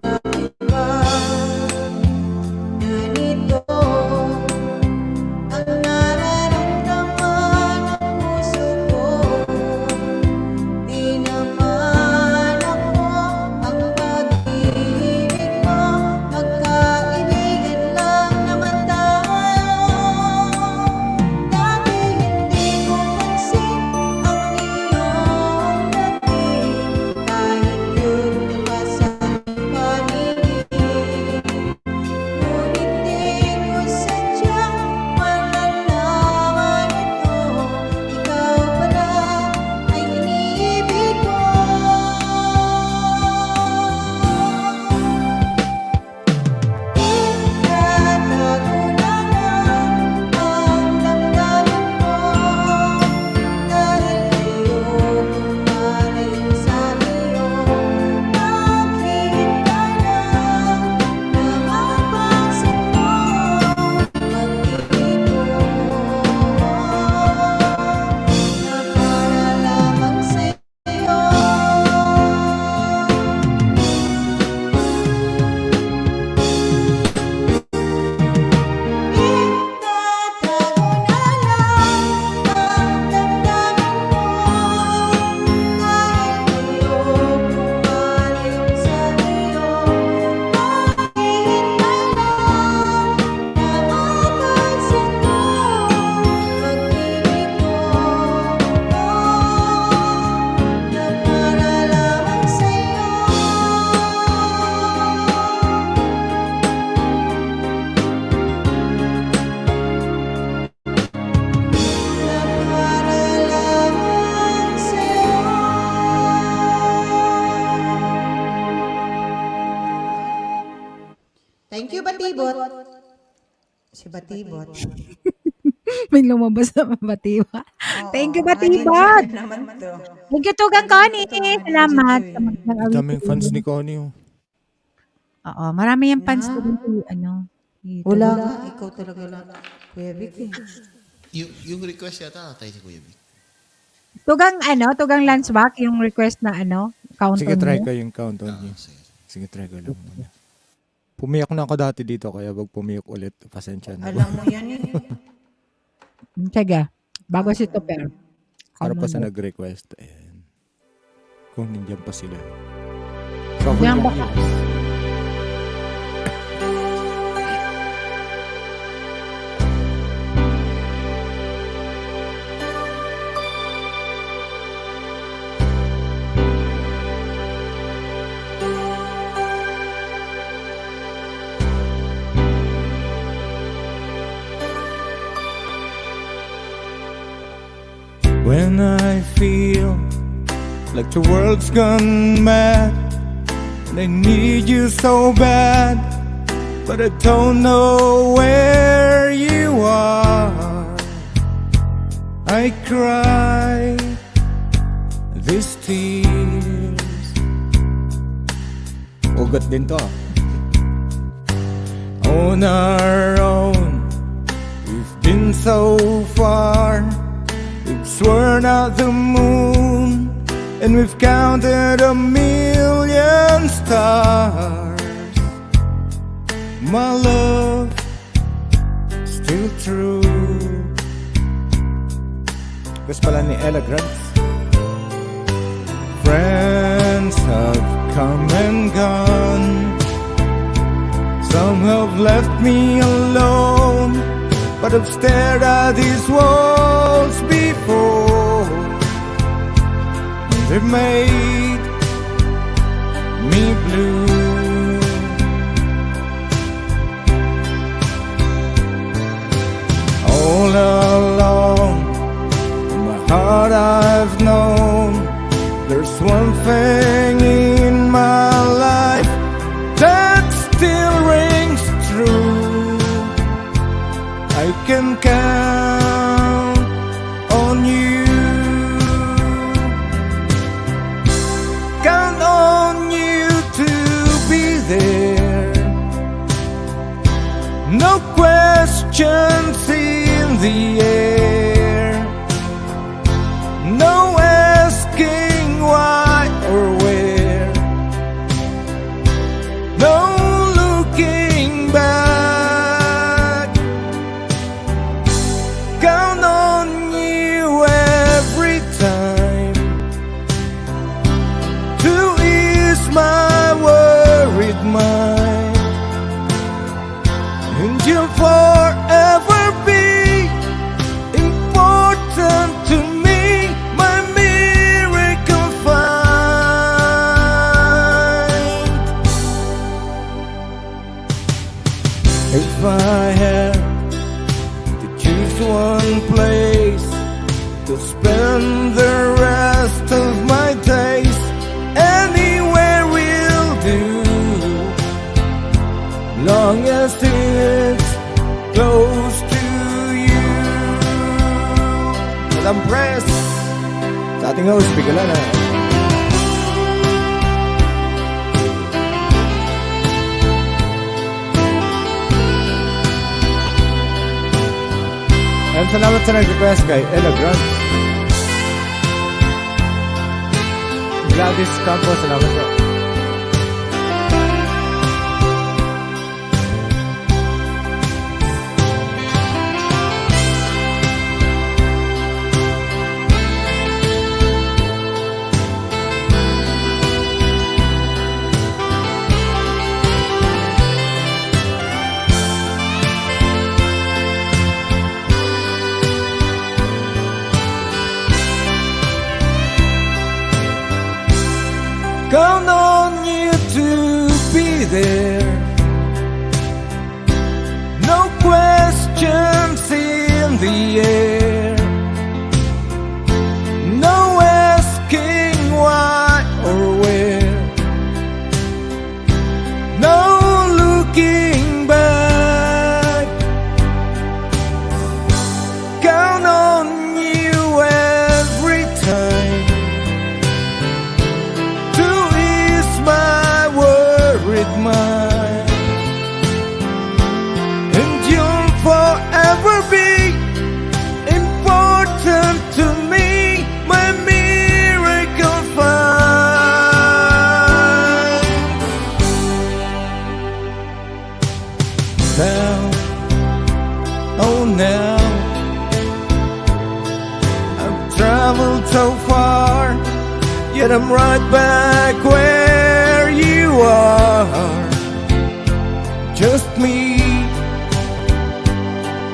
Bakit ba ganito ang nararamdaman ng puso ko? Di naman ako ang pag-ibig mo. Magkaibigan lang naman tayo. Dati hindi ko pansin ang iyong dating. Kahit yun ka pa sa aking paningin. Ngunit di ko sadyang malalaman ito. Ikaw pala ay iniibig ko. Itatago na lang ang damdamin ko. Dahil ayokong malayo sa iyo. Bakit kaya na mapansin mo pag-ibig ko? Na para lamang sa'yo. Itatago na lang ang damdamin ko. Dahil ayokong malayo sa iyo. Bakit kaya na mapansin mo pag-ibig ko? Na para lamang sa'yo. Na para lamang sa'yo. Thank you, Batibot. Si Batibot. May lumabas na mabatiba. Thank you, Oo, Batibot. ano naman to? Thank you, Tugang Connie. Salamat sa magandang awit. Daming fans ni Connie. Oh. Oo, marami yung fans ko dito. Ano, dito. Wala nga, ikaw talaga lang. Kuya Vic eh. Yung request yata tatay si Kuya Vic. Tugang lunch back, yung request na count Sige, on try you. ko yung count on you. Sige, try ko lang muna. Pumiyak na ako dati dito, kaya wag pumiyak ulit. Pasensya na. Alam mo yan eh. Sige, bago si Topper. Para pa sa Count on you. nag-request. Ayan. Kung nandiyan pa sila. Nandiyan Trouble ba yung ka? ears. When I feel like the world's gone mad, and I need you so bad, but I don't know where you are. I cry these tears. Ugat din to. On our own, we've been so far. We've sworn out the moon, and we've counted 1,000,000 stars. My love, still true. Gusto pala ni Ella Grant. Friends have come and gone. Some have left me alone, but I've stared at these walls before. They've made me blue. All along, in my heart I've known there's one thing in my life that still rings true. I can count on you. Count on you to be there. No questions in the air. No asking why or where. No looking back. Count on you every time to ease my worried mind. And you'll forever be important to me, my miracle find. If I had to choose one place to spend the rest of my days, anywhere will do, long as it's close to you. Madam Press, sa ating host, bigala na. And salamat sa nag-request kay Ella Grant. Gladys Campos, salamat po. Count on you to be there. No questions in the air. No asking why or where. No looking back. Count on you every time to ease traveled so far, yet I'm right back where you are. Just me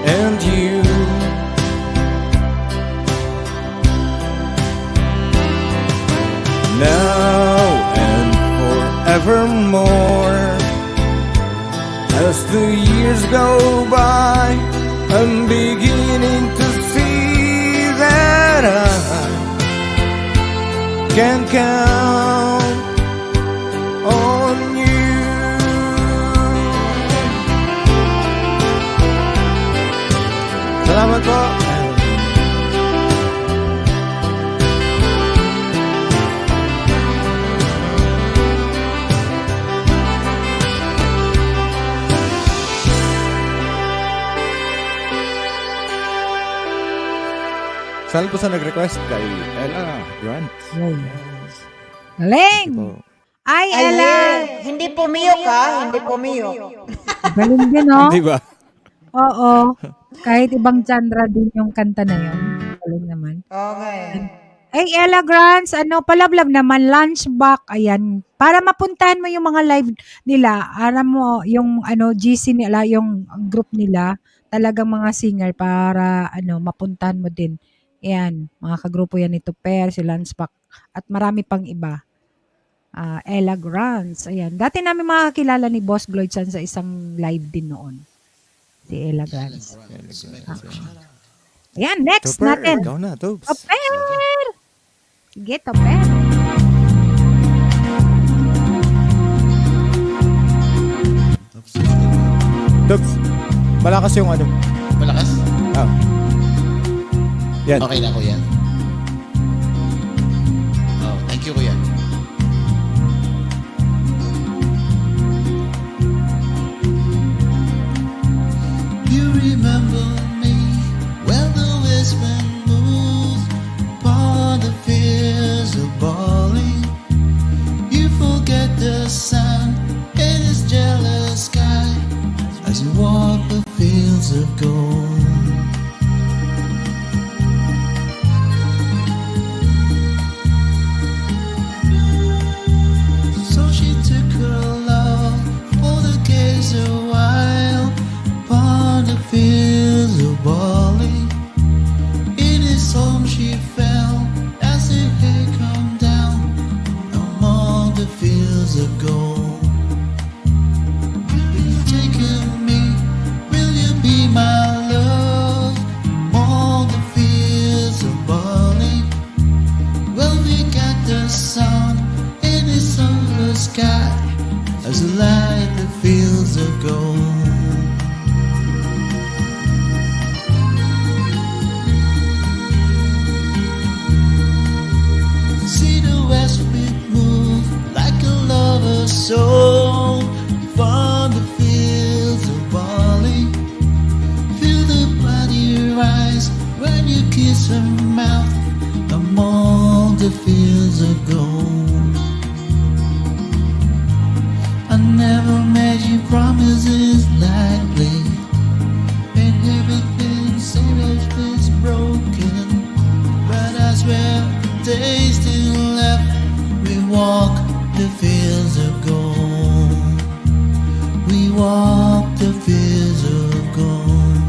and you. Now and forevermore, as the years go by, I'm beginning to see that I can count on you. Salamat po. Saan po sa nag-request kay Ella Grant? Galing! Ay, Ella! Hindi pumiyok ha, hindi pumiyok. Galing din, no? Di ba? Oo. Kahit ibang genre din yung kanta na yun. Galing naman. Okay. Ay, Ella Grants, palablab naman, Lunchbox, ayan. Para mapuntahan mo yung mga live nila, alam mo, yung GC nila, yung group nila, talagang mga singer para mapuntahan mo din. Ayan, mga kagrupo yan ni Per, si Lunchbox, at marami pang iba. Ella Grants, ayan. Dati namin makakilala ni Boss Gloyd Chan sa isang live din noon. Si Ella Grants. Ayan, next Topper, natin. ikaw na, Tobes. Topper! Sige, Topper. Tobes, malakas yung Malakas? Yan. Okay na, kuya. Oh, thank you, kuya. You remember me when the west wind moves upon the fields of barley. You forget the sun in his jealous sky as you walk the fields of gold. So she took her love for the gaze a while upon the fields of barley. In his home she fell as the hay come down among the fields of gold. Will you take me? Will you be my love among the fields of barley? Well, we got the sun in his sunless sky as we light the fields of gold. See the west wind move like a lover's soul from the fields of barley. Feel the bloody rise when you kiss her mouth among the fields of gold. I never made you promises lightly, and everything seemed as if it's broken. But I swear the days still left, we walk the fields of gold. We walk the fields of gold.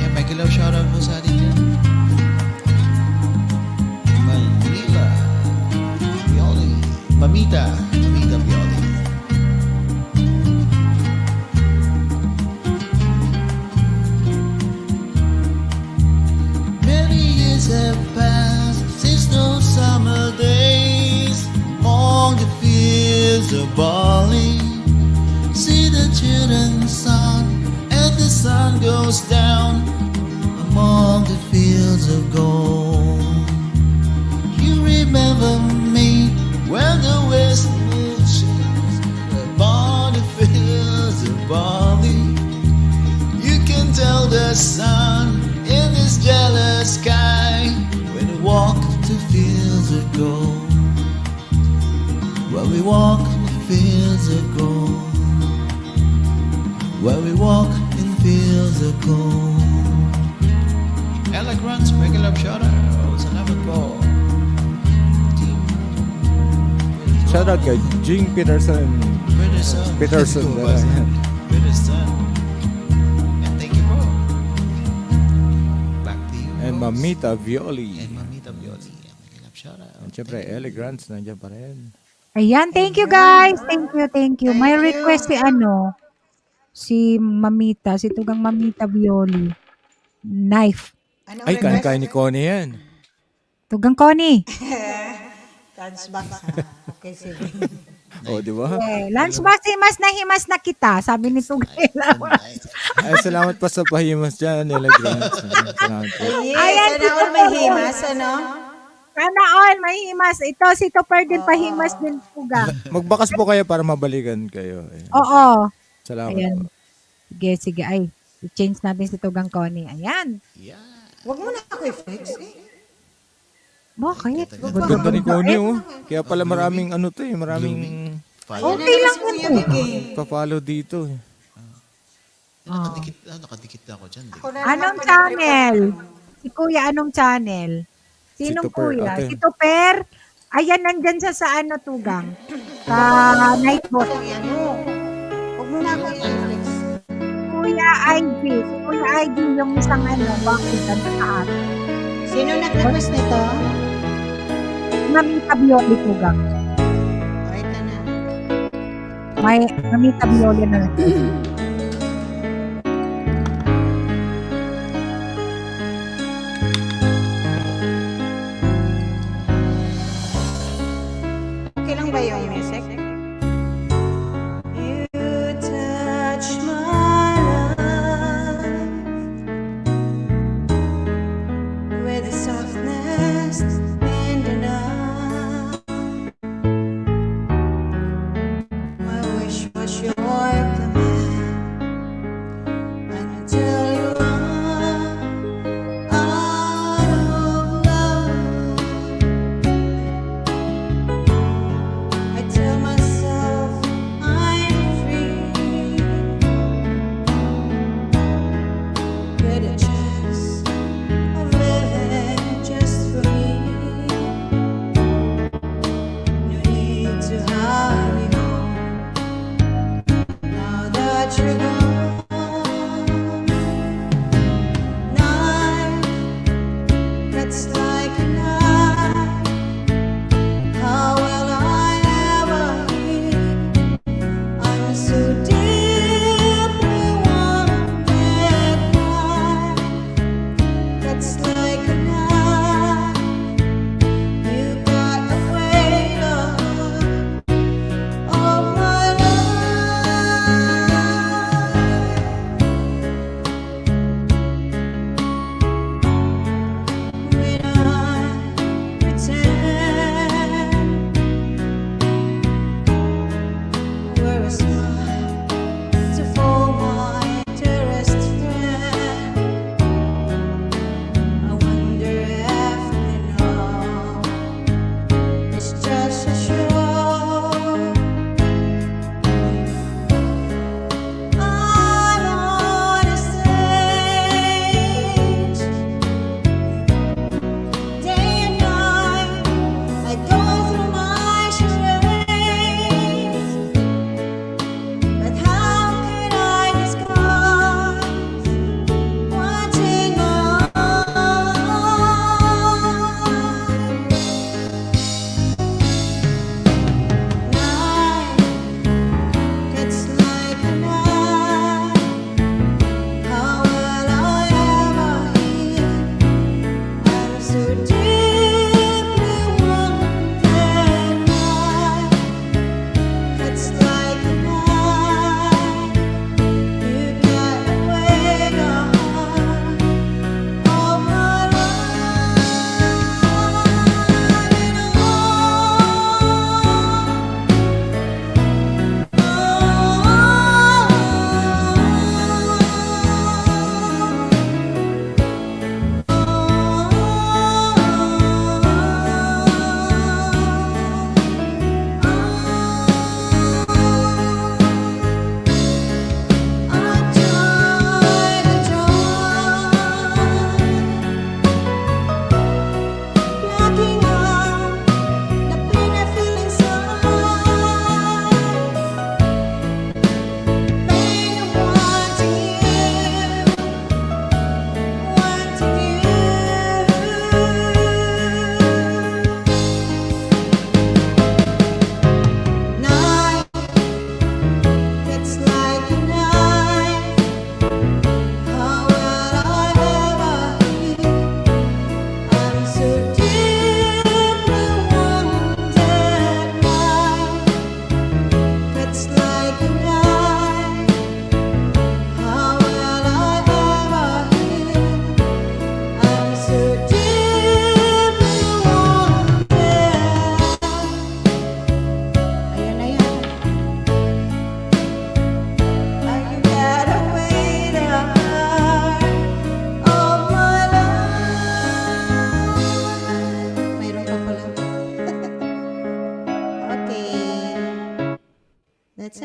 Yeah, Michael, shout out po sa atin yan. Manila, Pioli, Mamita Pioli. Many years have passed since those summer days among the fields of barley. See the children song as the sun goes down among the fields of gold. You remember me when the west wind shakes upon the fields of barley. You can tell the sun in this jealous sky when we walk the fields of gold. When we walk the fields of gold. When we walk in fields of gold. Grants, mega love shoutout. Salamat po. Shoutout kay Jing Peterson. Peterson. Peterson. And thank you po. Back to you. And Mamita Violi. And Mamita Violi. Mega love shoutout. And syempre, Ellie Grants, nandiyan pa rin. Ayan, thank you guys. Thank you. May request si Mamita, si Tugang Mamita Violi. Knife. Ay, kaya ni Connie yan. Tugang Connie. Lunchbox, ha? Okay, sige. O, di ba? Lunchbox, himas na kita, sabi ni Tugang. Ay, salamat pa sa pahimas dyan, Ellie Grants. Salamat po. Yes, sana all may himas, ano? Sana all may himas. Ito, si Topper din pahimas din, Tugang. Magbakas po kayo para mabalikan kayo. Ayan. Oo. Salamat. Ayan. Sige. Ay, i-change natin si Tugang Connie. Ayan. Huwag mo na ako i-flex, eh. Bakit? Ganda ni Connie, oh. Kaya pala maraming maraming Okay lang yan. pa-follow dito. Nakadikit na ako dyan. Anong channel? Si Kuya, anong channel? Sinong Si Tupper, Kuya? ate. Si Tupper? Ayan, nandyan siya sa Tugang. Sa Nightbot. Huwag mo na ako i-flex. Kuya IG. Si Kuya IG yung isang bakit ang taas. Sino nag-request nito? Mamita Bioli, Tugang. Right na. May Mamita Bioli na lang. Okay lang ba yung music? You touch my life with the softness in the night. My wish was your command until you run out of love. I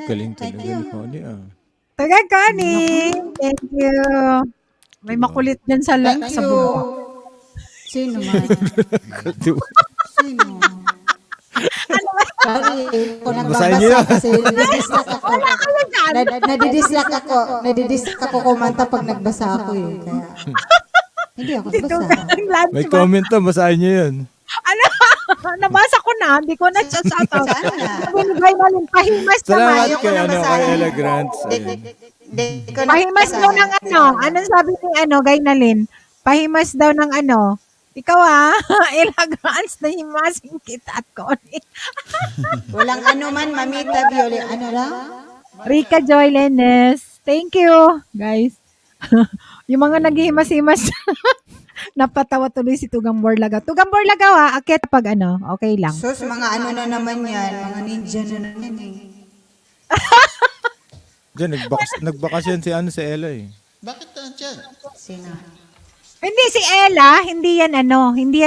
Thank talaga you. ni Connie ah. Tugang Connie. Thank you. May makulit dyan sa Thank sa you. baba. Sino man? Diba? Sino? Sorry, kung Basahin niyo. nagbabasa kasi nadidistract ako. Nadidistract ako. Nadidistract ako kumanta pag nagbasa ako eh. Kaya, hindi ako basa. May comment to, basahin niyo yun. Ano? Nabasa ko na. Hindi ko na siya shoutout. Binigay na rin. Pahimas Salamat naman. kay, kay Ella Grants. Ayun. Pahimas daw ng ano. Anong sabi ni Gaynalin? Pahimas daw ng ano. Ikaw Ilagrants na himasing kita at Connie. Walang ano man, Mamita Violi. Ano lang? Rica Joy Lenes. Thank you, guys. Yung mga naghihimas-himas. Napatawa tuloy si Tugang Borlagaw. Tugang Borlagaw akit pag okay lang. Sus, mga ano na naman yan. Mga ninja na naman eh. Diyan, nagbakasyon si Ella eh. Bakit dyan? Sino? Hindi si Ella, hindi yan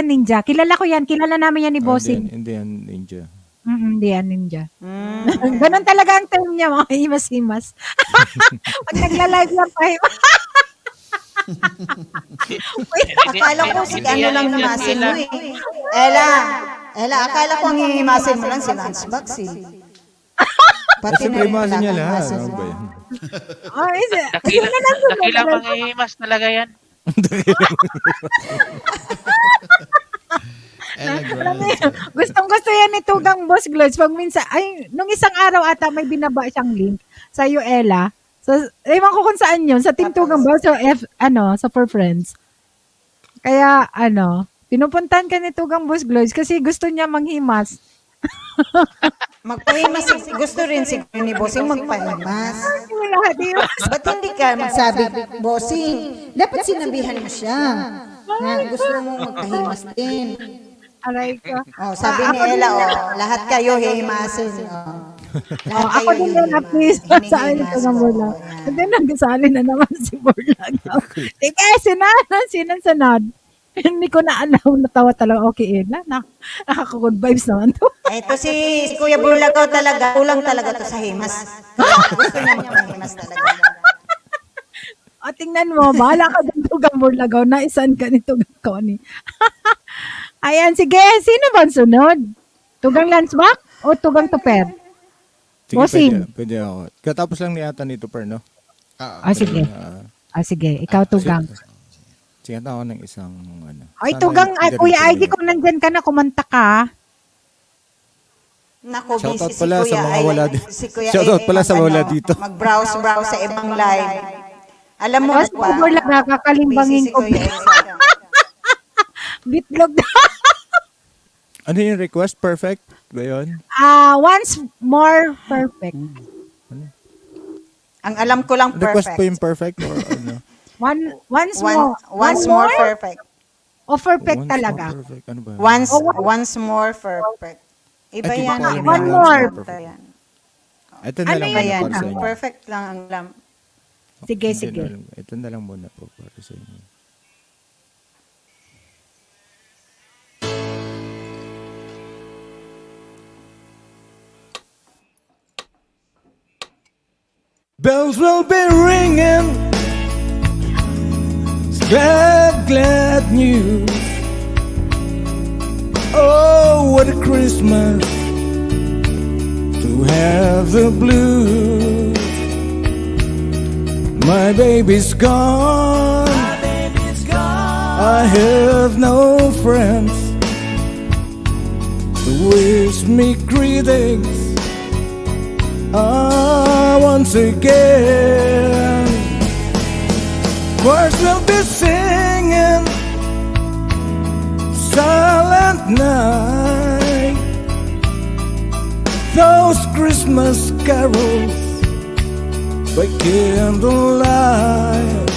ninja. Kilala ko yan, kilala namin yan ni Bossing. Hindi yan ninja. Hindi yan ninja. Ganon talaga ang term niya, mga himas-himas. Pag nagla-live lang pa Akala ko si ano lang himasin mo eh. Ella, akala ko ang himasin mo lang si Lunchbox eh. Siyempre himasin niya lahat. Ano ba yan? Dakilang manghihimas talaga yan. Gustong-gusto yan ni Tugang Boss Glods. Pag minsan, nung isang araw ata may binaba siyang link sa Ella. So, ewan ko kung saan yun. Sa Team Tugang Boss, sa For Friends. Kaya, pinupuntahan ka ni Tugang Boss Glods kasi gusto niya manghimas. Magpahimas. Gusto rin si ni Bossing magpahimas. Ba't hindi ka magsabi, Bossing? Dapat sinabihan mo siya na gusto mo magpahimas din. Aray ko. Sabi ni Ella, lahat kayo hihimasin. Lahat Ako din na please. Saan ito ng Borlagaw? Hindi, nagkasali na naman si Borlagaw. Sige, sinanod. Hindi ko na alam, natawa talaga. Okay, nakaka-good vibes naman to. Ito si Kuya Borlagaw talaga, kulang talaga to sa himas. Gusto niya magpahimas talaga. Tingnan mo, bahala ka din Tugang Borlagaw. Naisan ka ni Tugang Connie. Ayan, sige. Sino ba ang sunod? Tugang Lunchbox o Tugang Tuper? Sige, pwede ako. Katapos lang ni ata ni Tuper, no? Sige. Sige, ikaw Tugang. Sige, ako ng isang Ay, Tugang, Kuya ID, kung nandyan ka na, kumanta ka. Naku, shoutout busy pala si sa Kuya mga wala Ay. dito. Si Kuya Shoutout Ay, pala sa wala dito. Mag-browse sa ibang live. Alam mo Tapos, ba? Borlagaw, kakalimbangin Busy si ko. Kuya Ay. Bitlog na. Ano yung request? Perfect ba yun? Once more perfect. Ang alam ko lang Request perfect. po yung perfect or ano? Once more perfect. O perfect Once talaga? more perfect. Ano ba? Once more perfect. Iba Ay, di yan. ko alam Iba One yung yan. more. once Iba yan. Ito na Ano lang Iba muna yan. para sa Ang inyo. perfect lang ang alam. Sige, Hindi sige. na alam. Ito na lang muna po para sa inyo. Bells will be ringing. Glad, glad news. Oh, what a Christmas to have the blues. My baby's gone. I have no friends to wish me greetings. Once again, choirs will be singing Silent Night, those Christmas carols by candlelight.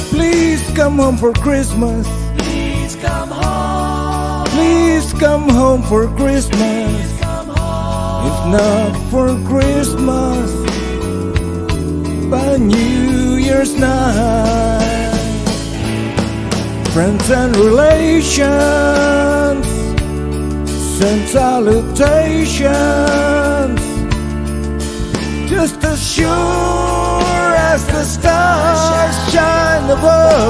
Please come home for Christmas. Please come home. Please come home for Christmas. If not for Christmas, by New Year's night. Friends and relations send salutations. just as sure as the stars shine above.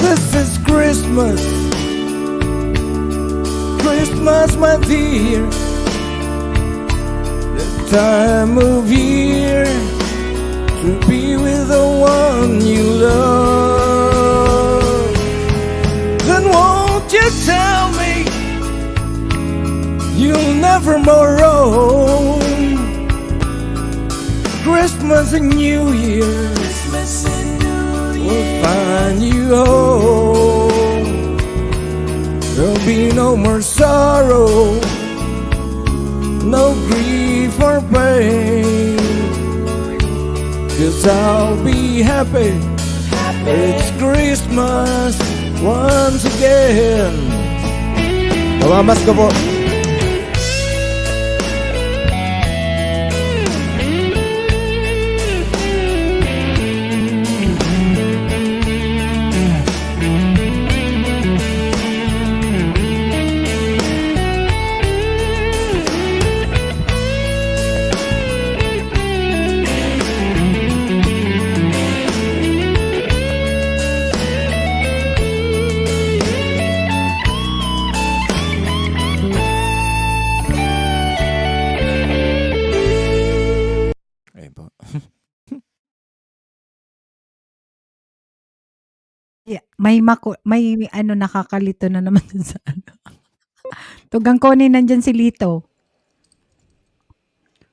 This is Christmas, Christmas, my dear, the time of year to be with the one you love. Then won't you tell me you'll never more roam? Christmas and New Year's will find you home. There'll be no more sorrow, no grief or pain, 'cause I'll be happy. It's Christmas once again. Mamas ko po. Ayun po. Yeah, may ano nakakalito na naman dun sa ano. Tugang Connie, nandyan si Lito.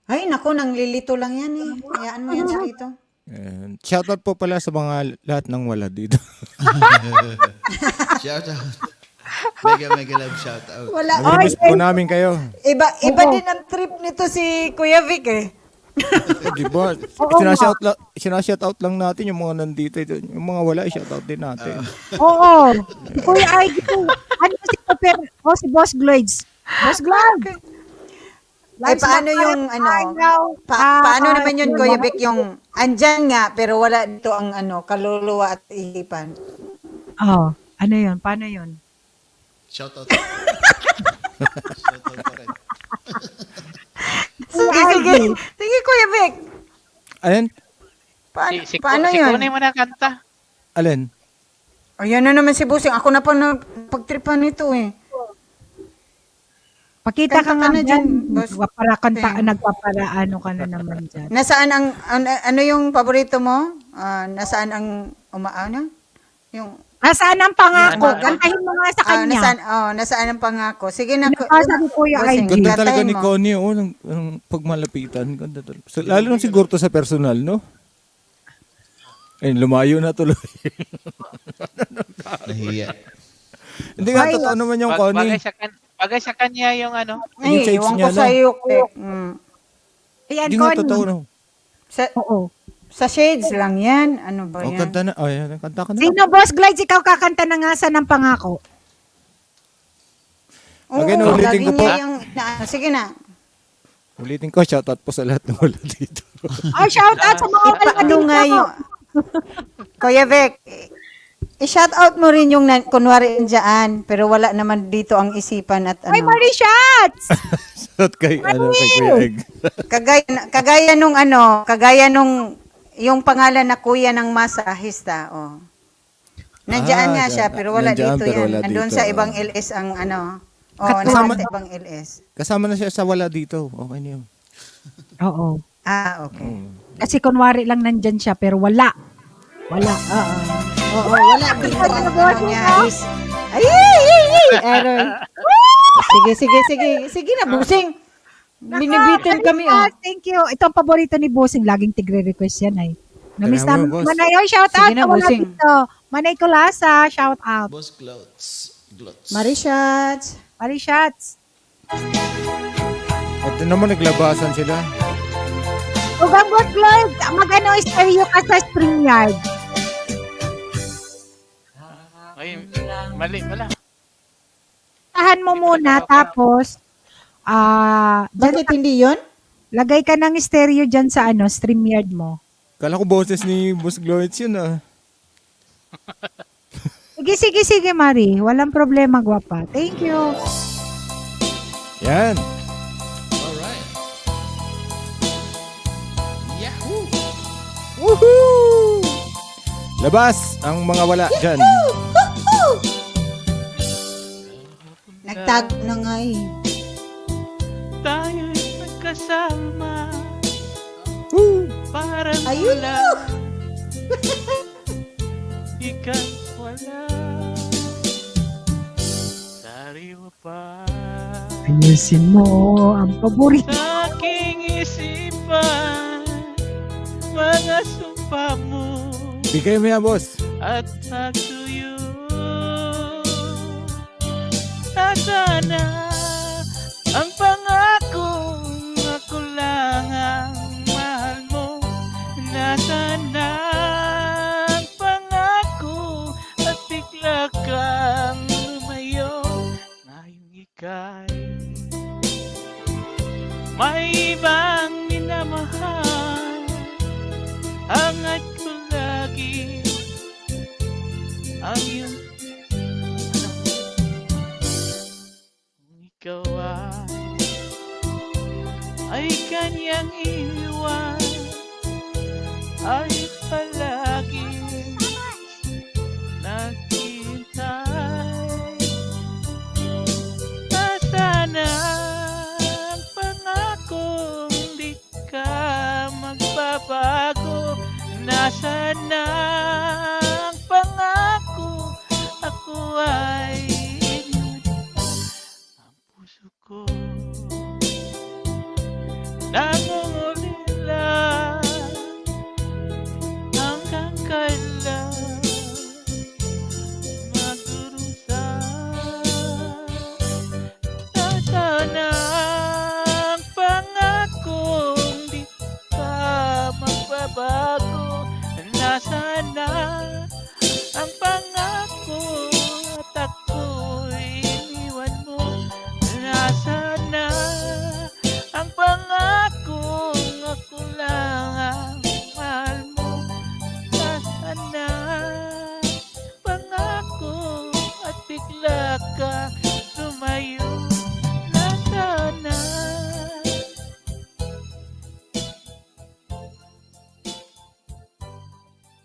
Ay, naku, nang lilito lang yan eh. Hayaan mo yan sa Lito. And shoutout po pala sa mga lahat ng wala dito. Shoutout. Mega love shoutout. Wala. Nag-miss po namin kayo. Iba din ang trip nito si Kuya Vic eh. Di ba? Sinashoutout lang natin yung mga nandito. Yung mga wala, shoutout din natin. Oo. Si Kuya Ivy. Ano si Super? Si Boss Gloids. Boss Gloids. Ay, paano yung paano naman yun, Kuya Vic, yung andyan nga, pero wala dito ang kaluluwa at isipan. Oh, ano yun? Paano yun? Shoutout. Shoutout pa rin. Sige, Kuya Vic. Alin? Paano yun? Kunin mo na kanta. Alin? Ayan na naman si Busing. Ako na pa pagtripan nito eh. Pakita ka nga na dyan. boss. Nagpaparaano ka na naman dyan. Nasaan ano yung paborito mo? Nasaan ang Yung Nasaan ang pangako? Kantahin mo nga sa kanya. Nasaan ang pangako? Sige na. Nabasa ko Kuya Ivy. Ganda talaga ni Connie, ng pagmalapitan. Ganda talaga. Lalo na siguro to sa personal, no? Ay, lumayo na tuloy. Nahiya. Hindi nga, totoo naman yung Connie. Bagay sa kanya yung ano. Ay, iwan ko sa iyo. Ayan, Hindi nga, Connie. totoo, no? Oo. Sa shades lang yan. Ano ba yan? Kanta na. Ayan, kanta ka na. Sino, Boss Glides? Ikaw kakanta na nga sa ng pangako. Okay, na ulitin ko po. Sige na. Ulitin ko, shoutout po sa lahat ng wala dito. Shout out sa mga wala dito. Kuya Vic, i-shoutout mo rin yung kunwari dyan, pero wala naman dito ang isipan at Ay, Marie Shots! Shout kay Kuya Egg. Kagaya nung yung pangalan na Kuya ng masahista, Nandiyan nga siya, pero wala nandiyan, dito pero yan. wala Nandun dito, sa ibang LS ang Kasama- nasa ibang LS. Kasama na siya sa wala dito. Okay na yun. Oo. Okay. Kasi kunwari lang nandyan siya, pero wala. Wala. Oo, wala dito ang niya. Aroy. Sige na, Busing. Binibitin kami, Thank you. Ito ang paborito ni Bossing. Laging tigre-request yan, ay. Namiss Kaya mo, namin. boss. Manay, shout out. Sige na, Wala Bossing. dito. Manay Kulasa, shout out. Boss Glots. Marishots. Marie Shots. At naman naglabasan sila. Ugang Boss Lloyd, stereo ka sa StreamYard. Ay, mali, wala. Tahan mo muna, tapos, Bakit hindi yun? lagay ka ng stereo dyan sa StreamYard mo. Kala ko boses ni Boss Gloitz yun Sige, Marie. Walang problema, gwapa. Thank you. Yan. Alright. Labas ang mga wala dyan. Nagtag na nga eh. Tayo'y nagkasama. Parang Ayun wala. mo! Ikaw wala. Sariwa pa. Ayusin mo ang paborito. Sa aking isipan, mga sumpa mo Bigay mo yan, boss. at nagtuyo. Nasaan na ang pangakong ako lang ang mahal mo? Nasaan na ang pangako at bigla kang lumayo? Ngayong ika'y may ibang minamahal. Hangad ko lagi ang iyong kung ikaw ay kanyang iwan, ay palagi naghihintay. Nasaan na ang pangakong di ka magbabago? Nasaan na ang pangako ako ay ang puso ko nangungulila hanggang kailan magdurusa. Nasaan na ang pangakong di ka magbabago? Nasaan na ang pangako at ako'y iniwan mo? Nasaan na ang pangako ako lang ang mahal mo? Nasaan na pangako at bigla ka lumayo? Nasaan na?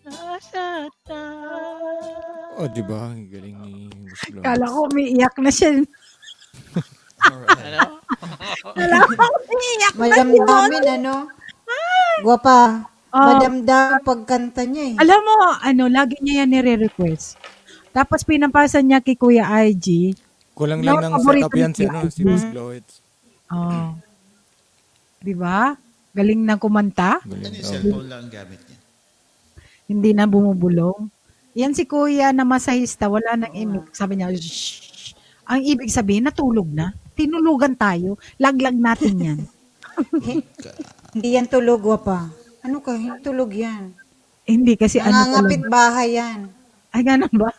Nasaan na? Oh, di ba? Ang galing ni Boss Glow. Kala ko umiiyak na siya. Ano? Kala ko umiiyak na siya. Madamdamin, ano? Guwapa. Oh. Madamdam pagkanta niya eh. Alam mo, lagi niya yan nire-request. Tapos pinapasa niya kay Kuya IG. Kulang lang ng setup yan si Boss Glow. Oh. Di ba? Galing na kumanta. Ano yung cellphone lang ang gamit niya? Hindi na bumubulong. Yan si Kuya na masahista, wala nang imik. Sabi niya, shh. Ang ibig sabihin, natulog na. Tinulugan tayo. Laglag natin yan. Hindi yan tulog, Guwapa. Ano ka? Hindi tulog yan. Hindi kasi Nangangapit bahay yan. Ay, ganun ba?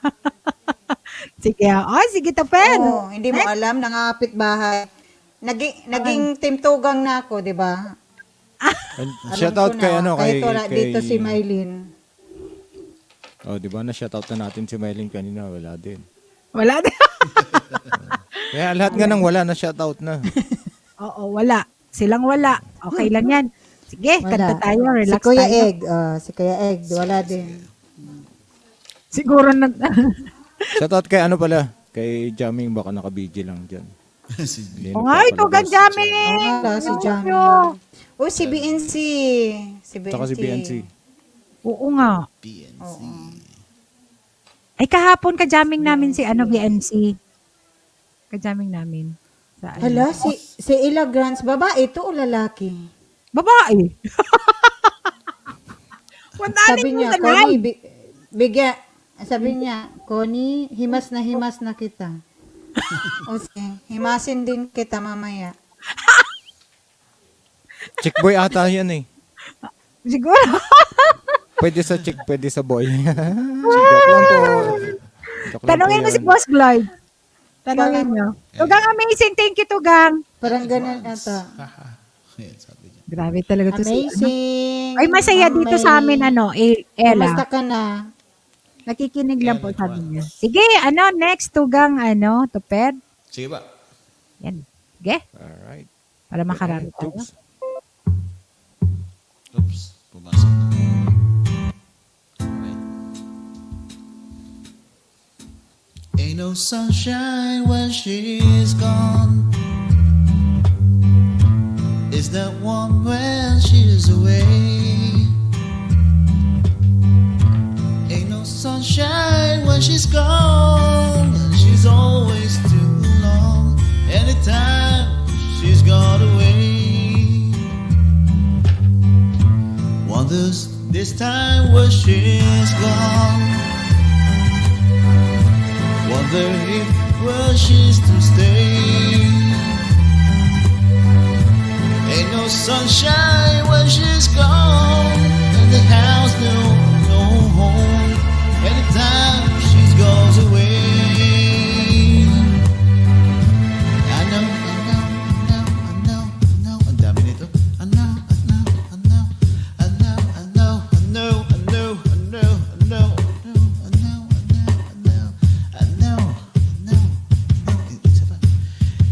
Sige. Oh, sige, Tapen. Oo, hindi mo alam, nangangapit bahay. Naging timtugang na ako, di ba? Shout out kay Kahit wala dito si Mylene. Oh, di ba? Na-shout out na natin si Mylene kanina. Wala din. Wala din. Kaya lahat nga nang wala na shout out na. Oo, wala. Silang wala. Okay lang yan. Sige, Wala. kanta tayo. Relax Si Kuya tayo. Egg. Si Kuya Egg, wala din. Siguro na... Shout out kay pala? Kay Jamming, baka naka-BG lang dyan. O nga, ito gan Jamming. Wala, si Jamming. Oh, si BNC. Si BNC. Saka si BNC. Oo nga. Oo. Ay, kahapon ka-jamming namin si BNC. Ka-jamming namin. Sa, Hala, si Ila Grants, babae ito o lalaki? Babae. Sabi niya, Connie, sabi niya, Connie, himas na kita. O sige, himasin din kita mamaya. Chick boy ata yan eh. Siguro. Pwede sa chick, pwede sa boy. Joke lang po. Joke lang Tanungin po mo yan. si Boss Gloyd. Tanungin nyo. Tugang amazing. Thank you, Tugang. Parang ganun ata. Grabe talaga to si Amazing. Ay, masaya dito sa amin, Ella. Kumusta ka na? Nakikinig lang po sabi niya. Sige, next, Tugang, Tuped. Sige ba? Yan. Sige. Alright. Para makarami tayo. Oops, pumasok na. Alright. no sunshine when she's gone. Is that warm when she's away? Ain't no sunshine when she's gone. She's always too long. Anytime she's gone away. Wonders this time where she's gone. Wonder if where she's to stay. Ain't no sunshine when she's gone. And the house no home. Anytime she goes away. I know. Ang dami nito. I know.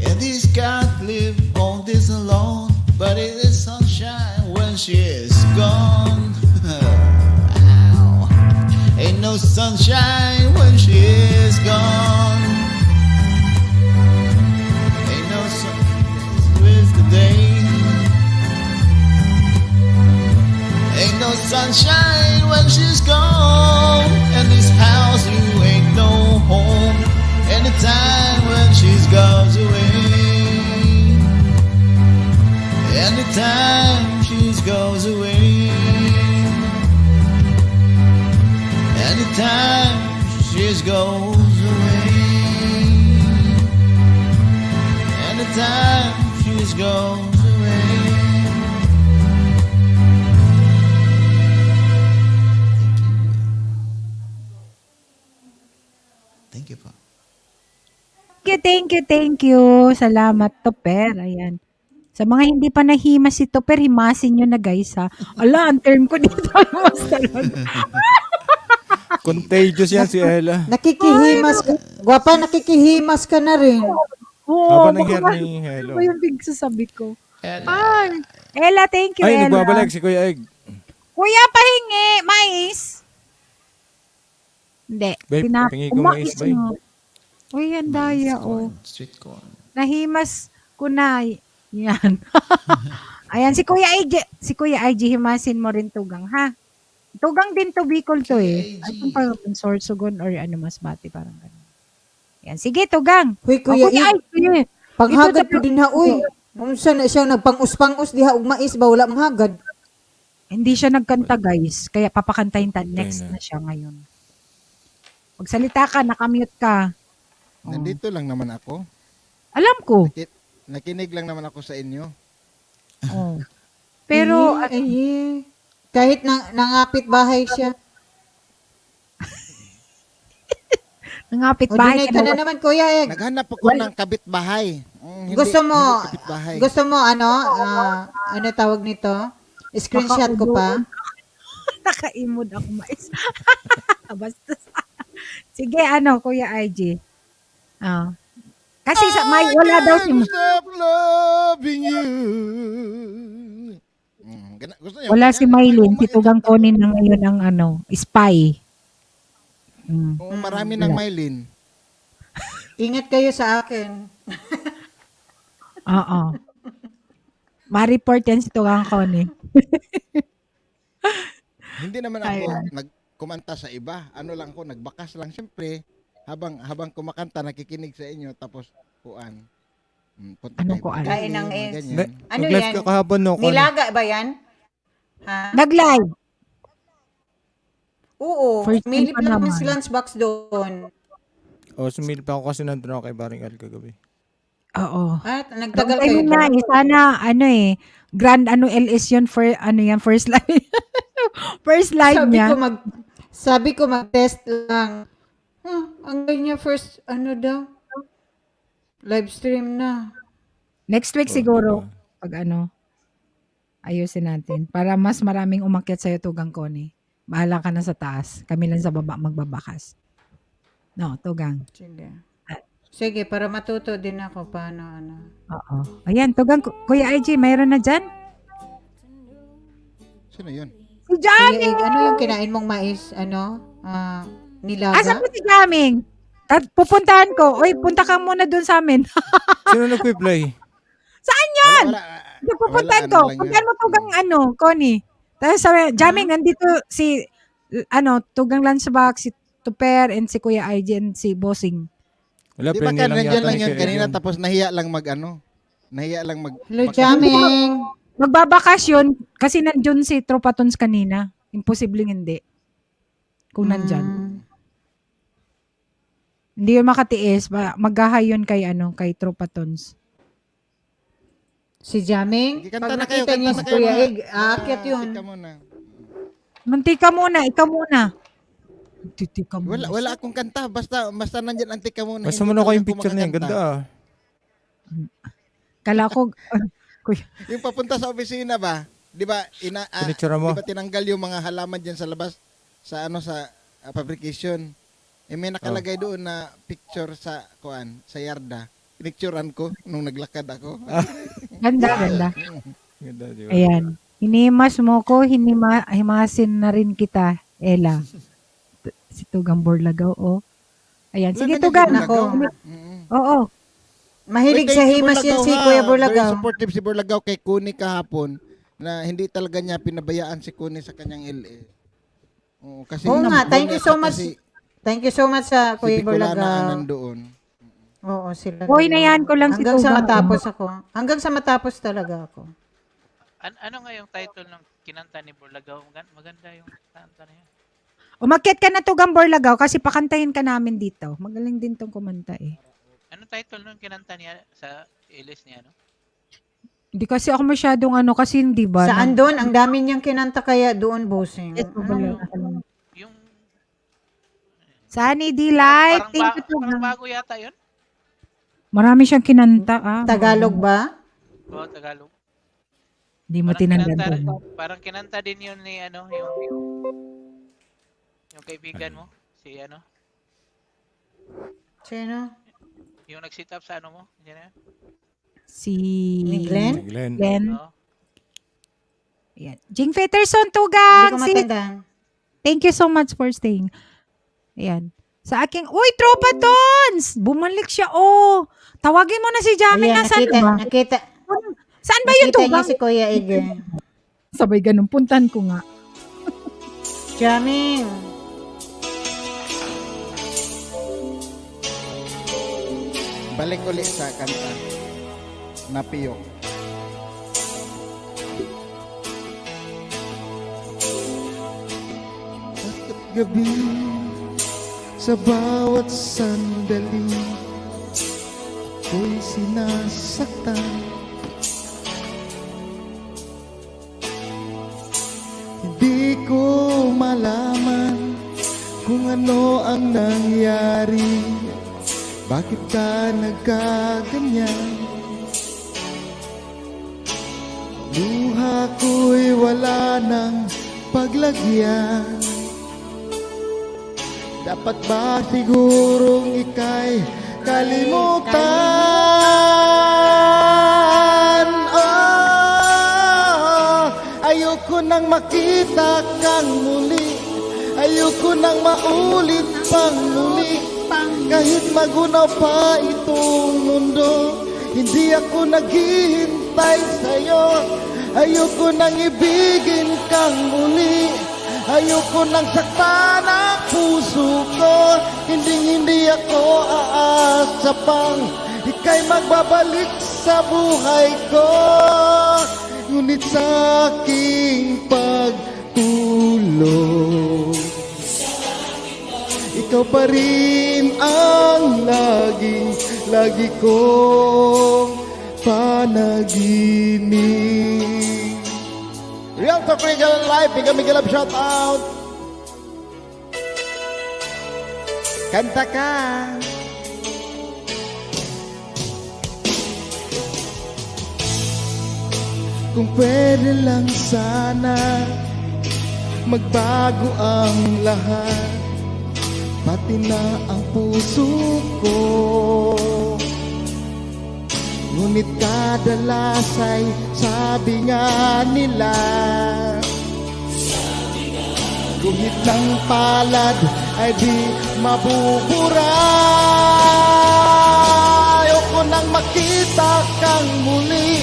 And this can't live all this alone, but it is sunshine when she is gone. Ow. Ain't no sunshine when she is gone. Ain't no sunshine with the day. Ain't no sunshine when she's gone. And this house you ain't no home. Anytime when she goes away. Anytime she goes away. Anytime she goes away. Anytime she goes away. Thank you po. Thank you. Salamat, Topper. Ayan. Sa mga hindi pa nahimas si Topper, himasin nyo na guys ha. Ala, ang term ko dito. Himas talaga. Contagious yan si Ella. Nakikihimas ka. Gwapa, nakikihimas ka na rin. Oo, Habang nangyari ni Hello. Ano ba yung bigsasabi ko? Ay, Ella, thank you, Ay, Ella. nagbabalik si Kuya Egg. Kuya, pahingi. Mais. Hindi. Babe, pahingi ko mais, babe. nga. Uy, ang daya, Sweet corn. Nahimas ko na. Yan. Ayan, si Kuya IG, himasin mo rin tugang, ha? Tugang din to Bicol to eh. At yung parang Sorsogon or ano mas bati, parang gano'n. Yan, sige, tugang. Huy, Kuya IG. Panghagad po din ha, uy. Unsa na siya nagpang-us-pang-us diha og mais ba wala manghagad. Hindi siya nagkanta, guys. Kaya papakantahin ta. Next na siya ngayon. Magsalita ka, nakamute ka. Nandito lang naman ako. Alam ko. Nakinig lang naman ako sa inyo. Oh. Pero, kahit nangapit bahay siya. Nangapit O, bahay dinay ka na naman, Kuya Egg. Naghanap ako ng kapitbahay. Gusto mo, kapitbahay. ano tawag nito? Screenshot ko pa. Nakaimod ako, mais. Basta. Sige, Kuya IG. Kasi wala daw si Stop loving you. wala si Mylene, titugang Conin na ngayon ang spy. Marami ng Mylene. Ingat kayo sa akin. Oo. Ma-report yan si tugang Conin. Hindi naman ako nagkumanta sa iba. Ano lang ako, nagbakas lang siyempre. Habang kumakanta, nakikinig sa inyo, tapos kuan. Anong kuan? Kain ng ano Nag-live yan? ka kahapon, no? Nilaga ba yan? Ha? Nag-live. Oo. First time Milip pa lang naman. si lunchbox doon. Sumilip ako kasi nandun ako kay Baring Al kagabi. Oo. At nagtagal Ayun kayo nga, doon. sana, grand LS yun for, first live. First live niya. Sabi ko mag-test lang. Ang ganyan first, daw? Live stream na. Next week siguro, pag ayusin natin. Para mas maraming umakyat sa'yo, tugang Connie. Bahala ka na sa taas. Kami lang sa baba magbabakas. No, tugang. Sige, para matuto din ako paano Oo. Ayan, tugang, Kuya IG, mayroon na dyan? Sino yun? Si Jaming! Ano yung kinain mong mais? Nilaga? Asa po si Jaming? Pupuntahan ko. Uy, punta ka muna dun sa amin. Sino nagpe-play? Saan yan? Wala, Pupuntahan ano ko. lang Puntahan yun. mo tugang Connie. Tapos sabi, Jaming, nandito si, tugang Lunchbox, si Tuper, and si Kuya IG, and si Bossing. Wala, Di ba play lang nandiyan yata lang ni yun Kuya kanina Edwin. tapos nahiya lang mag Hello, Jaming. Magbabakasyon kasi nandun si Tropatons kanina. Imposibleng hindi. Kung nandyan. Hindi yun makatiis. Maghahay yun kay, kay Tropatons. Si Jaming, Sige, pag kanta na kayo, nakita niya kanta si na kayo, Kuya mga- Ig, aakyat yun. Tika muna. Mantika muna, ikaw muna. Titika muna. Wala akong kanta, basta nandyan ang tika muna. Basta hindi mo na ko talaga yung ako picture niya. makakanta. Ganda ah. Kala ko, Kuya. Yung papunta sa opisina ba? Di ba, Pinitsura mo. di ba tinanggal yung mga halaman dyan sa labas sa fabrication. May nakalagay doon na picture sa sa yarda. Pinicturean ko nung naglakad ako. Ganda. Ganda, di ba? Ayan. Hinimas mo ko, himasin na rin kita, Ella. Si Tugang Borlagaw, oh. Ayan. Sige, Wala na Tugang. dyan, Nako. Borlagaw. Oo. Mahilig Wait, sa thank you, himas yan si ha. Kuya Very Burlagaw. supportive si Borlagaw kay Kuni kahapon na hindi talaga niya pinabayaan si Kuni sa kanyang LA. Oo, kasi Oo nga, thank you so much. kasi Thank you so much sa si Kuya Bicolana ang Burlagaw. nandoon. Oo, sila. Hoy, nayan ko lang si Hanggang sa Tugang. matapos ako. Hanggang sa matapos talaga ako. Ano nga yung title ng kinanta ni Burlagaw? Maganda yung kanta niya. Umakyat ka na, Tugang Borlagaw, kasi pakantahin ka namin dito. Magaling din tong kumanta eh. Ano title nung kinanta niya sa ilis niya, no? Hindi kasi ako masyadong kasi hindi ba? Saan doon? Ang dami niyang kinanta kaya doon, Bossing. Yung Sunny Delight. parang, Thank you, parang Tugang. bago yata yun? Marami siyang kinanta. Tagalog ba? Oo, Tagalog. Hindi mo Parang tinandaan. kinanta, to. parang kinanta din yun ni yung kaibigan mo, si Sino? yung nag-sit up sa mo, yan na. Si Ni Glenn? Si Glenn. Glenn. Oo. Ayan. Jing Peterson, Hindi Tugang. ko matandaan. Thank you so much for staying. Ayan. Sa aking, uy, Tropa Tons! Bumalik siya, oh. Tawagin mo na si Jamie. Ayan, Nasaan ba? nakita Saan ba yung niya Tugang? si Kuya Ig. Sabay ganun, puntan ko nga. Jaming. Balik ulit sa kanta na Piyok. At gabi sa bawat sandali ako'y sinasaktan. Hindi ko malaman kung ano ang nangyari. Bakit ka nagkaganyan? Luha ko'y wala ng paglagyan. Dapat ba sigurong ika'y kalimutan? Oh, ayoko nang makita kang muli. Ayoko nang maulit pang muli. Kahit magunaw pa itong mundo, hindi ako naghihintay sa'yo. Ayoko nang ibigin kang muli. Ayoko nang saktan ang puso ko. Hindi ako aasa pang ika'y magbabalik sa buhay ko. Ngunit sa aking pagtulog, ikaw pa rin ang lagi kong panaginip. Real Talk Radio Live, Miguel Love shout out. Kanta ka. Kung pwede lang sana magbago ang lahat, pati na ang puso ko. Ngunit kadalas ay sabi nga nila, guhit ng palad ay di mabubura. Ayoko nang makita kang muli,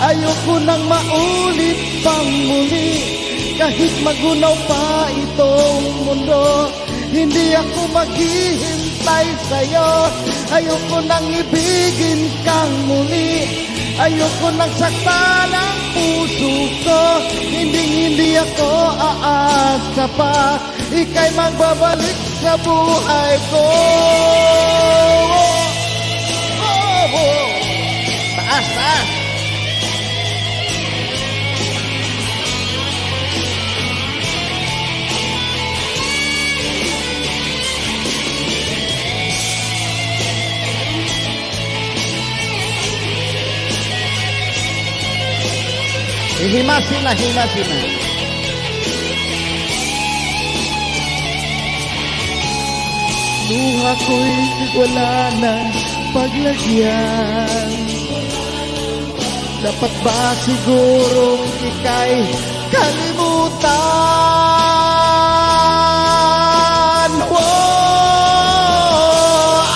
ayoko nang maulit pang muli. Kahit magunaw pa itong mundo, hindi ako maghihintay sa'yo. Ayoko nang ibigin kang muli, ayoko nang saktan ang puso ko. Hindi ako aasa pa, ika'y magbabalik sa buhay ko. Taas, taas! Himasin na, himasin na. Luha ko'y wala nang paglagyan. Dapat ba sigurong ika'y kalimutan?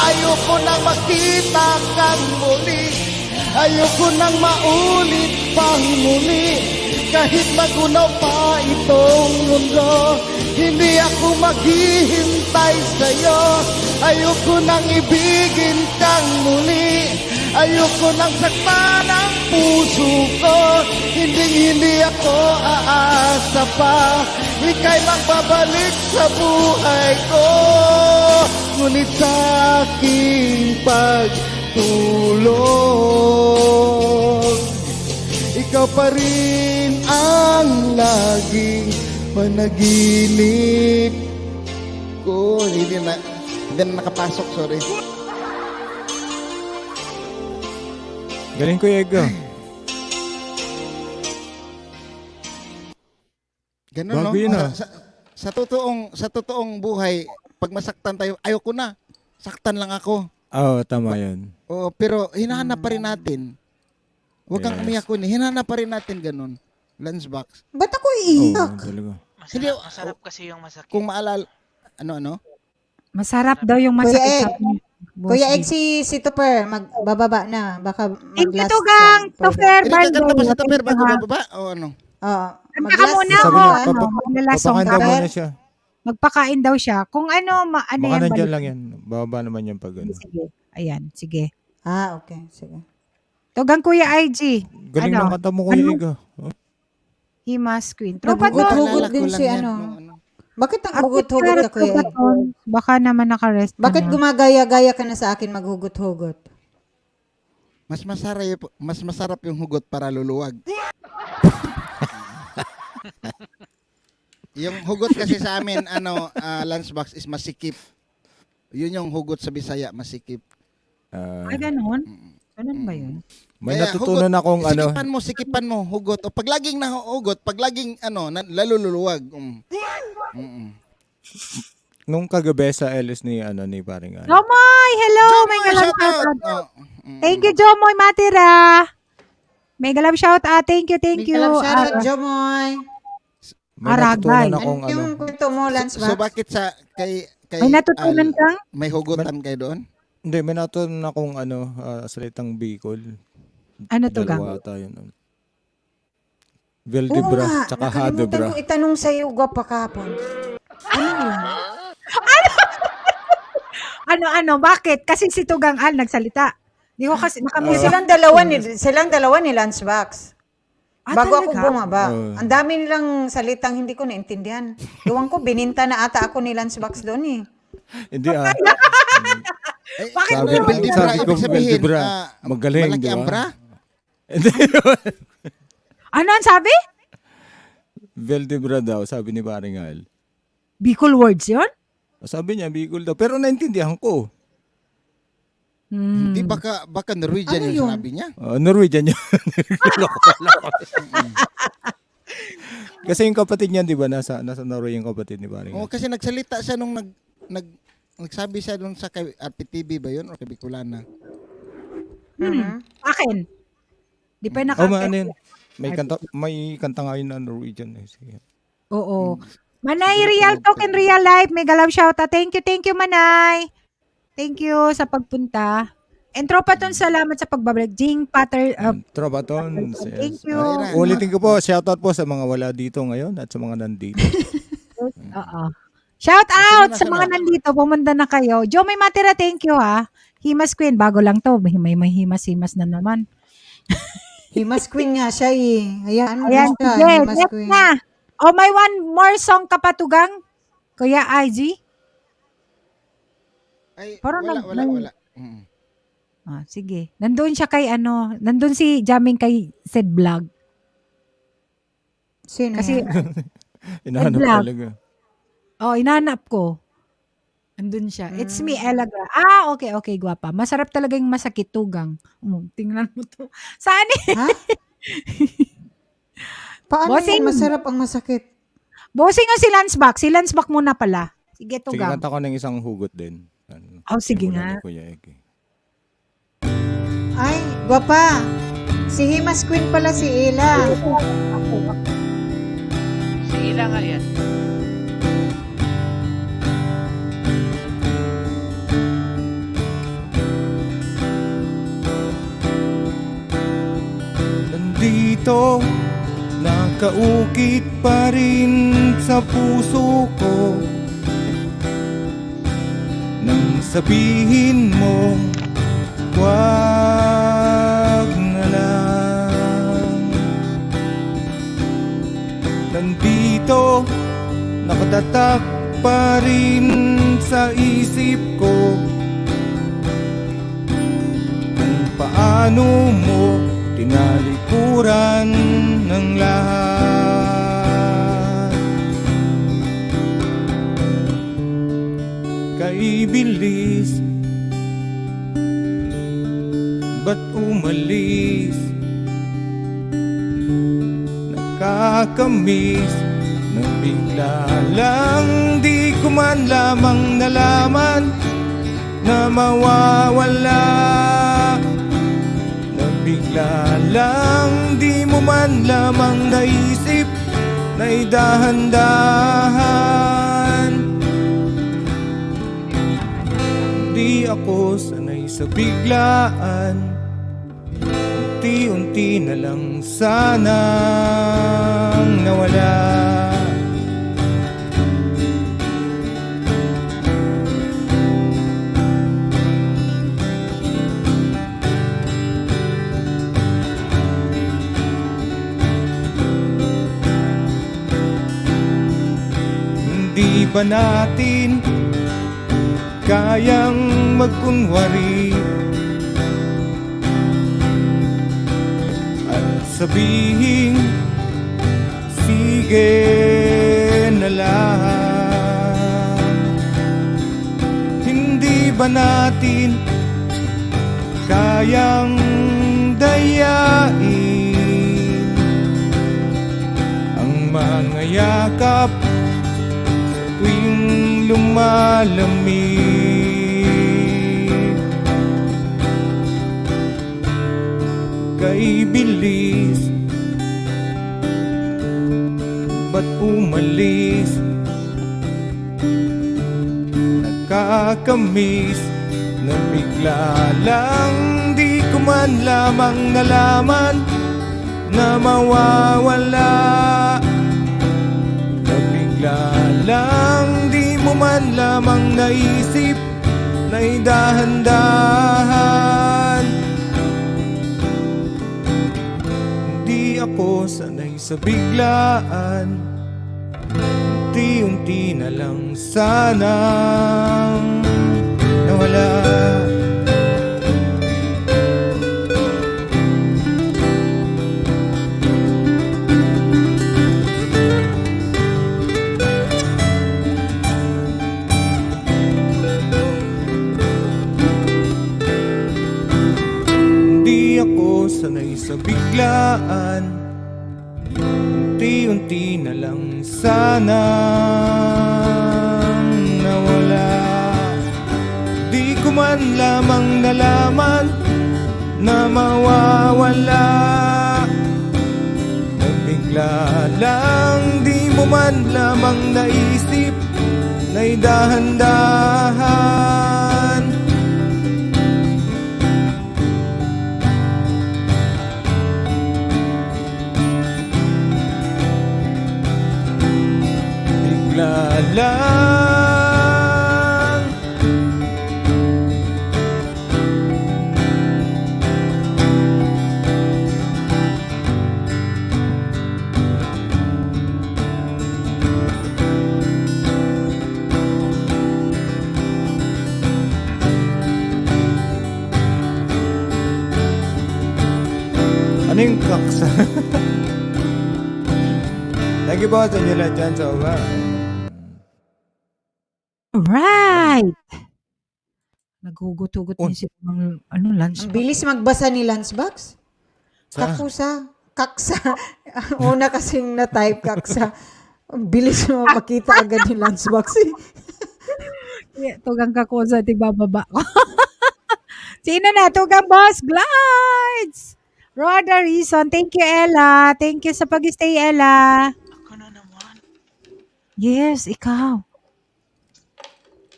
Ayoko nang makita kang muli, ayoko nang maulit pang muli. Kahit magunaw pa itong mundo, hindi ako maghihintay sa'yo. Ayoko nang ibigin kang muli, ayoko nang saktan ang puso ko. Hindi ako aasa pa, ika'y magbabalik sa buhay ko. Ngunit sa aking pagtulog, ikaw pa rin ang laging panaginip ko. Hindi na nakapasok, sorry. Galing ko, Ego. Ganun, no? Bago yun, ah. Sa totoong buhay, pag masaktan tayo, ayoko na. Saktan lang ako. Oo, tama yun. Oo, pero hinahanap pa rin natin. Huwag kang Yes. umiyak ko ni. Hinahanap pa rin natin ganun. Lunchbox. Ba't ako Oo, iiyak? talaga. Hindi, Masarap kasi yung masakit. kung maalala, ano? Masarap daw yung Kuya masakit Egg, sabi ni Boss Kuya B. Egg, si Tupper, magbababa na. Baka Thank you, mag-last Tugang. sa program. Tufer, Kinakanta ba sa Bardo. taper bago Thank you, ha. bababa? O ano? Oo. Kanta ka muna Sabi ako. niya, Maglalasong papakain daw ka. muna siya. Magpakain daw siya. Kung ano, ano Baka yan, nandyan balik. lang yan. Bababa naman yan pag ano. Sige. Ayan, sige. Okay. Sige. Tugang Kuya IG. Galing Ano? ng kanta mo, Kuya Ano? Ego. Oh. Himas Queen. Tropa to. Naghugot-hugot Naalala din ko si lang yan, ano. nung Bakit ang At hugot-hugot ka, Kuya Egg? Baka naman nakarest ka Bakit na. gumagaya-gaya ka na sa akin maghugot-hugot? Mas masarap yung hugot para luluwag. Yung hugot kasi sa amin, lunchbox is masikip. Yun yung hugot sa Bisaya, masikip. Ay, ganun? Ganun ba yun? May Kaya natutunan hugot, akong ano. Sikipan mo, hugot. O pag laging nahugot, pag laging laluluwag. Nung kagabi sa LS ni paring ano. Jomoy! Hello! May galap shout out! shout out. Thank you, Jomoy Matira. May galap shout out. Thank you. Shoutout, Jomoy. May Aragay. natutunan akong Ano ano. yung kwento mo, Lance So Max? bakit kay May natutunan Al, kang? may hugutan kayo doon? Hindi, may natutunan akong salitang Bicol. Ano to, Gang? Dalawa tayo nun. Oo Veldebra, nga, tsaka nakalimutan Hadebra. ko itanong sa'yo, gwapa kahapon. Ano yun? Ano? Bakit? Kasi si Tugang Al nagsalita. Di ko kasi nakamute. Silang dalawa ni Lance Max. Bago ako talaga? bumaba. Oo. Ang dami nilang salitang hindi ko naintindihan. Iwan ko, bininta na ata ako ni Lance Max doon eh. Hindi Bakit Sabi, mo naman Veldebra, sabi ko, ibig sabihin, Veldebra. Magaling, malaki di ang bra? ba? Hindi yun. Ano ang sabi? Veldebra daw, sabi ni paring Al. Bicol words yun? Sabi niya, Bicol daw. Pero naintindihan ko. Hindi baka Norwegian Ano yung yun? sinabi niya. Norwegian yun. Kasi yung kapatid niya, di ba, nasa Norway yung kapatid ni paring Al. Oo, kasi nagsalita siya nung nagsabi siya doon sa kay RPTV ba yun o kay Bicolana? Akin. Di pa Oh, nakakita. ano yun? May kanta nga yun na Norwegian. Eh. Sige. Oo. Manay, real talk in real life. Mega love shoutout. Thank you, Manay. Thank you sa pagpunta. And Tropaton, salamat sa pagbabalik. Jing, Pater, Tropaton, thank yes. you. Ulitin ko po, shoutout po sa mga wala dito ngayon at sa mga nandito. Oo. Shout out sa mga nandito. Pumunta na kayo. Jo, may matira. Thank you, ha. Himas Queen. Bago lang to. May himas na naman. Himas Queen nga siya eh. Hayaan mo Ayan, siya. sige. Himas Next Queen. na. Oh, may one more song kapatugang. Kuya IG. Ay, Parang wala. Sige. Nandun siya kay nandun si Jamming kay Said Vlog. Sino Kasi, Inahanap vlog. talaga. Inahanap ko. Andun siya. It's me, Elaga. Okay, guwapa. Masarap talaga yung masakit tugang. Tingnan mo to. Saan eh? Ha? Paano Bossing. yung masarap ang masakit? Bossing o si Lansbach? Si Lansbach muna pala. Sige, Sige, tugang. kanta ko ng isang hugot din. Sige Simulan nga. ni Kuya Eki. Ay, gwapa. Si Himas Queen pala si Ila. Si Ila nga yan. Nandito, nakaukit pa rin sa puso ko nang sabihin mo, wag na lang. Nandito, nakatatak pa rin sa isip ko kung paano mo tinalikuran ng lahat. Kay bilis, ba't umalis? Nakakamiss na bigla lang, di ko man lamang nalaman na mawawala. Bigla lang, di mo man lamang naisip na idahan-dahan. Di ako sanay sa biglaan, unti-unti na lang sanang nawala. Di ba natin kayang magkunwari at sabihin, sige na lang? Hindi ba natin kayang dayain ang mga yakap tuwing lumalamig? Kay bilis, ba't umalis? Nakakamiss na bigla lang, di ko man lamang nalaman na mawawala. Bigla lang, di mo man lamang naisip na idahan-dahan. Di ako sanay sa biglaan, unti-unti na lang sanang nawala. Sanay sa biglaan, unti-unti na lang sanang nawala. Di ko man lamang nalaman na mawawala, na bigla lang, di mo mo man lamang naisip na'y dahan-dahan. Bigla lang ano yung kaksa? Thank you po sa inyo lahat dyan sa baba. Alright! Naghugot-hugot niya sila ng lunch. Ang bilis magbasa ni Lunchbox. Kakusa. Kaksa. Una kasing na-type kaksa. Ang bilis mo makita agad ni Lunchbox. Tugang kakusa, di bababa ko. Sino na? Tugang Boss Glides! Roda Reason. Thank you, Ella. Thank you sa pag-stay, Ella. Ako na naman. Yes, ikaw.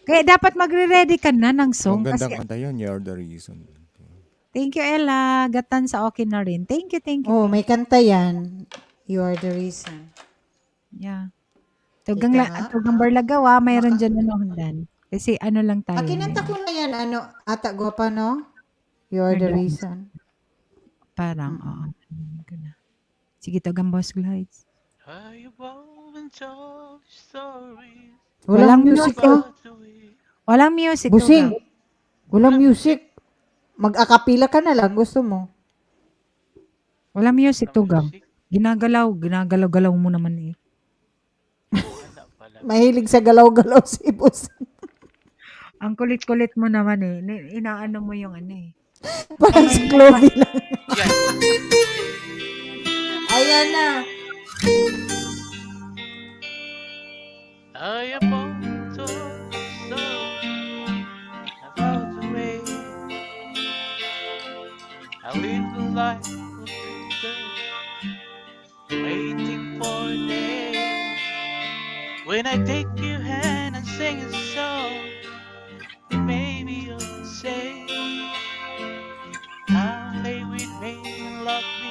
Kaya dapat magre-ready ka na ng song. Ang gandang Kasi, kanta yun, You're the Reason. thank you, Ella. Gatan sa okay na rin. Thank you, thank you. Oh, may kanta yan. You are the reason. Yeah. Tugang, Ika nga. tugang Barlagawa, mayroon dyan handan. Kasi ano lang tayo. Kinanta ko na yan. Ano, ata gwapa, no? You are the Pardon. reason. Parang, oo. Sige, tugang Boss Glides. I won't tell stories Walang music, oh. Walang music. Busing. Tugang. Walang music. Mag-akapila ka na lang. Gusto mo. Walang music, tugang. Ginagalaw-galaw mo naman eh. Mahilig sa galaw-galaw si Busing. Ang kulit-kulit mo naman eh. Inaano mo yung ano eh. Parang si Chloe lang. Ayan na. I am on so about the way I live the life of freedom, waiting for a day when I take your hand and sing a song. And maybe you'll say how lay with me and love me,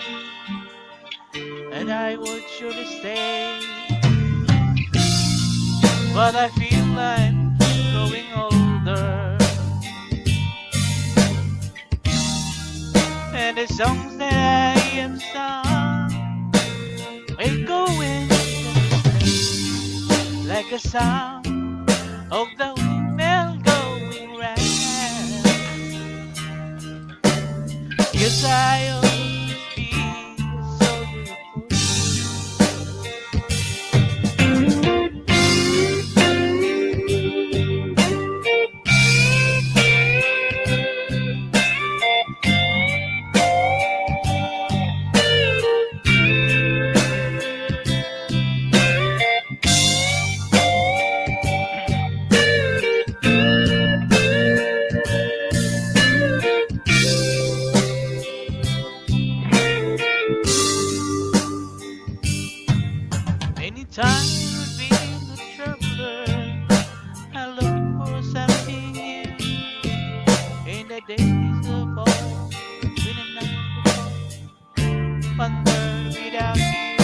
and I would surely stay. But I feel I'm growing older, and the songs that I have sung may go in like a sound of the windmill going round. 'Cause I always feel so beautiful. Anytime I've been a traveler, I look for something new. In the days of old, when the night was wonder without you.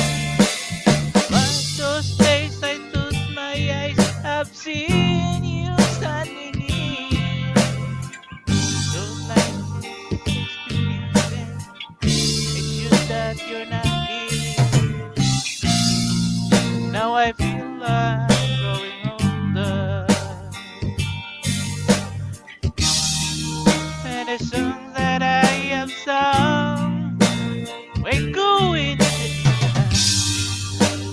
But those days I took my eyes, I've seen you standing here. Those nights experiences, it's just that you're not here. Now I feel I'm growing older, and the songs that I have sung will go in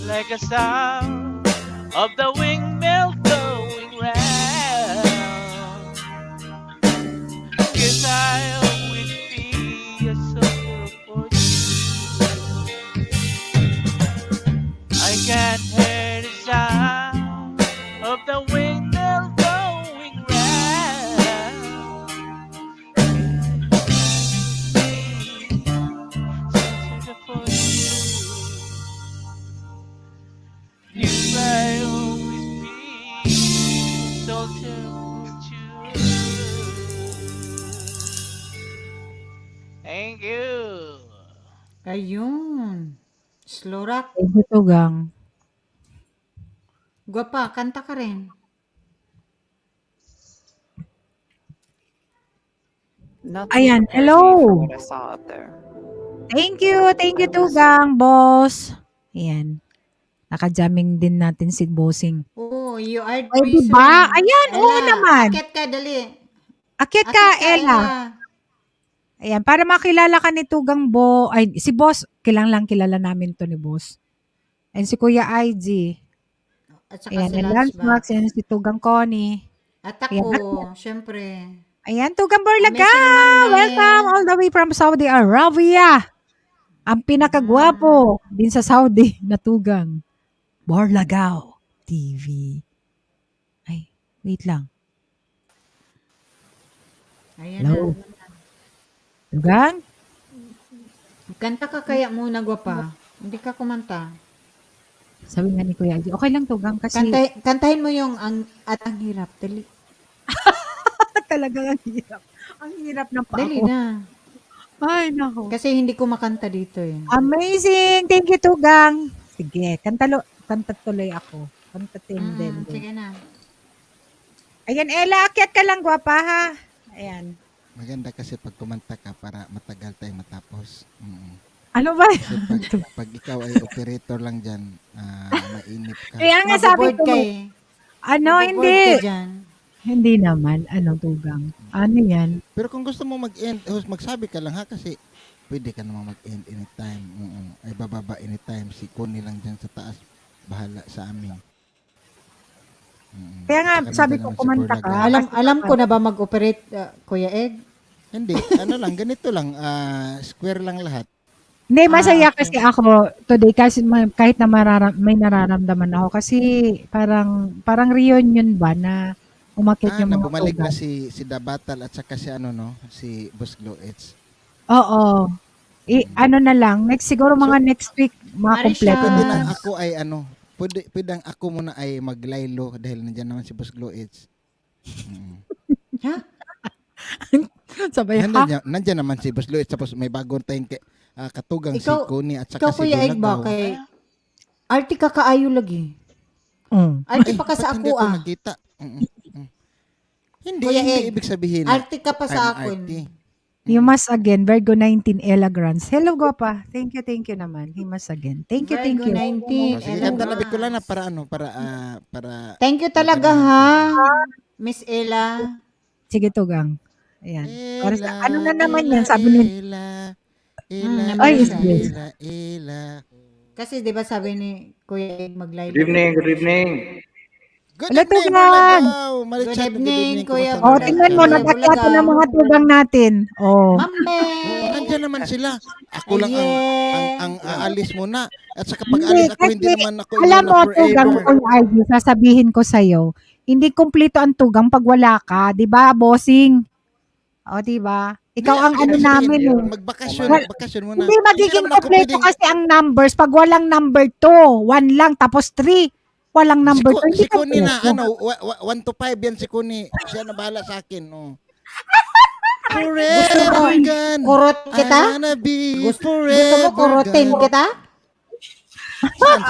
like a sound of the windmill going round. 'Cause I always feel so beautiful. I can hear the sound of the windmill going round. all temperature. Thank you. Ayun. Slow rock. Thank you, Tugang. Gwapa, kanta ka rin. Ayan, hello. Thank you, Tugang, boss. Ayan. Naka-jamming din natin si Bossing. Oo, you are Ay, diba? Ayan, oo naman. Akit ka, dali. Akit ka, Ella. Ayan, para makilala ka ni Tugang ay si Boss, kilalang kilala namin to ni Boss. And si Kuya IG. At saka Ayan, si and Lunchbox. Lunchbox, and si Tugang Connie. At Ayan, ako, syempre. Ayan, Tugang Borlaga! Amazing Mami. Welcome all the way from Saudi Arabia. Ang pinakagwapo din sa Saudi na Tugang. Borlagao TV. Ay, wait lang. Ayan Hello. na. Tugang? Kanta ka kaya muna, gwapa. Hindi ka kumanta. Sabi nga ni Kuya IG, okay lang Tugang kasi Kantahin mo yung ang hirap. Dali. talagang ang hirap. Ang hirap ng pa Dali ako. na. Ay, nako. Kasi hindi ko makanta dito eh. Amazing! Thank you, Tugang. Sige, kanta tuloy ako. Kantatin din. Sige na. Ayan, Ella, akyat ka lang, gwapa, ha? Ayan. Maganda kasi pag kumanta ka para matagal tayong matapos. Ano ba? Kasi pag ikaw ay operator lang dyan, mainip ka. Kaya nga sabi Maboboard ko, ka eh. ano, Maboboard hindi. ka dyan. Hindi naman. Ano, Tugang? Ano yan? Pero kung gusto mo mag-end, magsabi ka lang ha kasi pwede ka naman mag-end anytime. Ay bababa anytime. Si Connie lang dyan sa taas. Bahala sa amin. Kaya nga, Saka sabi nandiyan ko, naman si kumanta Borlaga. ka. Alam ko na ba mag-operate, Kuya Ed? Hindi. Ano lang, ganito lang. Square lang lahat. Hindi, masaya kasi ako today kasi kahit na may nararamdaman ako kasi parang reunion ba na umakyat yung Na mga bumalik na Tugang. si Dabatal at saka si si Boss Gloets. Oo. Ano na lang, siguro mga next week, kompleto Pwede na. nang ako ay pwede ang ako muna ay maglaylo dahil nandiyan naman si Boss Gloets. Sabay, ha? Nandiyan naman si Boss Gloets tapos may bagong tayong katugang si Ikaw- Connie at saka Ikaw, si Kuya Ed, ba? Bulagaw. Kay Arti ka kaayo lagi. Arti pa ka sa ba't hindi ako ako ah. nakita? Hindi, Kuya hindi Ed, ibig sabihin. Arti ka pa sa I'm akon. arty. Himas again, Virgo 19, Ella Grants. Hello, Gwapa. Thank you again. Himas again. Thank you. Virgo 19. Sige, Ella kanta na Grants. ko lang na para Thank you talaga ha, Miss Ella. Sige, Tugang. Ayan. Para sa, ano na naman yan? Sabi ni... Ay, is this? Ella. Kasi 'di ba sabi ni Kuya Ed maglaylo. Good evening. Hello, Tugang. Good evening, Kuya. O, tingnan mo, nag-akyat na mga Tugang natin. O. Nandiyan naman sila. Ako lang ang aalis muna. At saka pag Hindi, alis ako, hindi kasi naman ako alam iwan mo, na Tugang, forever. kung IG, sasabihin ko sa'yo, hindi kumpleto ang Tugang pag wala ka. Di ba, bossing? O, di ba? Ikaw ang ano namin eh. Magbakasyon muna. Hindi magiging naman ako kumpleto kasi ang numbers pag walang number 2. 1 lang, tapos 3. Walang number 2. Si Connie na, 1 to 5 yan si Connie. Siya na bahala sa akin. Forever gone. Kurot kita? I wanna be Gusto mo forever kurotin gone. kita? Saan?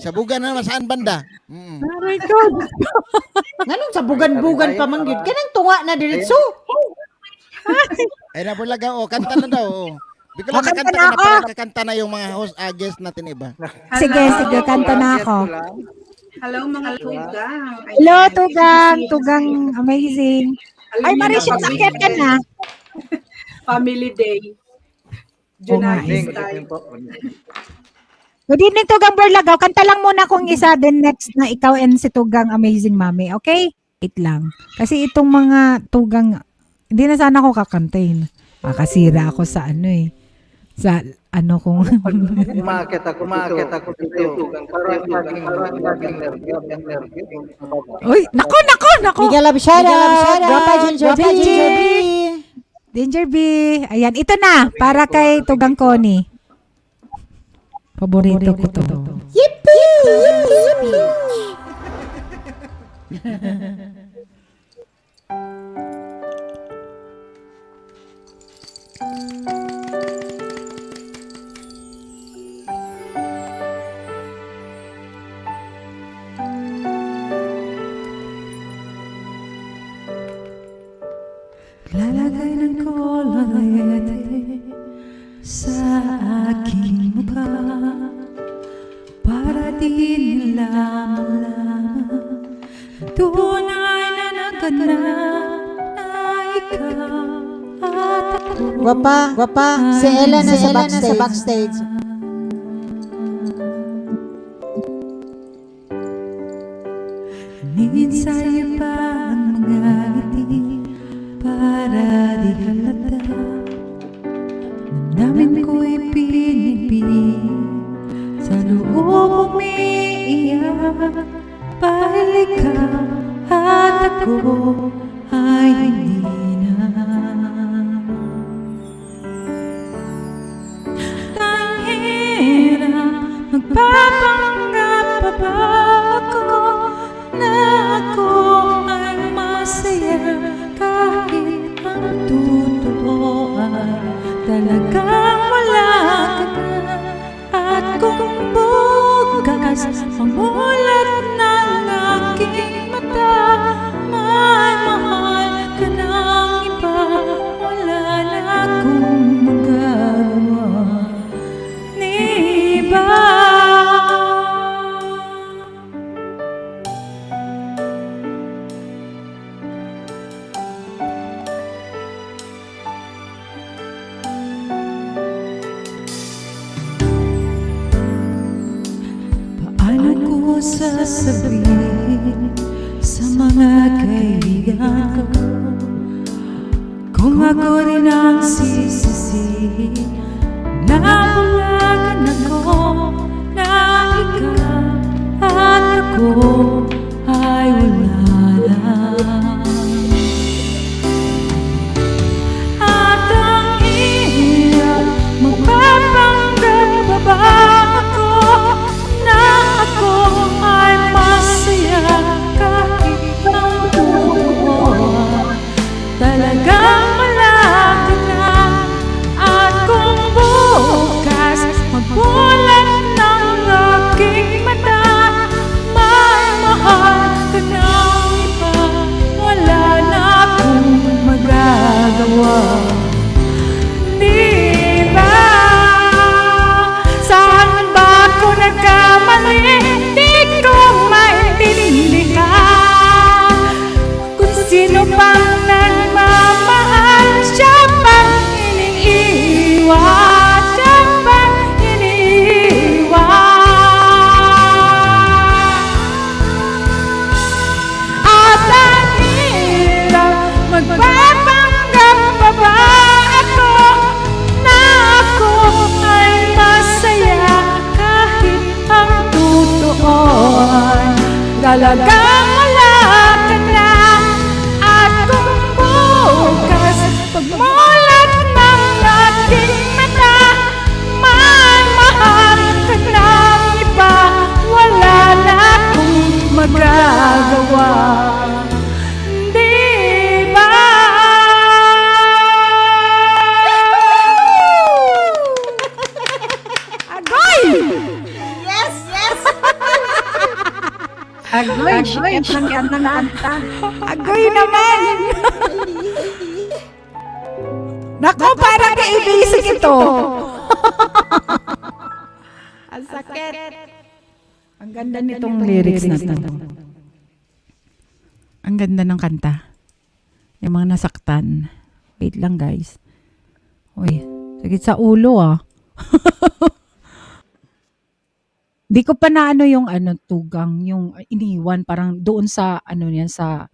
Sa bugan naman. Saan banda? Oh my God. Nganong sa bugan-bugan pa man gyud? Kanang tunga na diretso. Ay, Bulagaw, kanta na daw. Bigla lang Kanta kanta na ka na ako. para kakanta na yung mga host, guest natin iba. Sige, kanta na ako. Hello mga Tugang. Hello, Tugang. Tugang, amazing. Ay, Marisha, sakit ka na. Family Day. Junay style. Good evening, Tugang Borlagaw. Kanta lang muna kung isa, then next na ikaw and si Tugang Amazing Mami. Okay? Wait lang. Kasi itong mga Tugang, hindi na sana ako kakantayin. Makasira ako sa ano eh. Sa ano kung... Umakit ako dito. Uy, nako! Miguel Abshara, Grandpa Ginger B. Ginger B. Ayan, ito na. Para kay Tugang Connie. Paborito ko to. Yippee! Yippee! Lalagay ng kolorete sa aking mukha para di nila malaman tunay na naganap na ikaw at ako. Gwapa, si Ella na sa backstage. Minsan sa'yo pa ang mga ngiti para di halata na namin ko'y pinipili sa loob umiiyak dahil ikaw at ako ay hindi na. Tanghira, magpapanggap pa ba ako na ako ay masaya kahit ang totoo ay talagang wala ka na. At kung bukas mamulat ng aking mata, may mahal ka ng iba, wala na akong magagawa ni iba. Paano ko sasabihin sa mga kaibigan ko kung ako rin ang sisisihin na bulagan ako na ikaw at ako ay wala na. At ang hirap magpapanggap pa ba ako na ako ay masaya kahit ang totoo talagang malapit na. At kung bukas magbulat ng aking mata, may mahal ka ng iba, wala na akong magagawa. Di ba? Saan ba ako nagkamali? Di ko maintindihan. Kung sino pang nagmamahal, siya pang iniiwan, siya pang iniiwan. At ang hirap magpapanggap pa ba ako na ako ay masaya kahit ang totoo ay talagang wala ka na. At kung bukas pagmulat ng aking mata, may mahal ka ng iba, wala na akong magagawa. Di ba? Agoy! Yes, yes. Agoy! Agoy naman! Naku, parang kaibisig ito. Ang sakit. Ang ganda nitong lyrics na to. Ang ganda ng kanta. Yung mga nasaktan. Wait lang, guys. Uy, sakit sa ulo ah. Di ko pa na yung tugang, yung iniwan parang doon sa yan sa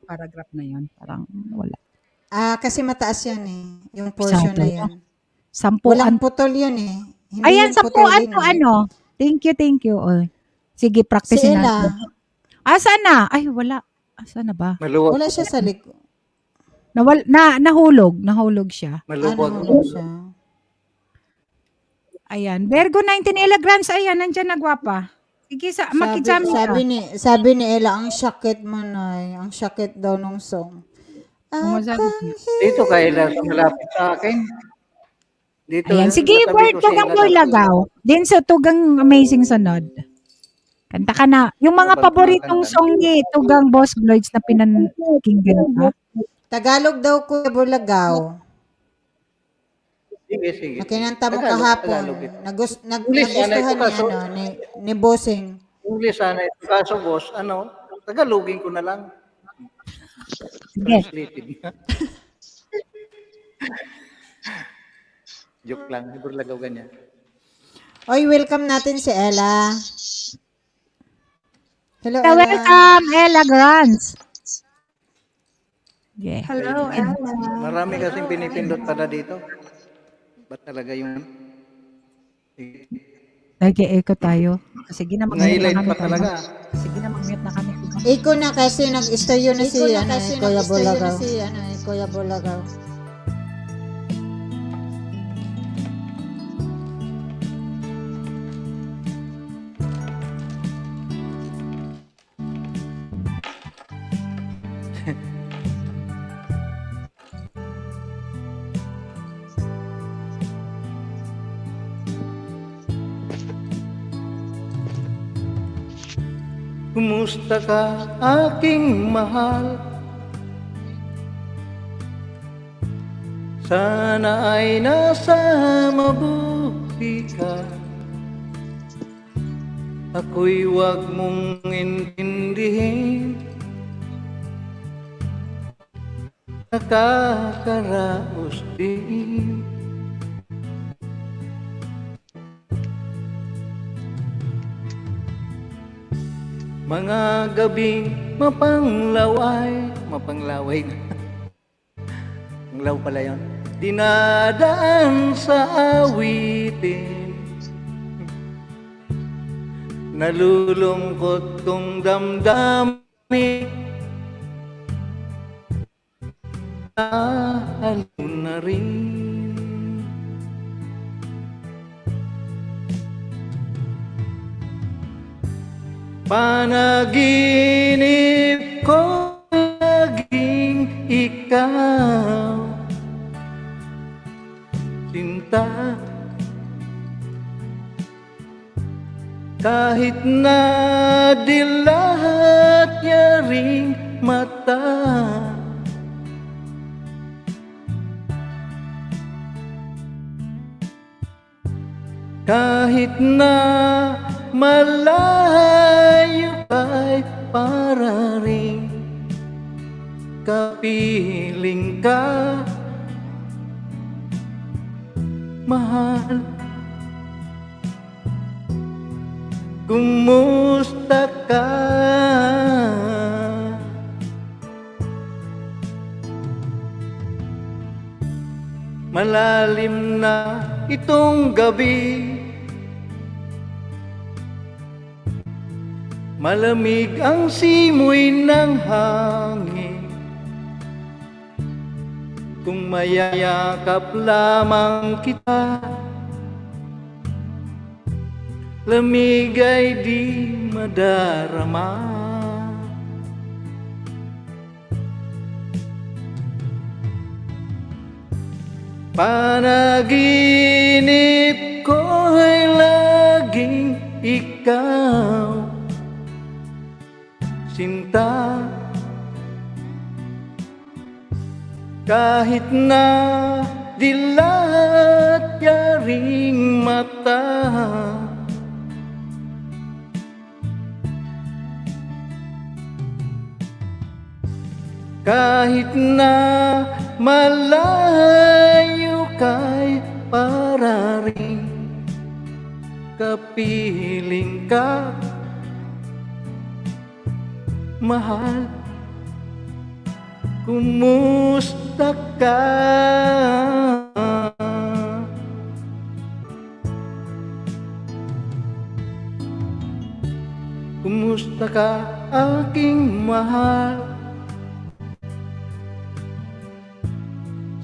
paragraph na yan, parang wala. Kasi mataas yan eh. Yung portion na yan. Sampuan. Walang putol yun eh. Hindi Ayan, yan sampuan putulin to eh. Thank you. Oh. Sige, practice Si natin. Ella, Asa na? Ay, wala. Asa na ba? wala siya sa likod. Nahulog siya. Ano siya? Ayan. Virgo 19 Elagrams. Ayan, nandyan na gwapa. Sige, makijam Sabi ni Ella, ang sakit mo na. Ang sakit daw nung song. Dito ka, Ella, malapit sa akin. Dito. Ayan. Sige, word tugang boy lagaw. Din sa tugang amazing sunod. Kanta ka na. Yung mga paboritong song ni Tugang Boss Lloyds na pinakinggan ka. Tagalog daw, Kuya Bulagaw. Sige, sige. Nakinanta mo Tagalog, kahapon. Tagalog ito. Nagustuhan English sana ito, ni, kaso ni Bossing. English sana ito. Kaso boss, Tagalogin ko na lang. Sige. Translated. Joke lang, Bulagaw ganyan. Oy, welcome natin si Ella. Hello, Ella. Welcome, Ella Grants. Yeah. Hello, Ella. Marami kasing pinipindot pala dito. Ba't talaga yung... Nag-e-echo tayo. Sige na, mag-mute Nailit na kami. pa talaga. Sige na, mag-mute na kami. Iko na kasi nag-istayo na si Kuya Bulagaw. Kuya Bulagaw. Kumusta ka, aking mahal? Sana ay nasa mabuti ka. Ako'y wag mong intindihin. Nakakaraos din. Mga gabing mapanglaway na. Panglaw pala yun. Dinadaan sa awitin. Nalulungkot kong damdamin. Nahalo na rin. Panaginip ko naging ikaw, sinta. Kahit na dila't yaring mata, kahit na malayo ay para rin kapiling ka, mahal. Kumusta ka? Malalim na itong gabi, malamig ang simoy ng hangin. Kung mayayakap lamang kita, lamig ay di madarama. Panaginip ko ay laging ikaw, sinta. Kahit na dila't yaring mata, kahit na malayo kay para rin kapiling ka, mahal. Kumusta ka? Kumusta ka, aking mahal?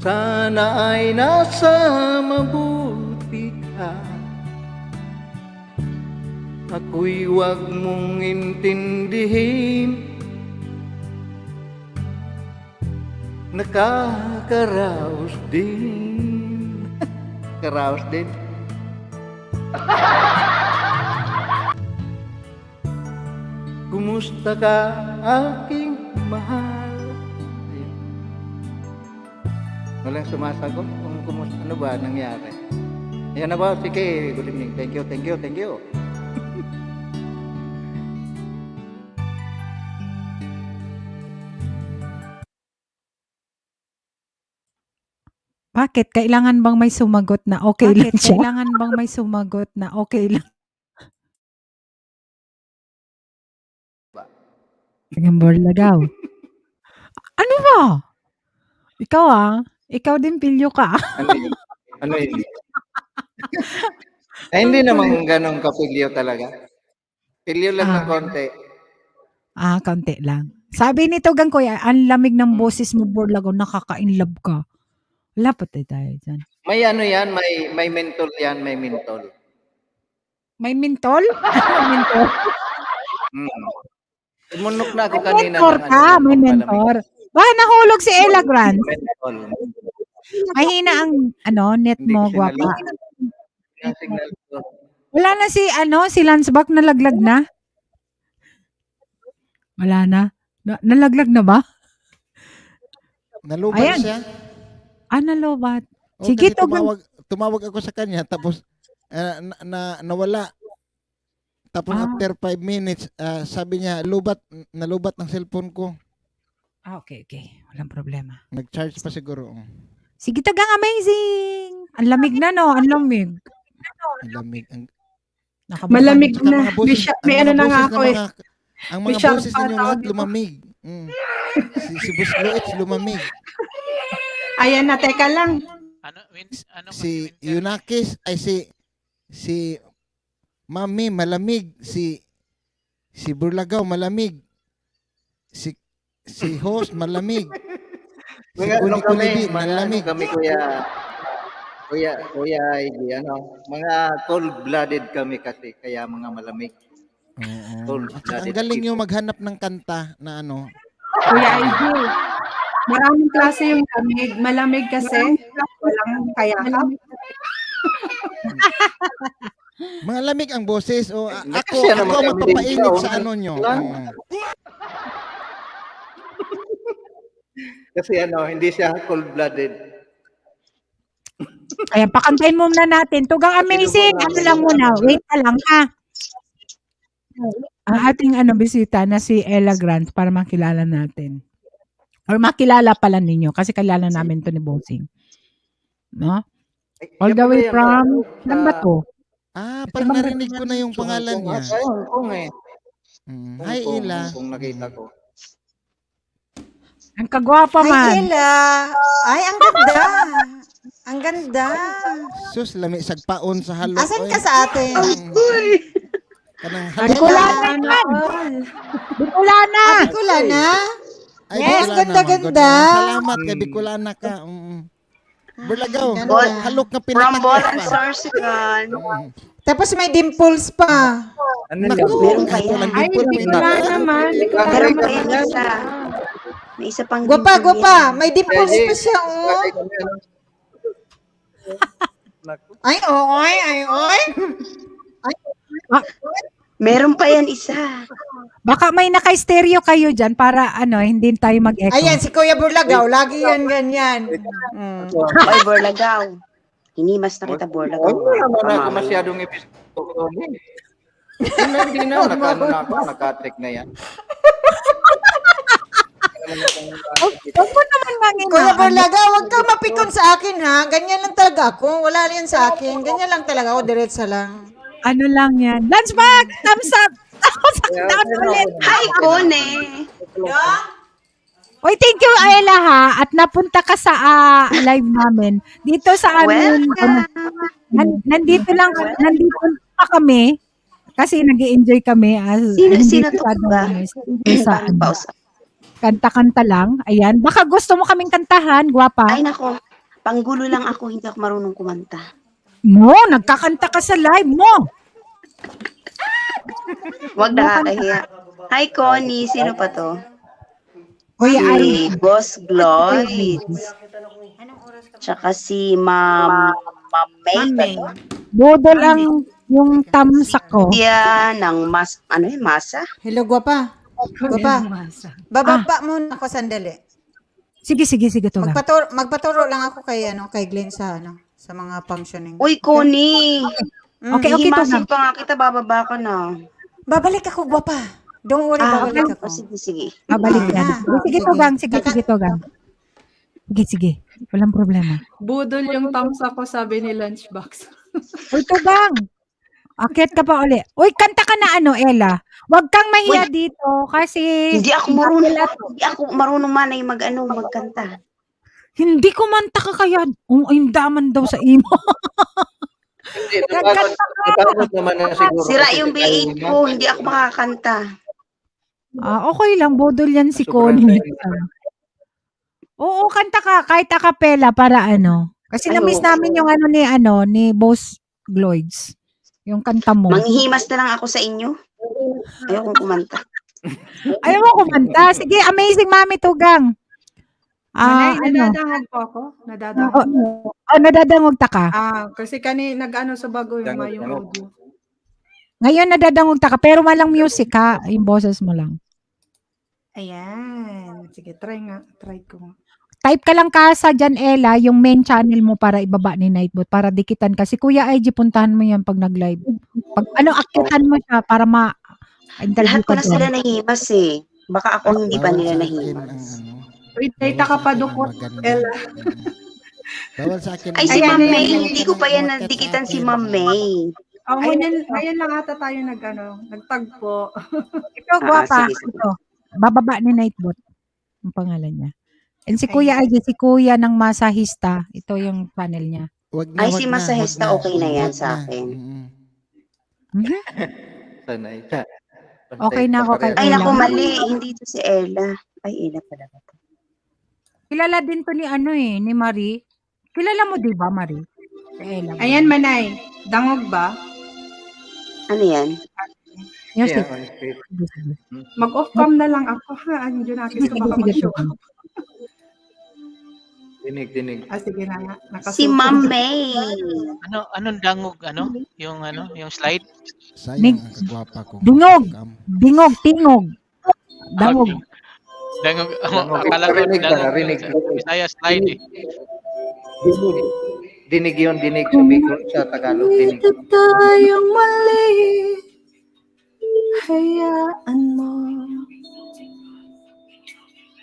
Sana ay nasa mabuti ka. Ako'y wag mong intindihin. Nakakaraos din. Karaos din. Kumusta ka, aking mahal? Walang sumasagot kung kumusta, ano ba nangyari. Ayan na ba? Sige, good evening. Thank you, thank you, thank you. Bakit? Kailangan bang may sumagot na okay lang siya? Kailangan bang may sumagot na okay lang? Tagang Borlagaw. Ano ba? Ikaw ikaw din pilyo ka. Ano yun? Ano yun? Ay, hindi naman ganun kapilyo talaga. Pilyo lang ng konti. Kaunti lang. Sabi ni Tugang Kuya, ang lamig ng boses mo, Borlagaw, nakaka-inlove ka. Wala pa tayo dyan. May ano yan, may mentol yan, may mentol. May mentol? Ano mentol? Tumunok na ako May kanina. mentor ng ka, may mentor. Baka nahulog si Ella Grant. Mentol. Mahina ang net mo, gwapa. Ang signal ko. Wala na si Lansbach nalaglag na? Wala na? Nalaglag na ba? Nalubat Ayan. siya. Nalobat. Oh, Sige, kasi Tugang. tumawag ako sa kanya tapos nawala. Tapos after 5 minutes, sabi niya, nalubat ng cellphone ko. Okay. Walang problema. Nag-charge pa siguro. Sige, Tugang, amazing. Ang lamig na, no? Ang lamig. Ang lamig. Malamig Saka na. mga boses, May ang ano mga na nga boses ako ng eh. ang May mga sharp boses pa ninyo tawag lahat dito. lumamig. Si Boss Luits lumamig. Ayan na, teka lang. Si Yunakis ay si Mami malamig, si Burlagaw malamig. Si host malamig. Si Mga ano Uni kami, Kulibi mga ano malamig. kami, Kuya Iggy, mga cold-blooded kami kasi, kaya mga malamig. At saka ang galing yung maghanap ng kanta na Kuya Iggy, maraming klase yung lamig. Malamig kasi, walang kayakap. mga lamig ang boses o Kasi ako naman kami magpapainit dito, sa ano nyo. Kasi hindi siya cold-blooded. Ayan, pakantayin muna natin. Tugang amazing. Ano lang muna. Wait na lang, ha? Ang ating bisita na si Ella Grant para makilala natin. Or makilala pala ninyo kasi kilala namin to ni Bossing. No? All the way from, saan ba to? Parang narinig ko na yung pangalan niya. Hi, Ella. Kung nakita ko. Ang kagwapa man. Ay, Ella. Ay, ang ganda. Ang ganda. Sus, lami sagpaon sa halo. Asan ka sa atin? Kanang Bicolana yan. Bicolana. Bicolana? Ay, Yes, Bicolana, ganda-ganda. Salamat kay Bicolana ka. Burlagaw, Ganda. halok na From pinatakot Bolan pa. Sorsigan. Tapos may dimples pa. Naku, Meron pa ito yan. lang Ay, dimple, bigla naman. Meron pa yan isa. May isa pang Guapa, dimple guapa. yan. May dimples pa siya, oh. Ay, oy, ay, oy. Meron pa yan isa. Baka may naka-stereo kayo dyan para hindi tayo mag-echo. Ayan, si Kuya Burlagaw. Lagi yan ganyan. Oy, Borlagaw. Hinimas na kita, Borlagaw. Wala naman ako masyadong episode. Hindi na, naka-check na yan. Huwag mo naman Kuya Burlagaw, huwag kang mapikon sa akin, ha? Ganyan lang talaga ako. Wala yan sa akin. Ganyan lang talaga ako. Diretsa lang. Ano lang yan. Lunchbag! Thumbs up! Down ulit. Hi, Kone. Oy, thank you, Ella, ha. At napunta ka sa live namin. Dito sa amin. Nandito pa kami. Kasi nag-i-enjoy kami. Sino to ba? Sa kanta-kanta lang. Ayan. Baka gusto mo kaming kantahan, gwapa. Ay, nako. Panggulo lang ako. Hindi ako marunong kumanta. Mo, nagkakanta ka sa live mo. Huwag nakakahiya. Hi, Connie. Sino pa to? Kuya Si Boss Gloyd. Tsaka si Ma'am May. Budol ang yung tamsak ko. Dia ng masa? Hello, guwapa. Guwapa. Bababa muna ako sandali. Sige, Tugang. Magpaturo lang ako kay Glenn sa mga functioning. Uy, Connie. Okay, Hihimasin Tugang. pa nga kita, bababa ka na. Babalik ako, gwapa. Don't worry, babalik ako. Sige. Babalik yan. Sige, Tugang. Sige, Tugang. Sige. Walang problema. Budol yung thumbs up ko, sabi ni Lunchbox. Uy, Tugang. Akyat ka pa uli. Uy, kanta ka na Ella. Huwag kang mahiya dito kasi... Hindi ako marunong manay magkanta. Hindi kumanta ka kaya. Daman daw sa imo. Hindi, napagod naman na siguro. Sira kasi yung tayo B8 ko, hindi ako makakanta. Okay lang. Bodol yan si Connie. Oo, kanta ka. Kahit a cappella para Kasi na-miss namin yung ni Boss Gloids. Yung kanta mo. Manghihimas na lang ako sa inyo. Ayokong kumanta. Ayaw mo kumanta. Sige, Amazing Mami Tugang. Nadadangog po ako. Nadadangog. Nadadangog ka. Kasi nag-ano sa bago yung audio. Ngayon nadadangog ka, pero walang music ha. Yung boses mo lang. Ayan. Sige, try ko. Type ka lang ka sa Janela, yung main channel mo para ibaba ni Nightbot, para dikitan ka. Si Kuya IG, puntahan mo yan pag nag-live. Pag akitan mo siya para Lahat ko na sila nahimas eh. Baka ako hindi pa nila nahimas. Wait, data ka pa dukot, Ella. Bawal sa akin. Ay, si Ma'am May, hindi ko pa yan nadikitan si Ma'am May. Ngayon lang ata tayo nagtagpo. Ito, guwapa. Ito. Bababa ni Nightbot. Ang pangalan niya. And si Kuya IG, si Kuya ng Masahista. Ito yung channel niya. Ay, si Masahista, okay na yan sa akin. Sanay. Okay na ako kay Ay, Ella. naku, mali. Hindi to si Ella. Ay, Ella pala. Kilala din to ni Marie. Kilala mo di ba, Marie? Ella. Ayan, Manay. Dangog ba? Ano yan? Music. Mag-off cam na lang ako, ha? Andiyo natin ko baka mag-show. Dinig. Sige na nga. Si Ma'am May. Anong dangog, yung slide? Sayang ang kagwapa ko. Dingog. Tingog. Dangog. Dangog. Akala ko rinig. Bisaya slide eh. Dinig yun, sa Tagalog. Dinig. Ito tayong mali. Hayaan mo.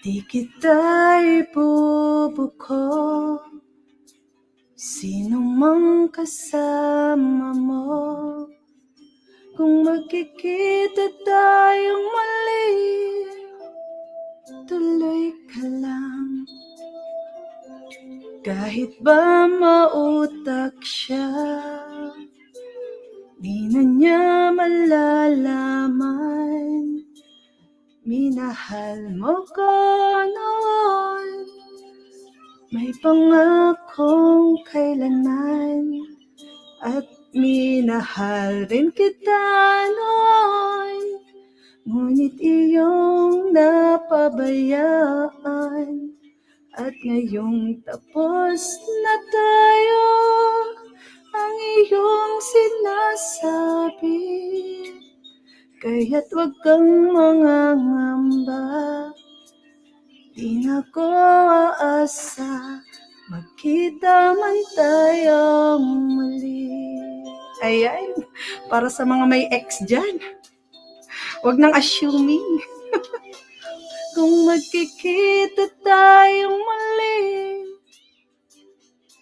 Di kita ibubuko. Sino mang kasama mo. Kung magkikita tayong mali, tuloy ka lang. Kahit ba mautak siya, di na niya malalaman. Minahal mo ko noon, may pangakong kailanman. At minahal rin kita noon, ngunit iyong napabayaan. At ngayong tapos na tayo, ang iyong sinasabi. Kaya't wag kang mangangamba, di na ko aasa, magkita man tayong muli. Ayan, para sa mga may ex dyan. Wag nang assuming. Kung magkikita tayong muli,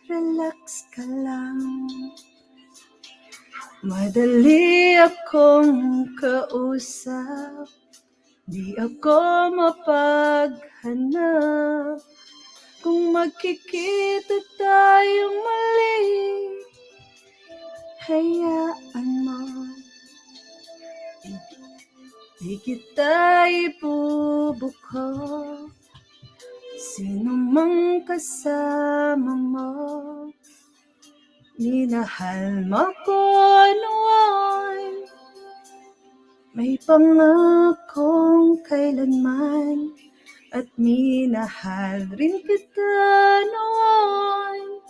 relax ka lang. Madali akong kausap, di ako mapaghanap. Kung magkikita tayong muli, hayaan mo. Di kita ibubuko. Sino mang kasama mo, minahal mo ko noon, may pangakong kailanman. At minahal rin kita noon,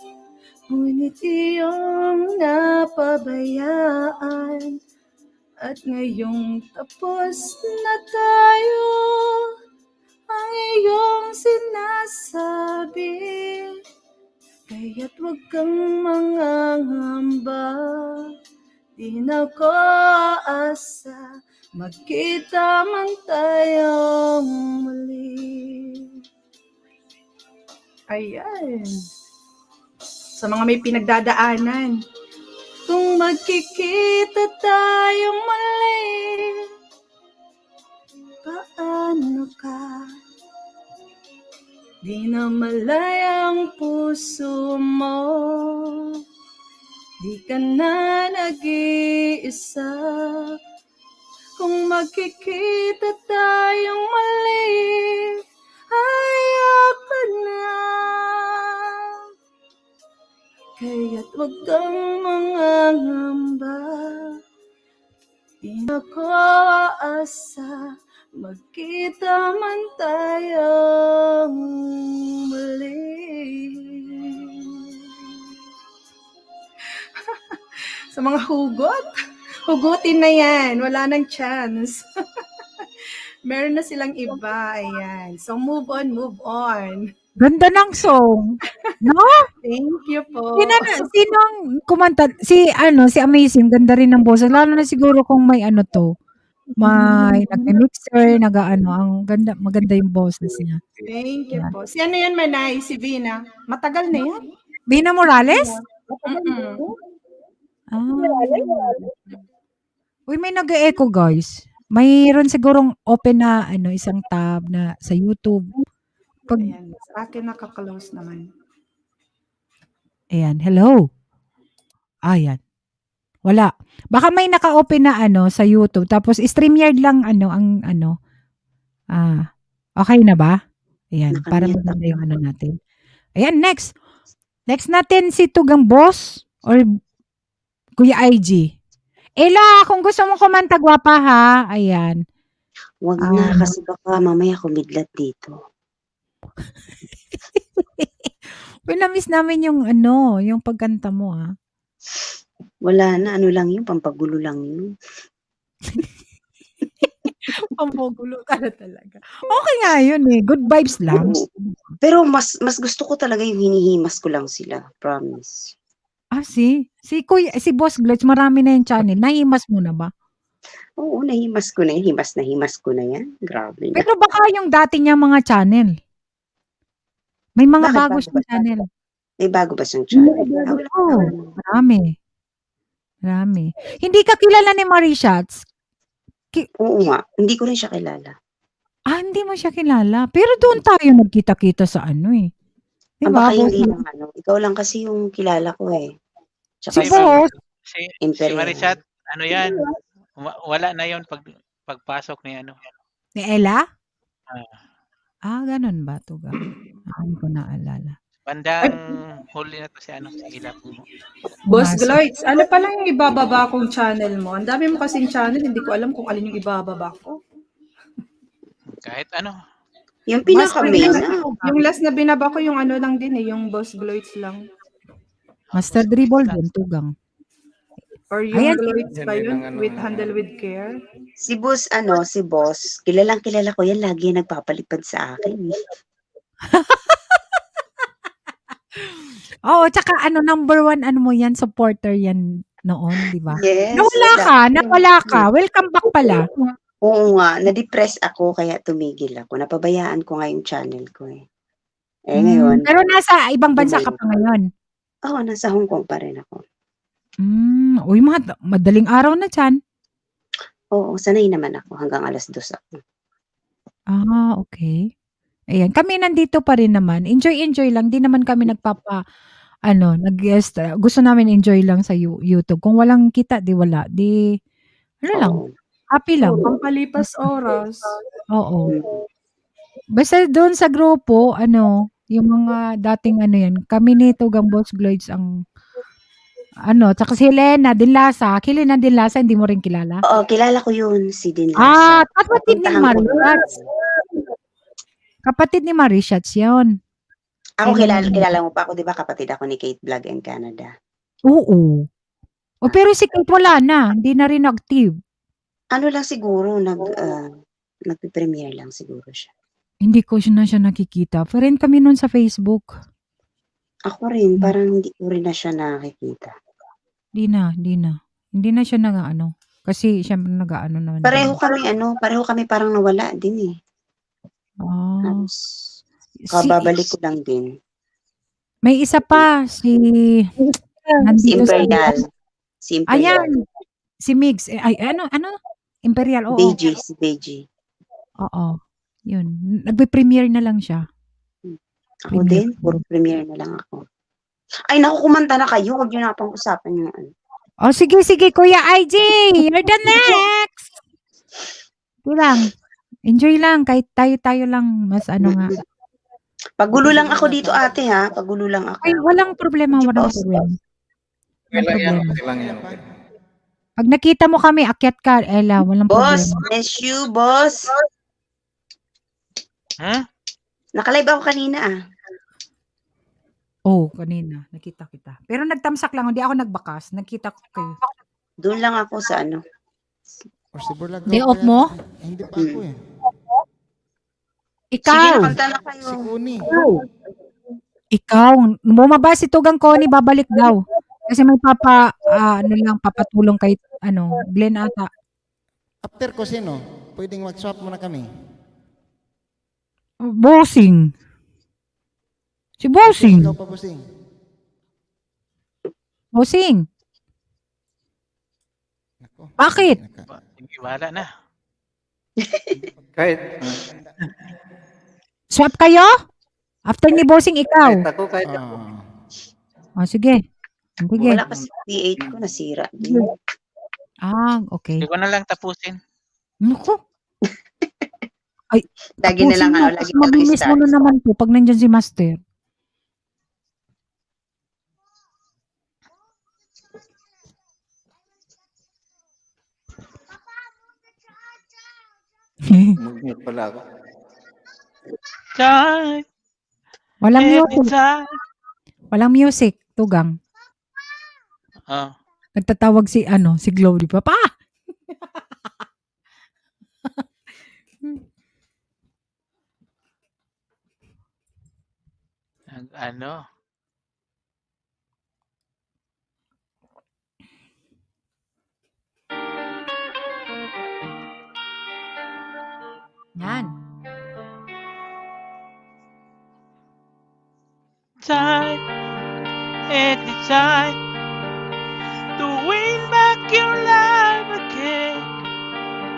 ngunit iyong napabayaan. At ngayong tapos na tayo, ang iyong sinasabi. gabi, kaya't huwag kang mangangamba. Di na ko asa, magkita man tayong muli. Ayan. Sa mga may pinagdadaanan, kung magkikita tayong muli, paano ka? Di na malayang puso mo, di ka na nag-iisa. Kung magkikita tayong muli, hayag ka na. Kaya't huwag kang mangangamba. Di na ko asa, magkita man tayong muli. Sa mga hugutin na yan. Wala nang chance. Meron na silang iba. Ayan. So, move on. Ganda ng song. No? Thank you po. Sinong kumanta? Si Amazing, ganda rin ng boses. Lalo na siguro kung may may nagme-mixer, ang ganda, maganda yung boses niya. Thank you po. Si ano yan, Manay? Si Vina. Matagal na yan. Vina Morales? Uy, may nag-e-echo, guys. Mayroon sigurong open na isang tab na sa YouTube. Ayan. Sa akin nakaklose naman. Ayan, hello. Ayan. Wala. Baka may naka-open na sa YouTube. Tapos StreamYard lang okay na ba? Ayan, para maganda yung natin. Ayan, next. Next natin si Tugang Boss or Kuya IG. Ella, kung gusto mong kumanta, gwapa ha. Ayan. Wag na kasi baka mamaya kumidlat dito. Uy, na-miss namin yung yung pagkanta mo ha. Wala na, lang yun, pampagulo lang yun. Pampagulo ka na talaga. Okay nga yun eh, good vibes lang. Pero mas gusto ko talaga yung hinihimas ko lang sila, promise. Si Boss Glitch, marami na yung channel. Nahimas mo na ba? Oo, nahimas ko na yan. Himas na yan. Grabe na. Pero baka yung dati niya mga channel. May mga bago siyang channel. May bago ba siyang channel? Oo, marami. Hindi ka kilala ni Marishats? Oo nga, hindi ko rin siya kilala. Hindi mo siya kilala. Pero doon tayo nagkita-kita sa Diba? Baka hindi lang ikaw lang kasi yung kilala ko eh. Tsaka Si Marichat, yan? Wala na yon pagpasok ni Ni Ella? Ganun ba, Tuga? Hindi ko naalala. Bandang huli na to si Ella po. Boss Gloitz, ano pala yung ibababa kong channel mo? Ang dami mo kasing channel, hindi ko alam kung alin yung ibababa ko. Kahit Yung pinaka-main na. Yung last na binaba ko, yung lang din yung Boss Gloitz lang. Master Dribble din, Tugang. Or yung Gloitz pa yun, with handle with care. Si Boss, kilalang kilala ko yan, lagi nagpapalipad sa akin. Oo, tsaka number one, mo yan, supporter yan noon, di ba? Yes. Nawala ka. Welcome back pala. Oo nga, na-depress ako kaya tumigil ako. Napabayaan ko nga yung channel ko eh. Ngayon. Pero nasa ibang bansa ka pa ngayon? Oo, nasa Hong Kong pa rin ako. Uy, madaling araw na dyan. Oo, sanay naman ako. Hanggang 2:00 ako. Okay. Ayan, kami nandito pa rin naman. Enjoy lang. Di naman kami nag-guest. Gusto namin enjoy lang sa YouTube. Kung walang kita, di wala. Di, lang. Happy lang. Pampalipas oras. Oo. Basta doon sa grupo, yung mga dating yan, kami ni Tugang Boss Gloitz ang tsaka si Helena Dinlasa. Helena Dinlasa, hindi mo rin kilala? Oo, kilala ko yun, si Dinlasa. Kapatid ni Marishats. Kapatid ni Marishats yun. Ako kilala mo pa ako, di ba? Kapatid ako ni Kate Vlog in Canada. Oo. Pero si Kate wala na. Hindi na rin active. Lang siguro, nag-premiere lang siguro siya. Hindi ko siya nakikita. Friend kami nun sa Facebook. Ako rin, parang hindi ko rin na siya nakikita. Di na. Hindi na siya nag-ano. Kasi siyempre nag-ano naman. Pareho kami parang nawala din eh. Oh. Kababalik ko lang din. May isa pa, si Imperial. Si Imperial. Ayan. Si Migs. Ay, ano? Imperial, oo. Si Beji. Oo. Yun. Nagbe-premiere na lang siya. Ako din, puro premiere na lang ako. Ay, naku, kumanta na kayo. Huwag nyo na pang usapan yung ano. Oh, sige, Kuya IG. You're the next. Ito lang. Enjoy lang. Kahit tayo lang. Mas ano nga. Pagulo lang ako dito, ate, ha? Pagulo lang ako. Ay, walang problema. Okay lang yan. Pag nakita mo kami, akyat ka, Ella. Walang Boss, problema. miss you, boss. Nakalive ako kanina, ah. Oh, kanina. Nakita kita. Pero nagtamsak lang. Hindi ako nagbakas. Nakita ko kayo. Doon lang ako sa ano. Or si Burlagaw. Day off mo? Hindi pa ako eh. Ikaw. Sige, nakanta na kayo. Si Kuni. Ikaw. Bumaba si Tugang Connie, babalik daw. Kasi may papatulong kay, Glenn ata. After ko sino? Pwedeng mag-swap muna kami. Bossing. Si Bossing. Ikaw pa, Bossing. Bossing. Bakit? Sige, wala na. Kahit Swap kayo? After ni Bossing, ikaw. kahit Oh, sige. Sige. Wala kasi P8 ko, nasira. Okay. Hindi ko na lang tapusin. Naku. Ay, Lagi na lang, lagi na lang mabilis mo na naman po pag nandyan si Master. mag-mute pala ako. Time. Walang music. Anytime. Walang music, Tugang. Nagtatawag si Glow, di ba? Pa! Ano? Yan. Time, anytime, to win back your love again,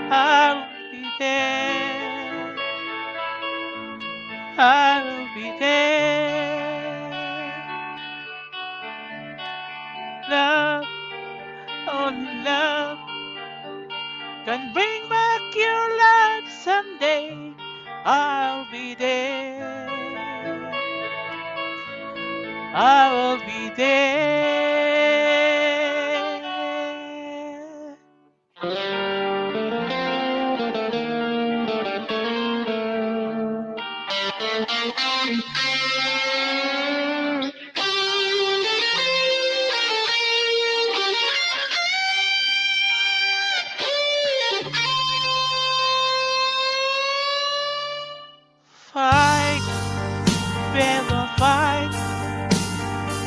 I'll be there. I will be there. Love, only love, can bring back your love someday. I'll be there. I will be there. Fight, better fight,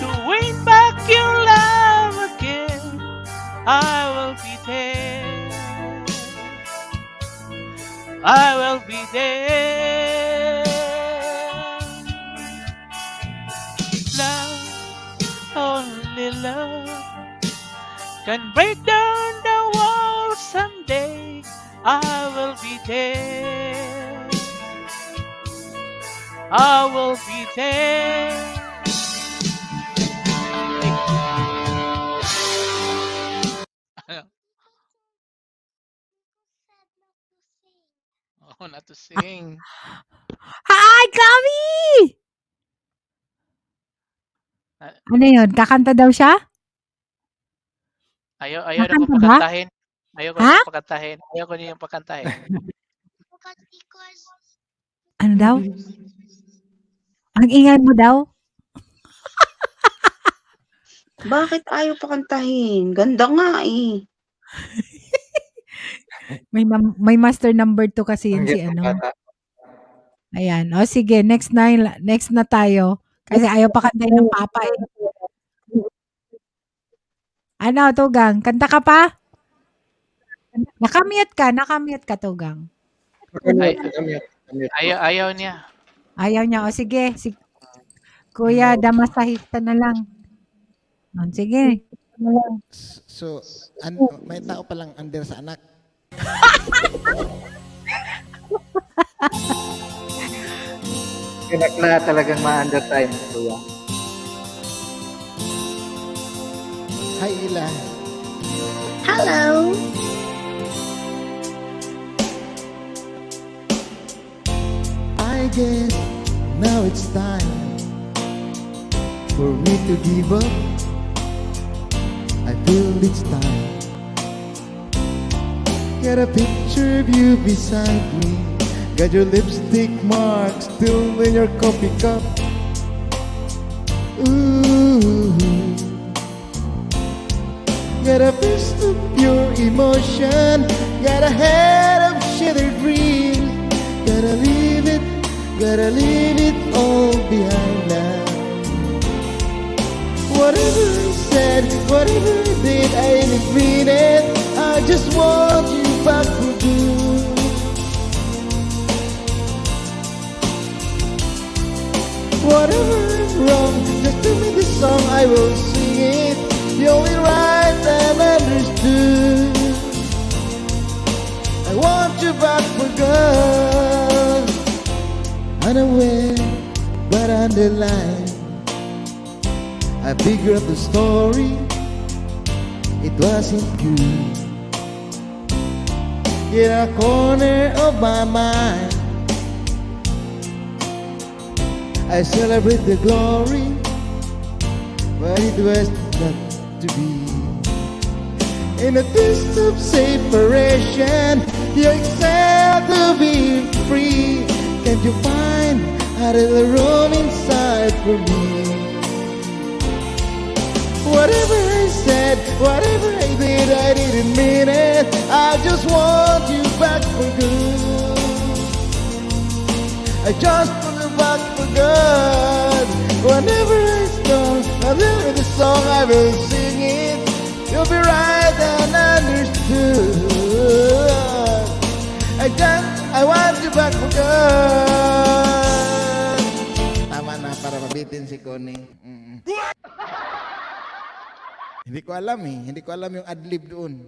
to win back your love again. I will be there. I will be there. Love, only love, can break down the wall someday. I will be there. I will be there. Oh, not to sing. Hi, Chloe! Ano yun? Kakanta daw siya? Ayaw na Kakanta kong ba? pakantahin. Ayaw ko Ha? niyang pakantahin. Ayaw ko niyang pakantahin. Ano daw? Ang ingay mo daw? Bakit ayaw pakantahin? Ganda nga eh. May master number 2 kasi yan si ano. Ayan. O sige, next na tayo. Kasi ayaw pa kantahin ng papa eh. Ano, Tugang? Kanta ka pa? Nakamute ka, Tugang. Nakamute, Ay, nakamute, nakamute po. ayaw niya. Ayaw niya. O sige, si Kuya Damasahista na lang. O, sige. So, may tao palang under sa anak. Kinakla talagang ma-under time, kuya. Hi, Ila. Hello. I guess now it's time for me to give up. I feel it's time. Got a picture of you beside me. Got your lipstick mark still in your coffee cup. Ooh. Got a fist of pure emotion. Got a head of shattered dreams. Gotta leave it all behind now. Whatever I said, whatever I did, I didn't mean it. I just want you back for good. Whatever is wrong, just tell me the song, I will sing it. The only right and understood. I want you back for good. Unaware, but underline. I figure out the story. It wasn't you. In a corner of my mind, I celebrate the glory, but it was not to be. In a twist of separation, you accept to be free. Can't you find a little room inside for me? Whatever I said, whatever I did, I didn't mean it. I just want you back for good. I just want you back for good. Whenever I start, whenever the song I will sing it. You'll be right and understood. I want you back for good. Tama na para mabitin si Connie. Hindi ko alam eh. Hindi ko alam yung adlib doon.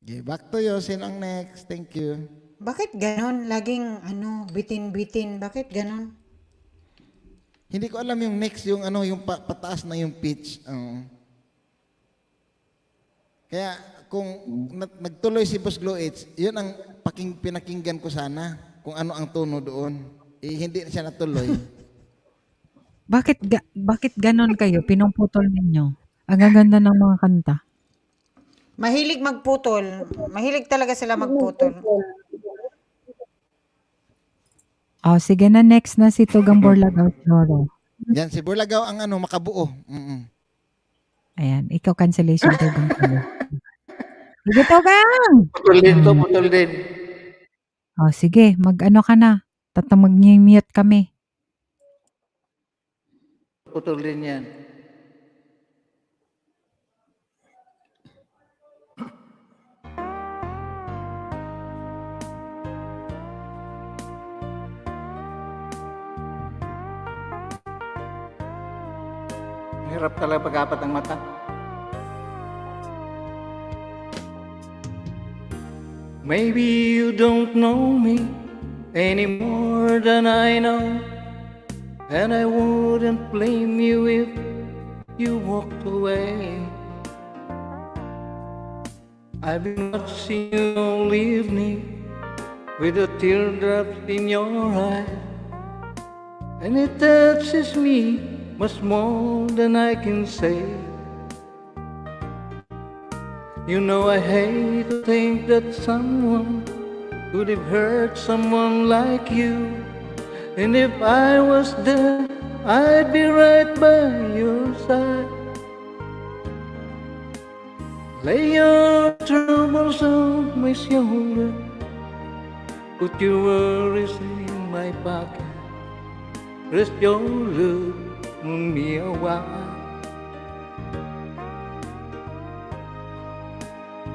Okay, back to you. Sino ang next? Thank you. Bakit ganon? Laging bitin-bitin. Bakit ganon? Hindi ko alam yung next, yung yung pataas na yung pitch. Kaya kung nagtuloy si Boss Glow H, yun ang pinakinggan ko sana kung ano ang tono doon. Hindi siya natuloy. Bakit ganon kayo? Pinumputol ninyo. Ang gaganda ng mga kanta. Mahilig magputol. Mahilig talaga sila magputol. O, sige na, next na si Tugang Borlagaw Choro. Yan, si Borlagaw ang makabuo. Ayan, ikaw cancellation, Tugang Choro. Sige, Tugang! Putol din to, putol din. O, sige, mag-ano ka na. Mag-mute kami. Putol din yan. Hirap talaga pag-apat ang mata. Maybe you don't know me any more than I know, and I wouldn't blame you if you walked away. I've been watching you all evening with the teardrops in your eyes, and it touches me much more than I can say. You know I hate to think that someone could have hurt someone like you, and if I was there, I'd be right by your side. Lay your troubles on my shoulder, Put your worries in my pocket. Rest your love on me a while.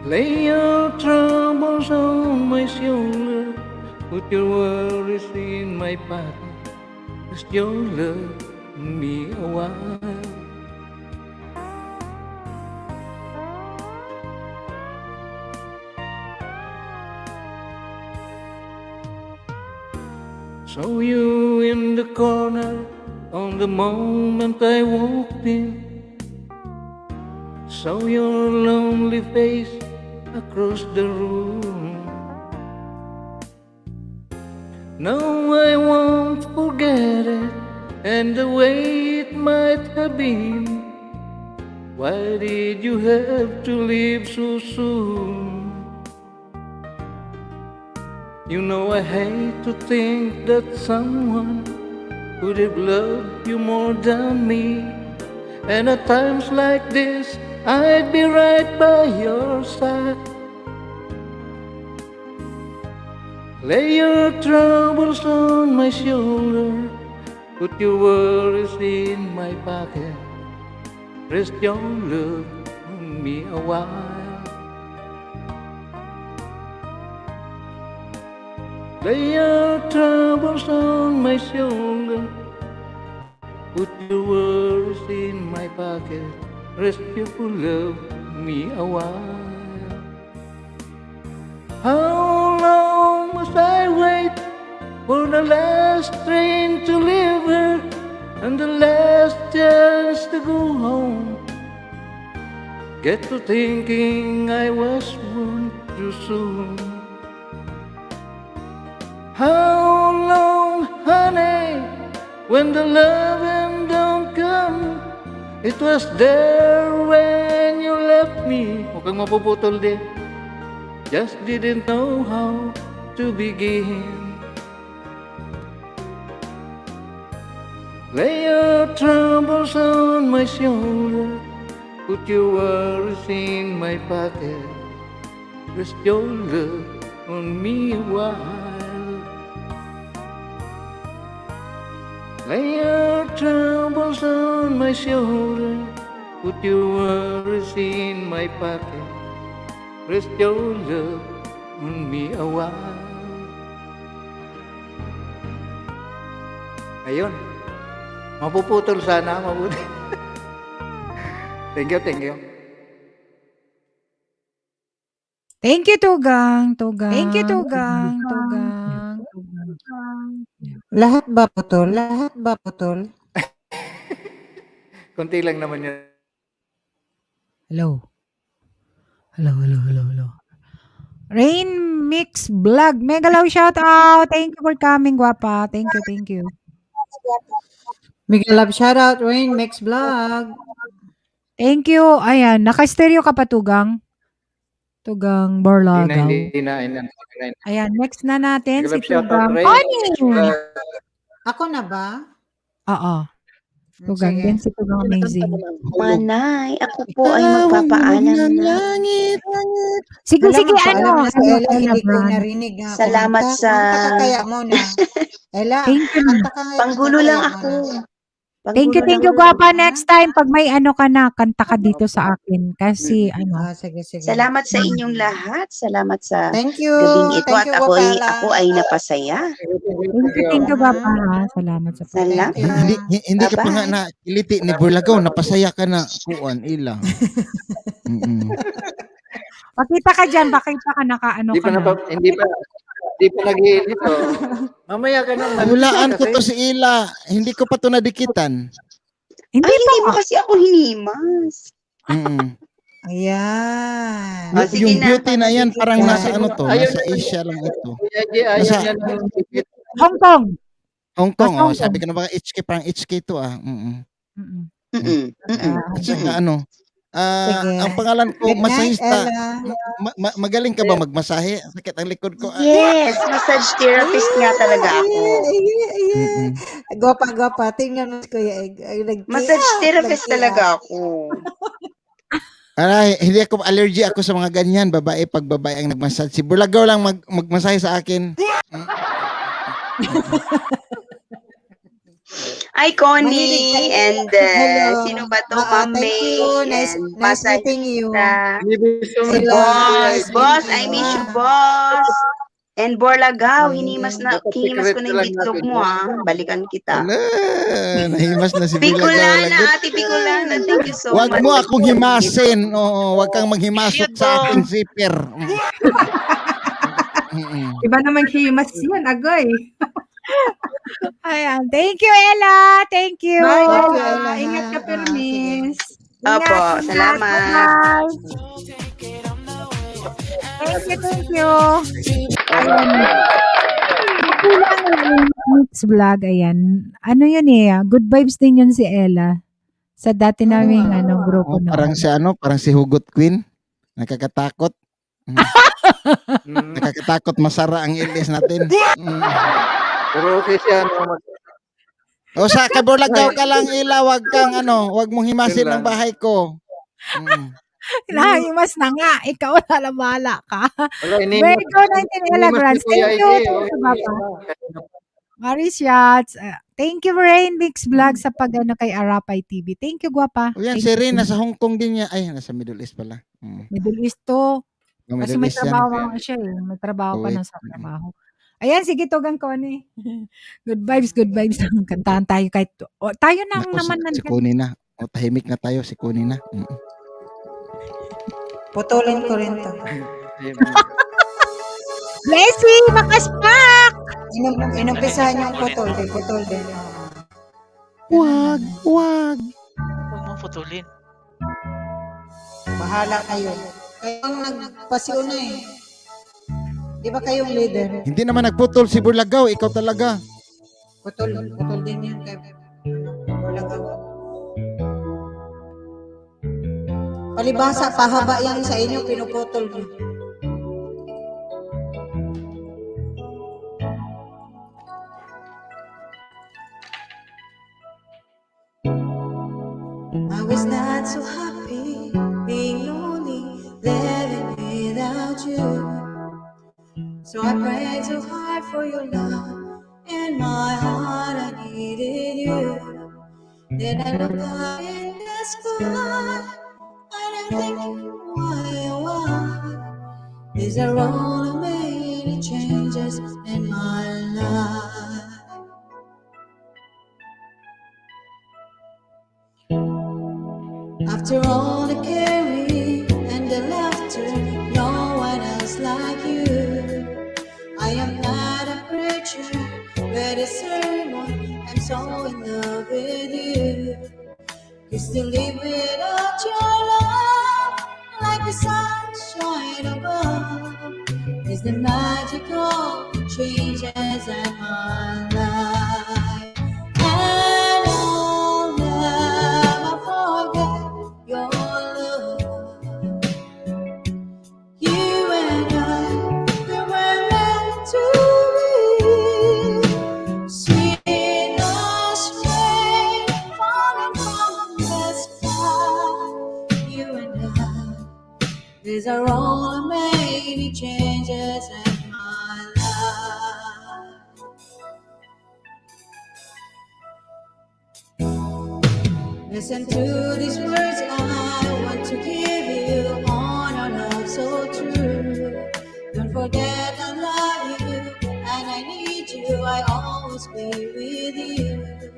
Lay your troubles on my shoulder. Put your worries in my pocket. Rest your love on me a while. Saw you in the corner on the moment I walked in. Saw your lonely face across the room. No, I won't forget it, and the way it might have been. Why did you have to leave so soon? You know I hate to think that someone could have loved you more than me. And at times like this, I'd be right by your side. Lay your troubles on my shoulder. Put your worries in my pocket. Rest your love on me a while. Lay your troubles on my shoulder. Put your worries in my pocket. Rest your love me a while. How long must I wait for the last train to leave her and the last chance to go home? Get to thinking I was born too soon. How long, honey, when the loving don't come? It was there when you left me. Huwag kang mapuputol din. Just didn't know how to begin. Lay your troubles on my shoulder. Put your worries in my pocket. Rest your love on me a while. Lay your troubles on my shoulder. Put your worries in my pocket. Rest your love on me a while. Ayun. Mapuputol sana. Mabuti. Thank you, thank you. Thank you, Tugang. Thank you, Tugang. Tugang. Lahat ba putol? Lahat ba putol? Konti lang naman yun. Hello. Hello. Rain Mix Vlog. Mega love shout out. Thank you for coming, guwapa. Thank you. Miguel Love shoutout, Rain Mix Vlog. Thank you. Ayan, naka-stereo ka pa, Tugang. Tugang Borlagaw. Hindi na. Ayan, next na natin si Miguel Love shoutout, Tugang. Rain Mix Vlog. Ako na ba? Oo. Tugang din si Tugang amazing. Manay, ako po ay magpapaalam na. Sige, Alam na sa Ella, Ella hindi ko Brand. narinig nga. Salamat kumanta. sa... Kumanta ka kaya muna. Ella, Thank you. kanta ka nga. Panggulo kanta lang kaya ako. muna. Thank you, Panggulo lang guwapa. ako. Next time, pag may ano ka na, kanta ka dito sa akin. Kasi, Sige. Salamat sa inyong lahat. Salamat sa Thank you. gabing ito. Thank At you, Guapala. ako ay napasaya. thank you, guwapa. Salamat sa Salamat. Hindi ka pa nga Bye-bye. na kiliti ni Burlagaw, napasaya ka na kuan ilang. Pakita ka dyan, pakita ka naka-ano Hindi ka pa, na. hindi pa nag-iinit. Oh. Mamaya ka nang Hulaan ko to si Ila. Hindi ko pa to nadikitan. Hindi mo kasi ako hinimas. Ayan. Yung beauty na yan, parang nasa ano to, Ayun. nasa Asia lang ito. Ayaw Nasa niya nang ipit. Hong Kong. Hong Kong, Hong Kong. sabi ko na baka HK, parang HK to ah. At Sige. saka ano, ang pangalan ko, Good night, masahista. Ella. Magaling ka ba magmasahe? Sakit ang likod ko. Yes, massage therapist nga talaga ako. Gwapa. Tingnan mo si Kuya Egg. Massage therapist talaga ako. Aray, hindi ako allergy ako sa mga ganyan, babae pag babae ang nagmassage. Si Burlagaw lang magmasahe sa akin. Ay, Mahilig Connie, ka. and Hello. sino ba to, Oo, Ma'am thank May, you. Nice, and nice meeting you. Masahita. Si Hello, Boss. nice Boss, meeting I you. miss you, Boss. And Borlagaw, hinimas Secret ko na na yung lang bitlog natin mo, yan. Balikan kita. Ala, nahimas na si Bulagaw Bicolana, lagot. Ate Bicolana, thank you so Wag much. mo akong himasin. Oo, wag kang maghimasok sa aking zipper. Iba naman himas yan, agoy. Ayan. Thank you, Ella. Thank you. Bye, Thank you, Ella. Ella. Ingat ka, Permis. Opo, Ingat. salamat. Bye-bye. Thank you. Ayan. Kulang yung Mix Vlog, ayan. Ano yun good vibes din yun si Ella. Sa dati naming grupo na. Parang si parang si Hugot Queen. Nakakatakot. Nakakatakot masara ang ilis natin. Pero okay siya. O sa Kaburlagaw ka lang, Ila, wag kang wag mong himasin ang bahay ko. Nahimas na nga. Ikaw na bahala ka. Wala, inimas- Virgo 19 Ella inimas Grants. ni Kuya Thank you. Ige, Thank you, Papa. Maris Shots. Thank you, Rain Mix Vlog sa pag kay Arapay TV. Thank you, Guapa. O yan, Thank si Rin, you. nasa Hong Kong din niya. Ay, nasa Middle East pala. Middle East to. Kasi Middle may East yan. trabaho nga siya eh. May trabaho pa Kuwait. na sa trabaho. Ayan, sige Tugang Connie. Good vibes, good vibes. Kantahan tayo kahit tayo nang Naku, naman si Connie na. O, tahimik na tayo, si Connie na. Putulin ko rin to. Blessy, makaspak! Inumpisahan yung putol din. Putol din. Wag, wag. Huwag mong putulin. Bahala kayo. Kayo ang nagpasiuna eh. Di ba kayong leader? Hindi naman nagputol si Burlagaw, ikaw talaga. Putol din yan kay Bulagaw. Palibasa, pahaba yan sa inyo, pinuputol niyo. I was not so happy being lonely, living without you. So I prayed so hard for your love. In my heart, I needed you. Then I looked up in the sky, and I'm thinking, why? Is there only many changes in my life? After all the caring and the laughter, no one else like you. I am not a preacher, but a sermon. I'm so in love with you. Cause to live without your love, like the sunshine above, is the magical changes in my life. And I'll never forget your love. You and I, we were meant to be. Sweet as rain falling from the sky. You and I, these are all the many changes in my life. Listen to these words, I want to give you on a love so true. Don't forget I love you and I need you, I always be with you.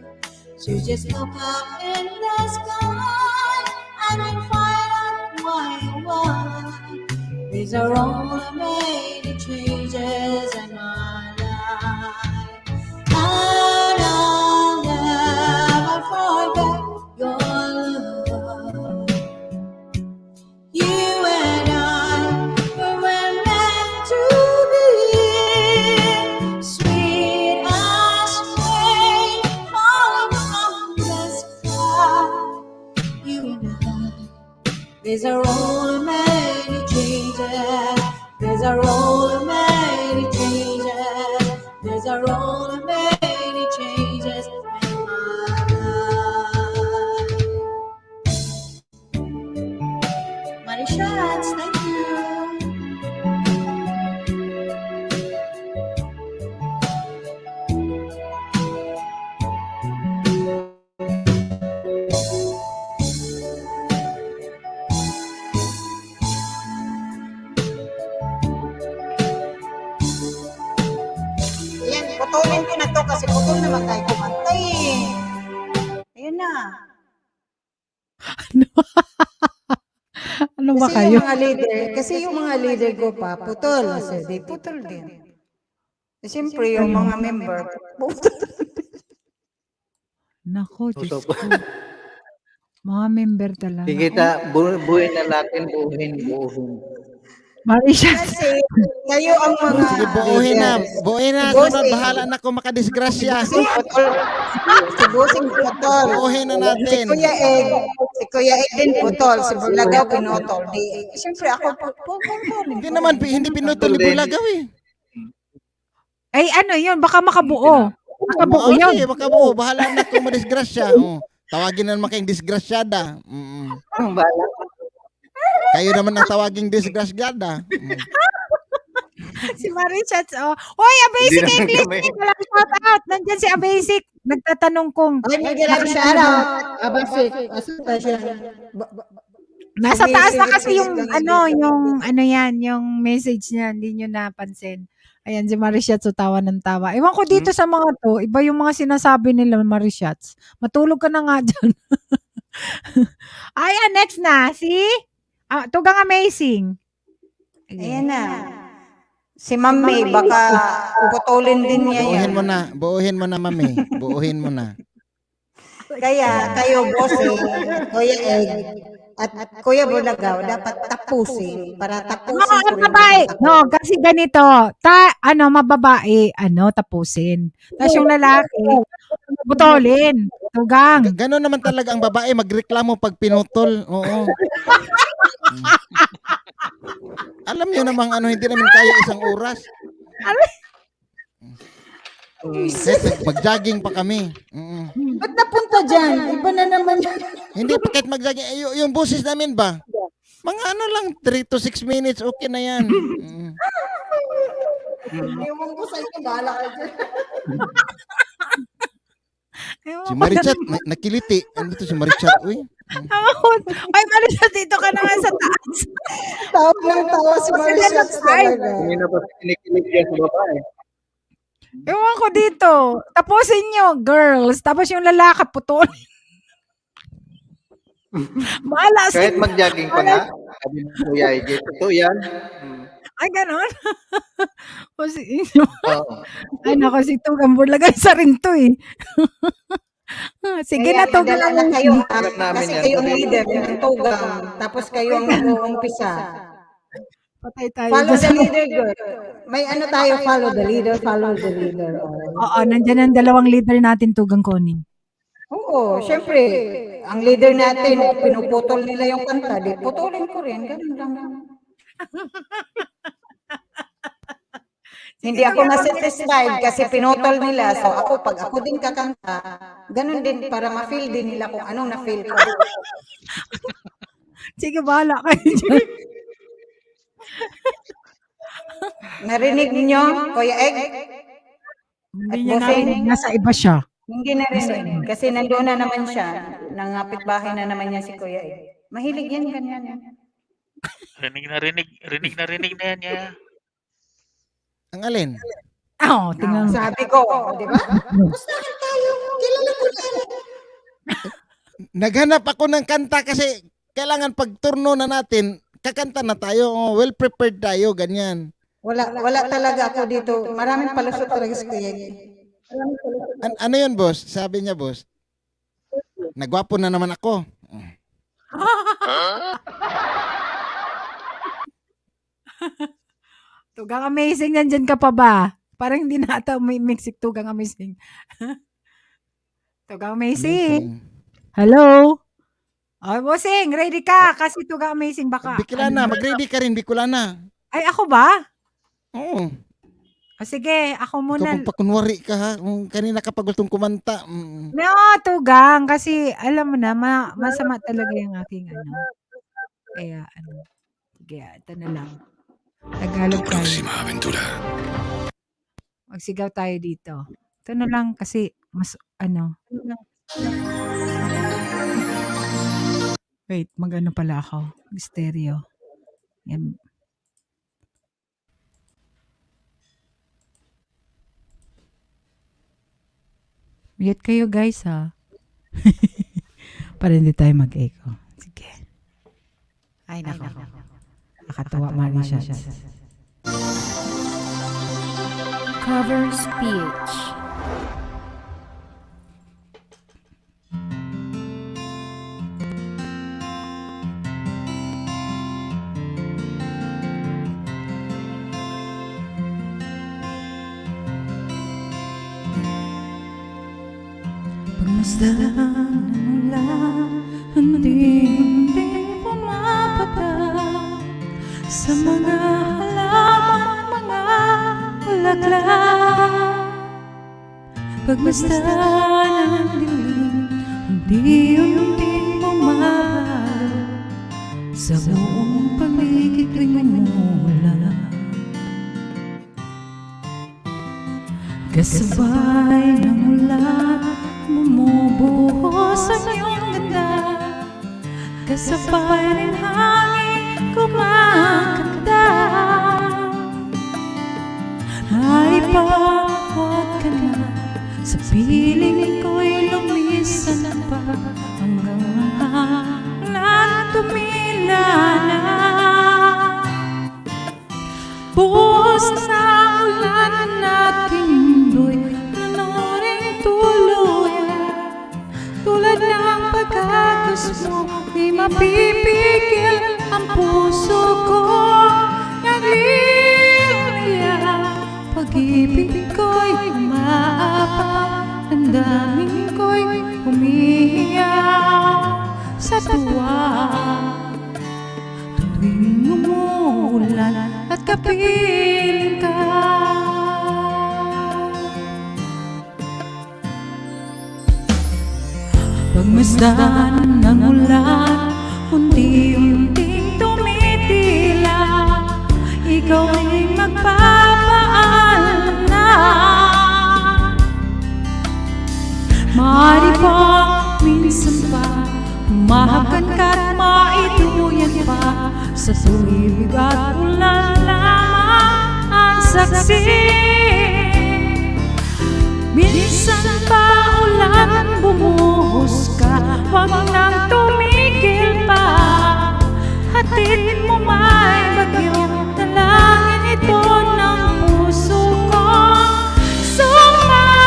So just look up in the sky and you'll find out why. These are all the many changes in my life. And I'll never forget your love. You and I were meant to be. Sweet as rain falling from the sky. You and I, these are all the many changes. These are all the many changes. These are all the many changes in my life. Marishats, thank you. kasi putol naman tayo kumanta eh. Ayun na. Ano ba Kasi kayo? yung mga leader ko pa, putol. So, di putol din. Siyempre, yung mga member, putol. Nako, Diyos So, ko. Mga member talaga. sige buuin na natin, buuhin. Marisha. Kasi kayo ang mga Sige, buuhin na. leaders. Buuhin na. Si Sunod, Bossing. bahala na kung makadisgrasya. Si Bossing putol. Buuhin na Si natin. Kuya Egg din putol. Si Bulagaw pinutol. Siyempre ako putol. Hindi naman, hindi pinutol ni Bulagaw eh. Ay, ano yun? Baka makabuo. Makabuo yun. Okay, makabuo. Bahala na kung madisgrasya. Oh, tawagin na naman kayong disgrasyada. Kayo naman ang tawaging disgrasyada. Si Marichats, oh. Hoy, Abasic Hindi naman English! kami. Walang shout out. Nandyan si Abasic. Nagtatanong kung... Ay, may galang shoutout. Abasik. Asa siya? Nasa taas na kasi Sige, yung sige. yung message niya, hindi nyo napansin. Ayan, si Marichats, tawa ng tawa. Ewan ko dito sa mga to, iba yung mga sinasabi nila, Marichats. Matulog ka na nga dyan. Ayan, next na, Tugang Amazing. Ayan na. Si Ma'am May, baka putulin din niya yan. Buuhin mo na, mami. Buuhin mo na. Kaya kayo, Bossing, Kuya Egg, at Kuya Bulagaw, dapat tapusin para tapusin ko rin Babae. ang No, kasi ganito. Mababae, tapusin. Tapos yung lalaki, putulin. Tugang. Ganon naman talaga ang babae, magreklamo pag pinutol. Oo. Alam niyo namang hindi namin kaya isang oras. Mag-jogging pa kami. Ba't napunta dyan? Iba na naman yan. Hindi pa kahit mag-jogging. Yung boses namin ba? Mga lang, 3 to 6 minutes, okay na yan. Ewan ko sa inyo, bahala ka dyan. Si Marichat, nakiliti. Ano to si Marichat? Uy. Ay, Marichats, dito ka na nga sa taas. Tawa ng tawa si Marichat talaga. Hindi na pa kinikilig yan sa babae. Ewan ko dito. Tapusin nyo, girls. Tapos yung lalaki, putulin. Bahala sa Kahit mag-jogging pa nga, sabi ng Kuya Ige, totoo yan. Ay, ganon. Oo. Ay, nako, si Tugang Bulaga sa rin to eh. Sige Kaya na, Tugang. madala na kayo, Alam namin kasi yan, kayo ang tuloy. leader, yung tugang, tapos kayo ang umpisa. Patay tayo. Follow dyan. the leader, girl. May tayo, follow the leader. Oo, nandyan ang dalawang leader natin, Tugang Connie. Oo, syempre, ang leader natin, pinuputol nila yung kanta, di putulin ko rin, ganun lang. Hindi ako na-satisfied kasi pinutol nila. So ako, pag ako din kakanta, ganun din para ma-feel din nila kung anong na-feel ko. Sige, bahala kayo dyan. Narinig niyo, Kuya Egg? Hindi niya narinig. Nasa iba siya. Hindi narinig. Kasi nandoon na naman siya. Nangapit bahay na naman niya si Kuya Egg. Mahilig yan, ganyan. Rinig na yan niya. Ang alin? Oo, tingnan mo. Sabi ko, di ba? Pustahan tayo. Kilala ko yan. Naghanap ako ng kanta kasi kailangan pag turno na natin, kakanta na tayo. Well prepared tayo, ganyan. Wala talaga ako dito. Maraming palusot talaga si Kuya Egg. Ano yun, boss? Sabi niya, boss. Nagwapo na naman ako. Tugang Amazing, nandyan ka pa ba? Parang hindi na ata may Mexic Tugang Amazing. Tugang Amazing. Hello? Oh, Bossing, ready ka? Kasi Tugang Amazing baka. Bicolana, mag-ready ka rin, Bicolana. Ay, ako ba? Oo. Sige, ako muna. Ikaw pakunwari ka ha. Kanina ka pagultong kumanta. No, Tugang. Kasi alam mo na, masama talaga yung aking Kaya sige, ito na lang. Tagalog tayo. Magsigaw tayo dito. Ito na lang kasi mas Wait, mag-ano pala ako. Stereo. Yan. Mute kayo guys ha. Para hindi tayo mag-echo. Sige. Ay nako. Nakatawa Marisha. Cover speech. Pagmasdan ng ulan, unti-unting pumapatak sa mga halaman, mga bulaklak. Pagmasdan ng dilim, unti-unting bumabalo sa buong paligid tuwing umula. Kasabay ng ulan, bumubuhos ang iyong ganda. Kasabay rin hangin kumakanta. Maipawag ka na, sa piling ko'y lumisan pa, hanggang hanglan tumila na. Buhos na ulan natin do'y nanoring tuluyan. Tulad ng pagkagos mo, di mapipigil ang puso ko. Nagliliya, pag-ibig ko'y umaapaw, damdamin ko'y umiiyak sa tuwa. Tuwing umuulan at kapiling ka, pagmasdan ng ulan, unti-unting tumitila. Ikaw ay magpapaalam na. Maaari pa, minsan pa, mahakan ka't maituyan pa. Sa tuwing at ulan lamang ang saksi. Minsan pa ulan bumuhos ka, wag nang tumigil pa. Hatid mo may bagyo, dalangin ito ng puso ko. Sumasamo,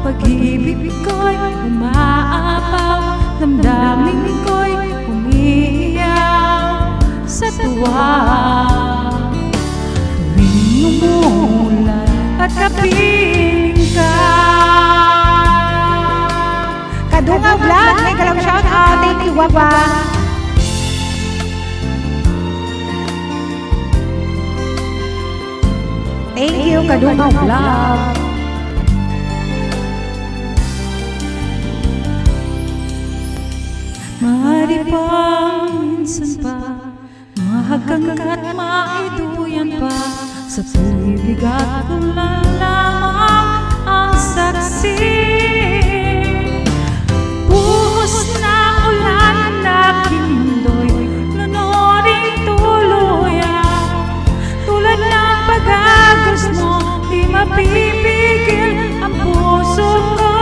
pag-ibig ko'y umaapaw, damdamin ko'y umiiyak sa tuwa. Tuwing umuulan at kapiling ka. Kadungaw Vlog, may galang shout out. Thank you, Wapa. Thank you, Kadungaw Vlog. Maaari pang minsan pa, mahagang ka't maituyan pa. Sa tuwing at ulan lamang ang saksi. Buhos na ulan na kindoy, nanoring tuluyan. Tulad ng pag-agos mo, di mapipigil ang puso ko.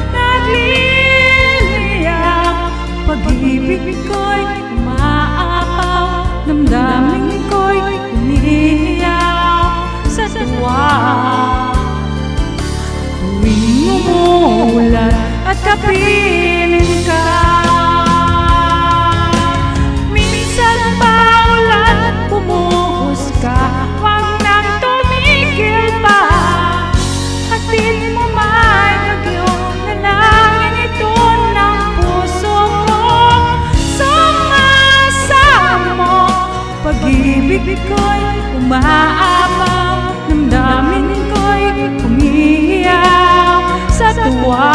Nagliliyak, pag-ibig ko'y umaapaw, damdamin ko'y umiiyak sa tuwa. Tuwing umuulan at kapiling ka. Minsan pa ulan bumuhos ka, wag nang tumigil pa. Hatid mo may bagyo, dalangin ito ng puso ko. Sumasamo, pag-ibig ko'y umaapaw, damdamin ko'y umiiyak sa tuwa.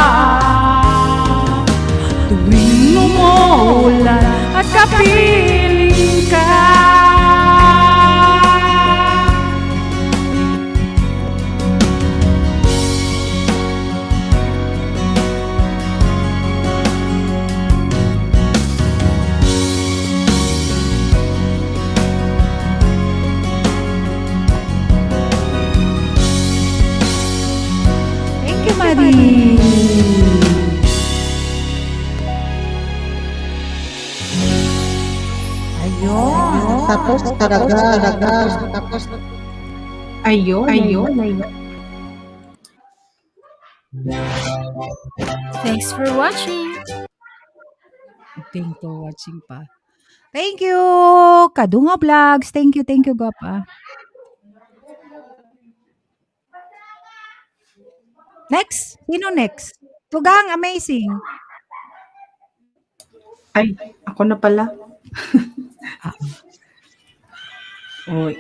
Tuwing umuulan at kapiling ka. everybody! Ayun. Tapos talaga. Tapos. Ayun. Thanks for watching. Thank you for watching pa. Thank you, Kadunga Vlogs. Thank you, Gapa. Next? Sino next? Tugang, amazing. Ay, ako na pala. Oy.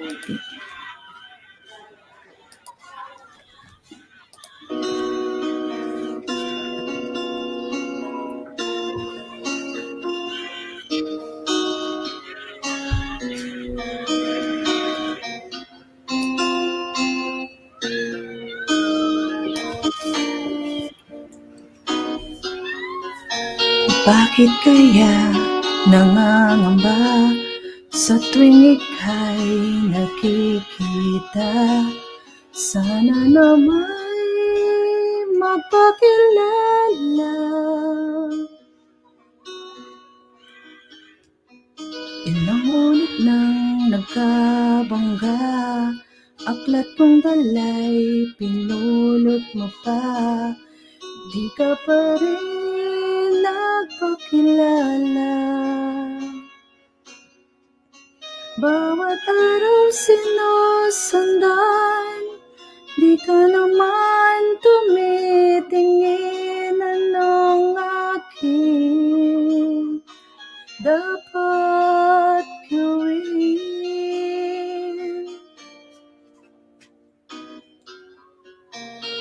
Bakit kaya nangangamba sa tuwing ika'y nakikita? Sana na may mapakilala. Ilang ulit nang nagkabangga, aklat kong dalay pinulot mo pa. Di ka pa rin nagpakilala. Bawat araw sinusundan, di ka naman tumitingin. Anong aking dapat gawin?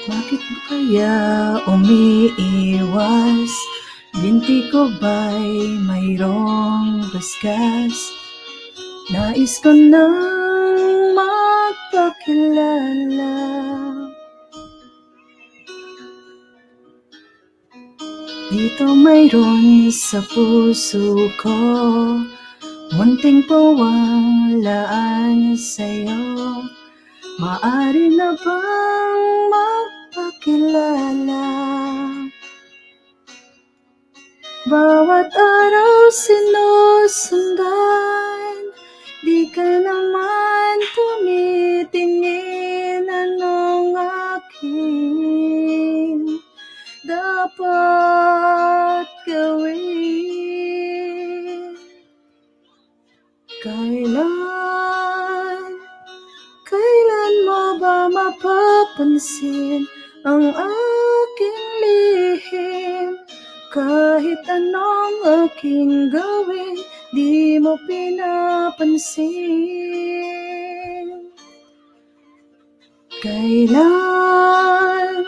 Bakit ba kaya umiiwas? Binti ko ba'y mayroong gasgas? Nais ko nang magpakilala. Dito mayroon sa puso ko munting pawalaan sa'yo. Maaari na bang magpakilala? Bawat araw sinusundan, di ka naman tumitingin. Anong aking dapat gawin? Kailan mo ba mapapansin ang aking lihim? Kahit anong aking gawin, di mo pinapansin. Kailan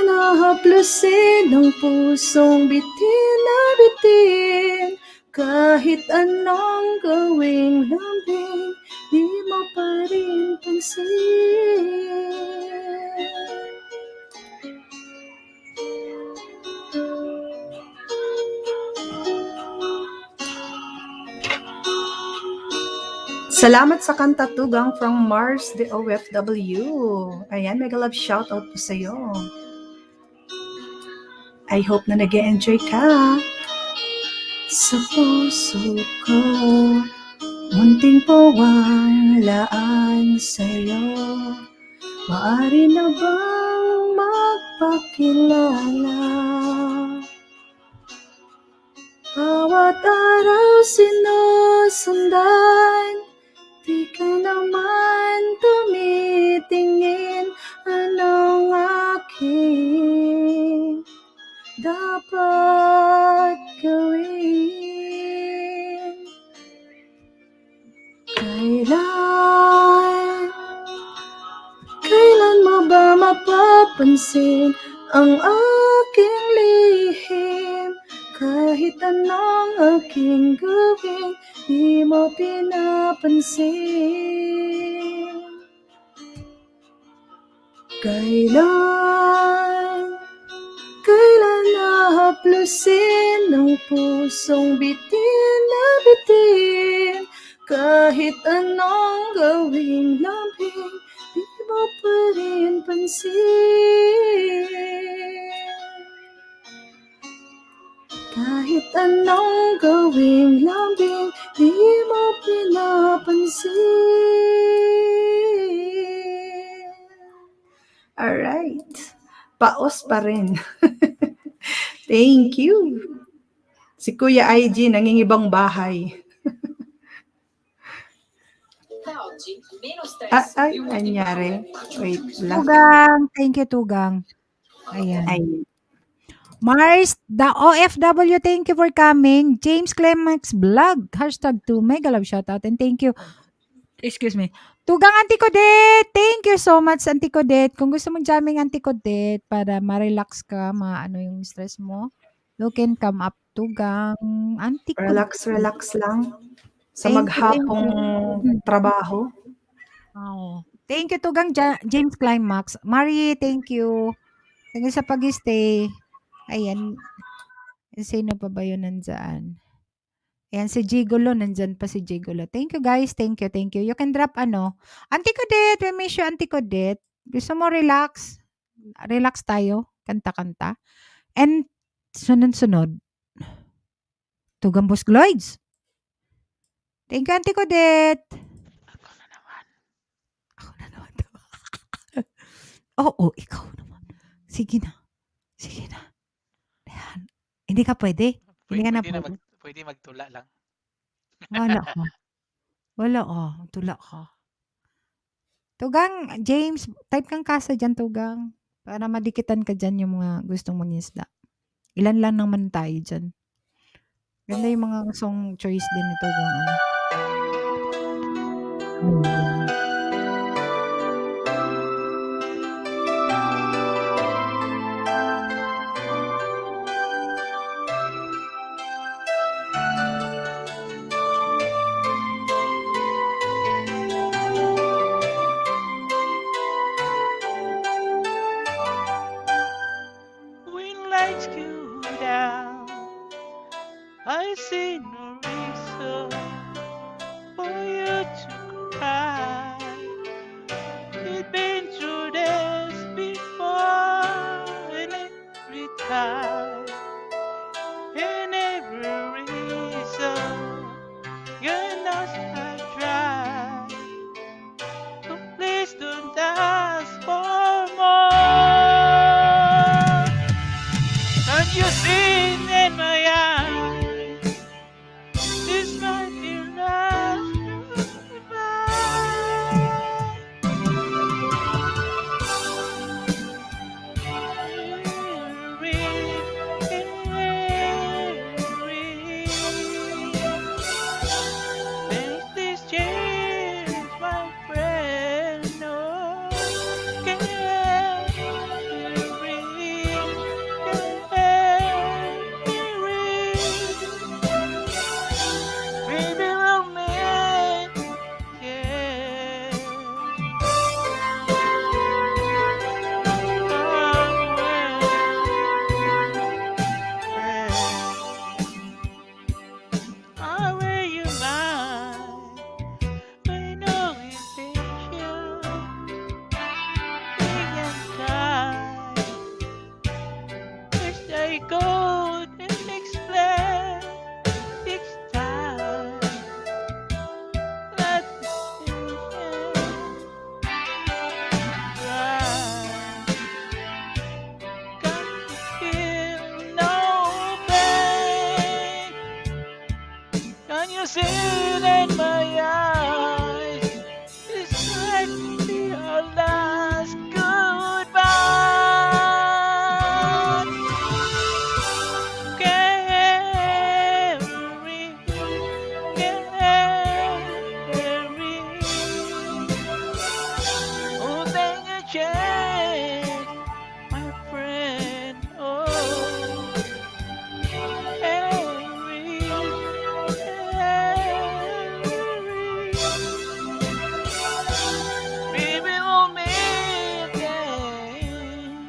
nahaplusin ang pusong bitin na bitin? Kahit anong gawing lambing, di mo pa rin pansin. Salamat sa kanta Tugang from Mars, the OFW. Ayan, mega love shoutout po sa'yo. I hope na nag-e-enjoy ka. Sa puso ko, munting pawalaan sa'yo. Maaari na bang magpakilala? Bawat araw sinusundan, di ka naman tumitingin. Anong aking dapat gawin? Kailan mo ba mapapansin ang aking lihim? Kahit anong aking gawin, di mo pinapansin. Kailan nahaplusin ang pusong bitin na bitin? Kahit anong gawing lambing, di mo pa rin pansin. anong gawing lambing di mo pinapansin. Alright. Paos pa rin. Thank you. Si Kuya IG nangingibang bahay. Ay, anyari. Wait lang. Tugang. Thank you, Tugang. Ayan. Ay, Mars, the OFW, thank you for coming. James Clemax Vlog, #2, mega love shoutout, and thank you. Excuse me. Tugang Auntie Codet, thank you so much, Auntie Codet. Kung gusto mong jamming, Auntie Codet, para ma-relax ka, maano yung stress mo, you can come up, Tugang. Auntie Codet. relax lang. Sa Thank you, maghapong trabaho. Oo. Thank you, Tugang James Climax. Marie, thank you. Thank you sa pag-stay. Ayan. Sino pa ba yun nandyan? Ayan, si Gigolo. Nandyan pa si Gigolo. Thank you, guys. Thank you, thank you. You can drop Auntie Codet. We miss you, Auntie Codet. Gusto mo relax? Relax tayo. Kanta-kanta. And sunod-sunod. Tugang Boss Gloids. Thank you, Auntie Codet. Ako na naman. Oo, ikaw naman. Sige na. Sige na. Ayan. Hindi ka pwede. Hindi ka na pwede. Pwede magtula lang. Wala ka. Wala ka. Tula ka. Tugang, James, type kang kasa dyan, Tugang. Para madikitan ka dyan yung mga gustong mangisda. Ilan lang naman tayo dyan. Ganda yung mga song choice din nito. When lights go down, I see no reason for you to cry. We've been through this before, and every time, and every reason, you're not dry. So please don't ask for more. Can't you see in my eyes? This might be last Things change, my friend. No, can maybe we'll meet again. I wear you mind, but no intention. We can try. Wish I could explain each time. Let the can't feel no pain. Can you see it in my eyes? This might be our last goodbye. Oh, then you change, my friend. Oh, maybe we'll meet again.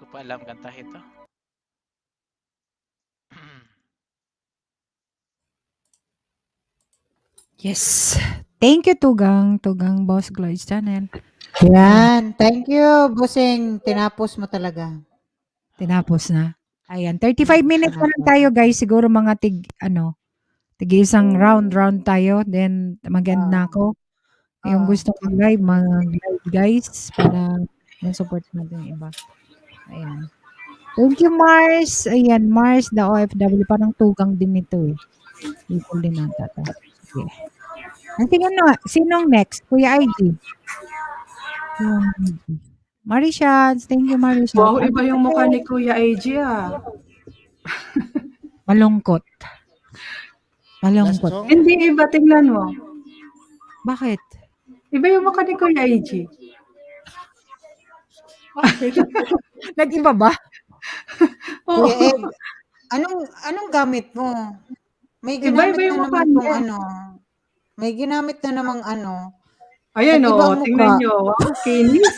ko pa alam kanta ito. Yes. Thank you, Tugang. Tugang Boss Gloy's Channel. Yan. Thank you, Busing. Tinapos mo talaga. Tinapos na. Ayan. 35 minutes na lang tayo, guys. Siguro mga tig isang round tayo. Then, mag-end na ako. Yung gusto mag-live, mag-live, guys. Para support natin yung iba. Ayan. Thank you, Mars. Ayan, Mars, the OFW. Parang Tugang din ito eh. Equal din nata to. Sige. Sinong next? Kuya IG. Marishans. Thank you, Marishans. Wow, iba yung mukha ni Kuya AJ ah. Malungkot. Malungkot. Hindi iba, tingnan mo. Bakit? Iba yung mukha ni Kuya AJ. Nag-iba ba? Oo. Kuya Egg, anong gamit mo? May Iba-iba ginamit yung na mukha naman niya. May ginamit na namang Ayan nag-iba o, ang tingnan mukha. nyo. Wow, kinis.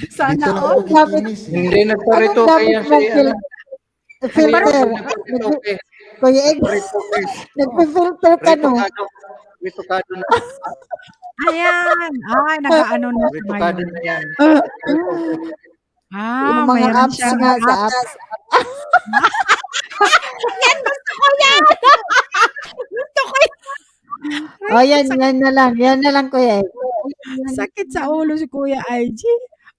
Sana Dito lang all. ako kikinis. Hindi nagparito Anong kaya gamit mong si filter? Kuya Egg, nagpe-filter ka no? Ritokado na. Ayan. Ay, nag-ano na siya Ritokado ngayon. na yan. Yung mga Mayroon apps siyang nga sa apps. apps. Yan, gusto ko yan! Gusto ko yan! Oh, yan na lang, Kuya Egg. Sakit sa ulo si Kuya IG.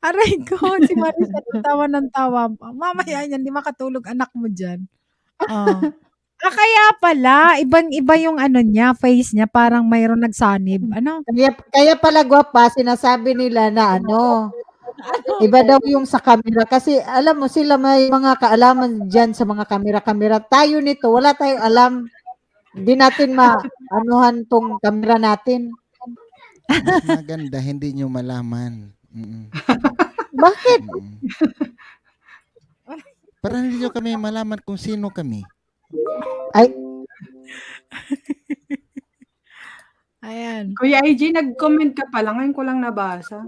Aray ko, si Marisa tawa ng tawa pa. Mamaya yan, di makatulog anak mo dyan. Oh. Kaya pala, ibang-iba yung niya, face niya, parang mayroon nagsanib. Ano? Kaya pala gwapa, sinasabi nila na iba daw yung sa camera. Kasi alam mo, sila may mga kaalaman dyan sa mga camera. Tayo nito, wala tayong alam. Hindi natin maanuhan tong camera natin. Mas maganda, hindi nyo malaman. Bakit? Para hindi nyo kami malaman kung sino kami. Ay, Ayan. Kuya AJ, nag-comment ka pala. Ngayon ko lang nabasa.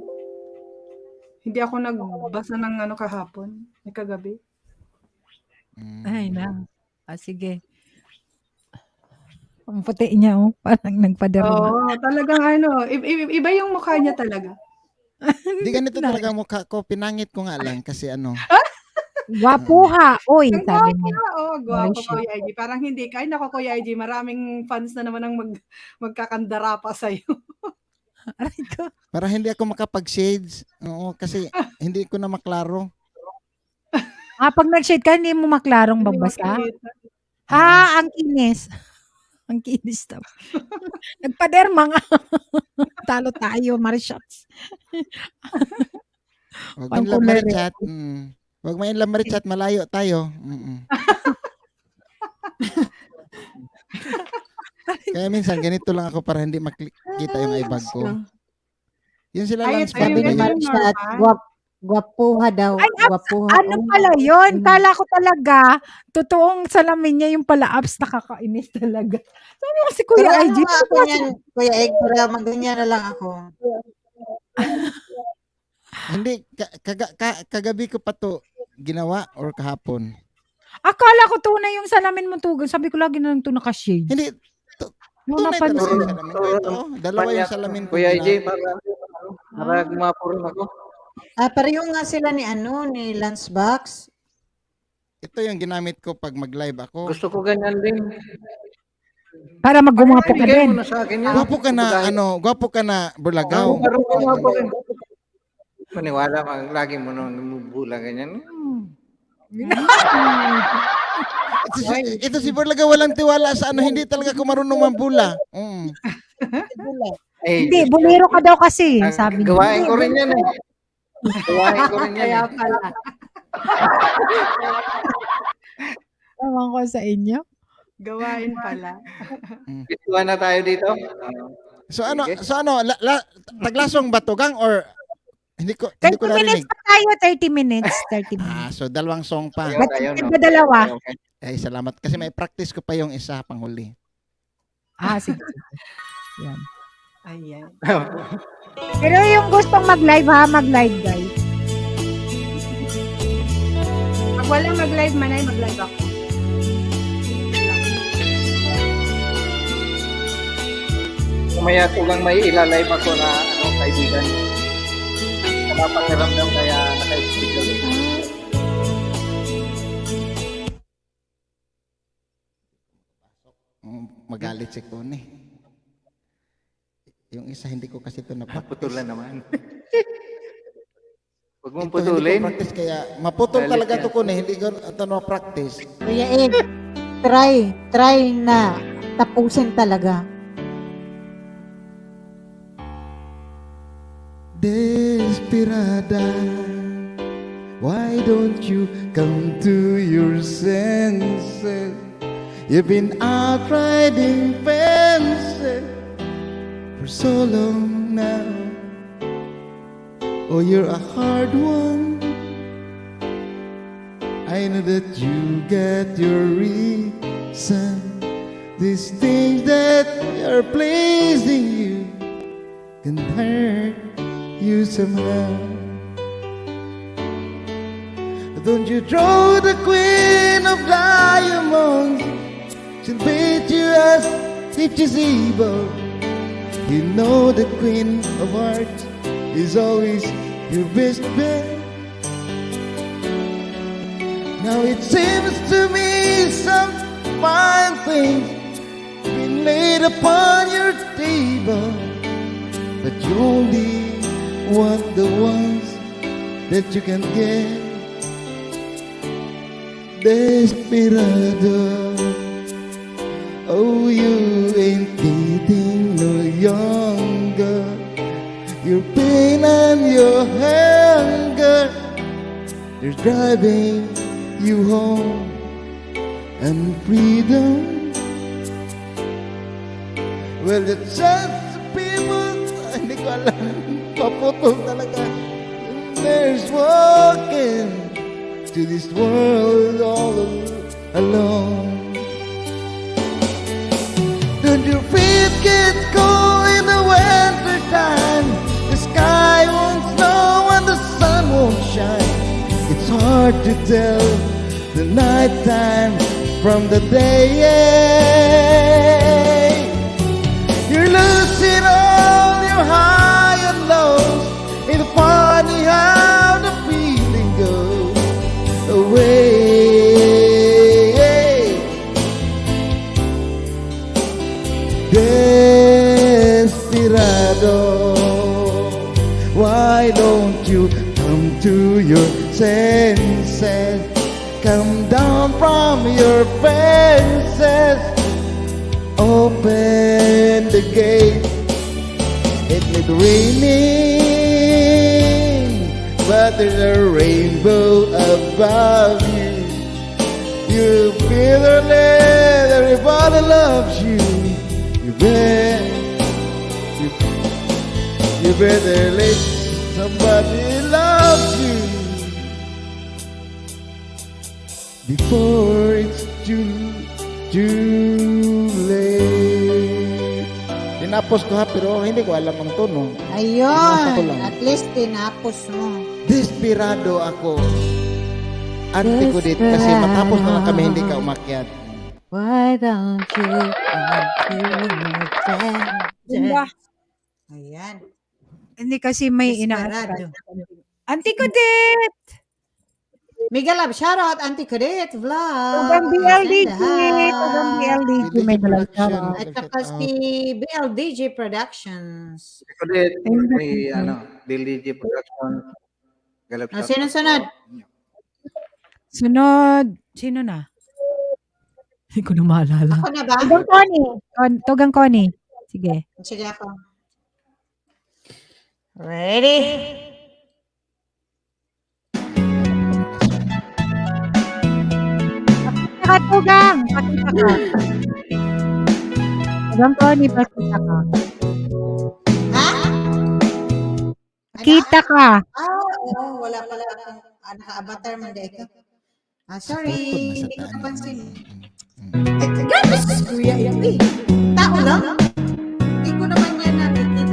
Hindi ako nagbasa ng kahapon. Kagabi. Ay, na. Sige. Ang puti niya, parang nagpaderma. Oo, talagang iba yung mukha niya talaga. Hindi ganito talaga mukha ko. Pinangit ko nga lang kasi Gwapuha. Uy, Ang sabi gwapo niya. nga, gwapo Marisha. Kuya AJ. Parang hindi. Kahit ako Kuya AJ, maraming fans na naman ang magkakandara pa sa'yo. para hindi ako makapag-shades. Oo, kasi hindi ko na maklaro. Pag nag-shade ka, hindi mo maklarong babasa? Ang kinis. Ang kinis daw. Nagpaderma nga. Talo tayo, Marishots. Huwag man lang marichat. Huwag man lang marichat, malayo tayo. Kaya minsan, ganito lang ako para hindi makita yung ibag ko. Yun sila lang sabi ni Marisha, gwapuha daw. Gwapuha. Ano pala yun? Kala ko talaga, totoong salamin niya yung pala apps, nakakainis talaga. Sabi ko si Kuya Pero IG. ako yan, Kuya Egg, para maganyan na lang ako. Hindi, kagabi ko pa to ginawa or kahapon. Akala ko tunay yung salamin mo, Tugan. Sabi ko lagi na lang ito naka-shade. Hindi. Tunay talaga yung salamin ko. Ito, dalawa yung salamin ko. Kuya AJ, para gumapuro ako. Pareho nga sila ni Lunchbox. Ito yung ginamit ko pag mag-live ako. Gusto ko ganyan din. Para maggumapo ka Bigay din. mo na sa akin yan. Gwapo ka na, Bulagaw. Maniwala, lagi mo nang bula ganyan. Ito si Bulagaw walang tiwala sa hindi talaga ko marunong mambula. Hindi, bulero ka daw kasi. Sabi niya. Gawain ko rin yan eh. Gawain ko rin yan Kaya pala. Ewan ko sa inyo. Gawain pala. Bituan na tayo dito. So taglasong ba to, Gang, or hindi ko 30 narinig. minutes pa tayo, 30 minutes. 30 minutes. So dalawang song pa. Dalawa. Ay, salamat. Kasi may practice ko pa yung isa pang huli. Sige. Yan. Ayan. Pero yung gustong mag-live ha, mag-live guys. Pag walang mag-live, Manay, mag-live ako. Kumaya tulang may ilalive ako na kaibigan. Napapakiramdam kaya naka-speak ulit. Magalit si Connie. Yung isa hindi ko kasi ito napapractice. Putulan naman. Huwag mong Ito hindi putulin. ko practice kaya maputol Galit talaga yan. ito Connie. Hindi ko ito na-practice. Kuya Ed, try na tapusin talaga. Desperada, why don't you come to your senses? You've been out riding fences for so long now. Oh, you're a hard one. I know that you get your reason. These things that are pleasing you can hurt you somehow. Don't you draw the queen of diamonds? She'll beat you as if she's evil. You know the queen of hearts is always your best bet. Now it seems to me some fine things been laid upon your table, but you only want the ones that you can get. Desperado, oh, you ain't getting no younger. Your pain and your hunger, they're driving you home. And freedom, well, it's just people, hindi ko alam, paputol talaga. There's walking to this world all alone. Don't your feet get cold in the winter time? The sky won't snow and the sun won't shine. It's hard to tell the night time from the day. You're losing all your high and lows. It's funny how the feeling goes away. Desperado, why don't you come to your senses? Come down from your fences. Open the gate. It may be raining, but there's a rainbow above you. You feel the love, everybody loves you. You better let somebody love you before it's too late. Tinapos ko ha, pero hindi ko alam ang tono. Pinasa ko Ayun, lang. at least tinapos mo. Desperado ako. Ante ko dito kasi matapos na lang kami hindi ka umakyat. Why don't you come to your Diba? senses? Ayan. Hindi kasi may Desperado. Auntie Kudet! Miguel Love, shoutout, Auntie Kudet Vlog. Tugang BLDG. Tugang BLDG. May dalang shoutout. At saka si BLDG Productions. Kulit, may DLDG Production. Galap Sino-sunod? Sunod. Sino na? Hindi ko na maalala. Ako na ba? Tugang Connie. Tugang Connie. Sige. Sige ako. Ready? Pakita ka, Tugang. Pakita ka. Tugang Connie, pakita ka. Ha? Pakita ka. Oo, wala pala akong naka-avatar man dito. Sorry, hindi ko napansin. Ganos, Kuya Ed. Tao lang? Hindi ko naman yan nakikita.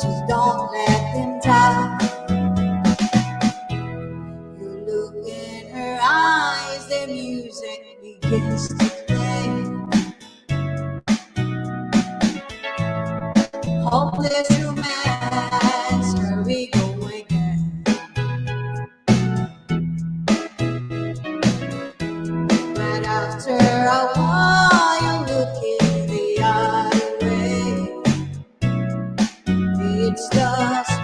Just don't let them down. You look in her eyes, the music begins to play. Hopeless romance, here we go again. But after a while, you look in the other way. It's just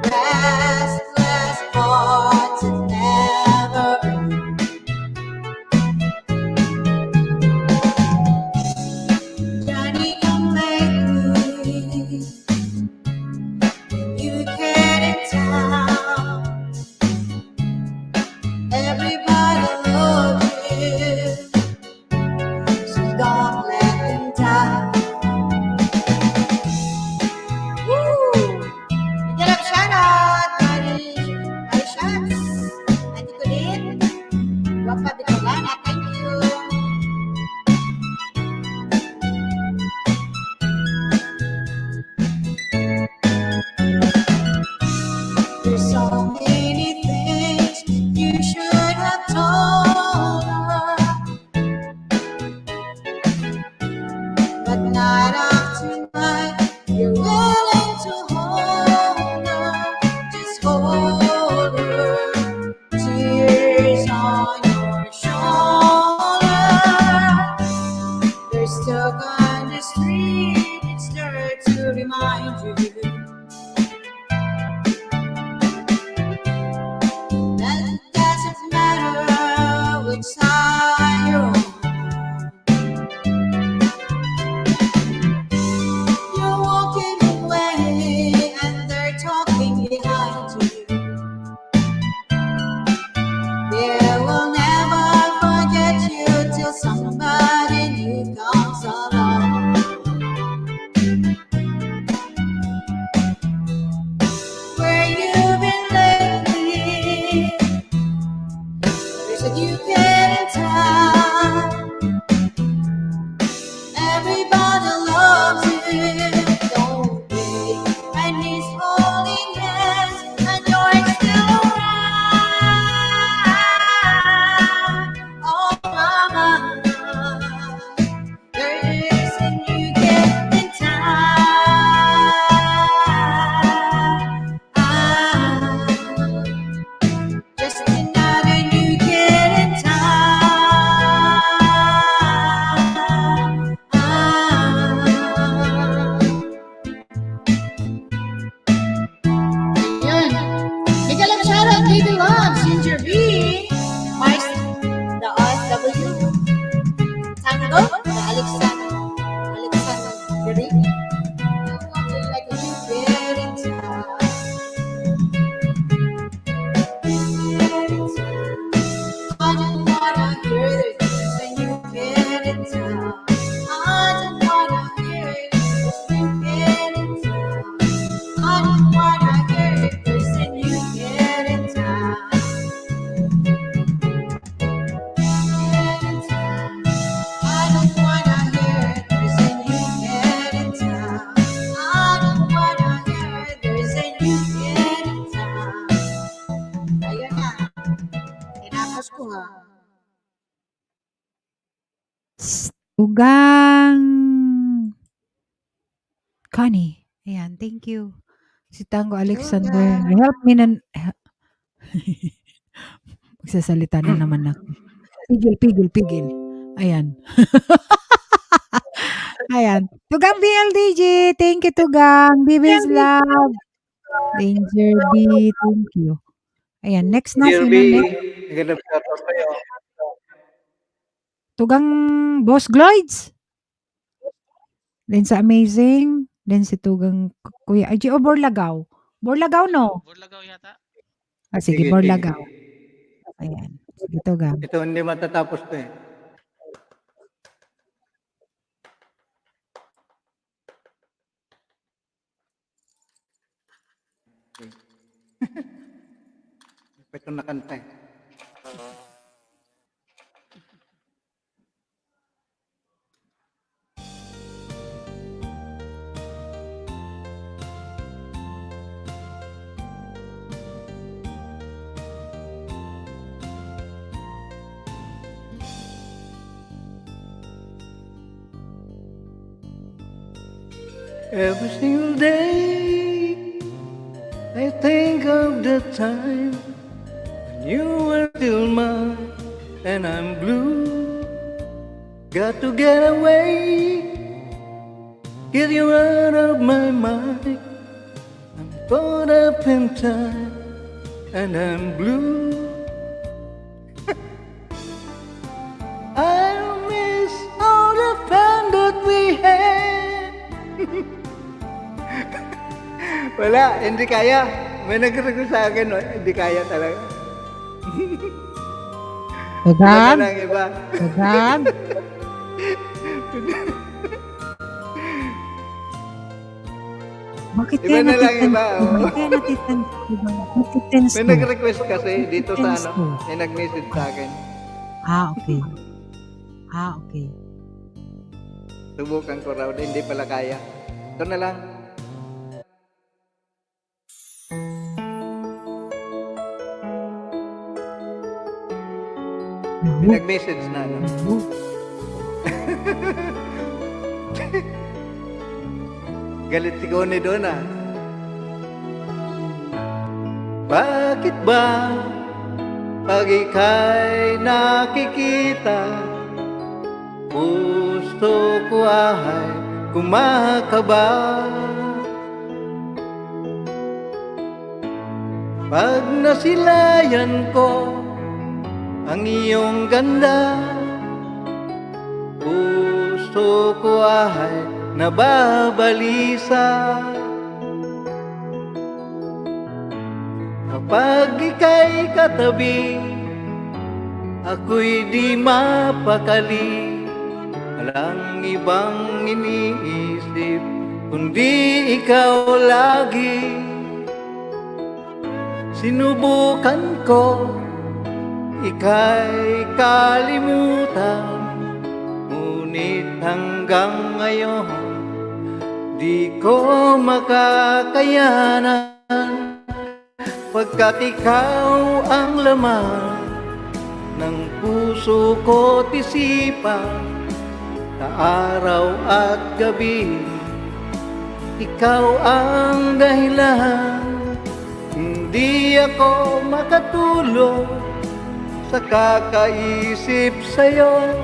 restless hearts that never end. Johnny, come lately, you get in town. Everybody loves you, so don't let them down. Woo! Get up, shout out, Shots. Ati ko din. Wapa Bicolana, thank you. There's so many things you should have told her, but night after night, you're willing to hold her. Just hold her, tears on your shoulder. They're stuck on the street, it's there to remind you that it doesn't matter which side you're on. You're walking away and they're talking behind you. They will never forget you till somebody new comes along. Where you been lately? There's a new kid in town. Everybody loves him, don't they? And he's holding hands, and you're still around. Oh, mama, there's a new kid in town. Just another new kid in town. Yun. Bigyan lang shoutout, Baby Love, Ginger B, Mars, the OSW, Tango, the Alexander Gary. Walking like a new kid in town. I don't wanna hear there's a new kid in town. I don't wanna hear there's a new kid in town. I don't wanna hear there's a new kid in town. I don't wanna hear there's a new kid in town. I don't wanna hear there's a new kid in town. Ayun na. Tinapos ko ha. Ugang Connie. Ayan, thank you. Si Tango Alexander. Help me na. Magsasalita na naman ako. Pigil. Ayan. Ayan. Tugang BLDG. Thank you, Tugang. Bibis Love. Danger B. Thank you. Ayan. Next na. Dear Sino B, next? magandang shoutout sa'yo. Tugang Boss Gloids. Then sa Amazing. Then si Tugang Kuya Ay, o Borlagaw. Borlagaw, no? Burlagaw yata. Ah, sige, Borlagaw. Ayan. Sige, Tugang. Ito hindi matatapos to eh. Ito nakanta eh. Every single day, I think of the time when you were still mine, and I'm blue. Got to get away, get you out of my mind. I'm caught up in time, and I'm blue. I miss all the fun that we had. Wala, hindi kaya. May nag-request sa akin, no? Hindi kaya talaga. Dagdag? Wala lang iba. Dagdag? Bakit Iba na lang iba. Bakit kaya natitense? Natitense May ko. nag-request kasi dito sa Tense ko. may nag-message sa akin. Okay. Okay. Subukan ko raw, hindi pala kaya. Ito na lang. May nag-message na. No? Galit si Connie doon ah. Bakit ba pag ika'y nakikita, gusto ko ay kumakaba? Pag nasilayan ko ang iyong ganda, puso ko ay nababalisa. Kapag ika'y katabi, ako'y di mapakali. Walang ibang iniisip, kundi ikaw lagi. Sinubukan ko, ika'y kalimutan, ngunit hanggang ngayon, di ko makakayanan. Pagkat ikaw ang laman ng puso ko't isipan, sa araw at gabi, ikaw ang dahilan. Hindi ako makatulog sa kakaisip sa'yo,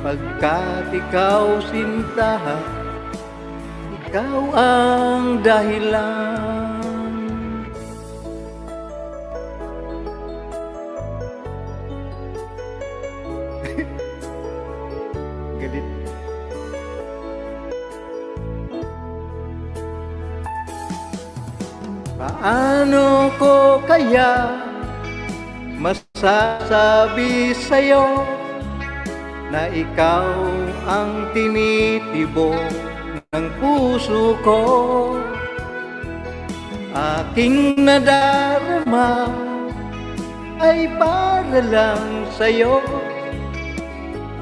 pagkat ikaw sinta, ikaw ang dahilan. Galit. Paano ko kaya masasabi sa'yo na ikaw ang tinitibok ng puso ko? Aking nadarama ay para lang sa'yo.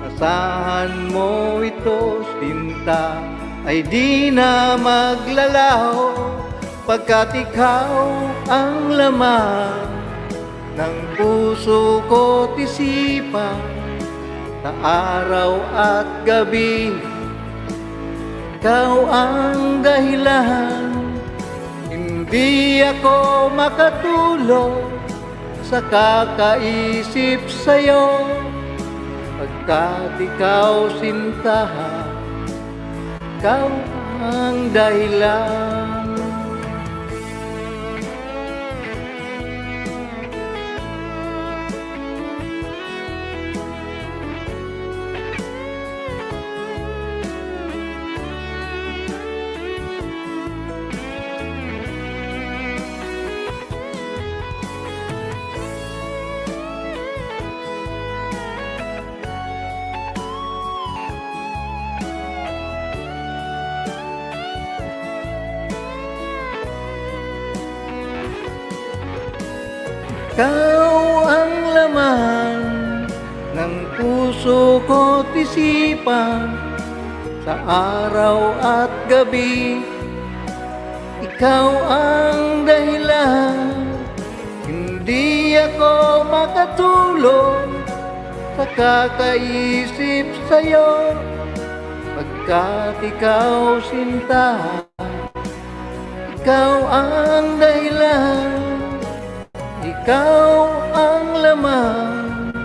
Asahan mo ito, sinta, ay di na maglalaho, pagkat ikaw ang laman ng puso ko't isipan, sa araw at gabi, ikaw ang dahilan. Hindi ako makatulog sa kakaisip sa'yo, pagkat ikaw sinta, ikaw ang dahilan. Ikaw ang laman ng puso ko't isipan, sa araw at gabi, ikaw ang dahilan. Hindi ako makatulog sa kakaisip sa'yo, Pagkat ikaw sinta, ikaw ang dahilan, ikaw ang laman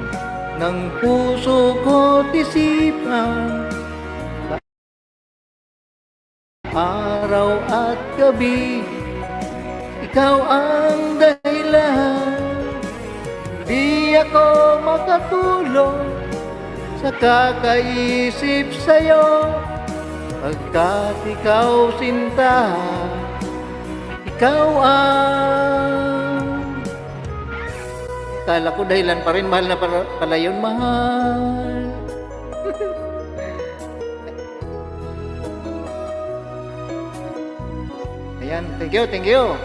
ng puso ko't isipan. Araw at gabi, ikaw ang dahilan. Di ako makatulog sa kakaisip sa'yo. Pagkat ikaw sinta, ikaw ang... Kala ko dahilan pa rin, mahal na pala yun, mahal. Ayan, thank you, thank you.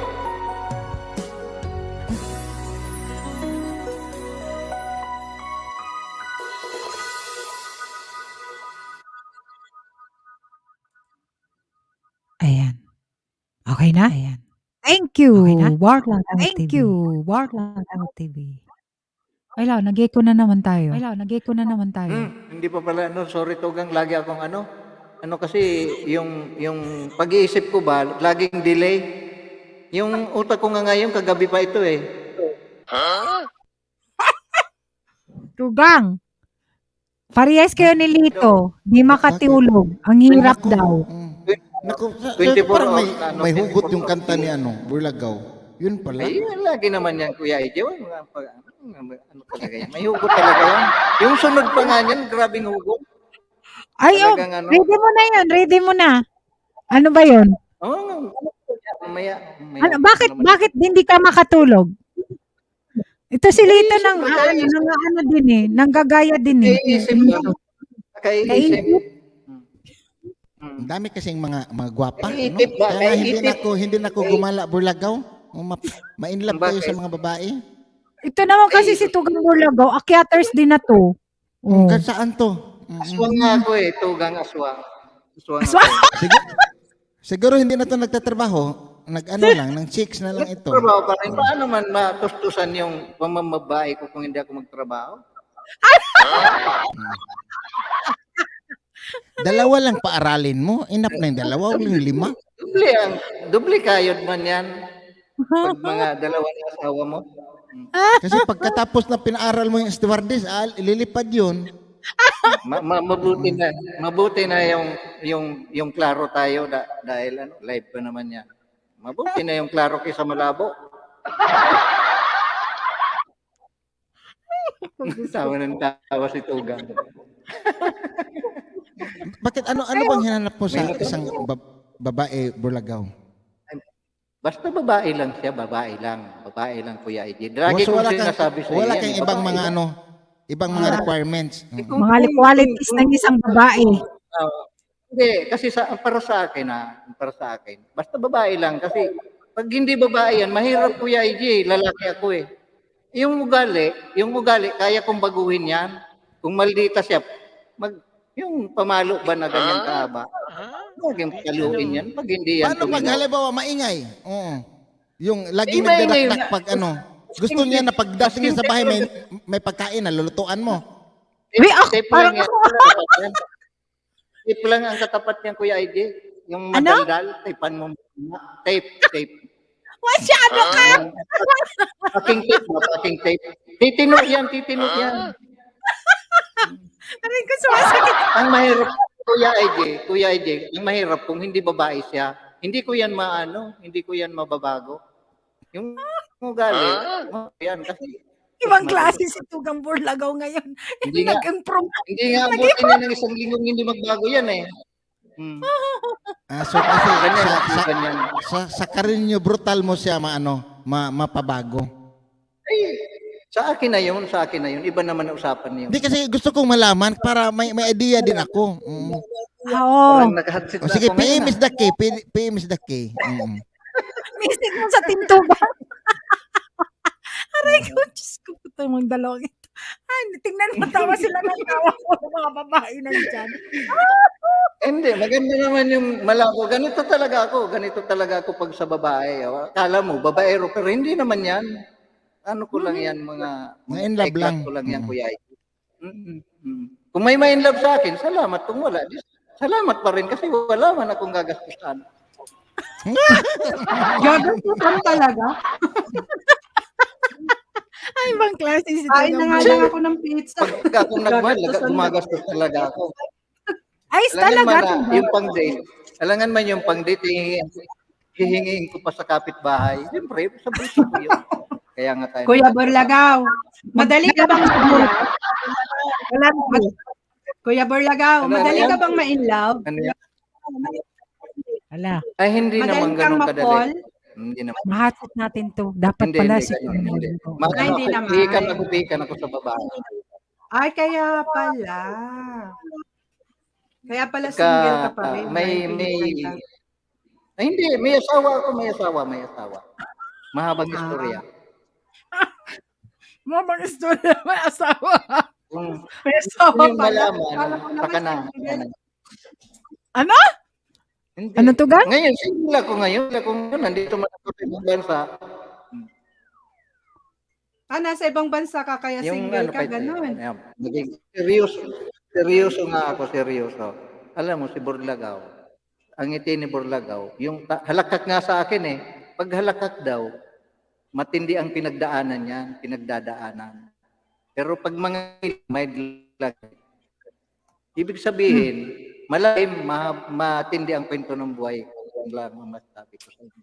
Ayan. Okay na? Ayan. Thank you, Warlang Thank you, Warlang TV. Ay lang, nag-echo na naman tayo. Hindi pa pala, sorry Tugang, lagi akong kasi yung pag-iisip ko ba, laging delay. Yung utak ko nga ngayon, kagabi pa ito eh. Tugang. Parehas kayo ni Lito. Di makatulog. Ang hirap daw. Naku, 24 parang hours may hugot yung kanta ni Burlagaw. Yun pala. Ay, lagi naman yan, Kuya EJ. Ano talaga yan? May hugot talaga yan. Yung sunod pa nga yan, grabing hugot. Ay, ready mo na yan. Ready mo na. Ano ba yun? Mamaya. Bakit hindi ka makatulog? Ito si Lito nanggagaya din eh. Kaiisip ba? Kaiisip. Ang dami kasing mga gwapa, no? Kaiisip ba? Kaya Kaiisip. hindi na ako gumala Burlagaw. Ma-inlove kayo sa mga babae. Ito naman kasi si Tugang Burlagaw, akyaters din na to. Oh. Saan to? Aswang nga ako eh, Tugang aswang. Aswang? Siguro hindi na to nagtatrabaho. Lang, ng chicks na lang ito. Trabaho pa rin. Paano man matustusan yung pamamabae ko kung hindi ako magtrabaho? Dalawa lang paaralin mo. Enough na yung dalawa, huwag yung 5. Doble kayod man yan. Pag mga dalawa na asawa mo. Kasi pagkatapos na pinaaral mo yung stewardess, ililipad yun. Mabuti na yung klaro tayo dahil live pa naman yan. Mabuti na yung klaro kaysa malabo. Tawa ng tawa si Tugang. Bakit ano bang hinanap mo sa isang babae Burlagaw? Basta babae lang siya, babae lang Kuya EJ. Lagi kong sinasabi sa iyo. Wala kang ibang mga requirements. Mga qualities ng isang babae. Hindi, kasi para sa akin, basta babae lang. Kasi pag hindi babae yan, mahirap Kuya EJ, lalaki ako eh. Yung ugali, kaya kong baguhin yan. Kung maldita siya, yung pamalo ba na ganyan kahaba, laging paluin yan. Pag hindi yan, paano halimbawa maingay? Yung lagi nagdadakdak pag gusto niya na pagdating niya sa bahay may pagkain na lulutuan mo. Tape lang yan. Tape lang ang katapat niyan Kuya EJ. Yung madaldal, tapean mo. Tape. Masyado ka! Packing tape. Titinok yan. Aray ko, sumasakit. Ang mahirap, Kuya EJ, ang mahirap kung hindi babae siya. Hindi ko yan mababago. Yung ugali, yan kasi. Ibang klase si Tugang Burlagaw ngayon. Hindi nag-improve. Hindi nga abutin niya ng isang linggong hindi magbago yan eh. So kasi sa karinyo brutal mo siya mapabago. Ay, sa akin na yun. Iba naman ang usapan niyo. Hindi kasi gusto kong malaman para may idea din ako. Sige, PM is the key. PM is the key. Mistik mo sa Tintugang. Aray ko, Diyos ko, puto yung dalawang ito. Tingnan mo, tawa sila ng tawa ko ng mga babae nandyan. Hindi, maganda naman yung malabo. Ganito talaga ako pag sa babae. Akala mo, babaero, pero hindi naman yan. Ano ko lang yan, mga in love lang. Ko lang yan, Kuya. Kung may in love sa akin, salamat. Kung wala, salamat pa rin kasi wala man akong gagastusan. Gagastusan talaga? Ay, ibang klase si Kain na Tugang nga Boy. lang ako ng pizza. Pag akong nagmahal, Gagastusan na. gumagastos talaga ako. Ayos Alangan talaga. man na, Tugang. yung pang-date, alangan man yung pang-date, hihingiin ko pa sa kapitbahay. Siyempre, sa bulsa ko yun. Kaya nga tayo. Kuya Borlagaw, madali ka bang ma-inlove? Wala na. Kuya Borlagaw, Ano madali yan? ka bang ma-inlove? Ano yan? Wala. Ay, hindi Madali naman kang ganun ma-fall? kadali. Hindi naman. Mahatot natin to. Dapat Hindi, pala hindi si ganun. Hindi. Ay, hindi naman. Pihikan ako sa babae. Ay, kaya pala. Kaya pala Pagka, single ka pa rin. may, dahil pinipilit ka. ay, hindi, may asawa ako, may asawa. Mahabang istorya. Mamang istorya, may asawa. Kung, May kung asawa yung pala. malaman, Kala ko naman saka na. single. Ano? Hindi. Ano, Tugang? Ngayon, single ako ngayon. Kung nandito man ako sa ibang bansa, Nasa ibang bansa ka kaya yung single ano, ka, kahit, ganun. naging seryoso nga ako, seryoso. Alam mo, si Borlagaw, ang ngiti ni Borlagaw, yung halakak nga sa akin eh, pag halakak daw, matindi ang pinagdaanan niya, pinagdadaanan. Pero pag mga mild lang, ibig sabihin, malalim, matindi ang kwento ng buhay. Yan lang ang masasabi ko sa inyo.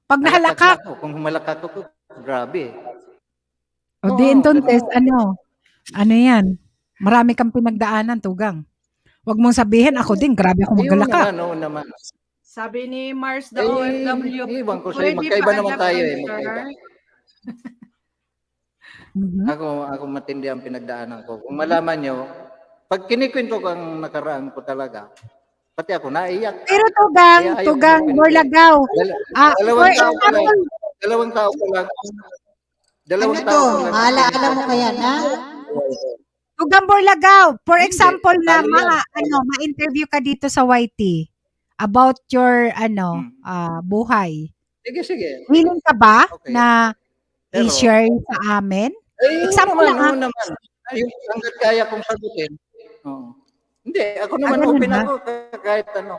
Pag nahalakak. Ako, kung humalakak ako, grabe. O di entonces, ano yan? Marami kang pinagdaanan, Tugang. Huwag mong sabihin, ako din, grabe ako maghalaka. Oo naman. Sabi ni Mars the Eh, OFW, iwan ko sa'yo, pwede magkaiba pa naman adapt tayo ang eh, sir. magkaiba. Ako matindi ang pinagdaanan ko. Kung malaman nyo, pag kinikwento ko ang nakaraan ko talaga, pati ako naiyak. Pero Kaya ayaw Tugang, ko Borlagaw. Dalawang tao ko lang. example, Dalawang tao ko lang. Dalawang Ano tao to? ko lang. Alaala mo kaya na? Tugang Borlagaw, for Hindi, example na talo yan. ma-interview ka dito sa YT about your buhay. Sige. Willing ka ba Okay. na Pero, i-share sa amin? oo Example naman, lang oo naman. Ay, hanggat kaya kong sagutin. Oo. Hindi, ako naman ganun open ba? ako kahit ano.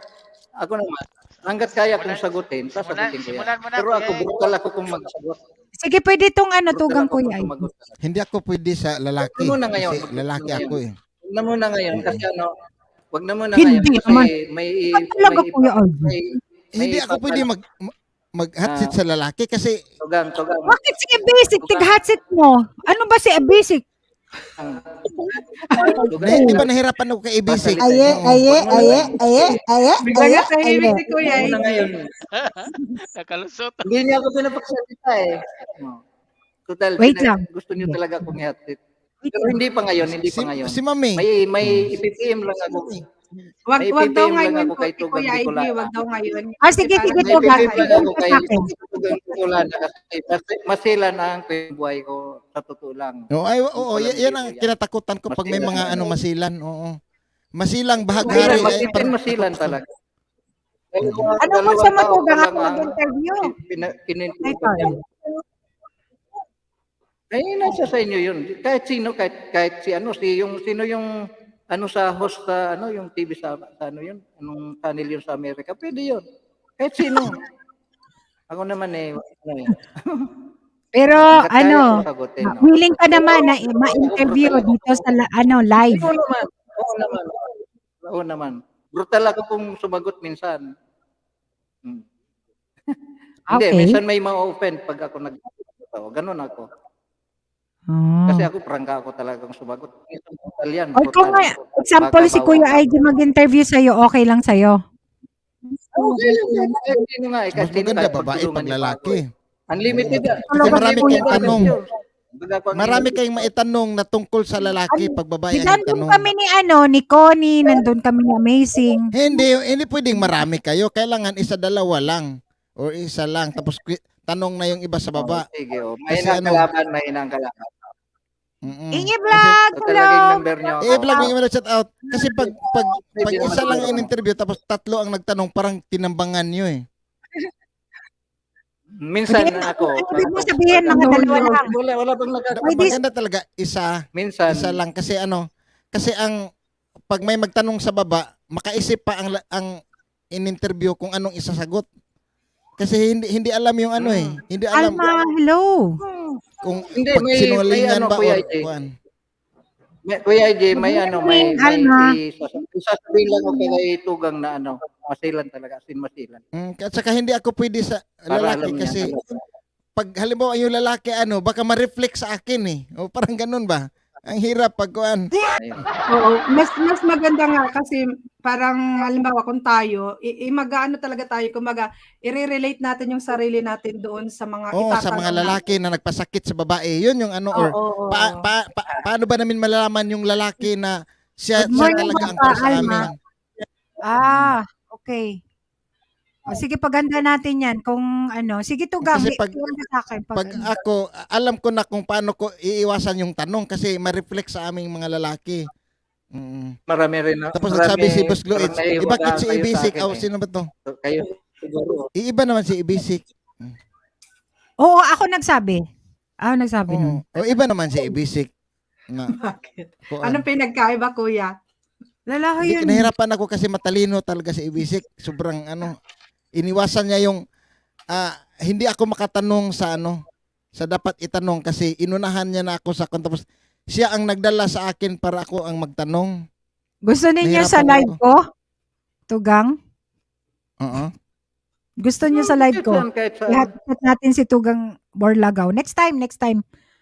Ako naman, hanggat kaya kong sagutin, sasagutin ko yan. Simulan mo na, Pero ako, Kuya. brutal ako kung magsagot. Sige, pwede itong Brutal Tugang ako kung Kuya. sumagot. Hindi ako pwede sa lalaki. Wag muna ngayon. Kasi lalaki ako eh. Wag na muna ngayon kasi wag na muna Hindi ngayon kasi naman. may Ba't talaga, Kuya Alvin? Hindi ako pwede mag-hatsit sa lalaki kasi Tugang. Bakit si basic? Tig-hatsit mo. Ano ba si basic? di ba nahirapan ako kay basic? Bigla nga tahimik si Kuya. Wag na ngayon. Nakalusot. Hindi niya ako pinapagsalita eh. Total, Wait lang. gusto niyo talaga akong i-hatsit. Pero hindi pa ngayon. Si Mami. May ipipm lang ako. Wag May daw PPM lang ngayon, ako kay Tugang Kuya ID, Bicolana. wag daw ngayon. Sige, Kasi sige, parang- Tugang. May PPM lang ako kay Sa akin. Tugang Bicolana kasi masila na ang buhay ko sa totoo lang. Yan ang kinatakutan ko pag may mga masilan. Oo. Masilang bahaghari. Masilan talaga. Ano mo sa Tugang ako mag-interview? Ay, nasa sa inyo yun. Kahit sino, kahit sino yung sa host sa yung TV sa yun, anong channel yun sa Amerika, pwede yun. Kahit sino. Ako naman Pero Hanggat kaya kong sagutin, no? willing ka naman na ma-interview dito sa live. Oo naman. Brutal ako kung sumagot minsan. Hindi, Okay. minsan may ma-offend pag ako nag-tawa. Ganun ako. Kasi ako, prangka ako talagang sumagot. Minsan brutal yan. O ikaw nga, example si Kuya ID mag-interview sa'yo, okay lang sa'yo. Okay lang yan. Kahit sino nga. Mas maganda babae pag lalaki. Unlimited. Kasi marami kayong tanong. Baga ko- Marami kayong maitanong na tungkol sa lalaki pag babae ang Nandun tanong. kami ni Connie, nandun kami ni Amazing. Hindi pwedeng marami kayo. Kailangan isa, dalawa lang. Or isa lang. Tapos tanong na yung iba sa baba. Sige, Kasi mahinang kalaban. Ingi Vlog, Ito hello! talagang member nyo. Vlog yung shout out. Kasi pag isa lang ang interview tapos tatlo ang nagtanong, parang tinambangan nyo eh. Minsan ako. Ibig mo sabihin, mga dalawa lang. Wala bang Maganda talaga isa. Minsan. Isa lang kasi kasi ang pag may magtanong sa baba, makaisip pa ang in-interview kung anong isasagot. Kasi hindi alam yung ano eh. Hindi alam Alma, hello. kung Hindi, pag may sinungalingan ano, ba Kuya or AJ. kuan. Kuya AJ, may Alma. isasabihin lang ako kay Tugang na ano, masilan talaga, masilan. At saka hindi ako pwede sa Para lalaki alam niya kasi talaga. pag halimbawa yung lalaki baka ma-reflect sa akin eh. O parang ganun ba? Ang hirap pag kuan. Oo, mas maganda nga kasi parang halimbawa kung tayo, mag-aano talaga tayo, kumbaga, i-relate natin yung sarili natin doon sa mga Oo, sa itatanong mga lalaki na nagpasakit sa babae. Yun yung ano or Oo. paano ba namin malalaman yung lalaki na siya Good morning, talaga ang Papa para sa Alma. amin. Okay. O, sige, paganda natin yan. Kung ano, sige Tugang, Kasi sa akin. Pag ako, alam ko na kung paano ko iiwasan yung tanong kasi ma-reflect sa aming mga lalaki. Marami rin. Tapos sabi si Boss Gloitz, bakit si kayo sa Ibisik? akin Oh, eh. sino ba to? Kayo siguro. Iiba naman si Ibisik. Oo, ako nagsabi. Ako nagsabi nun. O iba naman si Ibisik. Na, Bakit? kuan. Anong pinagkaiba, kuya? Lalaki Hindi, yun. nahirapan ako kasi matalino talaga si Ibisik. Sobrang iniwasan niya yung hindi ako makatanong sa dapat itanong kasi inunahan niya na ako sa tapos siya ang nagdala sa akin para ako ang magtanong. Gusto ninyo sa Nahirapan live ko? Tugang? Oo. Gusto niyo sa live ko? Kahit saan. Ihatid natin si Tugang Borlagaw. Next time.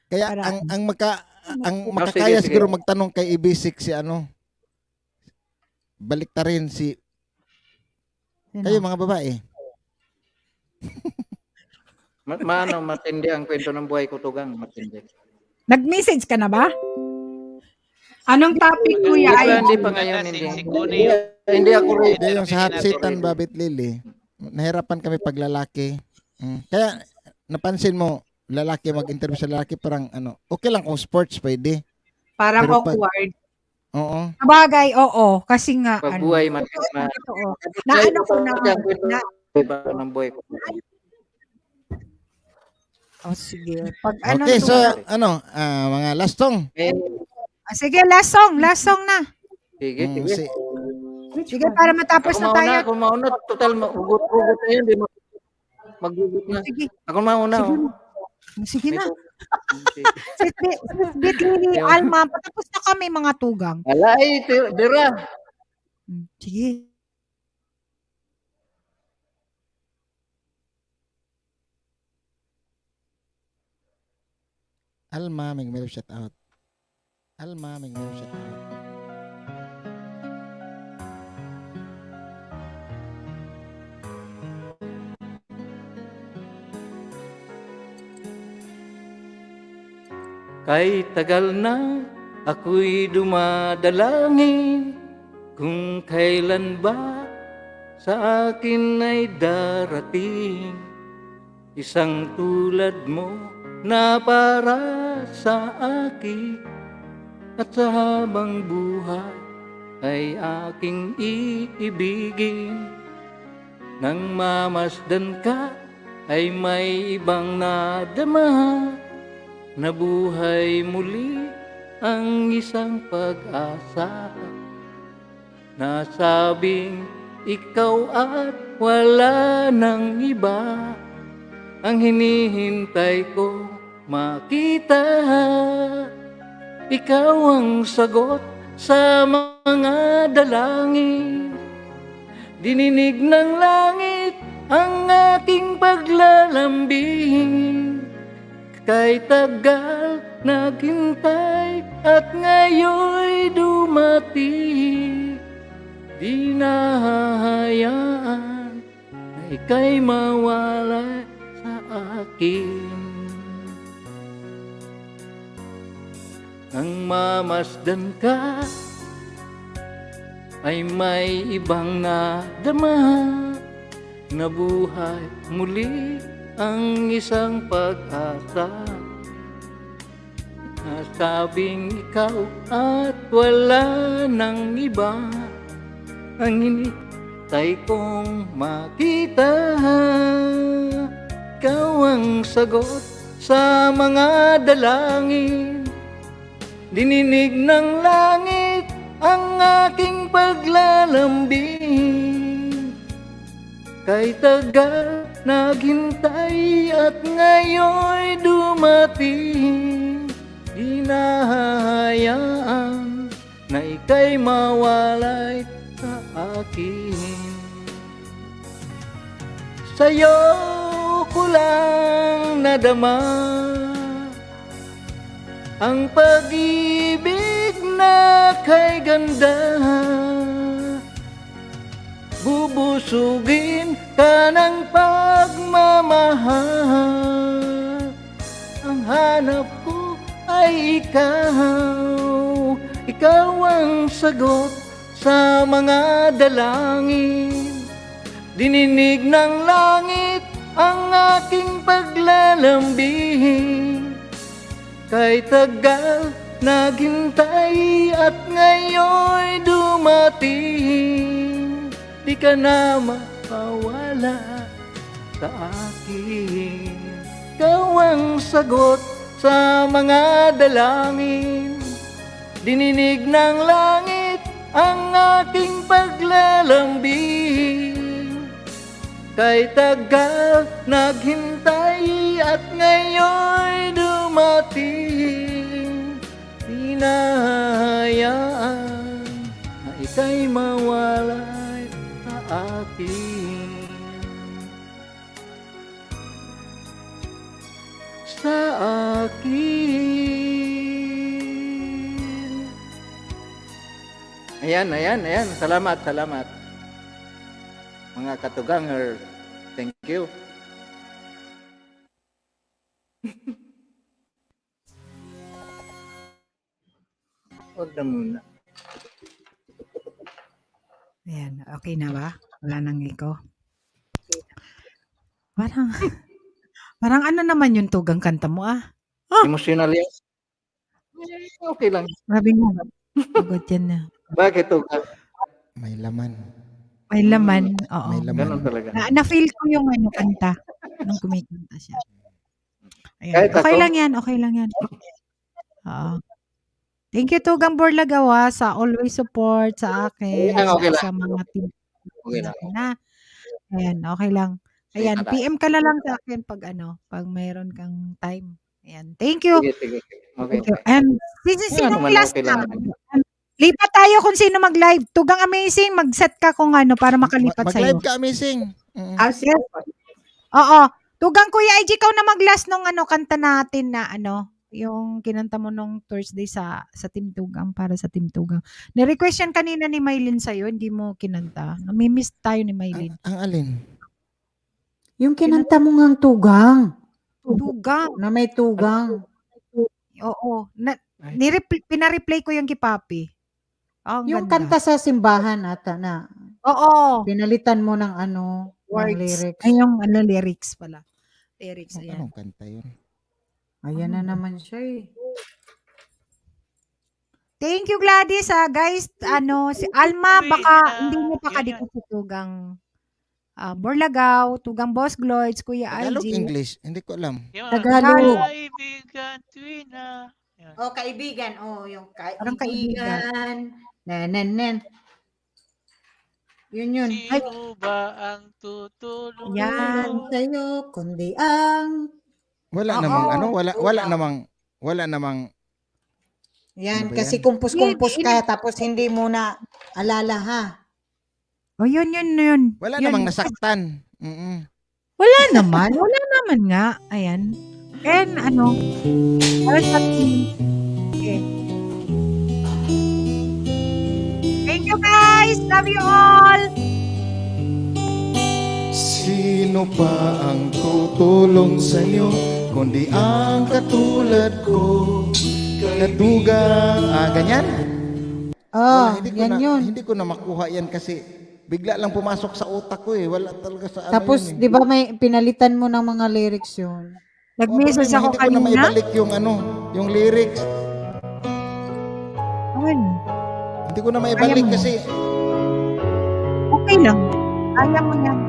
Kaya Para- ang sige, makakaya sige. siguro magtanong kay Ibisik si balik ta rin si kayo mga babae. Matindi ang kwento ng buhay ko, Tugang. Matindi. Nag-message ka na ba? Anong topic, kuya? Hindi pa ngayon. Hindi ako ready. Hindi yung sa hot seatan, Babit Lily. Nahirapan kami paglalaki. Kaya napansin mo, lalaki mag-interview sa lalaki parang okay lang kung sports pwede. Parang Pero pag- awkward. Oo. Sabagay, oo. Kasi nga, Pagbuhay, totoo. Naano ko na, ng buhay ko. sige. Pag Okay, so Tugang. mga last song. Sige, last song na. Sige, Mm, sige. Sige, para matapos na tayo. Ako mauna, total, ugot-ugot na yun. Magugot na. Sige. Ako mauna. Sige na. Sweet Lily, Alma, patapos na kami mga Tugang. Alay, dira. Sige. Alma, may shout out. Alma, may shout out. Kay tagal na ako'y dumadalangin kung kailan ba sa akin ay darating isang tulad mo na para sa akin at sa habang buhay ay aking iibigin. Nang mamasdan ka ay may ibang nadama na buhay muli ang isang pag-asa. Nasabing ikaw at wala nang iba ang hinihintay ko makita. Ikaw ang sagot sa mga dalangin. Dininig ng langit ang aking paglalambing. Kay tagal naghintay at ngayon'y dumating. Di nahahayaan na ika'y mawala sa akin. Nang mamasdan ka ay may ibang nadama na buhay muli ang isang pag-asa. Nasabing ikaw at wala nang iba ang hinintay kong makita. Ikaw ang sagot sa mga dalangin. Dininig ng langit ang aking paglalambing. Kay tagal naghintay at ngayon dumating. Di nahahayaan na ika'y mawalay sa akin. Sa'yo ko lang nadama ang pag-ibig na kay ganda. Bubusugin ka ng pagmamahal. Ang hanap ko ay ikaw. Ikaw ang sagot sa mga dalangin. Dininig ng langit ang aking paglalambing. Kay tagal naghintay at ngayon dumating. Di ka na mawala sa akin. Ikaw ang sagot sa mga dalangin. Dininig ng langit ang aking paglalambing. Kay tagal naghintay at ngayon dumating. Di nahahayaan na ika'y mawalay sa akin. Sa akin. Ayan. Salamat. Mga katuganger, thank you. Huwag na muna. Ayan, okay na ba? Wala nang echo. Parang ano naman yung tugang kanta mo Emotional yan. Okay lang. Grabe nga. Pagod yan na. Bakit tugang? May laman. May laman, oo. May laman. Ganun talaga. Na-feel ko yung kanta nung kumikanta siya. Ayan. Kahit Okay ako? lang yan. Oo. Thank you, Tugang Borlagaw, sa always support sa akin, Okay lang. sa mga team Okay lang. na. Ayan, okay lang. Ayan, Sige, PM ka na lang sa akin pag mayroon kang time. Ayan, thank you. Sige. Okay. Thank you. And sino naman, last okay na? lang naman. Lipat tayo kung sino mag-live. Tugang Amazing, mag-set ka kung para makalipat sa'yo. Mag-live ka, Amazing. Yes. Oo. Tugang Kuya IG, ikaw na mag-last nung kanta natin na yung kinanta mo nung Thursday sa Team Tugang, para sa Team Tugang. Ni-request yan kanina ni Maylin sa'yo, hindi mo kinanta. Namimiss tayo ni Maylin. Ang alin? Yung kinanta mo ngang tugang. Tugang. Na may tugang. Oo. Pina-replay ko yung kay Papi. Ang Yung ganda. kanta sa simbahan ata na. Oo. Pinalitan mo ng ng Words. lyrics. Ay, yung lyrics pala. Lyrics, ayan. Anong kanta yun? Ayan na naman siya Thank you, Gladys. Guys, si Alma, baka hindi niyo pa kadikot si Tugang Borlagaw, Tugang Boss Gloids, Kuya Tagalog, IG. English. Hindi ko alam. Tagalog. Kaibigan, tuwina. Yan. Kaibigan. Yung Parang kaibigan. Nanan. Yun. Sino ba ang tutulong? Yan. Sa'yo, kundi ang... Wala Oo. namang wala namang Yan, Ano ba kasi yan? kumpus-kumpus ka, tapos hindi mo na alala ha. O, yun. wala Yun. namang nasaktan. Wala naman nga. Ayan. And para sa team. Okay. Thank you, guys. Love you all. Sino pa ang tutulong sa'yo kundi ang katulad ko? Katugang. Ganyan? Oh, Hindi ko yan na, yun. Hindi ko na makuha yan kasi bigla lang pumasok sa utak ko eh. Wala talaga sa Tapos, yun eh. di ba may pinalitan mo ng mga lyrics yun? Nag-message Problema, ako hindi ko na kanina. maibalik yung lyrics. Hindi ko na maibalik Kaya mo. kasi Okay lang. Kaya mo yan.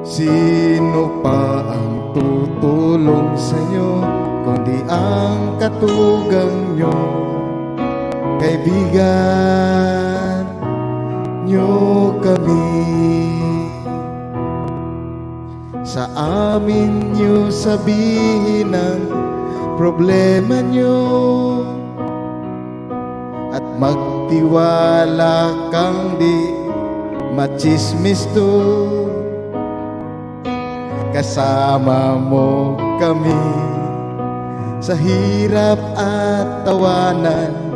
Sino pa ang tutulong sa'yo kundi ang katugang nyo? kaibigan nyo kami. Sa amin nyo sabihin ang problema nyo at magtiwala kang di machismis to. Kasama mo kami sa hirap at tawanan.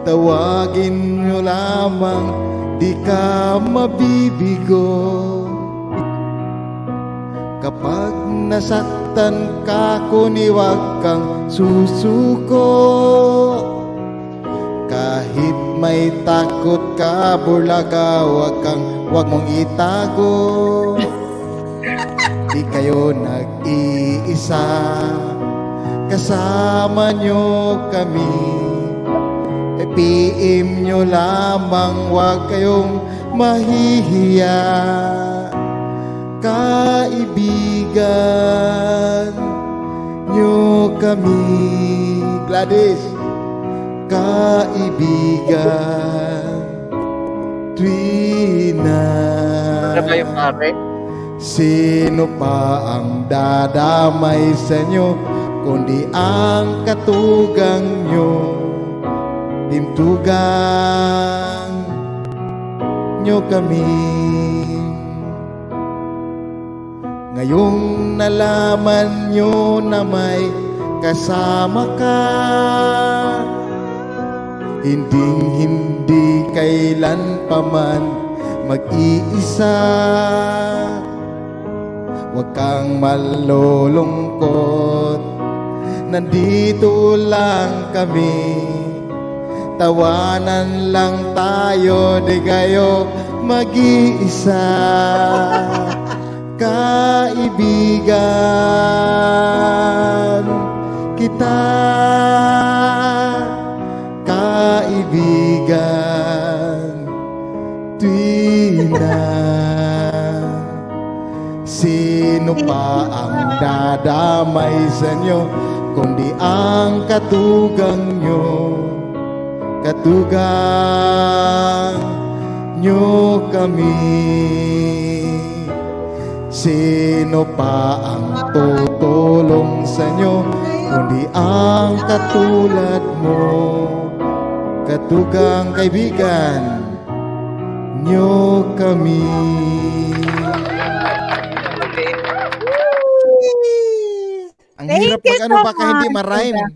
Tawagin nyo lamang, di ka mabibigo. Kapag nasaktan ka, kuniwag kang susuko. Kahit may takot ka, Bulaga, wag mong itago. Di kayo nag-iisa, kasama nyo kami. PM nyo lamang, wag kayong mahihiya. Kaibigan nyo kami. Gladys, kaibigan Trina. Ano ba yung pare? Sino pa ang dadamay sa inyo kundi ang katugang nyo? Timtugang nyo kami. Ngayong nalaman nyo na may kasama ka, hindi kailan pa man mag-iisa. Huwag kang malulungkot, nandito lang kami. Tawanan lang tayo, di kayo mag-iisa. Kaibigan kita, kaibigan Trina. Sino pa ang dadamay sa inyo kundi ang katugang nyo? Katugang nyo kami. Sino pa ang tutulong sa inyo kundi ang katulad mo? Katugang kaibigan nyo kami. Ang hirap Thank you pag ano so baka hindi much, ma-rhyme. Tugang.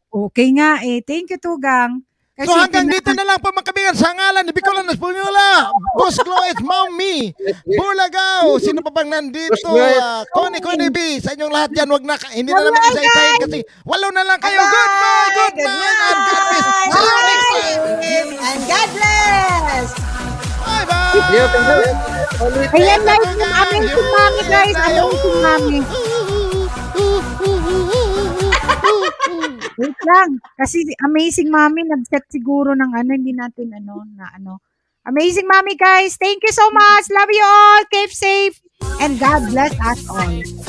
Okay nga eh. Thank you, Tugang. So hanggang dito na lang po mga kaibigan, sa ngalan ni Bicolan Espanola, Boss Chloe, Mommy, Bulagaw, sino pa bang nandito? Connie B, sa inyong lahat dyan, wag na, hindi na namin isa-isahin kasi walo na lang kayo. Good night, and God bless. See you next time. And God bless! Bye-bye! Ayan, live yung amazing mami, guys. Amazing mami. Wait lang. Kasi amazing mami, nag-set siguro ng hindi natin Amazing mami, guys. Thank you so much. Love you all. Keep safe. And God bless us all.